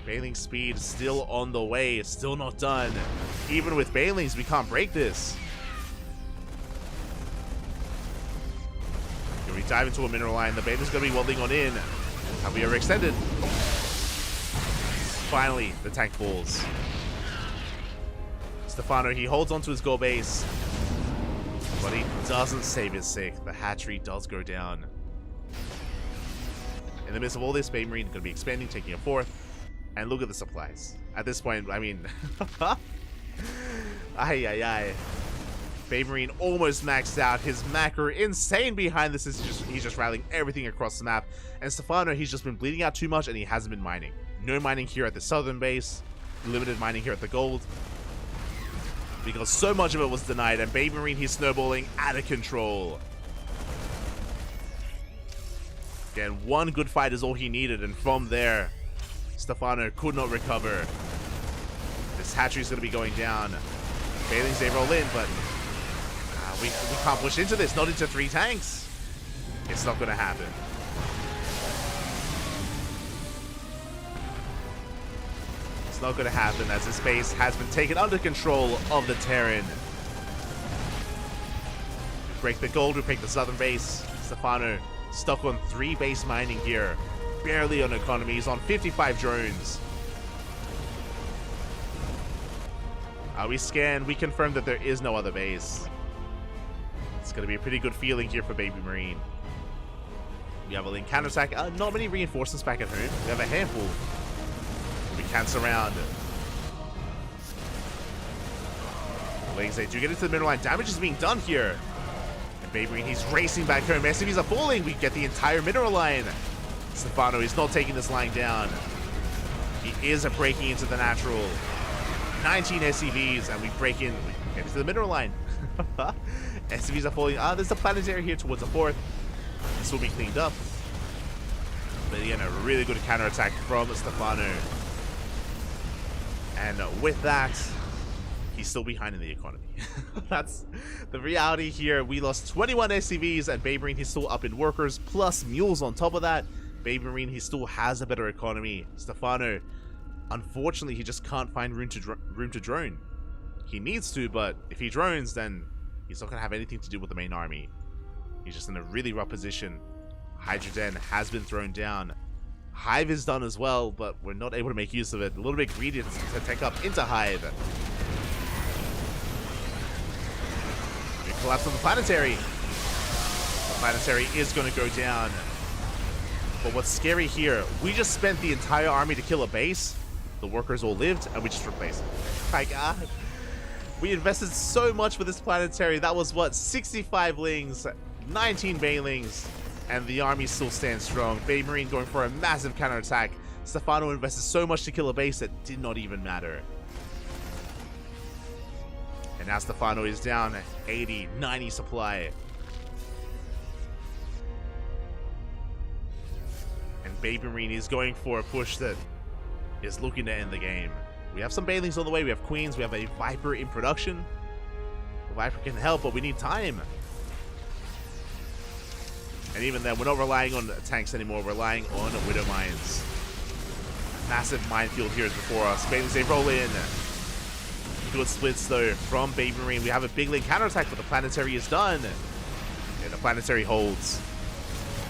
Baneling Speed still on the way, still not done. Even with Banelings, we can't break this. Here we dive into a mineral line. The Baneling's going to be welding on in. Have we overextended? Finally, the tank falls. Stefano, he holds onto his goal base, but he doesn't save his 6th. The hatchery does go down. In the midst of all this, Baby Marine is going to be expanding, taking a 4th. And look at the supplies. At this point, I mean... Ay. Baby Marine almost maxed out. His macro insane behind this. He's just rallying everything across the map. And Stefano, he's just been bleeding out too much and he hasn't been mining. No mining here at the southern base. Limited mining here at the gold. Because so much of it was denied. And Baby Marine, he's snowballing out of control. Again, one good fight is all he needed. And from there, Stefano could not recover. This hatchery is going to be going down. Bailings, they roll in, but we can't push into this. Not into 3 tanks. It's not going to happen. It's not going to happen as this base has been taken under control of the Terran. We break the gold, we break the southern base. Stefano stuck on 3 base mining here. Barely on economy. He's on 55 drones. We scan. We confirm that there is no other base. It's going to be a pretty good feeling here for Baby Marine. We have a link counterattack. Not many reinforcements back at home. We have a handful. We can surround. Legs, they do get into the middle line. Damage is being done here. And Baby Marine, he's racing back home. SCVs are falling. We get the entire mineral line. Stefano is not taking this line down. He is breaking into the natural. 19 SCVs, and we break in. We get into the mineral line. SCVs are falling. There's a planetary here towards the 4th. This will be cleaned up. But again, a really good counterattack from Stefano. And with that, he's still behind in the economy. That's the reality here. We lost 21 SCVs, and Baby Marine, he's still up in workers, plus mules on top of that. Baby Marine, he still has a better economy. Stefano, unfortunately, he just can't find room to drone. He needs to, but if he drones, then he's not going to have anything to do with the main army. He's just in a really rough position. Hydrogen has been thrown down. Hive is done as well, but we're not able to make use of it. A little bit greedy to take up into Hive. We collapse on the planetary. The planetary is going to go down. But what's scary here, we just spent the entire army to kill a base. The workers all lived, and we just replaced it. My God. We invested so much for this planetary. That was, what, 65 Lings, 19 Bailings, and the army still stands strong. Baby Marine going for a massive counterattack. Stefano invested so much to kill a base that did not even matter. And now Stefano is down 80, 90 supply. And Baby Marine is going for a push that is looking to end the game. We have some Bailings on the way. We have Queens. We have a Viper in production. The Viper can help, but we need time. And even then, we're not relying on tanks anymore. We're relying on Widow Mines. Massive minefield here is before us. Bailings, they roll in. Good splits, though, from Baby Marine. We have a big link counterattack, but the planetary is done. And the planetary holds.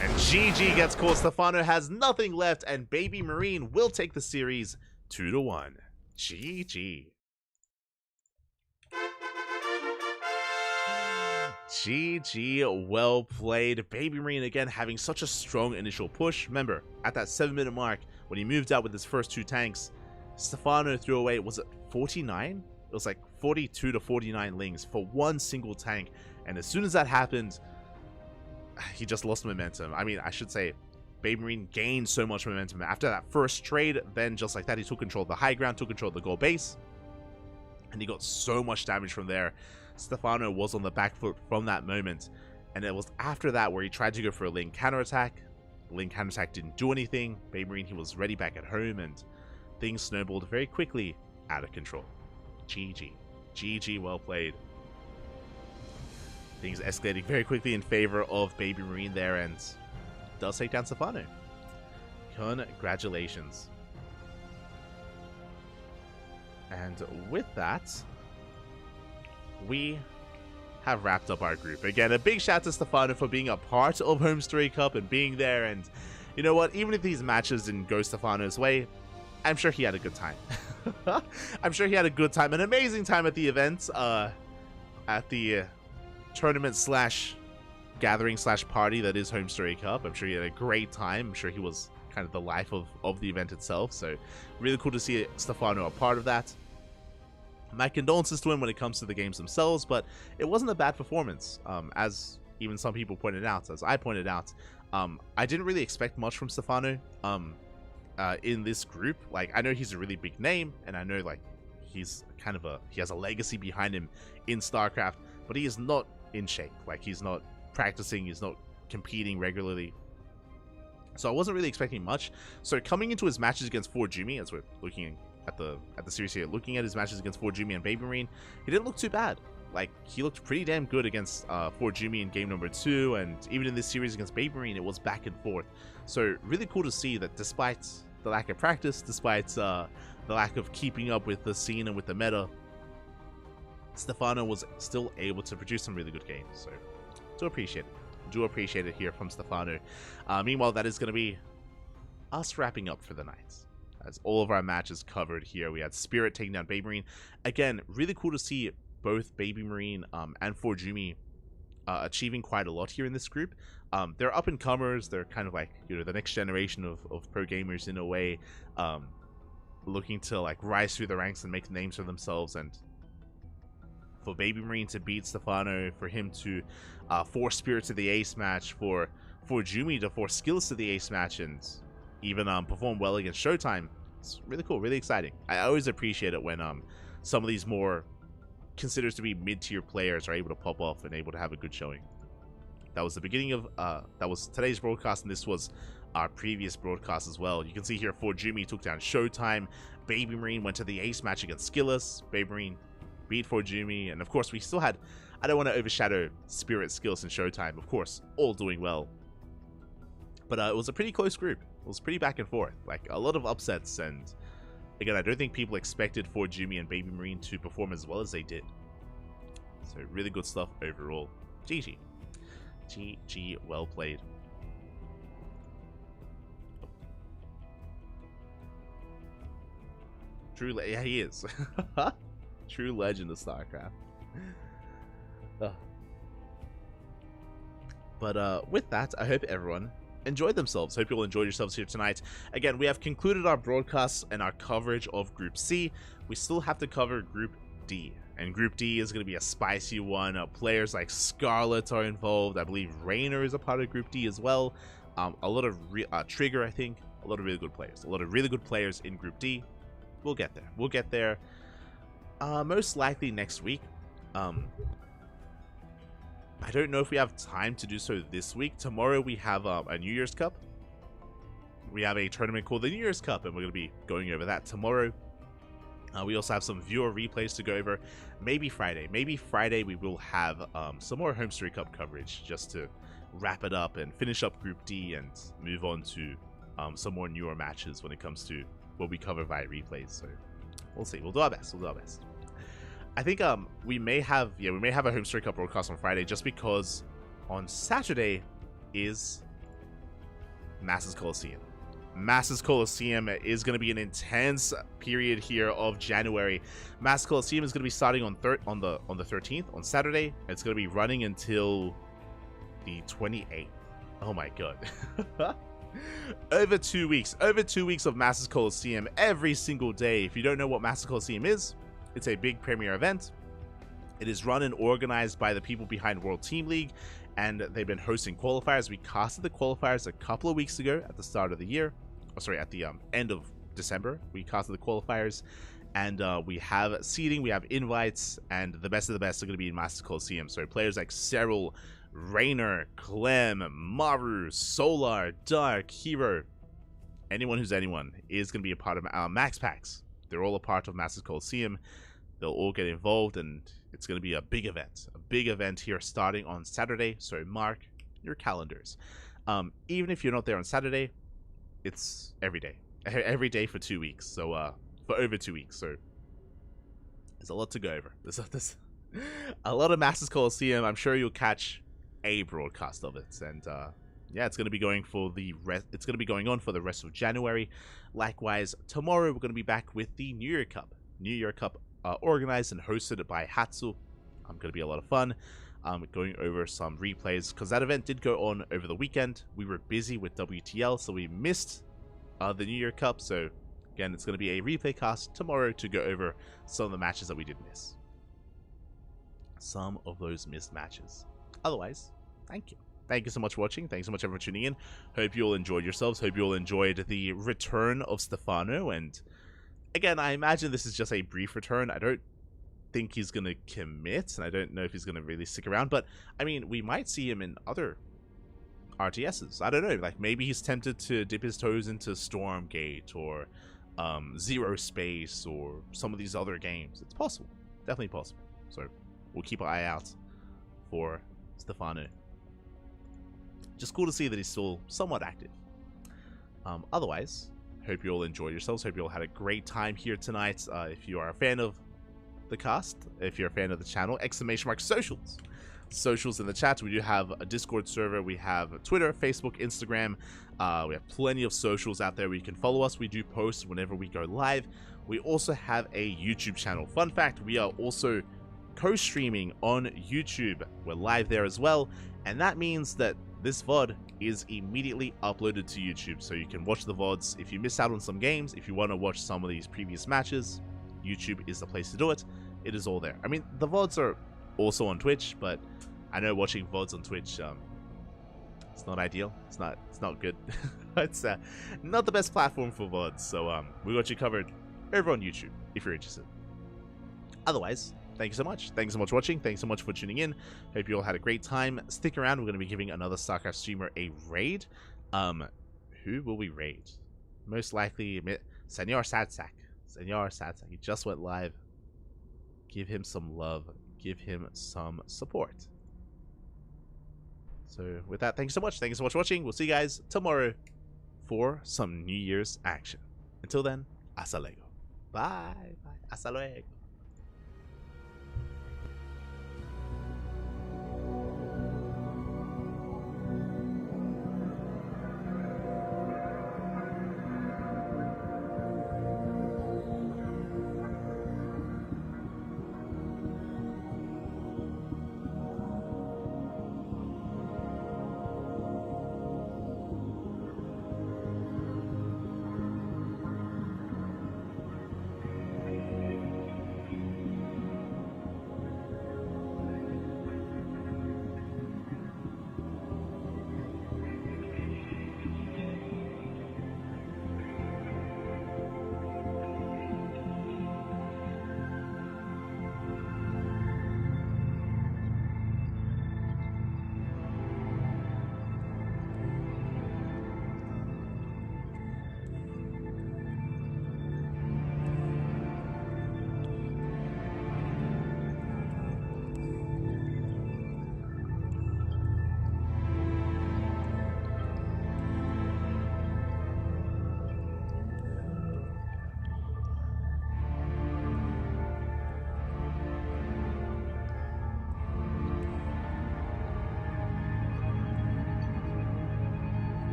And GG gets called. Stefano has nothing left, and Baby Marine will take the series 2-1. GG. GG, well played. Baby Marine again having such a strong initial push. Remember, at that 7-minute mark, when he moved out with his first 2 tanks, Stefano threw away, was it 49? It was like 42 to 49 Lings for one single tank. And as soon as that happened, he just lost momentum. I mean, I should say, Baby Marine gained so much momentum after that first trade. Then just like that, he took control of the high ground, took control of the gold base, and he got so much damage from there. Stefano was on the back foot from that moment, and it was after that where he tried to go for a link counterattack. The link counterattack didn't do anything. Baby Marine, he was ready back at home, and things snowballed very quickly out of control. GG. GG, well played. Things escalating very quickly in favor of Baby Marine there, and does take down Stefano. Congratulations. And with that, we have wrapped up our group. Again, a big shout to Stefano for being a part of HomeStory Cup and being there. And you know what? Even if these matches didn't go Stefano's way, I'm sure he had a good time. I'm sure he had a good time, an amazing time at the event, at the tournament slash gathering slash party that is HomeStory Cup. I'm sure he had a great time. I'm sure he was kind of the life of the event itself. So really cool to see Stefano a part of that. My condolences to him when it comes to the games themselves, but it wasn't a bad performance. As even some people pointed out, as I pointed out, I didn't really expect much from Stefano in this group. Like, I know he's a really big name, and I know like he's kind of he has a legacy behind him in StarCraft, but he is not in shape. Like, he's not practicing, he's not competing regularly. So I wasn't really expecting much. So coming into his matches against Forjumi, as we're looking at the series here, looking at his matches against Forjumi and Baby Marine, he didn't look too bad. Like, he looked pretty damn good against Forjumi in game number 2, and even in this series against Baby Marine, it was back and forth. So really cool to see that despite the lack of practice, despite the lack of keeping up with the scene and with the meta, Stefano was still able to produce some really good games. So do appreciate it. Do appreciate it here from Stefano. Meanwhile, that is going to be us wrapping up for the night, as all of our matches covered here. We had Spirit taking down Baby Marine. Again, really cool to see both Baby Marine and Forjumi achieving quite a lot here in this group. They're up-and-comers. They're kind of like, you know, the next generation of pro gamers in a way, looking to like rise through the ranks and make names for themselves. And for Baby Marine to beat Stefano, for him to force Spirit to the ace match, for Jumi to force Skills to the ace match, and even perform well against Showtime, it's really cool, really exciting. I always appreciate it when some of these more considered to be mid-tier players are able to pop off and able to have a good showing. That was the beginning of that was today's broadcast, and this was our previous broadcast as well. You can see here Forjumi took down Showtime. Baby Marine went to the ace match against Skillless. Baby Marine beat Forjumi, and of course we still had, I don't want to overshadow Spirit, Skillless, and Showtime, of course, all doing well. But it was a pretty close group. It was pretty back and forth, like a lot of upsets, and again, I don't think people expected Forjumi and Baby Marine to perform as well as they did. So really good stuff overall. GG. GG, well played. True, yeah, he is. True legend of StarCraft. But with that, I hope everyone enjoyed themselves. Hope you all enjoyed yourselves here tonight. Again, we have concluded our broadcasts and our coverage of Group C. We still have to cover Group D. And Group D is going to be a spicy one. Players like Scarlet are involved. I believe Raynor is a part of Group D as well. A lot of Trigger, I think. A lot of really good players. A lot of really good players in Group D. We'll get there. We'll get there. Most likely next week. I don't know if we have time to do so this week. Tomorrow we have a New Year's Cup. We have a tournament called the New Year's Cup, and we're going to be going over that tomorrow. We also have some viewer replays to go over. Maybe Friday. Maybe Friday we will have some more HomeStory Cup coverage just to wrap it up and finish up Group D and move on to some more newer matches when it comes to what we cover via replays. So we'll see. We'll do our best. We'll do our best. I think we may have a HomeStory Cup broadcast on Friday, just because on Saturday is Masters Coliseum. Masters Coliseum is going to be an intense period here of January. Masters Coliseum is going to be starting on the 13th, on Saturday. It's going to be running until the 28th. Oh my god. Over 2 weeks. Over 2 weeks of Masters Coliseum every single day. If you don't know what Masters Coliseum is, it's a big premier event. It is run and organized by the people behind World Team League, and they've been hosting qualifiers. We casted the qualifiers a couple of weeks ago at the start of the year. Oh, sorry, at the end of December. We casted the qualifiers, and we have seeding, we have invites, and the best of the best are going to be in Masters Coliseum. So players like Cyril, Raynor, Clem, Maru, Solar, Dark, Hero, anyone who's anyone is going to be a part of Max Packs. They're all a part of Masters Coliseum. They'll all get involved, and it's going to be a big event here starting on Saturday. So mark your calendars. Even if you're not there on Saturday, it's every day for 2 weeks. So for over 2 weeks. So there's a lot to go over. There's a lot of Masters Coliseum. I'm sure you'll catch a broadcast of it, and yeah, it's going to be going for the rest. It's going to be going on for the rest of January. Likewise, tomorrow we're going to be back with the New Year Cup. New Year Cup, organized and hosted by Hatsu. Going to be a lot of fun. Going over some replays, because that event did go on over the weekend. We were busy with WTL, so we missed the New Year Cup. So Again, it's going to be a replay cast tomorrow to go over some of the matches that we did miss. Some of those missed matches. Otherwise, thank you. Thank you so much for watching. Thanks so much everyone for tuning in. Hope you all enjoyed yourselves. Hope you all enjoyed the return of Stefano. And again, I imagine this is just a brief return. I don't think he's going to commit, and I don't know if he's going to really stick around. But, I mean, we might see him in other RTSs. I don't know. Like, maybe he's tempted to dip his toes into Stormgate or Zero Space or some of these other games. It's possible. Definitely possible. So, we'll keep an eye out for Stefano. Just cool to see that he's still somewhat active. Otherwise, hope you all enjoyed yourselves. Hope you all had a great time here tonight. If you are a fan of the cast, if you're a fan of the channel, !socials. Socials in the chat. We do have a Discord server. We have Twitter, Facebook, Instagram. We have plenty of socials out there where you can follow us. We do post whenever we go live. We also have a YouTube channel. Fun fact, we are also co-streaming on YouTube. We're live there as well. And that means that this VOD is immediately uploaded to YouTube, so you can watch the VODs. If you miss out on some games, if you want to watch some of these previous matches, YouTube is the place to do it. It is all there. I mean, the VODs are also on Twitch, but I know watching VODs on Twitch, it's not ideal. It's not good. It's not the best platform for VODs, so we got you covered over on YouTube if you're interested. Otherwise, thank you so much. Thanks so much for watching. Thanks so much for tuning in. Hope you all had a great time. Stick around. We're going to be giving another StarCraft streamer a raid. Who will we raid? Most likely, Senor Sadsak. Senor Sadsak. He just went live. Give him some love. Give him some support. So with that, thank you so much. Thank you so much for watching. We'll see you guys tomorrow for some New Year's action. Until then, hasta luego. Bye. Bye. Hasta luego.